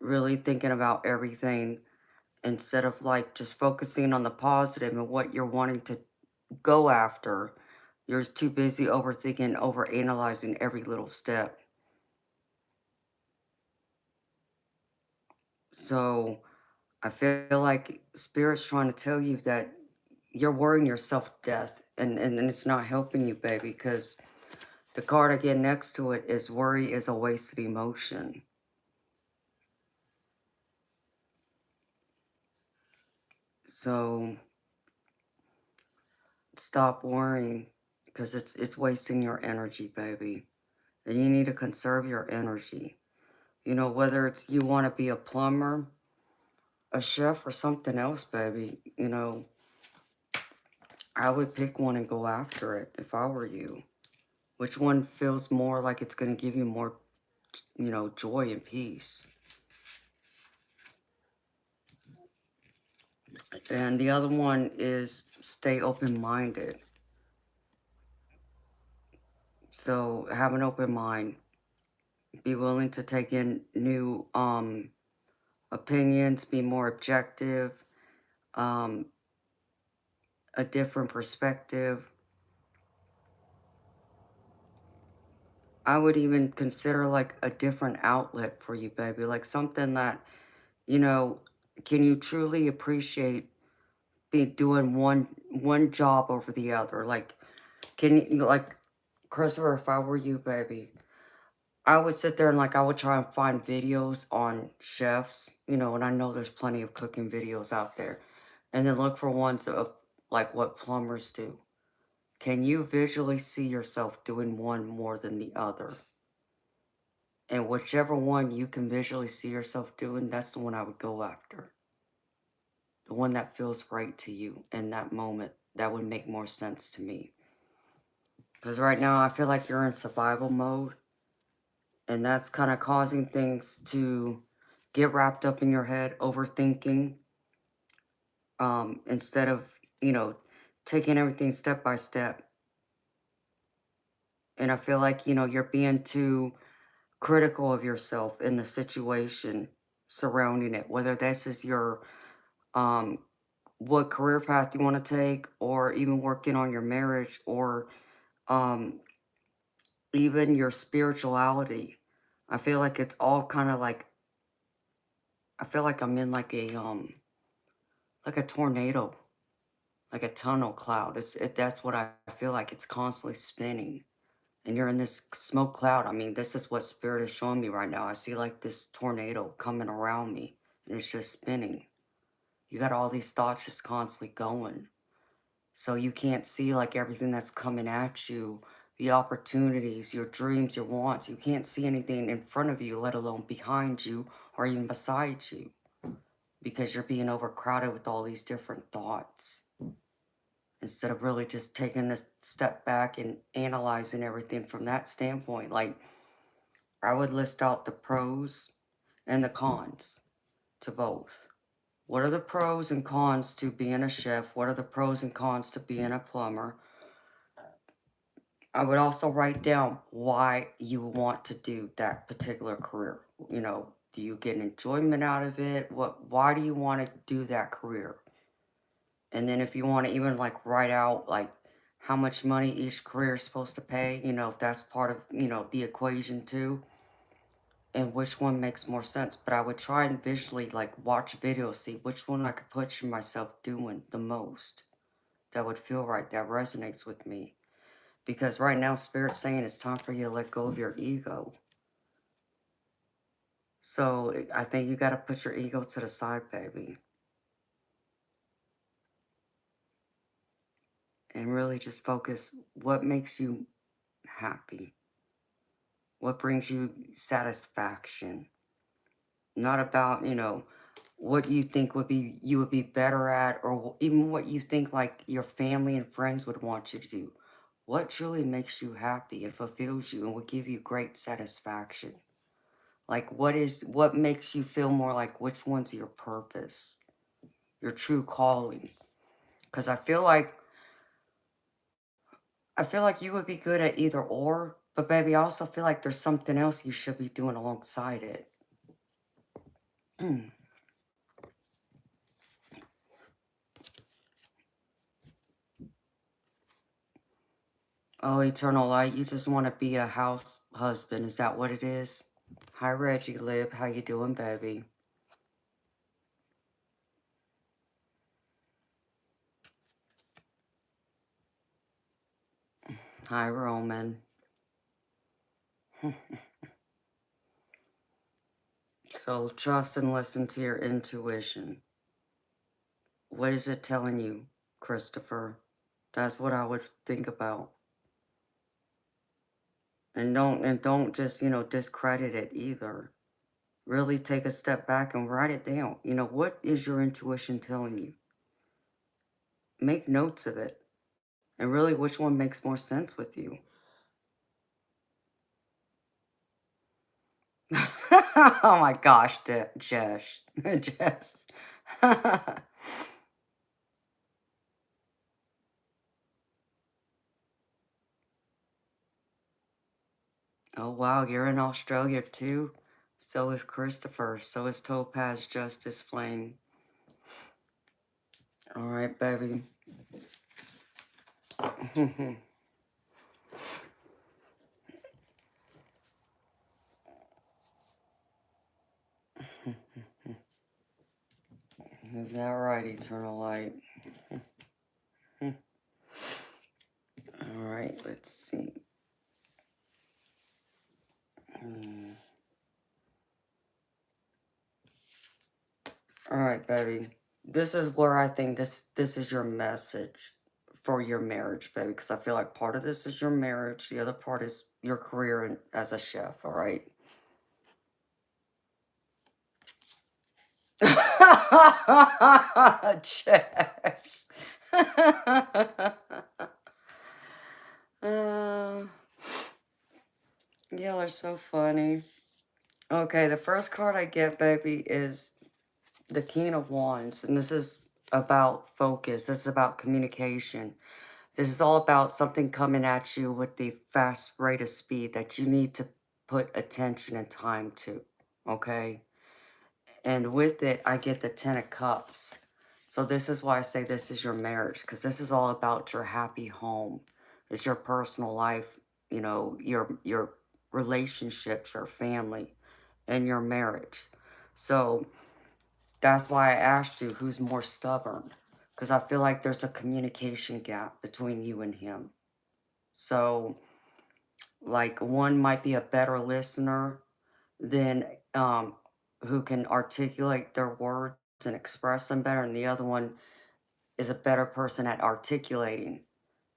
Really thinking about everything instead of, like, just focusing on the positive and what you're wanting to go after. You're too busy overthinking, overanalyzing every little step. So I feel like Spirit's trying to tell you that you're worrying yourself to death, and it's not helping you, baby, because the card again next to it is worry is a wasted emotion. So stop worrying, because it's wasting your energy, baby. And you need to conserve your energy. You know, whether it's you want to be a plumber, a chef, or something else, baby, you know, I would pick one and go after it if I were you. Which one feels more like it's going to give you more, you know, joy and peace? And the other one is stay open-minded. So have an open mind. Be willing to take in new opinions, be more objective, a different perspective. I would even consider like a different outlet for you, baby. Like something that, you know, can you truly appreciate be doing one job over the other? Like, can you, like, Christopher, if I were you, baby, I would sit there and, like, I would try and find videos on chefs, you know, and I know there's plenty of cooking videos out there. And then look for ones of, like, what plumbers do. Can you visually see yourself doing one more than the other? And whichever one you can visually see yourself doing, that's the one I would go after. The one that feels right to you in that moment. That would make more sense to me. Because right now I feel like you're in survival mode. And that's kind of causing things to get wrapped up in your head, overthinking. Instead of, you know, taking everything step by step. And I feel like, you know, you're being too critical of yourself in the situation. surrounding it, whether this is your um what career path you want to take, or even working on your marriage, or um even your spirituality. I feel like it's all kind of like, I feel like I'm in like a tornado, like a tunnel cloud. That's what I feel like. It's constantly spinning. And you're in this smoke cloud. I mean, this is what spirit is showing me right now. I see like this tornado coming around me, and it's just spinning. You got all these thoughts just constantly going. So you can't see like everything that's coming at you, the opportunities, your dreams, your wants. You can't see anything in front of you, let alone behind you or even beside you, because you're being overcrowded with all these different thoughts. Instead of really just taking a step back and analyzing everything from that standpoint. Like, I would list out the pros and the cons to both. What are the pros and cons to being a chef? What are the pros and cons to being a plumber? I would also write down why you want to do that particular career. You know, do you get enjoyment out of it? Why do you want to do that career? And then if you want to even like write out like how much money each career is supposed to pay, you know, if that's part of, you know, the equation too, and which one makes more sense. But I would try and visually like watch videos, see which one I could picture myself doing the most. That would feel right, that resonates with me. Because right now, Spirit's saying it's time for you to let go of your ego. So I think you got to put your ego to the side, baby. And really just focus what makes you happy. What brings you satisfaction. Not about, you know, what you think you would be better at, or even what you think like your family and friends would want you to do. What truly makes you happy and fulfills you and will give you great satisfaction. Like, what makes you feel more like which one's your purpose, your true calling? Because I feel like you would be good at either or, but baby, I also feel like there's something else you should be doing alongside it. Oh, eternal light, you just want to be a house husband. Is that what it is? Hi, Reggie Lib. How you doing, baby? Hi, Roman. So trust and listen to your intuition. What is it telling you, Christopher? That's what I would think about. And don't just, you know, discredit it either. Really take a step back and write it down. You know, what is your intuition telling you? Make notes of it. And really, which one makes more sense with you? Oh my gosh, Jess. Jess. Oh wow, you're in Australia too? So is Christopher. So is Topaz Justice Flame. Alright, baby. Is that right, Eternal Light? Alright, let's see. Alright, baby. This is where I think this is your message for your marriage, baby. Because I feel like part of this is your marriage. The other part is your career as a chef, alright? Chess. uh, y'all are so funny. Okay, the first card I get, baby, is the King of Wands. And this is about focus. This is about communication. This is all about something coming at you with the fast rate of speed that you need to put attention and time to. Okay? And with it, I get the 10 of Cups. So this is why I say this is your marriage, because this is all about your happy home. It's your personal life, your relationships, your family, and your marriage. So that's why I asked you who's more stubborn, because I feel like there's a communication gap between you and him. So, like, one might be a better listener than who can articulate their words and express them better, and the other one is a better person at articulating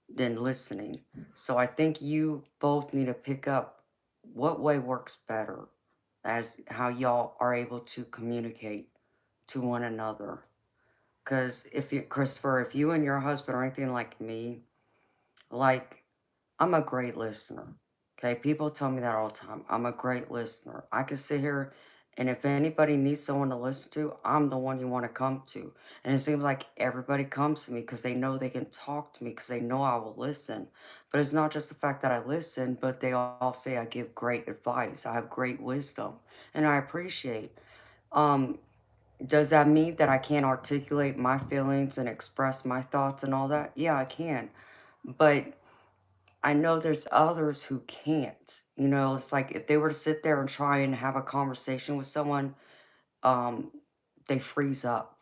than listening. So I think you both need to pick up what way works better as how y'all are able to communicate to one another. Because if you, Christopher, if you and your husband are anything like me, like, I'm a great listener. Okay, people tell me that all the time. I'm a great listener. I can sit here, and if anybody needs someone to listen to, I'm the one you want to come to. And it seems like everybody comes to me because they know they can talk to me because they know I will listen. But it's not just the fact that I listen, but they all say I give great advice. I have great wisdom, and I appreciate. Um, does that mean that I can't articulate my feelings and express my thoughts and all that? Yeah, I can. But I know there's others who can't. It's like if they were to sit there and try and have a conversation with someone, um, they freeze up.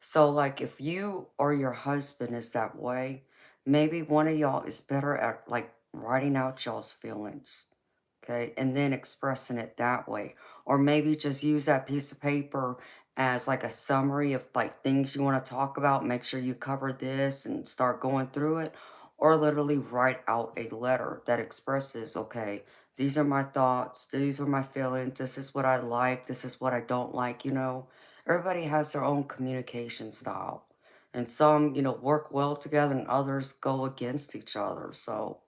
So, like, if you or your husband is that way, maybe one of y'all is better at, like, writing out y'all's feelings, okay, and then expressing it that way. Or maybe just use that piece of paper as, like, a summary of, like, things you want to talk about. Make sure you cover this and start going through it. Or literally write out a letter that expresses, okay, these are my thoughts, these are my feelings, this is what I like, this is what I don't like. Everybody has their own communication style. And some, work well together and others go against each other. So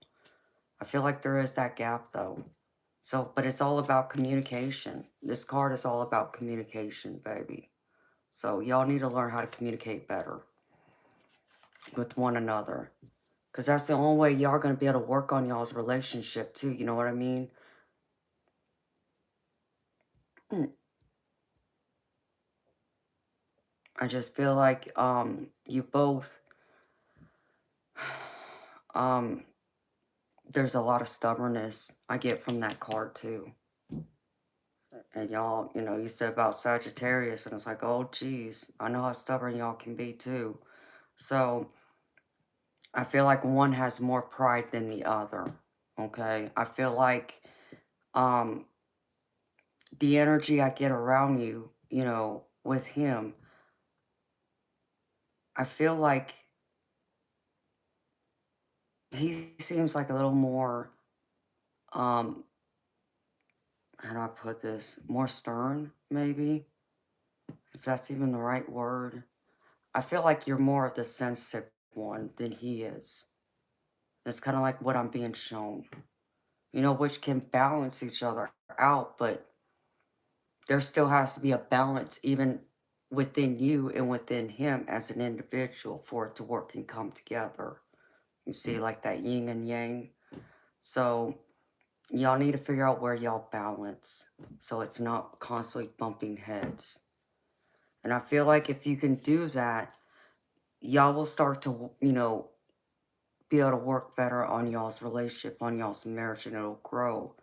I feel like there is that gap though. So, but it's all about communication. This card is all about communication, baby. So y'all need to learn how to communicate better with one another. Because that's the only way y'all going to be able to work on y'all's relationship too. You know what I mean? I just feel like you both um there's a lot of stubbornness I get from that card too. And y'all, you said about Sagittarius, and it's like, oh, geez, I know how stubborn y'all can be too. So I feel like one has more pride than the other. Okay, I feel like um, the energy I get around you, with him, I feel like he seems like a little more, um, how do I put this? More stern, maybe, if that's even the right word. I feel like you're more of the sensitive one than he is. It's kind of like what I'm being shown, which can balance each other out, but there still has to be a balance even within you and within him as an individual for it to work and come together. You see, like that yin and yang. So, y'all need to figure out where y'all balance so it's not constantly bumping heads. And I feel like if you can do that, y'all will start to, be able to work better on y'all's relationship, on y'all's marriage, and it'll grow.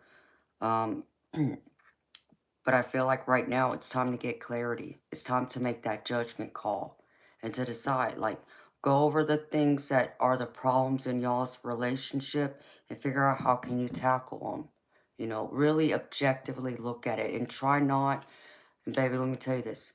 Um, but I feel like right now it's time to get clarity. It's time to make that judgment call and to decide, like, go over the things that are the problems in y'all's relationship and figure out how can you tackle them. Really objectively look at it and try not, and baby, let me tell you this,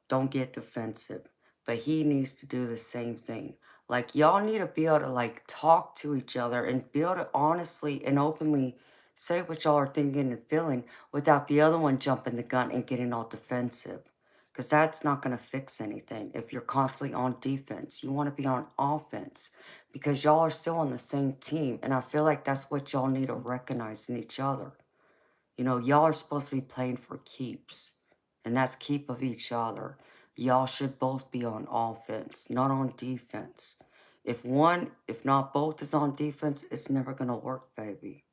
don't get defensive. But he needs to do the same thing. Like, y'all need to be able to, like, talk to each other and be able to honestly and openly say what y'all are thinking and feeling without the other one jumping the gun and getting all defensive. Because that's not going to fix anything if you're constantly on defense. You want to be on offense because y'all are still on the same team. And I feel like that's what y'all need to recognize in each other. Y'all are supposed to be playing for keeps, and that's keep of each other. Y'all should both be on offense, not on defense. If one, if not both is on defense, it's never going to work, baby.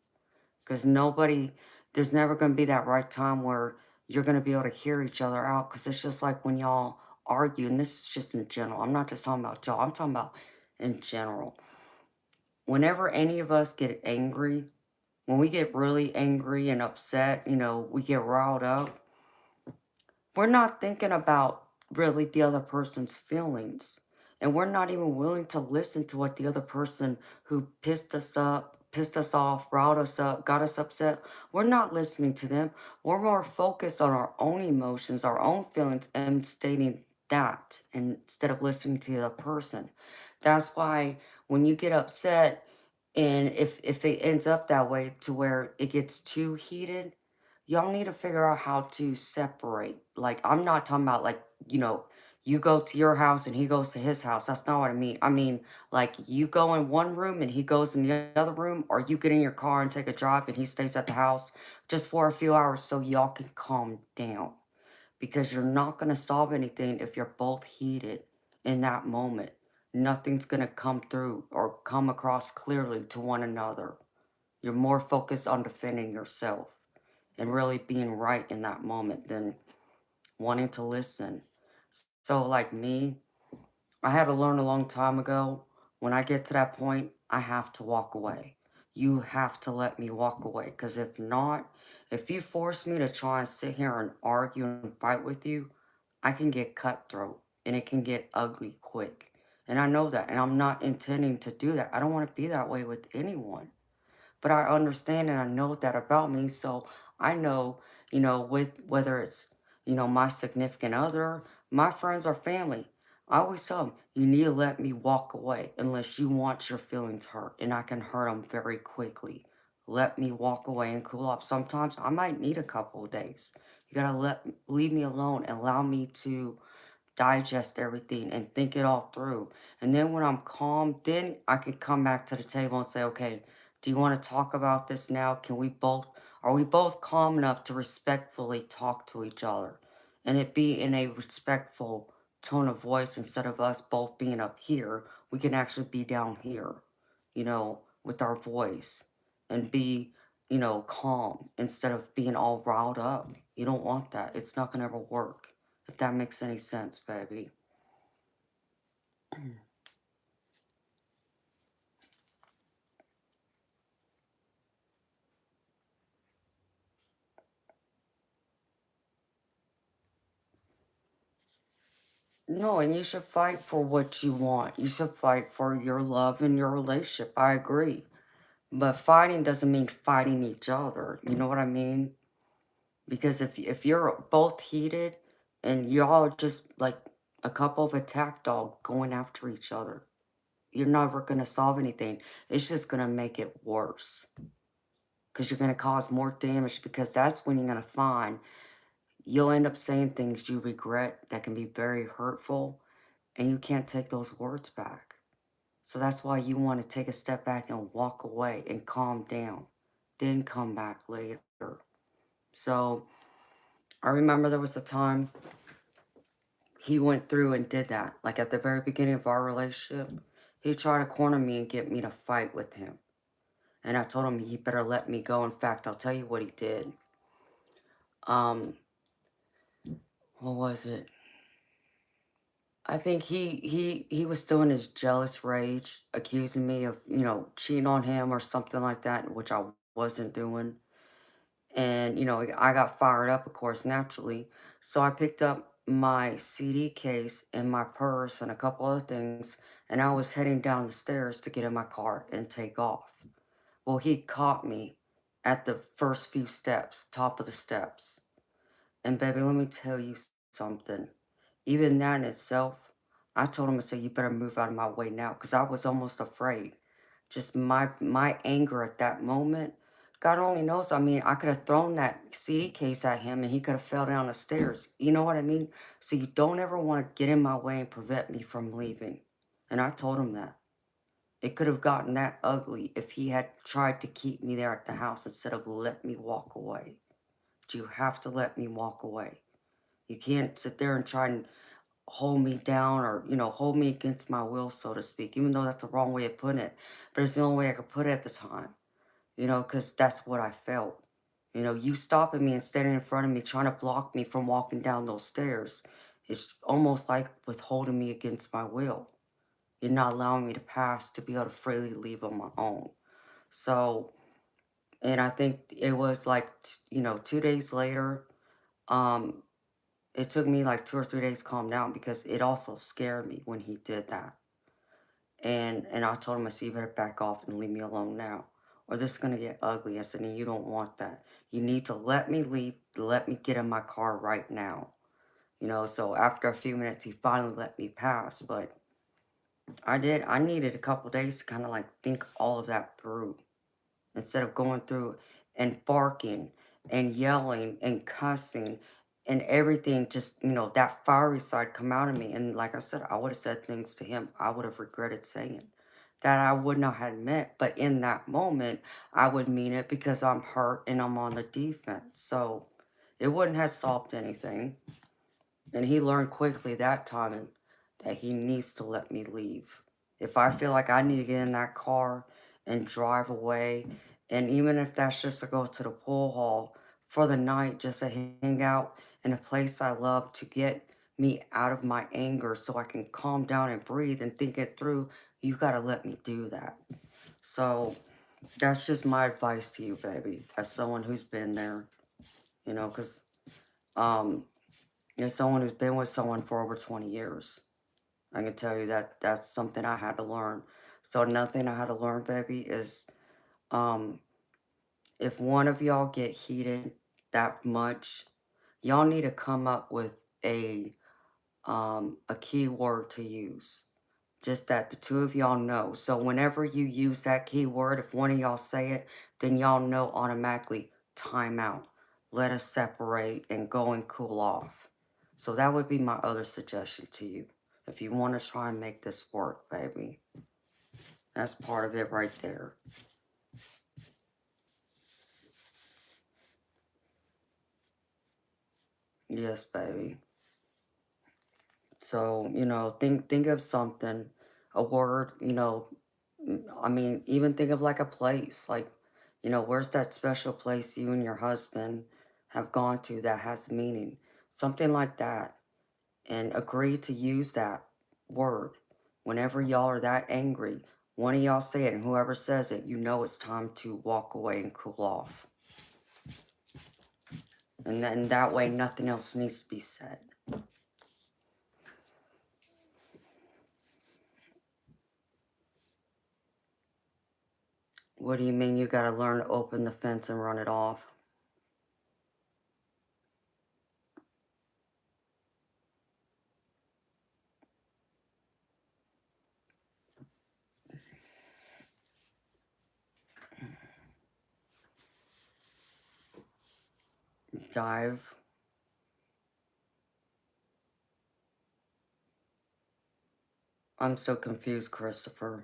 Because there's never going to be that right time where you're going to be able to hear each other out, because it's just like when y'all argue, and this is just in general. I'm not just talking about y'all, I'm talking about in general. Whenever any of us get angry, when we get really angry and upset, we get riled up, we're not thinking about really the other person's feelings. And we're not even willing to listen to what the other person who pissed us off, riled us up, got us upset. We're not listening to them. We're more focused on our own emotions, our own feelings, and stating that instead of listening to the other person. That's why when you get upset, and if it ends up that way to where it gets too heated, y'all need to figure out how to separate. Like, I'm not talking about like, you go to your house and he goes to his house. That's not what I mean. I mean, like, you go in one room and he goes in the other room, or you get in your car and take a drive and he stays at the house just for a few hours so y'all can calm down. Because you're not going to solve anything if you're both heated in that moment. Nothing's going to come through or come across clearly to one another. You're more focused on defending yourself and really being right in that moment than wanting to listen. So, like me, I had to learn a long time ago, when I get to that point, I have to walk away. You have to let me walk away, because if not, if you force me to try and sit here and argue and fight with you, I can get cutthroat and it can get ugly quick. And I know that, and I'm not intending to do that. I don't want to be that way with anyone. But I understand and I know that about me. So I know, with whether it's, my significant other, my friends or family, I always tell them, you need to let me walk away unless you want your feelings hurt. And I can hurt them very quickly. Let me walk away and cool off. Sometimes I might need a couple of days. You gotta leave me alone and allow me to digest everything and think it all through. And then when I'm calm, then I can come back to the table and say, okay, do you want to talk about this now? Are we both calm enough to respectfully talk to each other? And it be in a respectful tone of voice instead of us both being up here. We can actually be down here, with our voice and be, calm instead of being all riled up. You don't want that. It's not going to ever work. If that makes any sense, baby. No, and you should fight for what you want. You should fight for your love and your relationship. I agree. But fighting doesn't mean fighting each other. You know what I mean? Because if you're both heated and y'all are just like a couple of attack dogs going after each other, you're never going to solve anything. It's just going to make it worse. Because you're going to cause more damage, because that's when you're going to find you'll end up saying things you regret that can be very hurtful, and you can't take those words back. So that's why you want to take a step back and walk away and calm down, then come back later. So I remember there was a time he went through and did that. Like at the very beginning of our relationship, he tried to corner me and get me to fight with him. And I told him he better let me go. In fact, I'll tell you what he did. Um, what was it? I think he was still in his jealous rage, accusing me of, cheating on him or something like that, which I wasn't doing. And, I got fired up, of course, naturally. So I picked up my CD case and my purse and a couple other things, and I was heading down the stairs to get in my car and take off. Well, he caught me at the first few steps, top of the steps. And baby, let me tell you something. Even that in itself, I told him, I said, you better move out of my way now, because I was almost afraid. Just my anger at that moment. God only knows. I mean, I could have thrown that CD case at him and he could have fell down the stairs. You know what I mean? So you don't ever want to get in my way and prevent me from leaving. And I told him that. It could have gotten that ugly if he had tried to keep me there at the house instead of let me walk away. But you have to let me walk away. You can't sit there and try and hold me down, or, hold me against my will, so to speak, even though that's the wrong way of putting it. But it's the only way I could put it at the time, because that's what I felt. You know, you stopping me and standing in front of me, trying to block me from walking down those stairs. It's almost like withholding me against my will. You're not allowing me to pass to be able to freely leave on my own. So, and I think it was like, 2 days later, um, it took me like 2 or 3 days to calm down because it also scared me when he did that. And I told him, I said, you better back off and leave me alone now, or this is going to get ugly. I said, and you don't want that. You need to let me leave, let me get in my car right now. So after a few minutes, he finally let me pass. But I needed a couple days to kind of like think all of that through instead of going through and barking and yelling and cussing and everything, just, that fiery side come out of me. And like I said, I would have said things to him I would have regretted saying that I would not have meant. But in that moment, I would mean it because I'm hurt and I'm on the defense. So it wouldn't have solved anything. And he learned quickly that time that he needs to let me leave. If I feel like I need to get in that car and drive away, and even if that's just to go to the pool hall for the night, just to hang out in a place I love to get me out of my anger so I can calm down and breathe and think it through, you got to let me do that. So that's just my advice to you, baby, as someone who's been there, because um, as someone who's been with someone for over 20 years. I can tell you that that's something I had to learn. So another thing I had to learn, baby, is um, if one of y'all get heated that much, y'all need to come up with a key word to use. Just that the two of y'all know. So whenever you use that key word, if one of y'all say it, then y'all know automatically, time out. Let us separate and go and cool off. So that would be my other suggestion to you. If you want to try and make this work, baby. That's part of it right there. Yes, baby. So, think of something, a word, I mean, even think of like a place, like, where's that special place you and your husband have gone to that has meaning? Something like that. And agree to use that word. Whenever y'all are that angry, one of y'all say it, and whoever says it, you know it's time to walk away and cool off. And then that way, nothing else needs to be said. What do you mean you gotta learn to open the fence and run it off? Dive. I'm so confused, Christopher.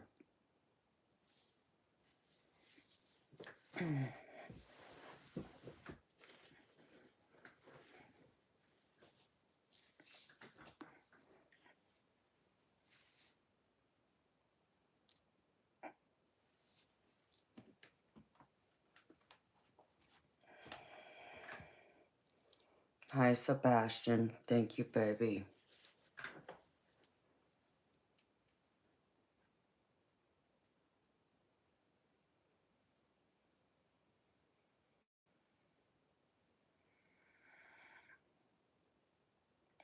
Hi, Sebastian. Thank you, baby.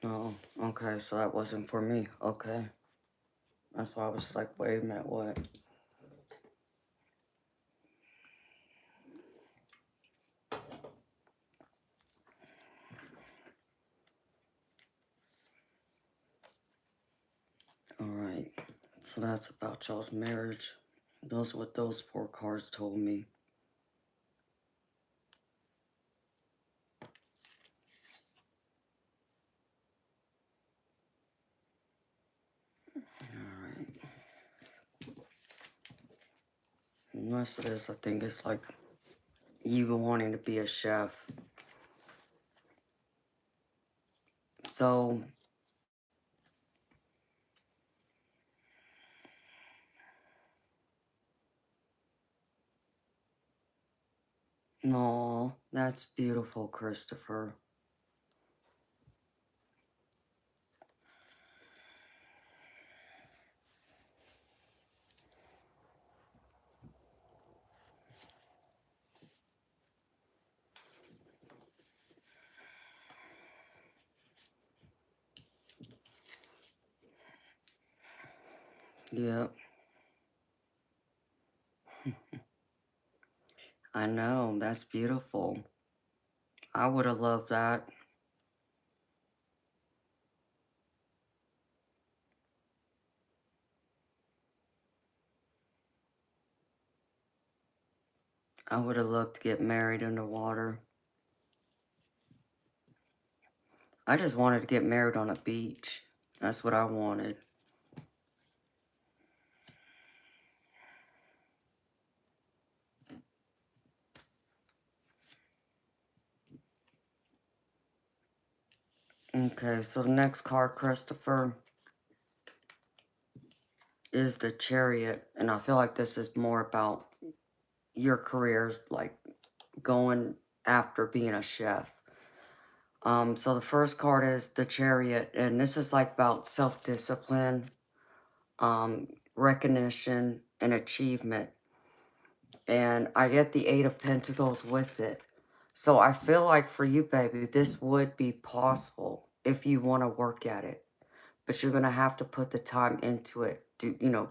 Oh, okay, so that wasn't for me. Okay. That's why I was just like, wait a minute, what? Alright. So that's about y'all's marriage. Those what those 4 cards told me. Alright. Unless it is, I think it's like you wanting to be a chef. So, Aw, that's beautiful, Christopher. Yep, I know. That's beautiful. I would have loved that. I would have loved to get married underwater. I just wanted to get married on a beach. That's what I wanted. Okay, so the next card, Christopher, is the Chariot. And I feel like this is more about your careers, like going after being a chef. So the first card is the Chariot, and this is like about self-discipline, recognition, and achievement. And I get the Eight of Pentacles with it. So I feel like for you, baby, this would be possible if you want to work at it. But you're going to have to put the time into it.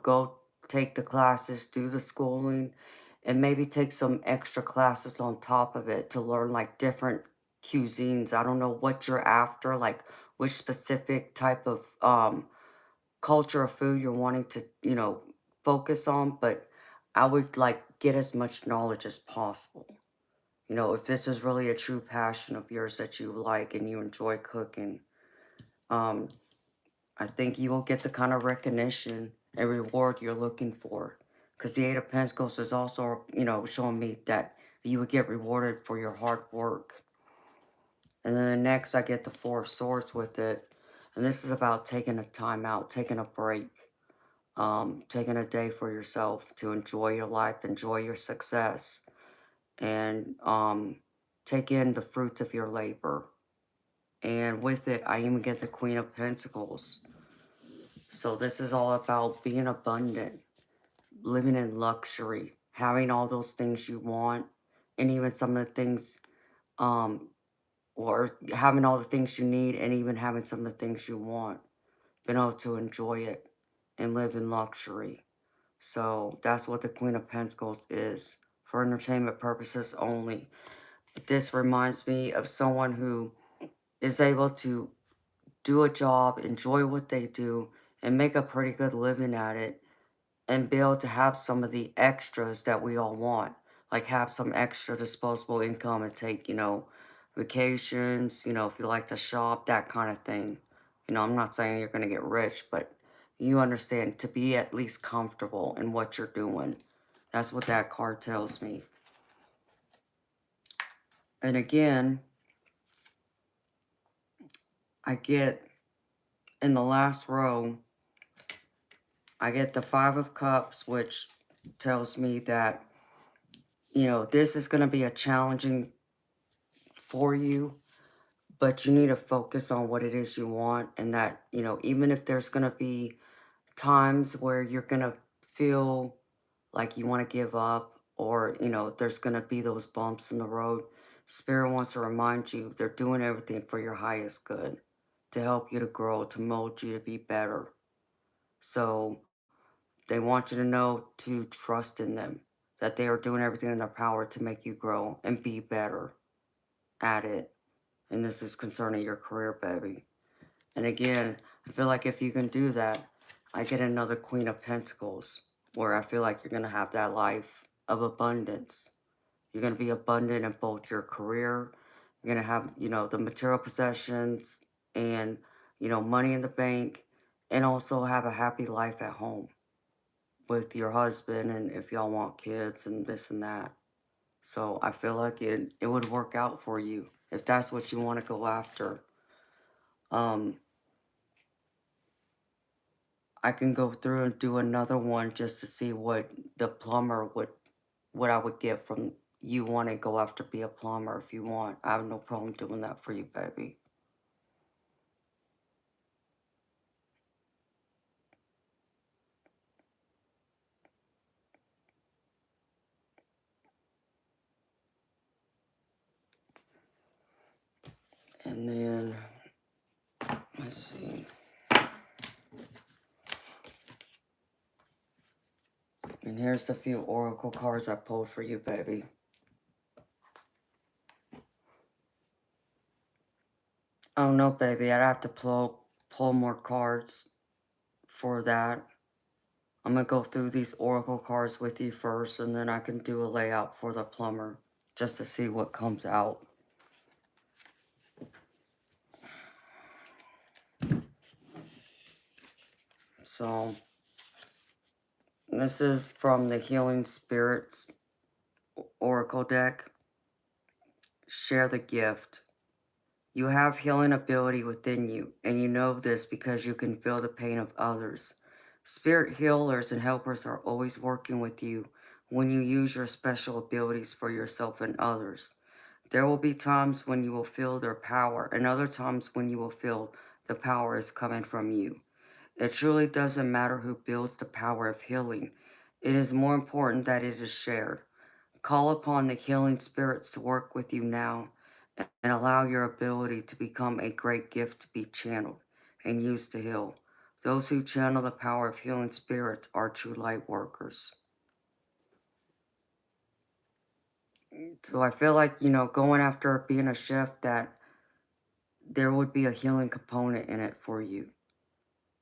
Go take the classes, do the schooling, and maybe take some extra classes on top of it to learn like different cuisines. I don't know what you're after, like which specific type of culture of food you're wanting to, focus on, but I would like get as much knowledge as possible. If this is really a true passion of yours that you like and you enjoy cooking, um, I think you will get the kind of recognition and reward you're looking for. Because the Eight of Pentacles is also, showing me that you would get rewarded for your hard work. And then the next, I get the Four of Swords with it. And this is about taking a time out, taking a break, taking a day for yourself to enjoy your life, enjoy your success, and take in the fruits of your labor. And with it, I even get the Queen of Pentacles. So this is all about being abundant, living in luxury, having all those things you want, and even some of the things, um, or having all the things you need, and even having some of the things you want, being able to enjoy it and live in luxury. So that's what the Queen of Pentacles is, for entertainment purposes only. But this reminds me of someone who is able to do a job, enjoy what they do, and make a pretty good living at it, and be able to have some of the extras that we all want. Like have some extra disposable income and take, vacations, if you like to shop, that kind of thing. I'm not saying you're going to get rich, but you understand, to be at least comfortable in what you're doing. That's what that card tells me. And again, I get in the last row, I get the Five of Cups, which tells me that, this is going to be a challenging for you, but you need to focus on what it is you want. And that, even if there's going to be times where you're going to feel like you want to give up, or, there's going to be those bumps in the road, Spirit wants to remind you they're doing everything for your highest good, to help you to grow, to mold you to be better. So they want you to know to trust in them, that they are doing everything in their power to make you grow and be better at it. And this is concerning your career, baby. And again, I feel like if you can do that, I get another Queen of Pentacles, where I feel like you're going to have that life of abundance. You're going to be abundant in both your career. You're going to have, the material possessions and, money in the bank, and also have a happy life at home with your husband, and if y'all want kids and this and that. So I feel like it would work out for you if that's what you want to go after. Um, I can go through and do another one just to see what the plumber would, what I would get from you want to go after be a plumber if you want. I have no problem doing that for you, baby. And then, let's see. And here's the few oracle cards I pulled for you, baby. Oh no, baby, I'd have to pull more cards for that. I'm going to go through these oracle cards with you first, and then I can do a layout for the plumber just to see what comes out. So, this is from the Healing Spirits Oracle deck. Share the gift. You have healing ability within you, and you know this because you can feel the pain of others. Spirit healers and helpers are always working with you when you use your special abilities for yourself and others. There will be times when you will feel their power, and other times when you will feel the power is coming from you. It truly doesn't matter who builds the power of healing. It is more important that it is shared. Call upon the healing spirits to work with you now and allow your ability to become a great gift to be channeled and used to heal. Those who channel the power of healing spirits are true light workers. So I feel like, going after being a chef, that there would be a healing component in it for you.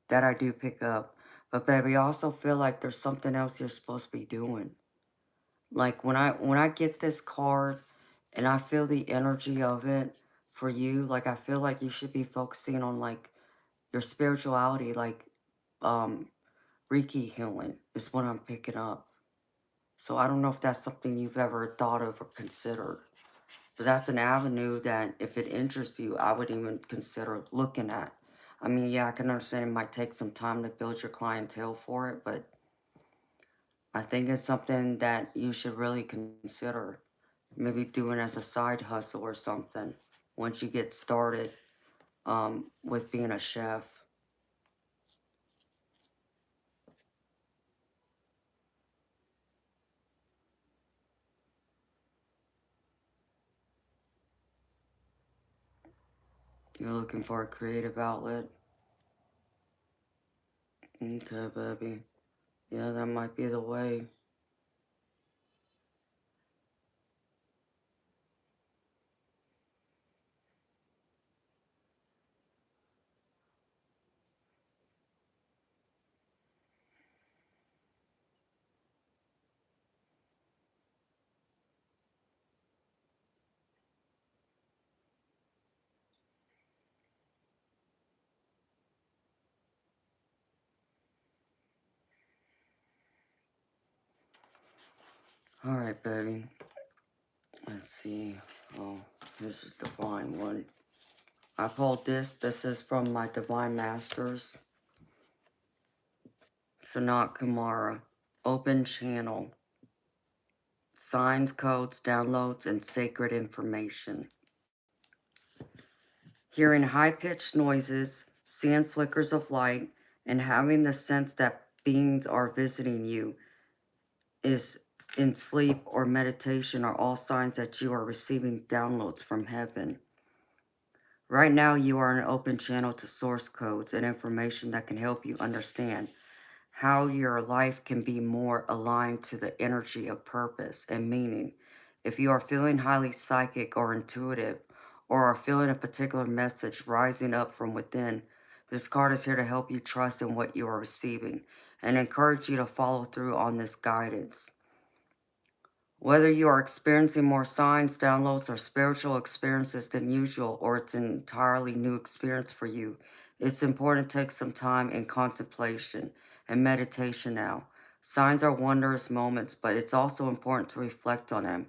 That I do pick up. But baby, I also feel like there's something else you're supposed to be doing. Like when I get this card and I feel the energy of it for you, like I feel like you should be focusing on like your spirituality, like um Reiki healing is what I'm picking up. So I don't know if that's something you've ever thought of or considered. But that's an avenue that if it interests you, I would even consider looking at. I mean, yeah, I can understand it might take some time to build your clientele for it, but I think it's something that you should really consider. Maybe doing as a side hustle or something once you get started with being a chef. You're looking for a creative outlet. Okay, baby. Yeah, that might be the way. Alright, baby. Let's see. Oh, this is Divine one. I pulled this. This is from my Divine Masters. Sanat Kumara. Open channel. Signs, codes, downloads, and sacred information. Hearing high-pitched noises, seeing flickers of light, and having the sense that beings are visiting you is in sleep or meditation are all signs that you are receiving downloads from heaven. Right now, you are an open channel to source codes and information that can help you understand how your life can be more aligned to the energy of purpose and meaning. If you are feeling highly psychic or intuitive, or are feeling a particular message rising up from within, this card is here to help you trust in what you are receiving and encourage you to follow through on this guidance. Whether you are experiencing more signs, downloads, or spiritual experiences than usual, or it's an entirely new experience for you, it's important to take some time in contemplation and meditation now. Signs are wondrous moments, but it's also important to reflect on them,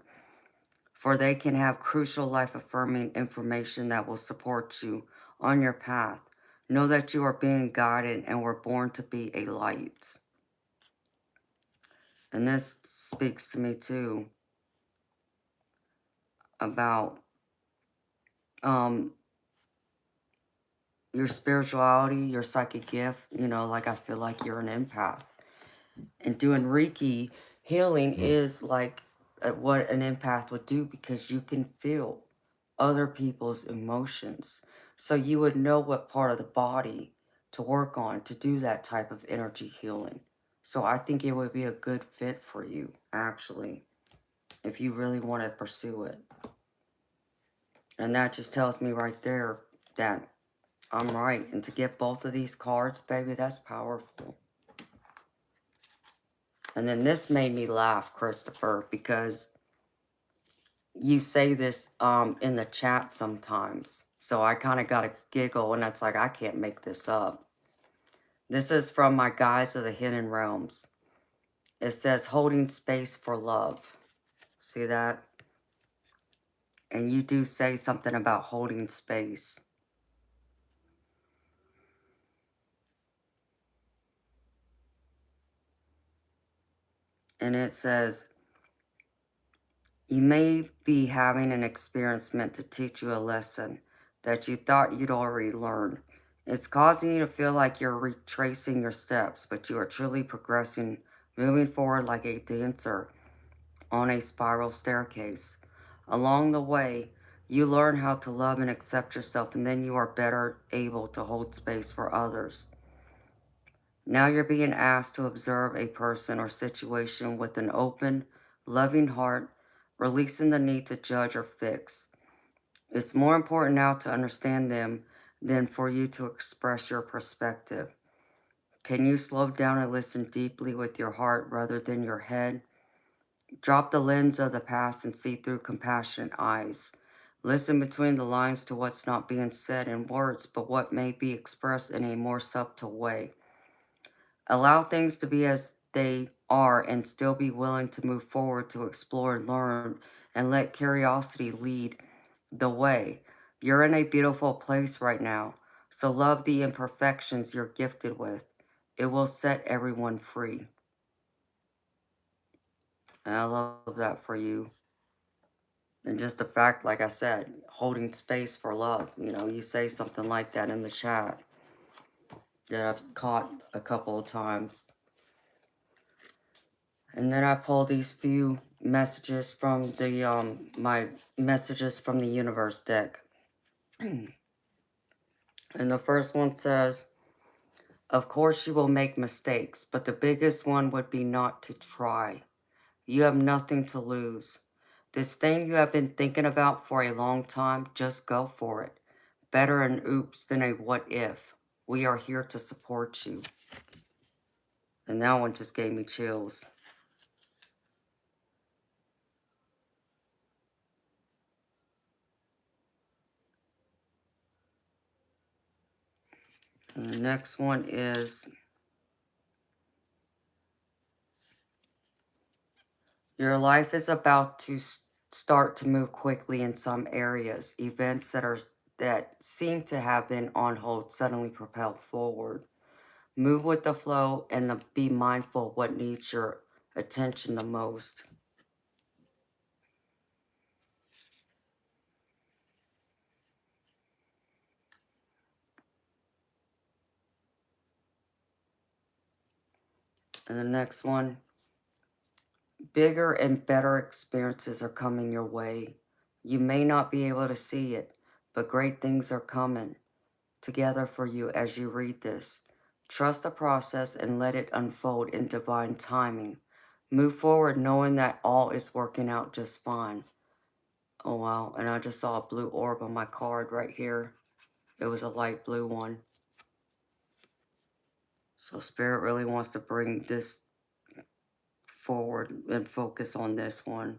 for they can have crucial life-affirming information that will support you on your path. Know that you are being guided and were born to be a light. And this speaks to me too. about um, your spirituality, your psychic gift. You know, like I feel like you're an empath. And doing Reiki healing is like what an empath would do, because you can feel other people's emotions. So you would know what part of the body to work on to do that type of energy healing. So I think it would be a good fit for you, actually, if you really want to pursue it. And that just tells me right there that I'm right. And to get both of these cards, baby, that's powerful. And then this made me laugh, Christopher, because you say this in the chat sometimes. So I kind of got a giggle, and that's like, I can't make this up. This is from my Guides of the Hidden Realms. It says, holding space for love. See that? And you do say something about holding space. And it says, you may be having an experience meant to teach you a lesson that you thought you'd already learned. It's causing you to feel like you're retracing your steps, but you are truly progressing, moving forward like a dancer on a spiral staircase. Along the way, you learn how to love and accept yourself, and then you are better able to hold space for others. Now you're being asked to observe a person or situation with an open, loving heart, releasing the need to judge or fix. It's more important now to understand them than for you to express your perspective. Can you slow down and listen deeply with your heart rather than your head? Drop the lens of the past and see through compassionate eyes. Listen between the lines to what's not being said in words, but what may be expressed in a more subtle way. Allow things to be as they are and still be willing to move forward to explore and learn, and let curiosity lead the way. You're in a beautiful place right now, so love the imperfections you're gifted with. It will set everyone free. And I love that for you. And just the fact, like I said, holding space for love. You know, you say something like that in the chat that I've caught a couple of times. And then I pull these few messages from the my messages from the universe deck. And the first one says, of course you will make mistakes, but the biggest one would be not to try. You have nothing to lose. This thing you have been thinking about for a long time, just go for it. Better an oops than a what if. We are here to support you. And that one just gave me chills. And the next one is, your life is about to start to move quickly in some areas. Events that seem to have been on hold suddenly propel forward. Move with the flow and be mindful of what needs your attention the most. And the next one, bigger and better experiences are coming your way. You may not be able to see it, but great things are coming together for you as you read this. Trust the process and let it unfold in divine timing. Move forward knowing that all is working out just fine. Oh wow, and I just saw a blue orb on my card right here. It was a light blue one. So Spirit really wants to bring this forward and focus on this one.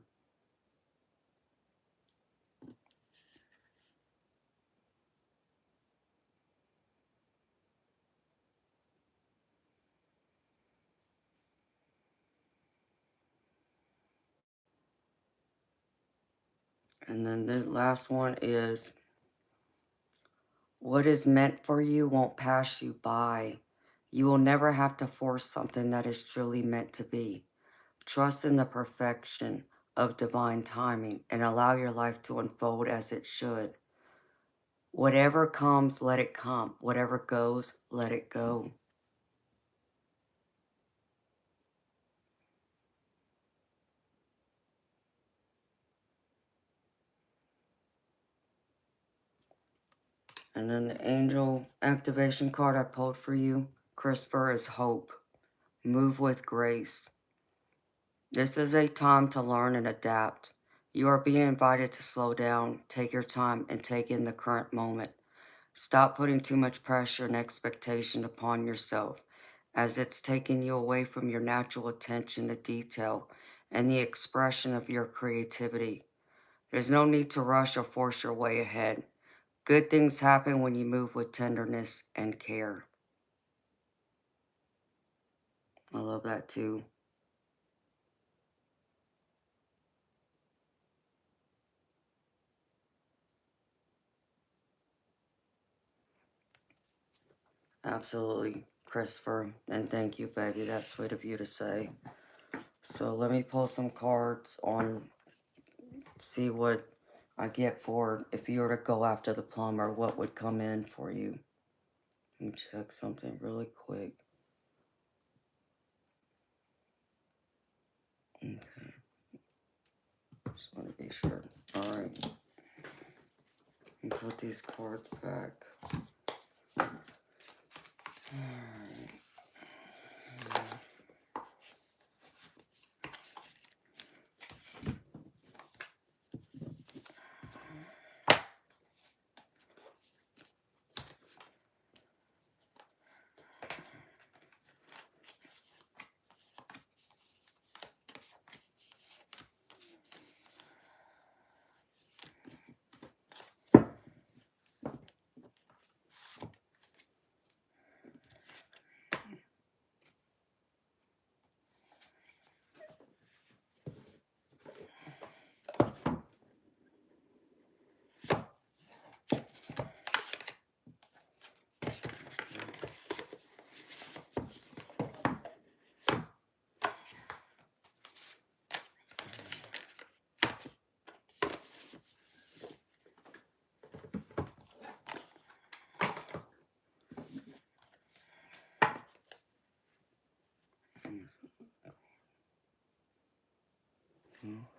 And then the last one is, what is meant for you won't pass you by. You will never have to force something that is truly meant to be. Trust in the perfection of divine timing and allow your life to unfold as it should. Whatever comes, let it come. Whatever goes, let it go. And then the angel activation card I pulled for you, Christopher, is hope. Move with grace. This is a time to learn and adapt. You are being invited to slow down, take your time, and take in the current moment. Stop putting too much pressure and expectation upon yourself, as it's taking you away from your natural attention to detail and the expression of your creativity. There's no need to rush or force your way ahead. Good things happen when you move with tenderness and care. I love that too. Absolutely, Christopher. And thank you, baby. That's sweet of you to say. So let me pull some cards on, see what I get for if you were to go after the plumber, what would come in for you. Let me check something really quick. Okay. Just want to be sure. Alright. And put these cards back. Alright.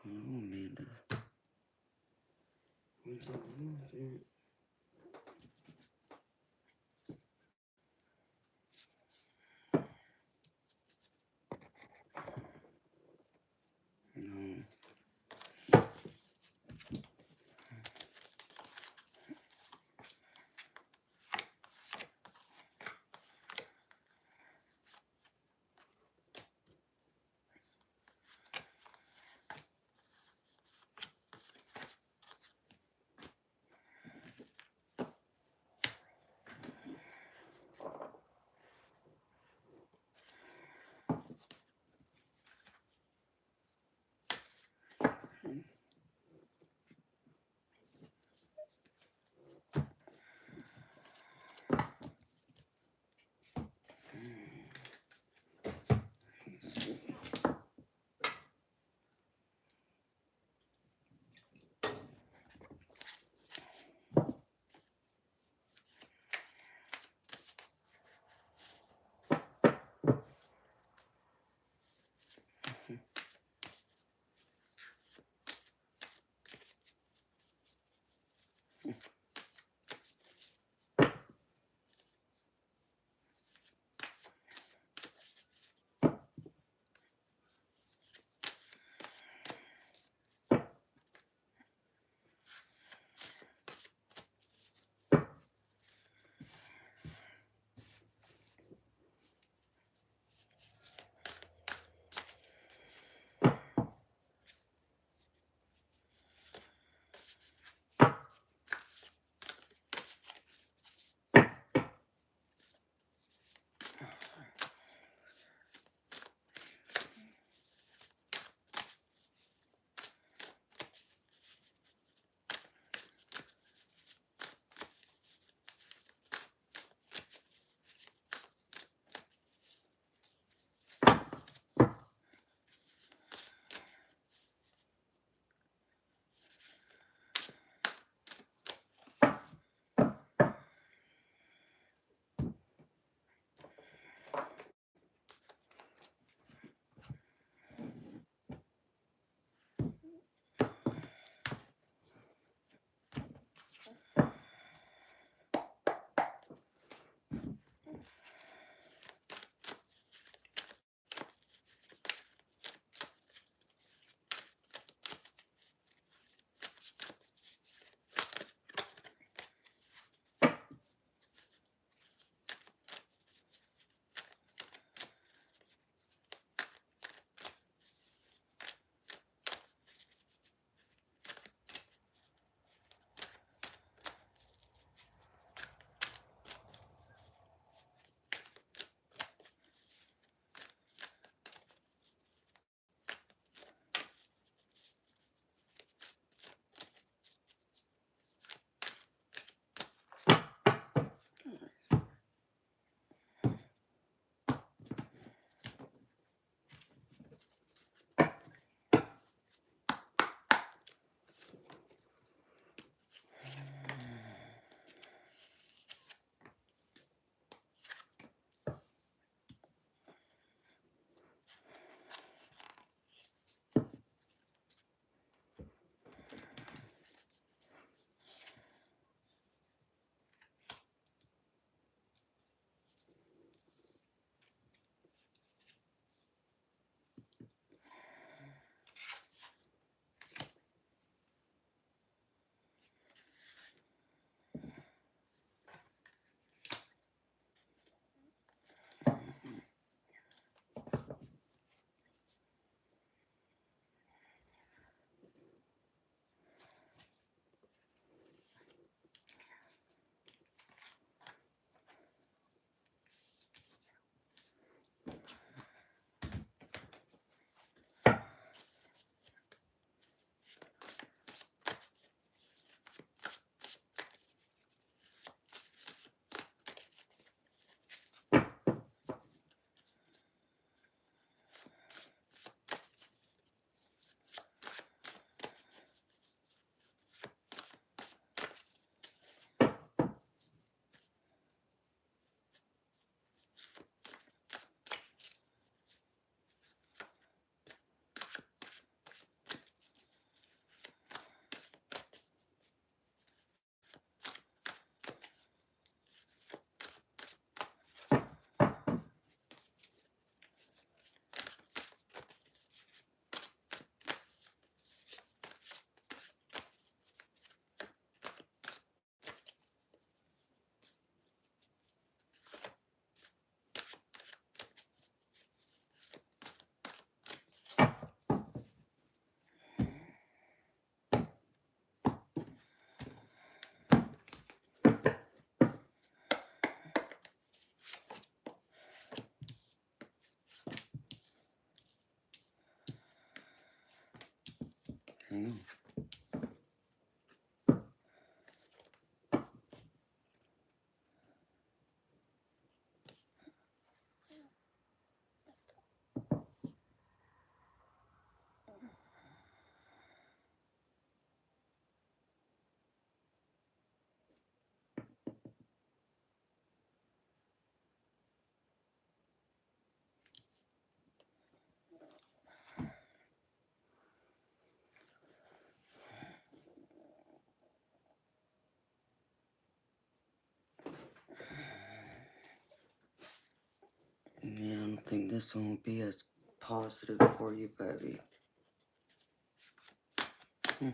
Amanda. No. Damn. Yeah, I don't think this one will be as positive for you, baby. Hmm.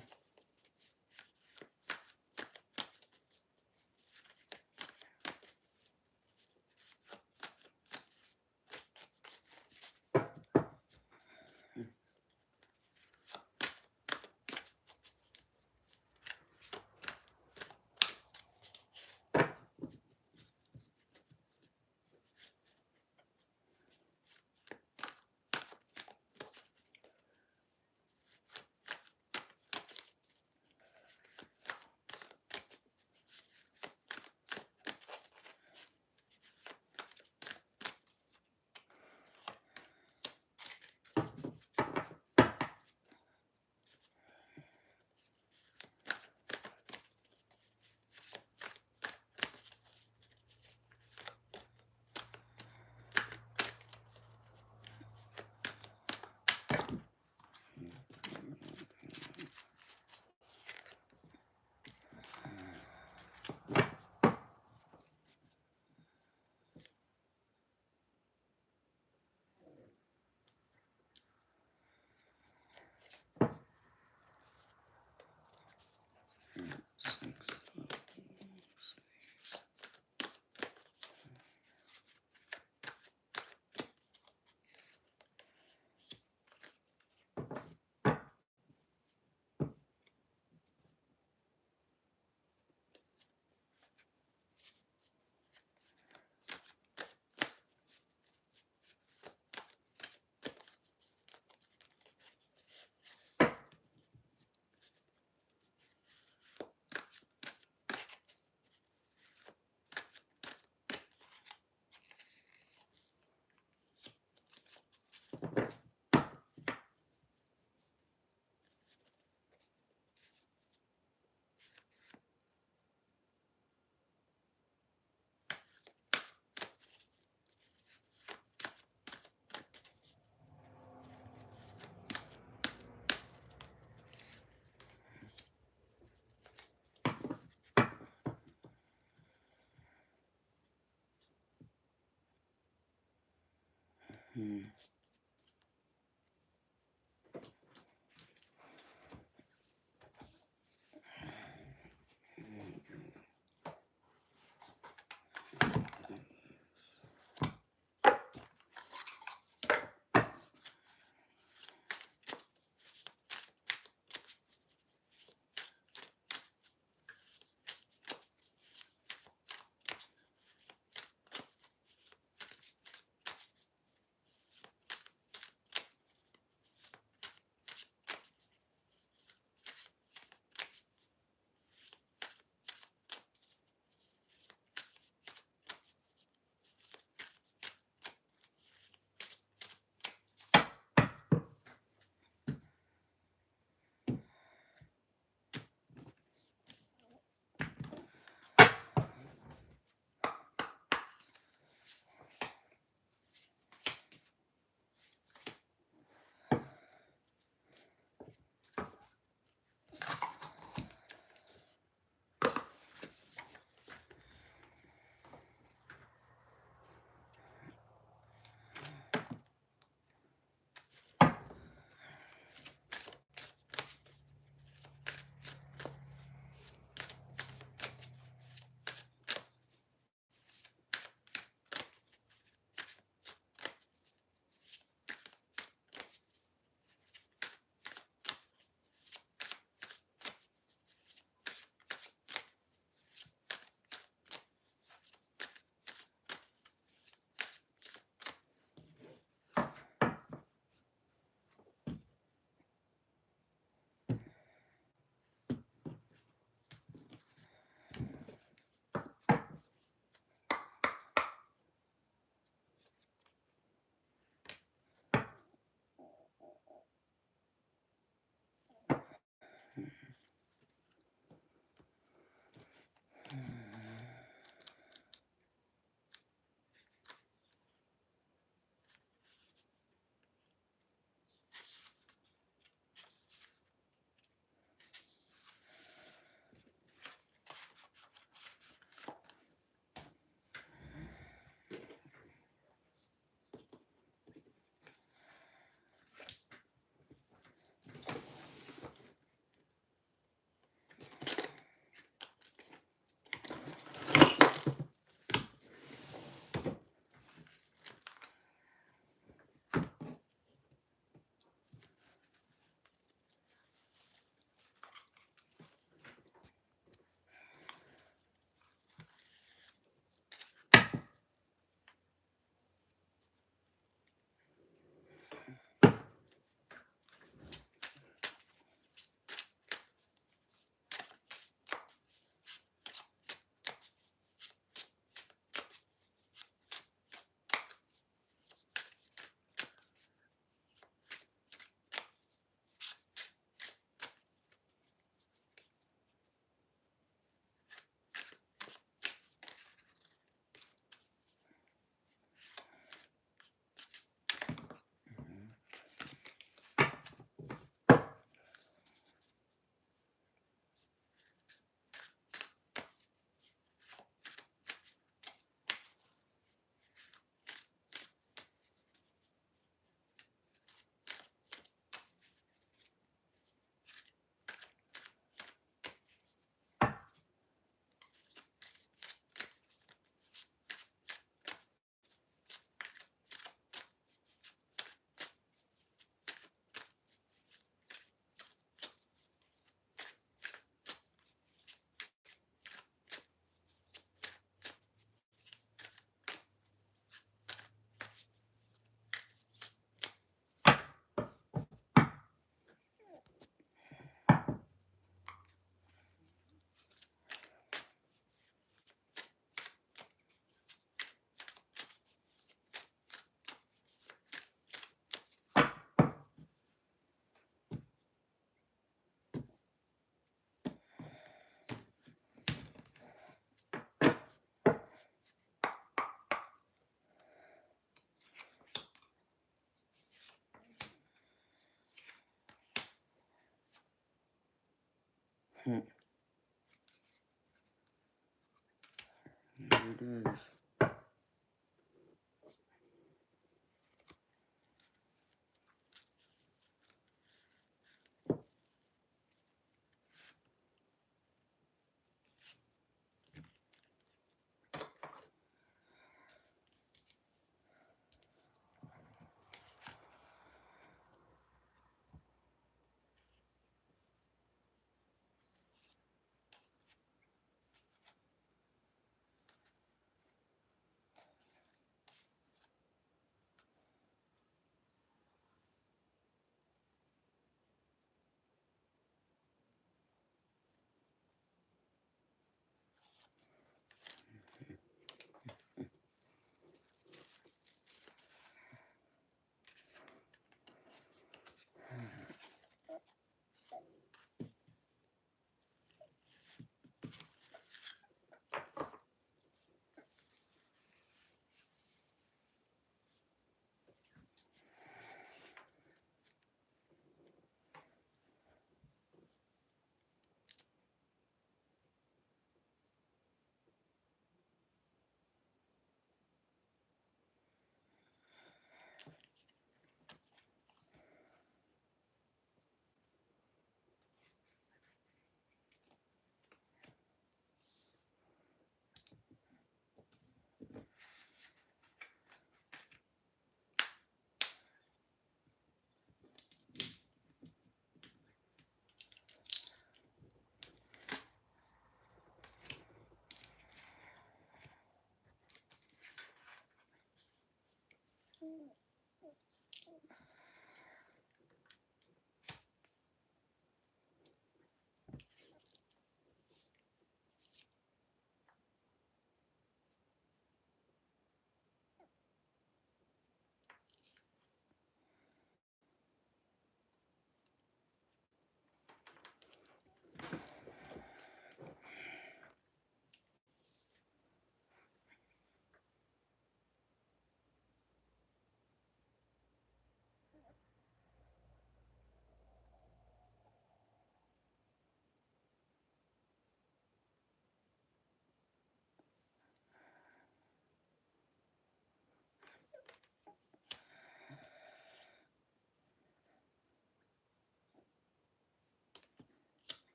it is.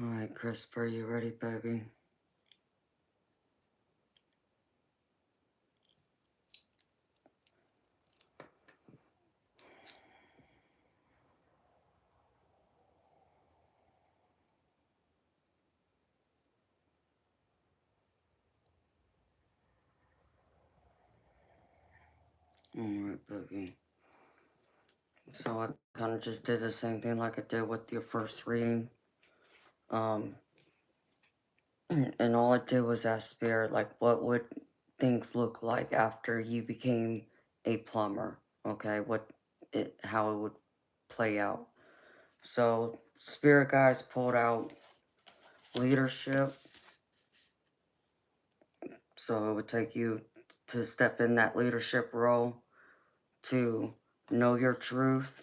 Alright, Christopher, you ready, baby? Alright, baby. So I kind of just did the same thing like I did with your first reading. Um, and all I did was ask Spirit, like, what would things look like after you became a plumber? Okay, how it would play out. So Spirit guys pulled out leadership. So it would take you to step in that leadership role, to know your truth,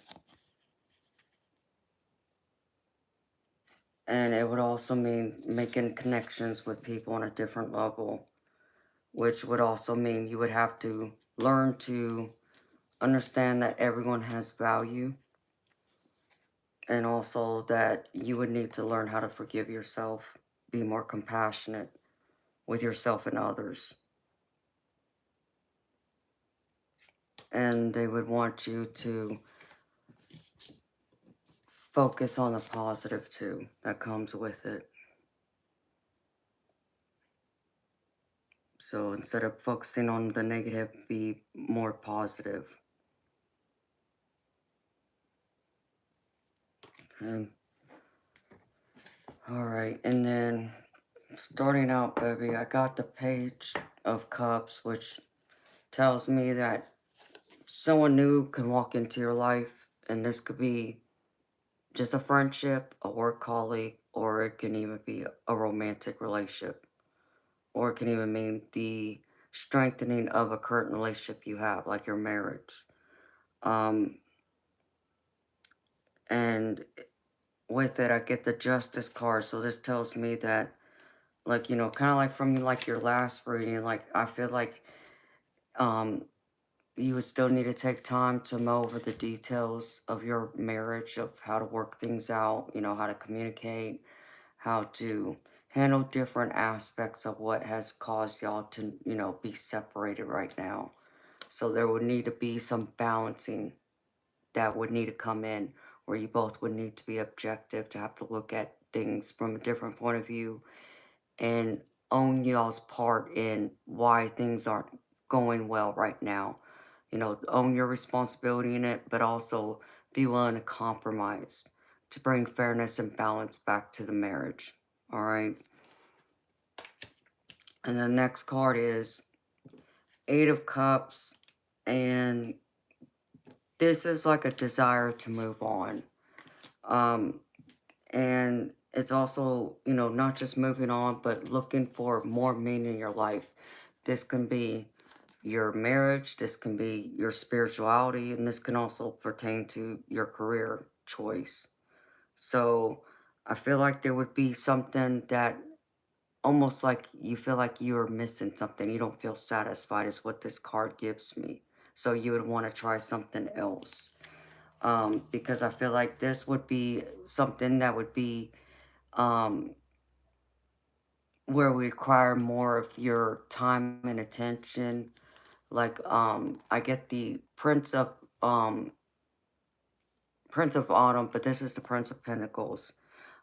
and it would also mean making connections with people on a different level, which would also mean you would have to learn to understand that everyone has value, and also that you would need to learn how to forgive yourself, be more compassionate with yourself and others. And they would want you to focus on the positive too that comes with it. So instead of focusing on the negative, be more positive. Okay. Alright, and then starting out, baby, I got the Page of Cups, which tells me that someone new can walk into your life, and this could be just a friendship, a work colleague, or it can even be a romantic relationship, or it can even mean the strengthening of a current relationship you have, like your marriage. Um, and with it, I get the Justice card, so this tells me that, like, kind of like from like your last reading, like I feel like um you would still need to take time to mull over the details of your marriage, of how to work things out, how to communicate, how to handle different aspects of what has caused y'all to, be separated right now. So there would need to be some balancing that would need to come in, where you both would need to be objective, to have to look at things from a different point of view and own y'all's part in why things aren't going well right now. Own your responsibility in it, but also be willing to compromise to bring fairness and balance back to the marriage. All right. And the next card is Eight of Cups. And this is like a desire to move on. And it's also, not just moving on, but looking for more meaning in your life. This can be your marriage, this can be your spirituality, and this can also pertain to your career choice. So I feel like there would be something that almost like you feel like you're missing something. You don't feel satisfied, is what this card gives me. So you would want to try something else. Because I feel like this would be something that would be um, where we require more of your time and attention. Like, I get the Prince of Autumn, but this is the Prince of Pentacles.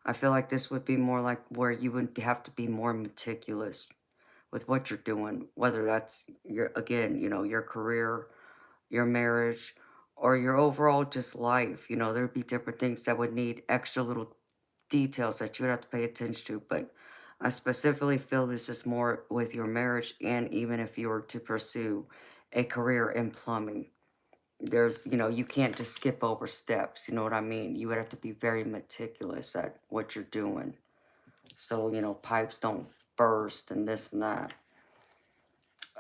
I feel like this would be more like where you would have to be more meticulous with what you're doing, whether that's again, your career, your marriage, or your overall just life. There'd be different things that would need extra little details that you would have to pay attention to, but I specifically feel this is more with your marriage, and even if you were to pursue a career in plumbing. You can't just skip over steps, you know what I mean? You would have to be very meticulous at what you're doing. So, pipes don't burst and this and that.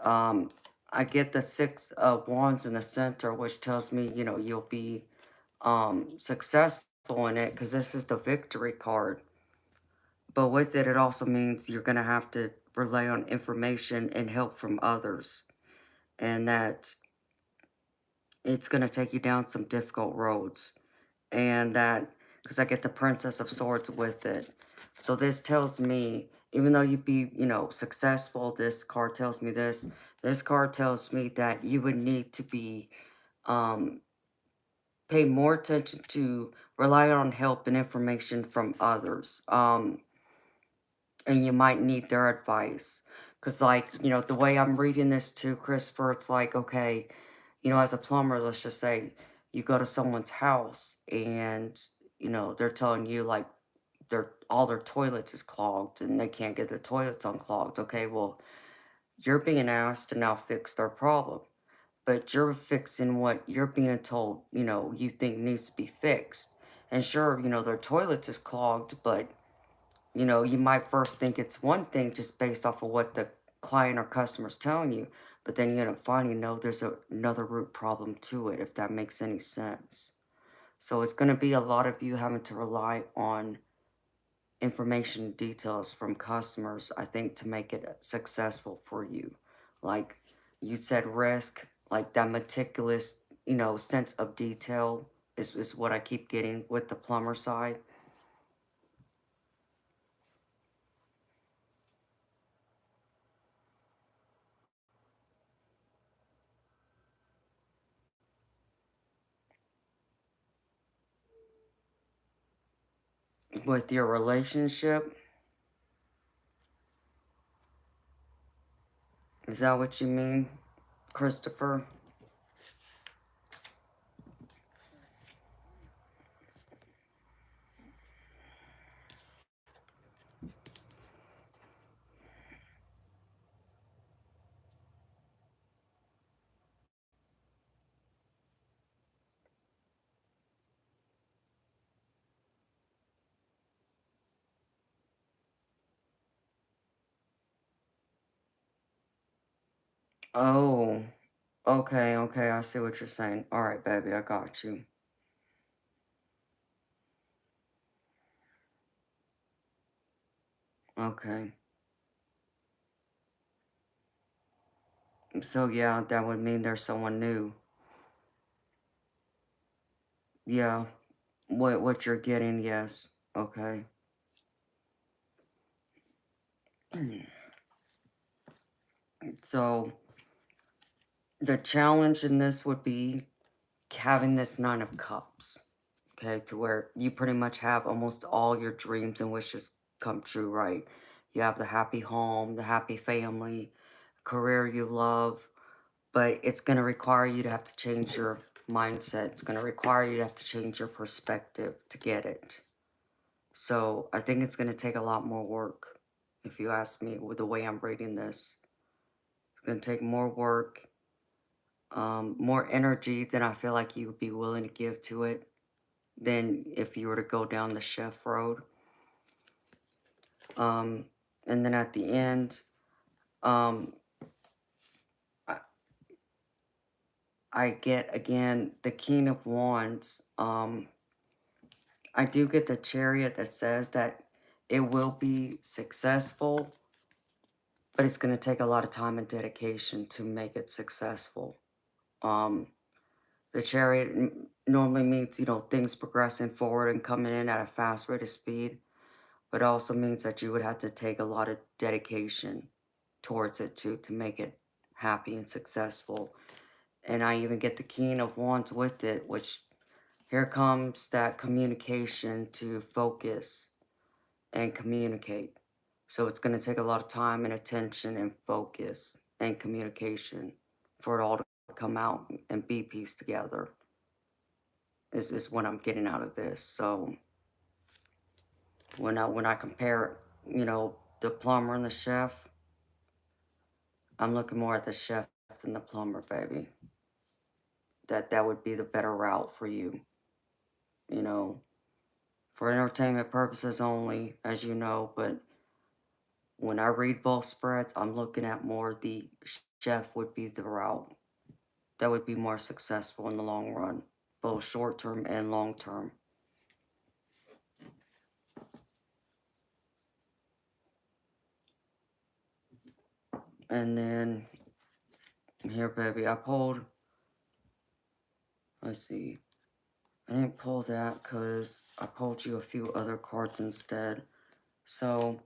I get the Six of Wands in the center, which tells me, you'll be successful in it, because this is the Victory card. But with it, it also means you're going to have to rely on information and help from others, and that it's going to take you down some difficult roads. And that, because I get the Princess of Swords with it. So this tells me, even though you be, successful, this card tells me this. This card tells me that you would need to be, pay more attention to rely on help and information from others. And you might need their advice. Because, like, the way I'm reading this too, Christopher, it's like, okay, as a plumber, let's just say you go to someone's house and, they're telling you, like, all their toilets is clogged and they can't get the toilets unclogged. Okay, well, you're being asked to now fix their problem, but you're fixing what you're being told, you think needs to be fixed. And sure, their toilet is clogged, but you might first think it's one thing just based off of what the client or customer's telling you, but then you end up finding, no, there's another root problem to it, if that makes any sense. So it's going to be a lot of you having to rely on information details from customers, I think, to make it successful for you. Like you said, risk, like that meticulous, sense of detail is what I keep getting with the plumber side. With your relationship, is that what you mean, Christopher? Oh, okay, okay, I see what you're saying. All right, baby, I got you. Okay. So, yeah, that would mean there's someone new. Yeah, what you're getting, yes. Okay. So, the challenge in this would be having this Nine of Cups, okay, to where you pretty much have almost all your dreams and wishes come true, right? You have the happy home, the happy family, career you love, but it's going to require you to have to change your mindset. It's going to require you to have to change your perspective to get it. So I think it's going to take a lot more work, if you ask me, with the way I'm reading this. It's going to take more work, more energy than I feel like you would be willing to give to it than if you were to go down the chef road. Um, and then at the end, um, I, I get again the King of Wands. I do get the Chariot that says that it will be successful, but it's going to take a lot of time and dedication to make it successful. Um, the Chariot normally means, things progressing forward and coming in at a fast rate of speed, but also means that you would have to take a lot of dedication towards it to make it happy and successful. And I even get the King of Wands with it, which here comes that communication to focus and communicate. So it's going to take a lot of time and attention and focus and communication for it all to come out and be pieced together. Is what I'm getting out of this. So when I compare, the plumber and the chef, I'm looking more at the chef than the plumber, baby. That would be the better route for you, you know, for entertainment purposes only, as you know. But when I read both spreads, I'm looking at more the chef would be the route that would be more successful in the long run, both short term and long term. And then, here, baby, I pulled, let's see, I didn't pull that because I pulled you a few other cards instead. So,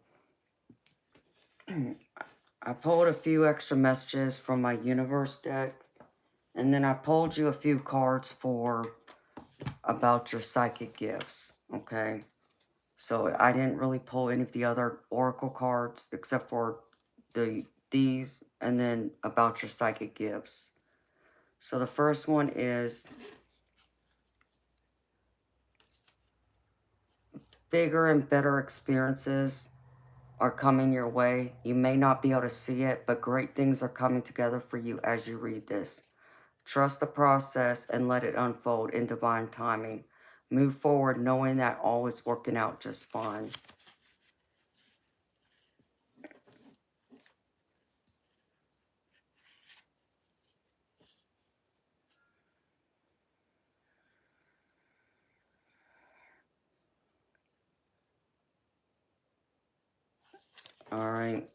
I pulled a few extra messages from my universe deck. And then I pulled you a few cards for about your psychic gifts, okay? So I didn't really pull any of the other oracle cards except for these and then about your psychic gifts. So the first one is bigger and better experiences are coming your way. You may not be able to see it, but great things are coming together for you as you read this. Trust the process and let it unfold in divine timing. Move forward knowing that all is working out just fine. Alright.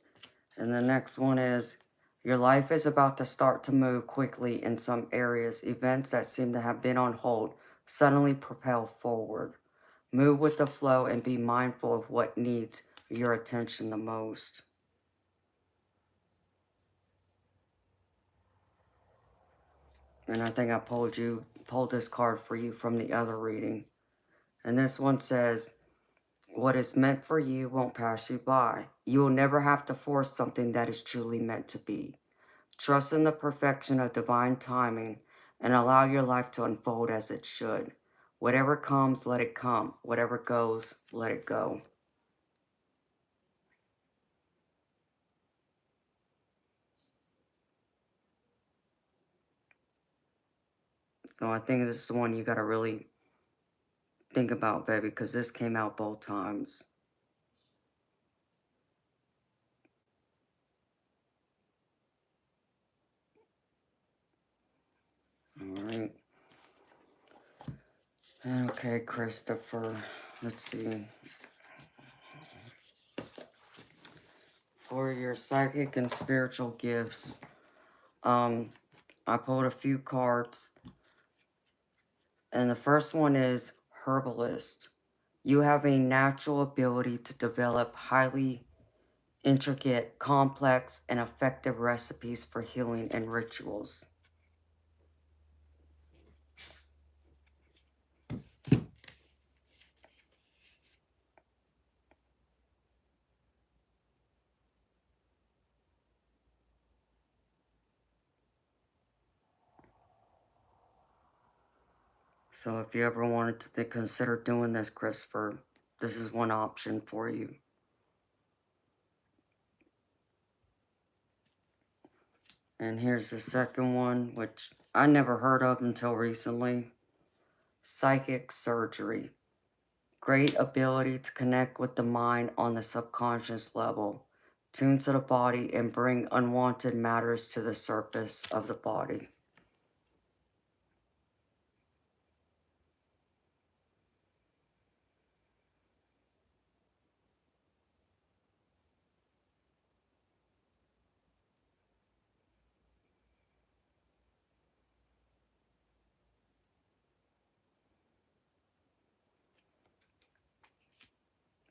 And the next one is, your life is about to start to move quickly in some areas. Events that seem to have been on hold suddenly propel forward. Move with the flow and be mindful of what needs your attention the most. And I think I pulled this card for you from the other reading. And this one says, what is meant for you won't pass you by. You will never have to force something that is truly meant to be. Trust in the perfection of divine timing and allow your life to unfold as it should. Whatever comes, let it come. Whatever goes, let it go. So I think this is the one you got to really think about, baby, because this came out both times. All right. Okay, Christopher. Let's see. For your psychic and spiritual gifts, I pulled a few cards. And the first one is herbalist. You have a natural ability to develop highly intricate, complex, and effective recipes for healing and rituals. So if you ever wanted to consider doing this, Christopher, this is one option for you. And here's the second one, which I never heard of until recently. Psychic surgery. Great ability to connect with the mind on the subconscious level. Tune to the body and bring unwanted matters to the surface of the body.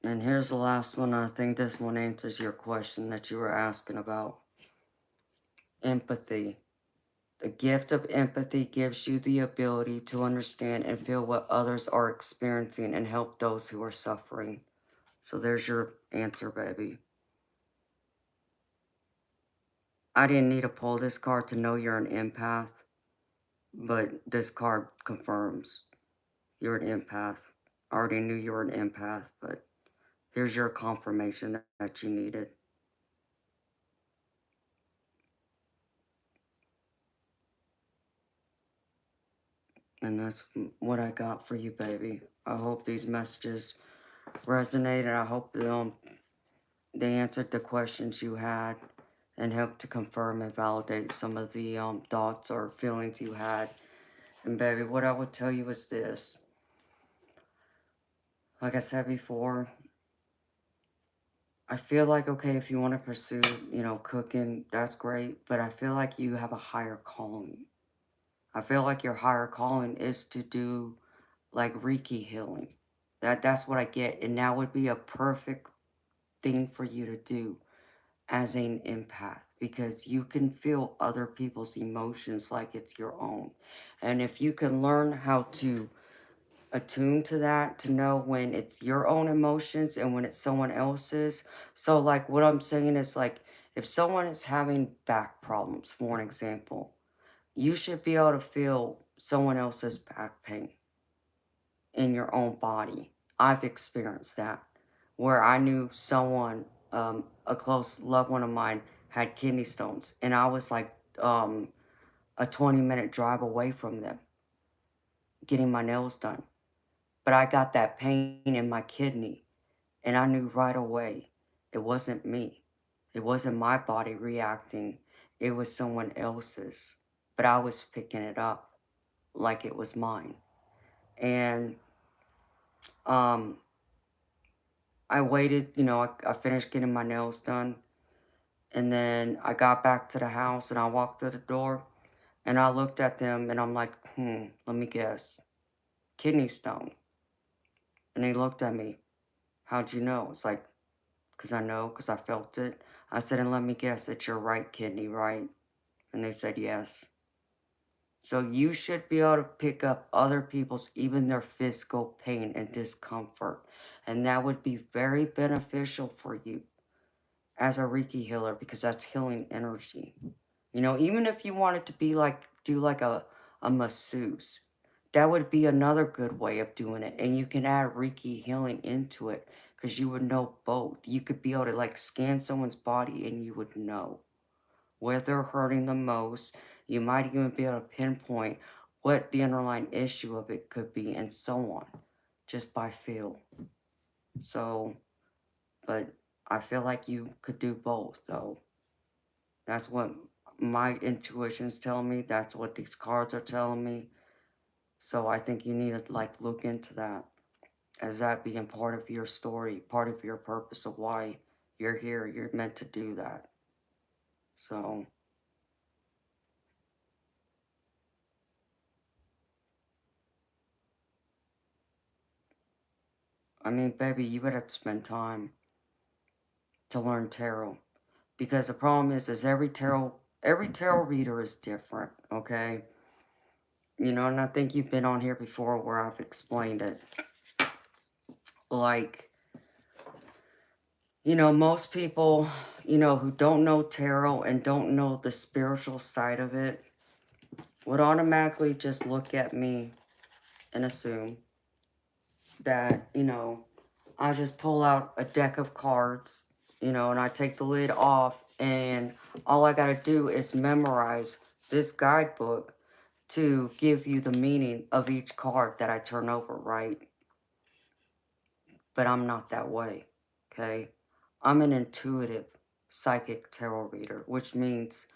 And here's the last one. I think this one answers your question that you were asking about. Empathy. The gift of empathy gives you the ability to understand and feel what others are experiencing and help those who are suffering. So there's your answer, baby. I didn't need to pull this card to know you're an empath, but this card confirms you're an empath. I already knew you were an empath, but here's your confirmation that you needed. And that's what I got for you, baby. I hope these messages resonate, and I hope they answered the questions you had and helped to confirm and validate some of the thoughts or feelings you had. And baby, what I would tell you is this. Like I said before, I feel like, okay, if you want to pursue, cooking, that's great. But I feel like you have a higher calling. I feel like your higher calling is to do like Reiki healing. That's what I get. And that would be a perfect thing for you to do as an empath, because you can feel other people's emotions like it's your own. And if you can learn how to attune to that, to know when it's your own emotions and when it's someone else's. So like what I'm saying is, like, if someone is having back problems, for an example, you should be able to feel someone else's back pain in your own body. I've experienced that, where I knew someone, a close loved one of mine, had kidney stones, and I was like a 20-minute drive away from them getting my nails done. But I got that pain in my kidney, and I knew right away it wasn't me. It wasn't my body reacting. It was someone else's. But I was picking it up like it was mine. And um, I waited, I finished getting my nails done. And then I got back to the house and I walked through the door and I looked at them and I'm like, let me guess. Kidney stone. And they looked at me. How'd you know? It's like, because I know, because I felt it. I said, and let me guess, it's your right kidney, right? And they said yes. So you should be able to pick up other people's, even their physical pain and discomfort. And that would be very beneficial for you as a Reiki healer, because that's healing energy. Even if you wanted to be like, do like a masseuse, that would be another good way of doing it. And you can add Reiki healing into it, because you would know both. You could be able to like scan someone's body and you would know where they're hurting the most. You might even be able to pinpoint what the underlying issue of it could be, and so on, just by feel. So, but I feel like you could do both, though. That's what my intuition's telling me. That's what these cards are telling me. So I think you need to like look into that, as that being part of your story, part of your purpose of why you're here. You're meant to do that. So, I mean, baby, you would have to spend time to learn tarot, because the problem is every tarot reader is different. Okay, and I think you've been on here before where I've explained it. Like, most people, who don't know tarot and don't know the spiritual side of it would automatically just look at me and assume that, I just pull out a deck of cards, and I take the lid off, and all I got to do is memorize this guidebook to give you the meaning of each card that I turn over, right? But I'm not that way, okay? I'm an intuitive psychic tarot reader, which means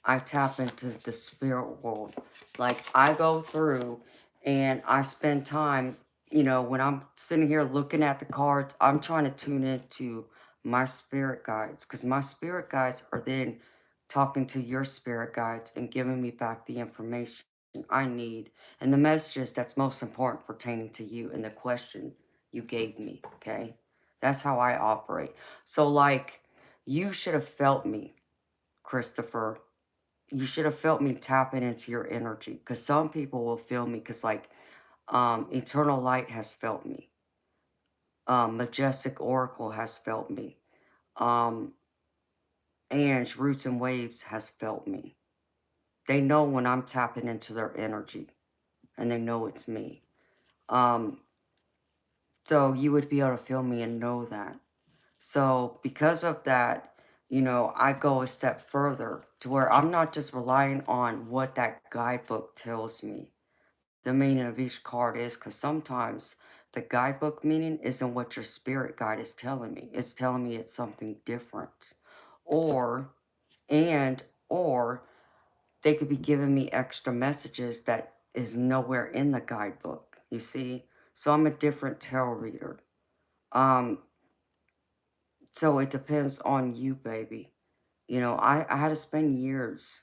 I tap into the spirit world. Like, I go through and I spend time, when I'm sitting here looking at the cards, I'm trying to tune into my spirit guides, because my spirit guides are then talking to your spirit guides and giving me back the information I need and the messages that's most important pertaining to you and the question you gave me, okay? That's how I operate. So, like, you should have felt me, Christopher. You should have felt me tapping into your energy, because some people will feel me, because like Eternal Light has felt me, Majestic Oracle has felt me, um Ange Roots and Waves has felt me. They know when I'm tapping into their energy, and they know it's me. um so you would be able to feel me and know that. So because of that, I go a step further to where I'm not just relying on what that guidebook tells me the meaning of each card is, because sometimes the guidebook meaning isn't what your spirit guide is telling me. It's telling me it's something different. Or, or they could be giving me extra messages that is nowhere in the guidebook, you see? So I'm a different tarot reader. Um, So it depends on you, baby. You know, I had to spend years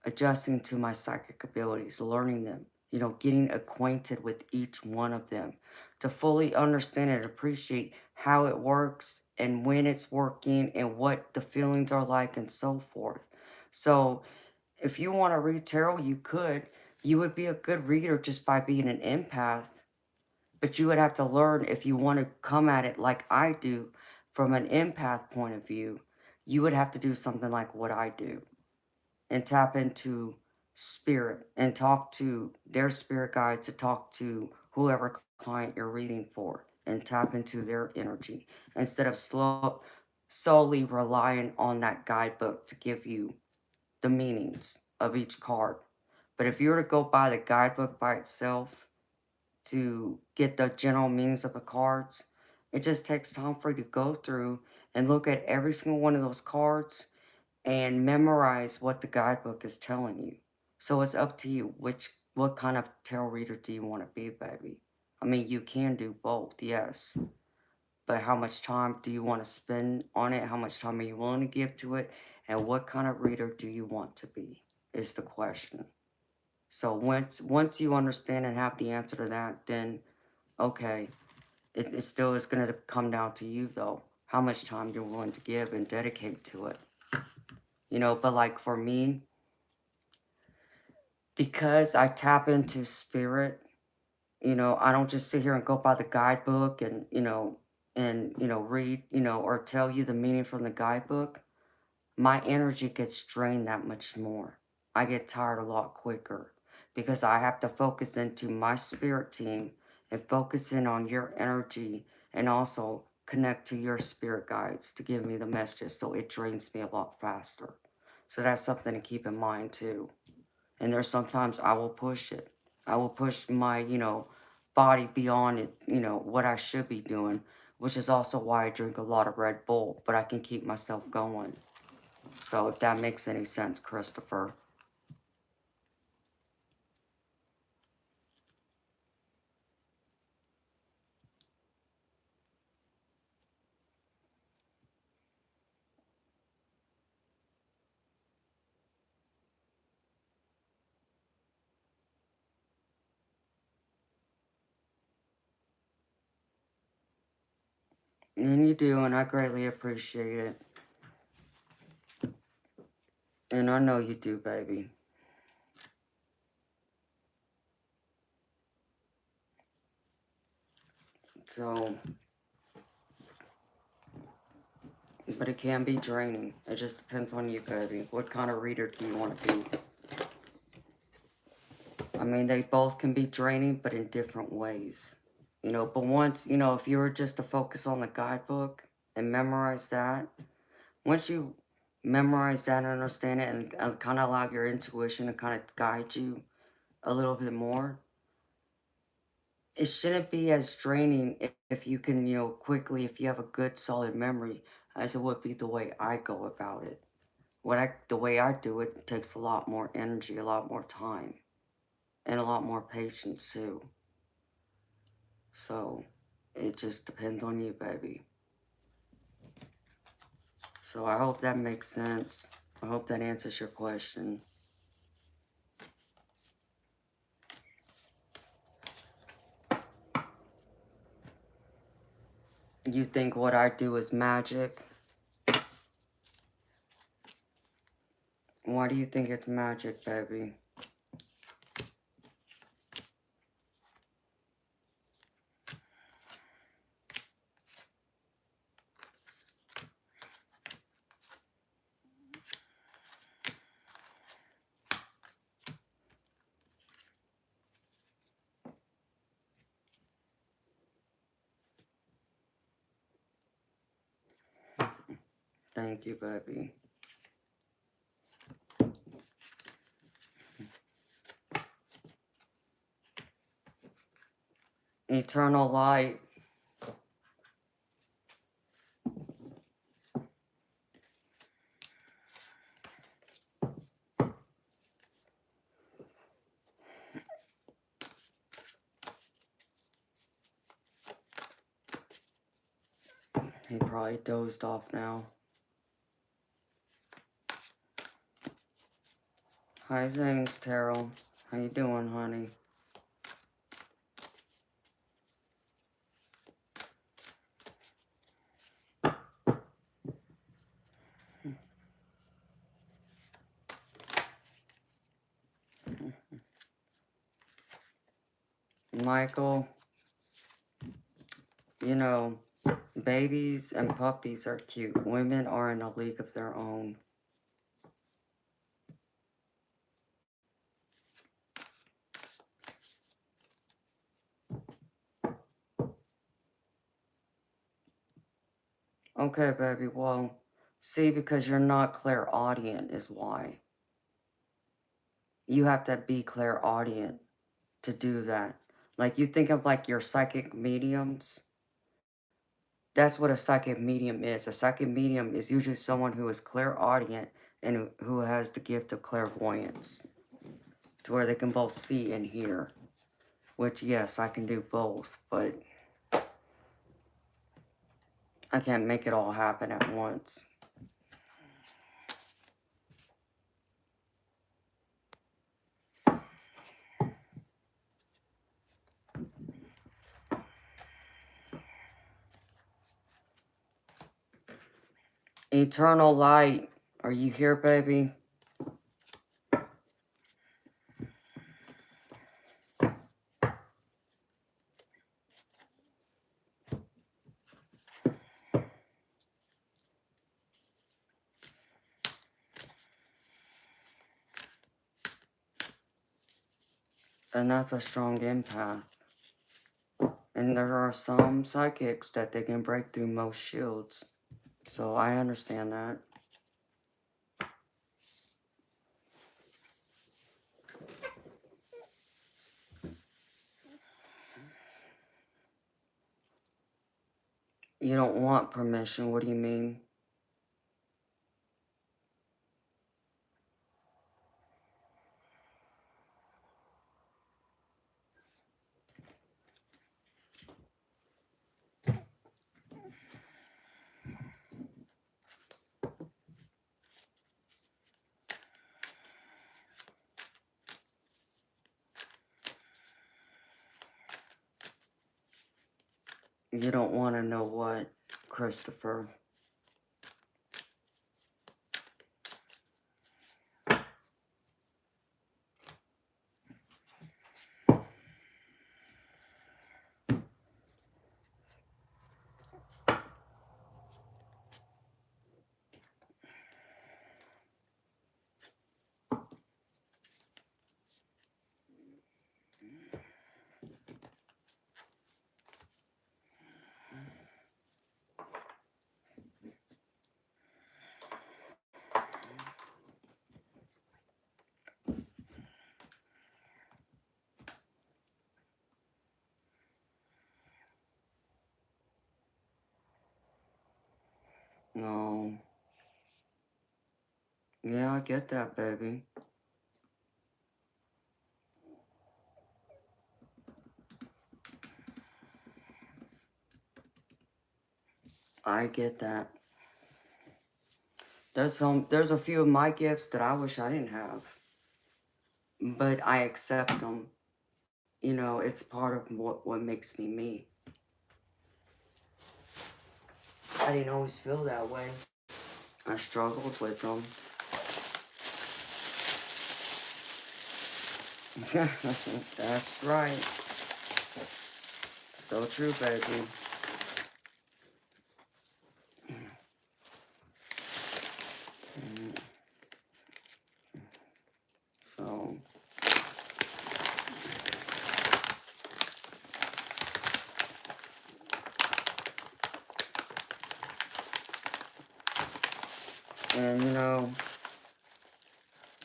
adjusting to my psychic abilities, learning them, you know, getting acquainted with each one of them to fully understand and appreciate how it works and when it's working and what the feelings are like and so forth. So if you want to read tarot, you could. You would be a good reader just by being an empath, but you would have to learn if you want to come at it like I do from an empath point of view. You would have to do something like what I do and tap into spirit and talk to their spirit guides, to talk to whoever client you're reading for and tap into their energy instead of solely relying on that guidebook to give you the meanings of each card. But if you were to go by the guidebook by itself to get the general meanings of the cards, it just takes time for you to go through and look at every single one of those cards and memorize what the guidebook is telling you. So it's up to you what kind of tarot reader do you want to be, baby? I mean, you can do both, yes. But how much time do you want to spend on it? How much time are you willing to give to it? And what kind of reader do you want to be is the question. So once you understand and have the answer to that, then okay, it still is going to come down to you though. How much time you're willing to give and dedicate to it. You know, but like for me, because I tap into spirit, you know, I don't just sit here and go by the guidebook and, read, or tell you the meaning from the guidebook. My energy gets drained that much more. I get tired a lot quicker because I have to focus into my spirit team and focus in on your energy and also connect to your spirit guides to give me the messages, so it drains me a lot faster. So that's something to keep in mind too. And there's sometimes I will push it. I will push my, body beyond it, what I should be doing, which is also why I drink a lot of Red Bull, but I can keep myself going. So if that makes any sense, Christopher. And you do, and I greatly appreciate it. And I know you do, baby. So, but it can be draining. It just depends on you, baby. What kind of reader do you want to be? I mean, they both can be draining, but in different ways. But once, if you were just to focus on the guidebook and memorize that, once you memorize that and understand it and kind of allow your intuition to kind of guide you a little bit more, it shouldn't be as draining if you can, quickly, if you have a good solid memory, as it would be the way I go about it. The way I do it takes a lot more energy, a lot more time, and a lot more patience too. So, it just depends on you, baby. So I hope that makes sense. I hope that answers your question. You think what I do is magic? Why do you think it's magic, baby? Thank you, baby. Eternal light. He probably dozed off now. Hi, Zangs, Terrell. How you doing, honey? Michael, you know, babies and puppies are cute. Women are in a league of their own. Okay, baby, well, see, because you're not clairaudient is why. You have to be clairaudient to do that. Like, you think of, like, your psychic mediums. That's what a psychic medium is. A psychic medium is usually someone who is clairaudient and who has the gift of clairvoyance, to where they can both see and hear. Which, yes, I can do both, but I can't make it all happen at once. Eternal light, are you here, baby? And that's a strong empath. And there are some psychics that they can break through most shields. So I understand that. You don't want permission, what do you mean? You don't want to know what, Christopher? No. Yeah, I get that, baby. I get that. There's a few of my gifts that I wish I didn't have. But I accept them. You know, it's part of what makes me me. I didn't always feel that way. I struggled with them. That's right. So true, baby. So, and you know,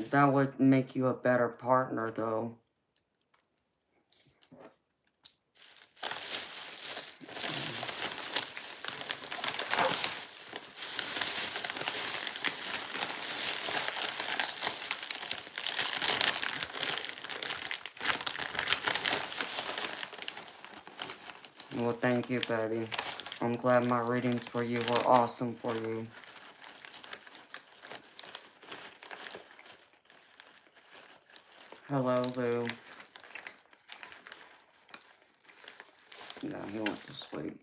that would make you a better partner, though. Well, thank you, baby. I'm glad my readings for you were awesome for you. Hello, Lou. No, he went to sleep.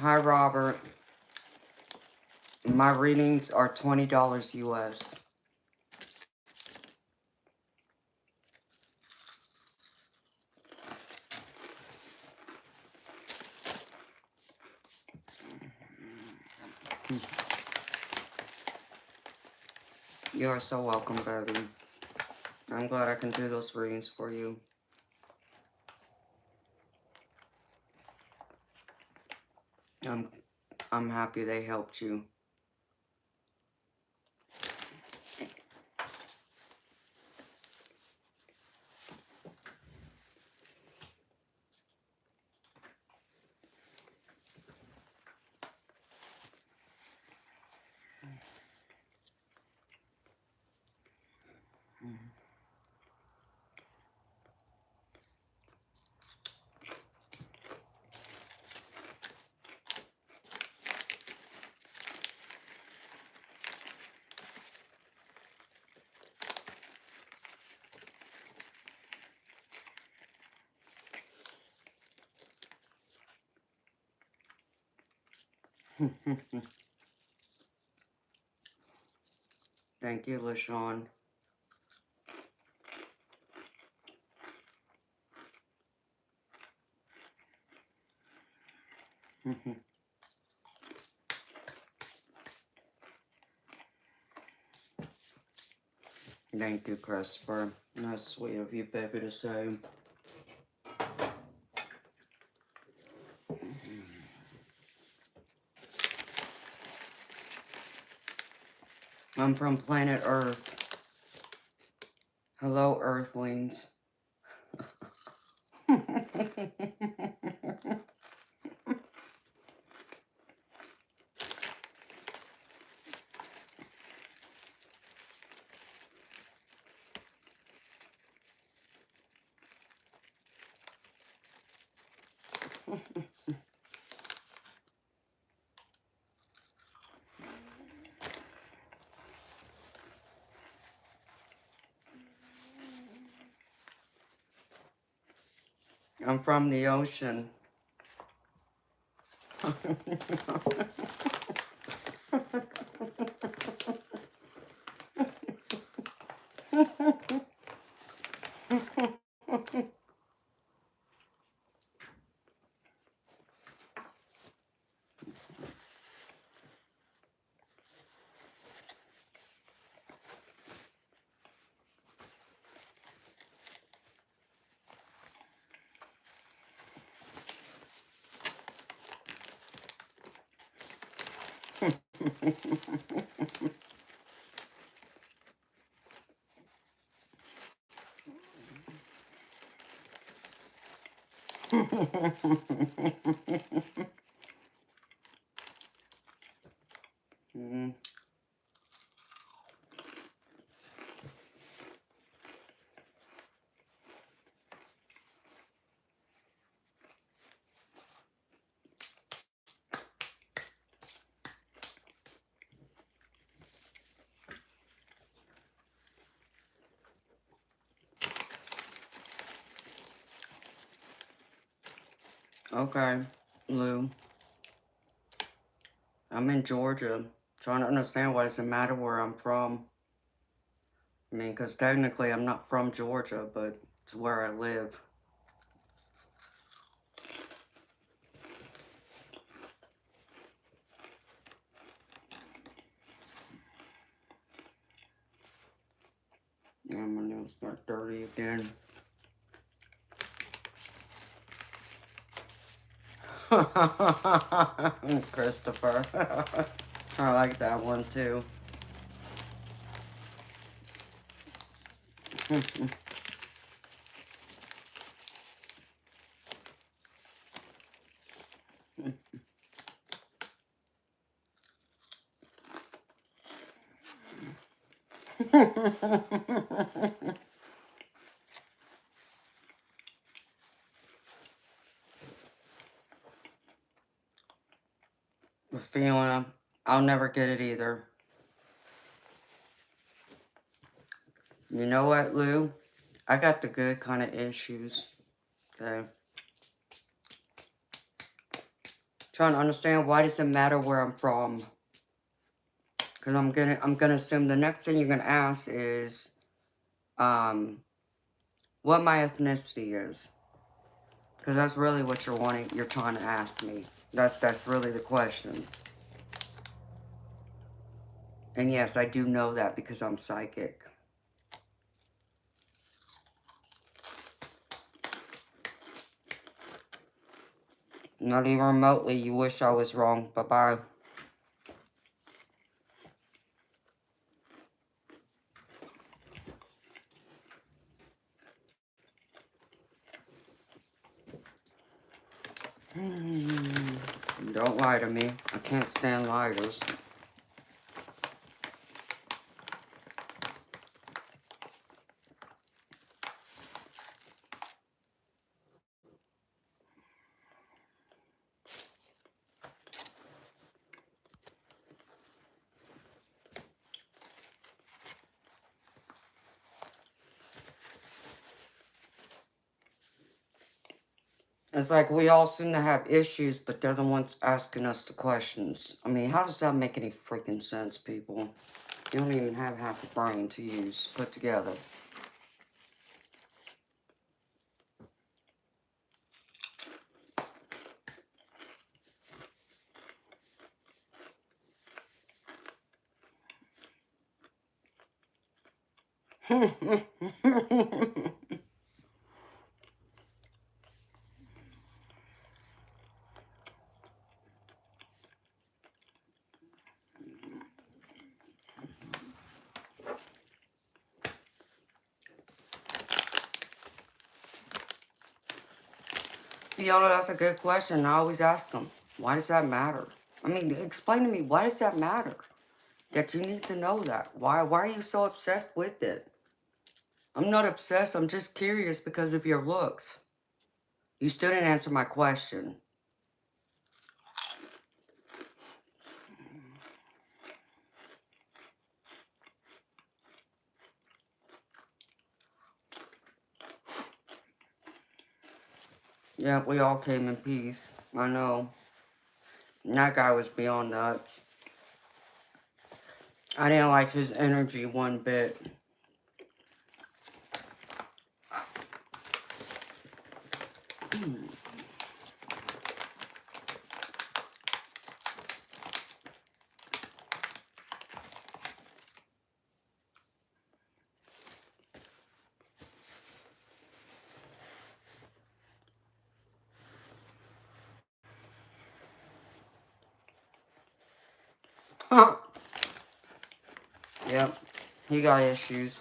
Hi, Robert. My readings are $20 US. You are so welcome, baby. I'm glad I can do those readings for you. I'm happy they helped you. Thank you, LaShawn. Thank you, Christopher. That's sweet of you, baby, to say. I'm from planet Earth. Hello, Earthlings. I'm from the ocean. Mm. Okay, Lou. I'm in Georgia. Trying to understand why does it matter where I'm from. I mean, because technically I'm not from Georgia, but it's where I live. Yeah, my nails got dirty again. Christopher. I like that one too. The feeling, I'll never get it either. You know what, Lou? I got the good kind of issues. Okay. Trying to understand, why does it matter where I'm from? Because I'm gonna assume the next thing you're gonna ask is what my ethnicity is. Because that's really what you're trying to ask me. That's really the question. And yes, I do know that because I'm psychic. Not even remotely. You wish I was wrong. Bye-bye. Don't lie to me. I can't stand liars. It's like we all seem to have issues, but they're the ones asking us the questions. I mean, how does that make any freaking sense, people? You don't even have half a brain to use, put together. Fiona, that's a good question. I always ask them, why does that matter? I mean, explain to me, why does that matter? That you need to know that. Why are you so obsessed with it? I'm not obsessed. I'm just curious because of your looks. You still didn't answer my question. Yeah, we all came in peace. I know. That guy was beyond nuts. I didn't like his energy one bit. Yep, he got issues.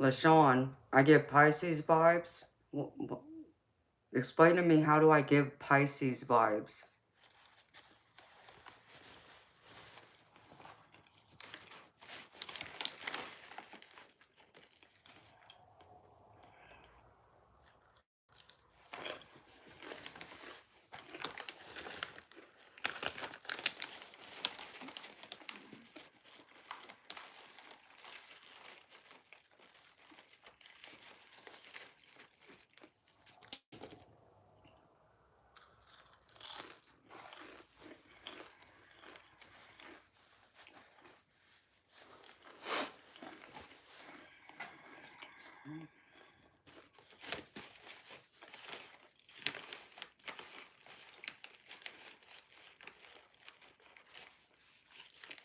LaShawn, I get Pisces vibes. Explain to me, how do I give Pisces vibes?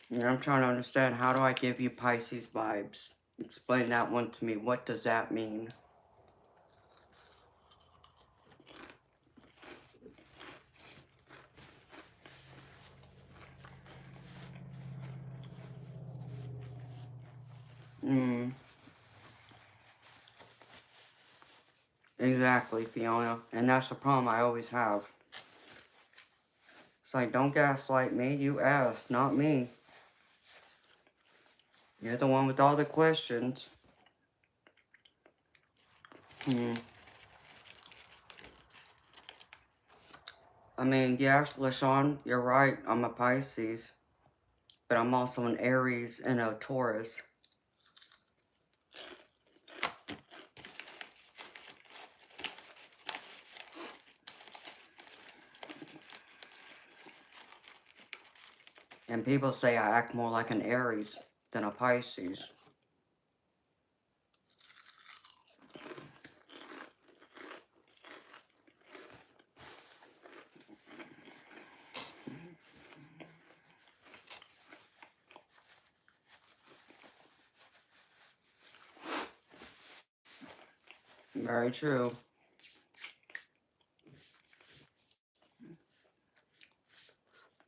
Yeah, I'm trying to understand, how do I give you Pisces vibes? Explain that one to me. What does that mean? Exactly, Fiona. And that's the problem I always have. It's like, don't gaslight me. You asked, not me. You're the one with all the questions. I mean, yes, LaShawn, you're right. I'm a Pisces. But I'm also an Aries and a Taurus. And people say I act more like an Aries than a Pisces. Very true.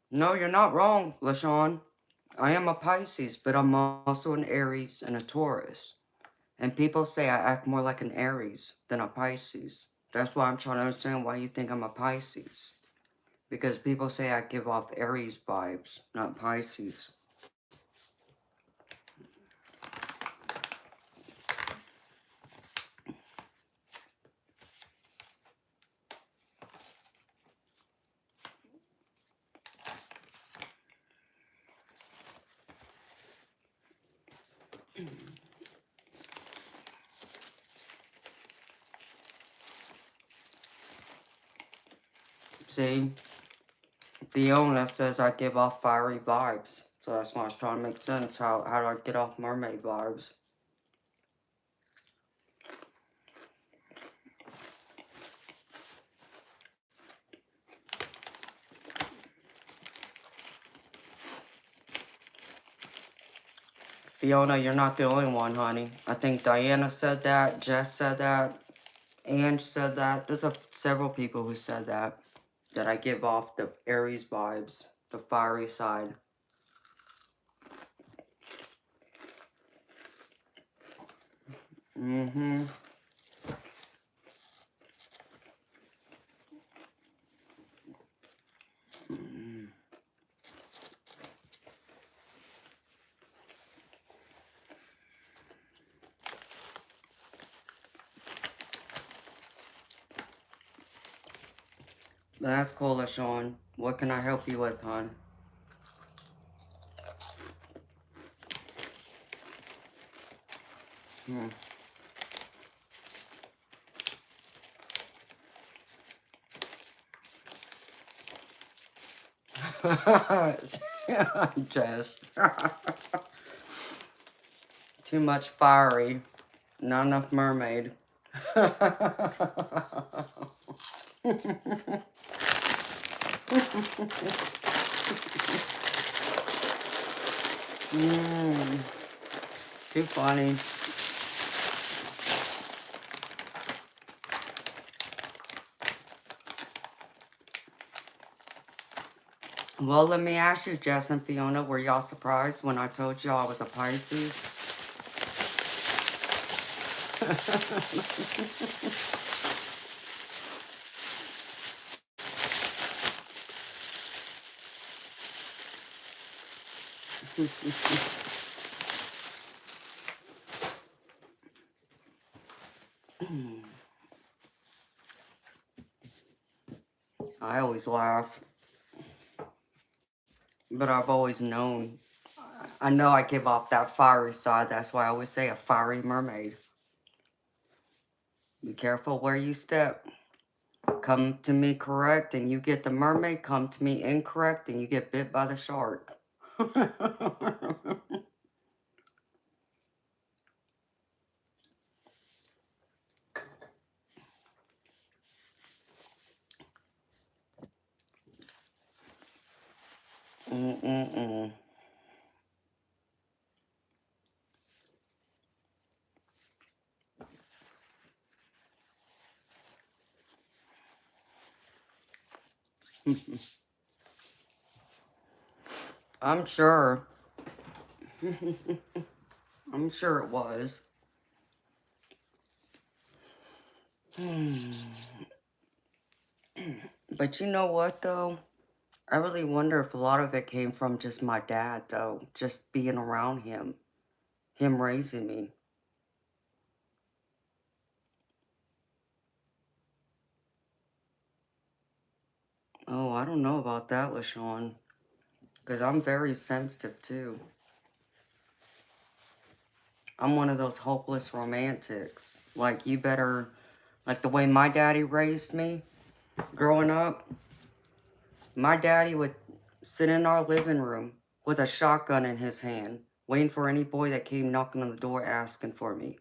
No, you're not wrong, LaShawn. I am a Pisces, but I'm also an Aries and a Taurus. And people say I act more like an Aries than a Pisces. That's why I'm trying to understand why you think I'm a Pisces. Because people say I give off Aries vibes, not Pisces. See, Fiona says I give off fiery vibes. So that's why I was trying to make sense. How do I get off mermaid vibes? Fiona, you're not the only one, honey. I think Diana said that, Jess said that, Ange said that. There's several people who said that. That I give off the Aries vibes, the fiery side. Mm-hmm. That's cool, LaShawn. What can I help you with, hon? Hmm. Jess. Too much fiery. Not enough mermaid. Too funny. Well, let me ask you, Jess and Fiona, were y'all surprised when I told y'all I was a Pisces? I always laugh, but I've always known. I know I give off that fiery side. That's why I always say a fiery mermaid. Be careful where you step. Come to me correct and you get the mermaid. Come to me incorrect and you get bit by the shark. Mm-mm-mm. I'm sure. I'm sure it was. But you know what, though? I really wonder if a lot of it came from just my dad, though. Just being around him. Him raising me. Oh, I don't know about that, LaShawn. Because I'm very sensitive, too. I'm one of those hopeless romantics. Like, you better... Like, the way my daddy raised me, growing up, my daddy would sit in our living room with a shotgun in his hand, waiting for any boy that came knocking on the door asking for me.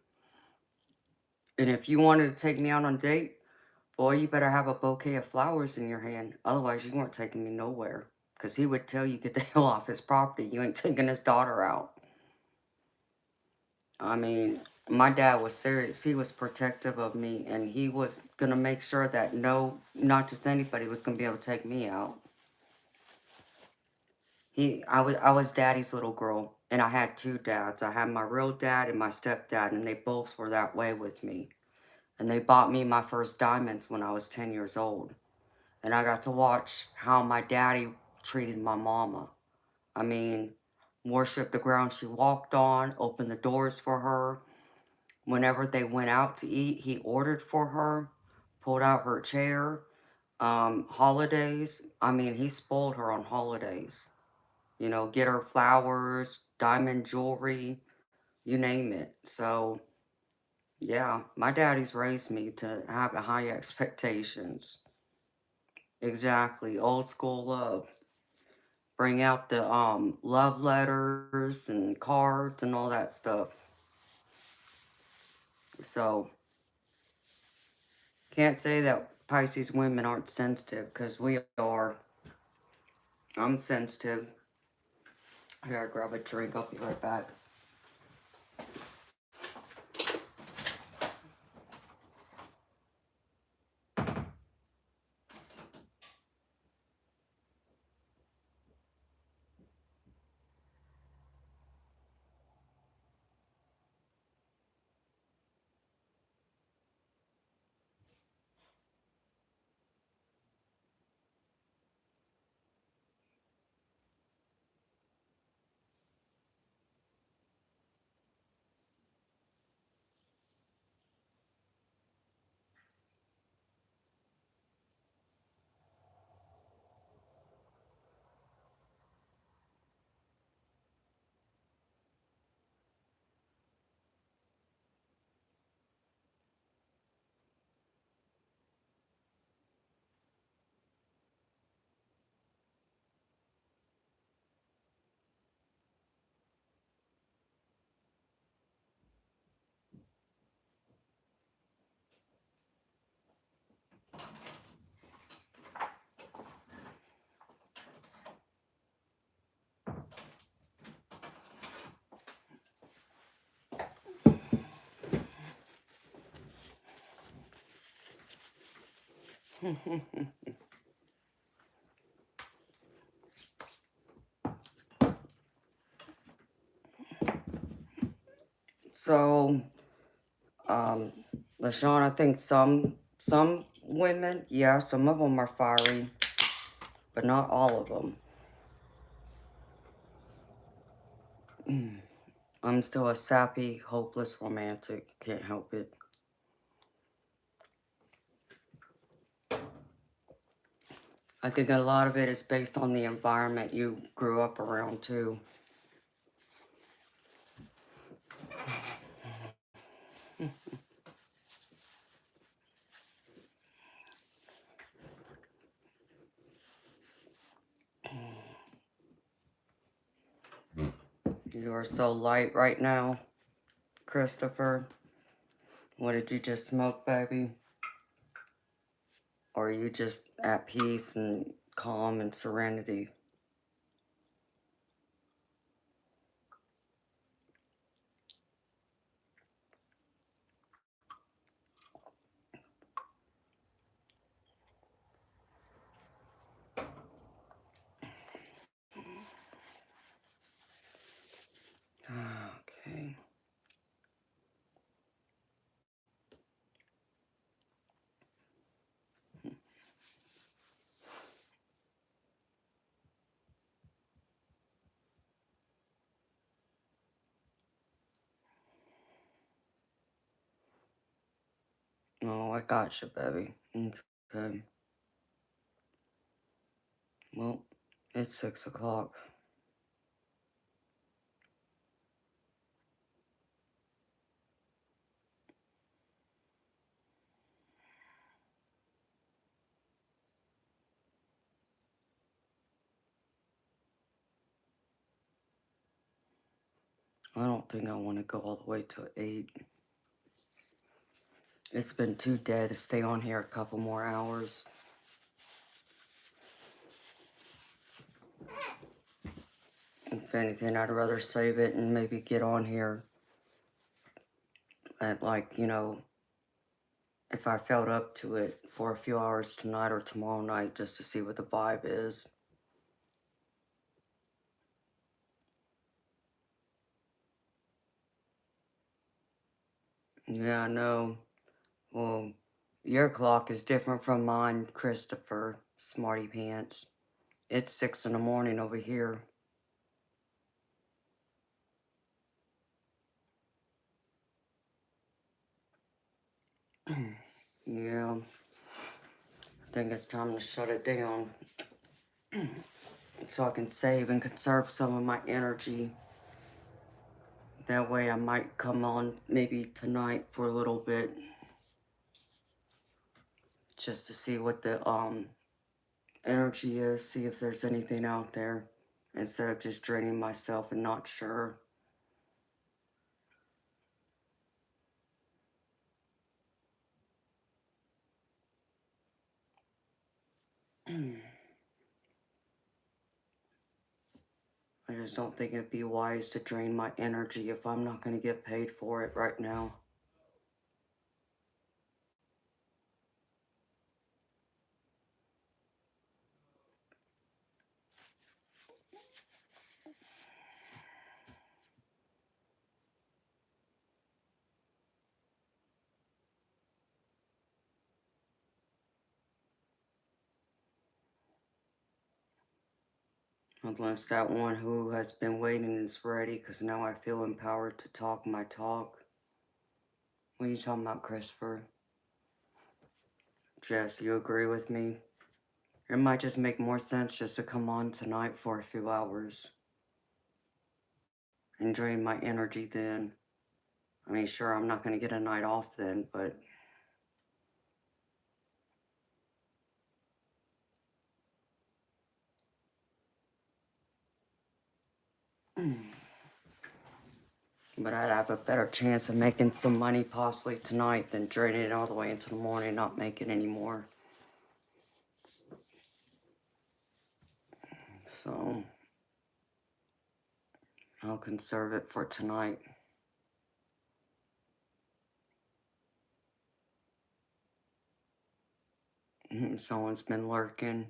And if you wanted to take me out on a date, boy, you better have a bouquet of flowers in your hand. Otherwise, you weren't taking me nowhere. Because he would tell you, get the hell off his property. You ain't taking his daughter out. I mean, my dad was serious. He was protective of me. And he was going to make sure that no, not just anybody was going to be able to take me out. I was daddy's little girl. And I had two dads. I had my real dad and my stepdad. And they both were that way with me. And they bought me my first diamonds when I was 10 years old. And I got to watch how my daddy treated my mama. I mean, worshiped the ground she walked on, opened the doors for her. Whenever they went out to eat, he ordered for her, pulled out her chair. Holidays, I mean, he spoiled her on holidays. You know, get her flowers, diamond jewelry, you name it. So, yeah, my daddy's raised me to have high expectations. Exactly, old school love. Bring out the love letters and cards and all that stuff. So can't say that Pisces women aren't sensitive, because we are. I'm sensitive. I gotta grab a drink. I'll be right back. So, um, LaShawn, I think some women, yeah, some of them are fiery, but not all of them. I'm still a sappy, hopeless romantic. Can't help it. I think a lot of it is based on the environment you grew up around, too. You are so light right now, Christopher. What did you just smoke, baby? Or are you just at peace and calm and serenity? Oh, I got you, baby. Okay. Well, it's 6 o'clock. I don't think I want to go all the way to 8. It's been too dead to stay on here a couple more hours. If anything, I'd rather save it and maybe get on here at, like, if I felt up to it for a few hours tonight or tomorrow night just to see what the vibe is. Yeah, I know. Well, your clock is different from mine, Christopher, Smarty Pants. It's 6 in the morning over here. Yeah, I think it's time to shut it down so I can save and conserve some of my energy. That way I might come on maybe tonight for a little bit just to see what the energy is, see if there's anything out there instead of just draining myself and not sure. I just don't think it'd be wise to drain my energy if I'm not going to get paid for it right now. Unless that one who has been waiting is ready, because now I feel empowered to talk my talk. What are you talking about, Christopher? Jess, you agree with me? It might just make more sense just to come on tonight for a few hours and drain my energy then. I mean, sure, I'm not going to get a night off then, but but I'd have a better chance of making some money possibly tonight than draining it all the way into the morning and not making any more. So I'll conserve it for tonight. Someone's been lurking.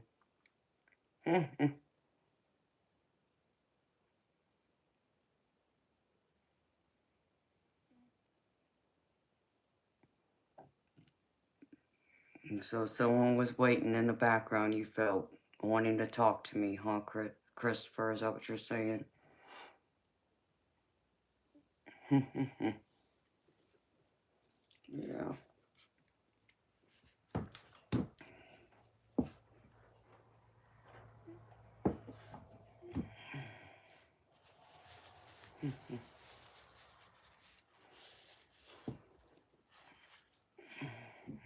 So someone was waiting in the background, you felt, wanting to talk to me, huh, Christopher? Is that what you're saying? Yeah.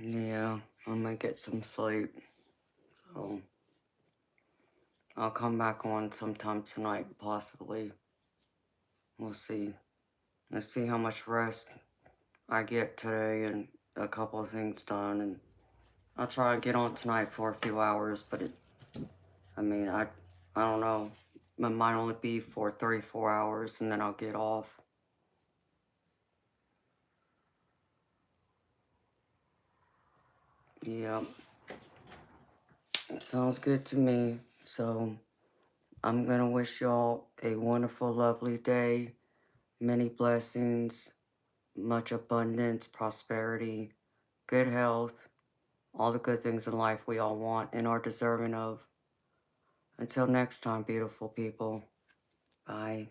Yeah, I'm gonna get some sleep. So I'll come back on sometime tonight, possibly. We'll see. Let's see how much rest I get today and a couple of things done, and I'll try and get on tonight for a few hours, but I don't know. It might only be for 34 hours and then I'll get off. Yeah, it sounds good to me. So I'm gonna wish y'all a wonderful, lovely day, many blessings, much abundance, prosperity, good health, all the good things in life we all want and are deserving of. Until next time, beautiful people. Bye.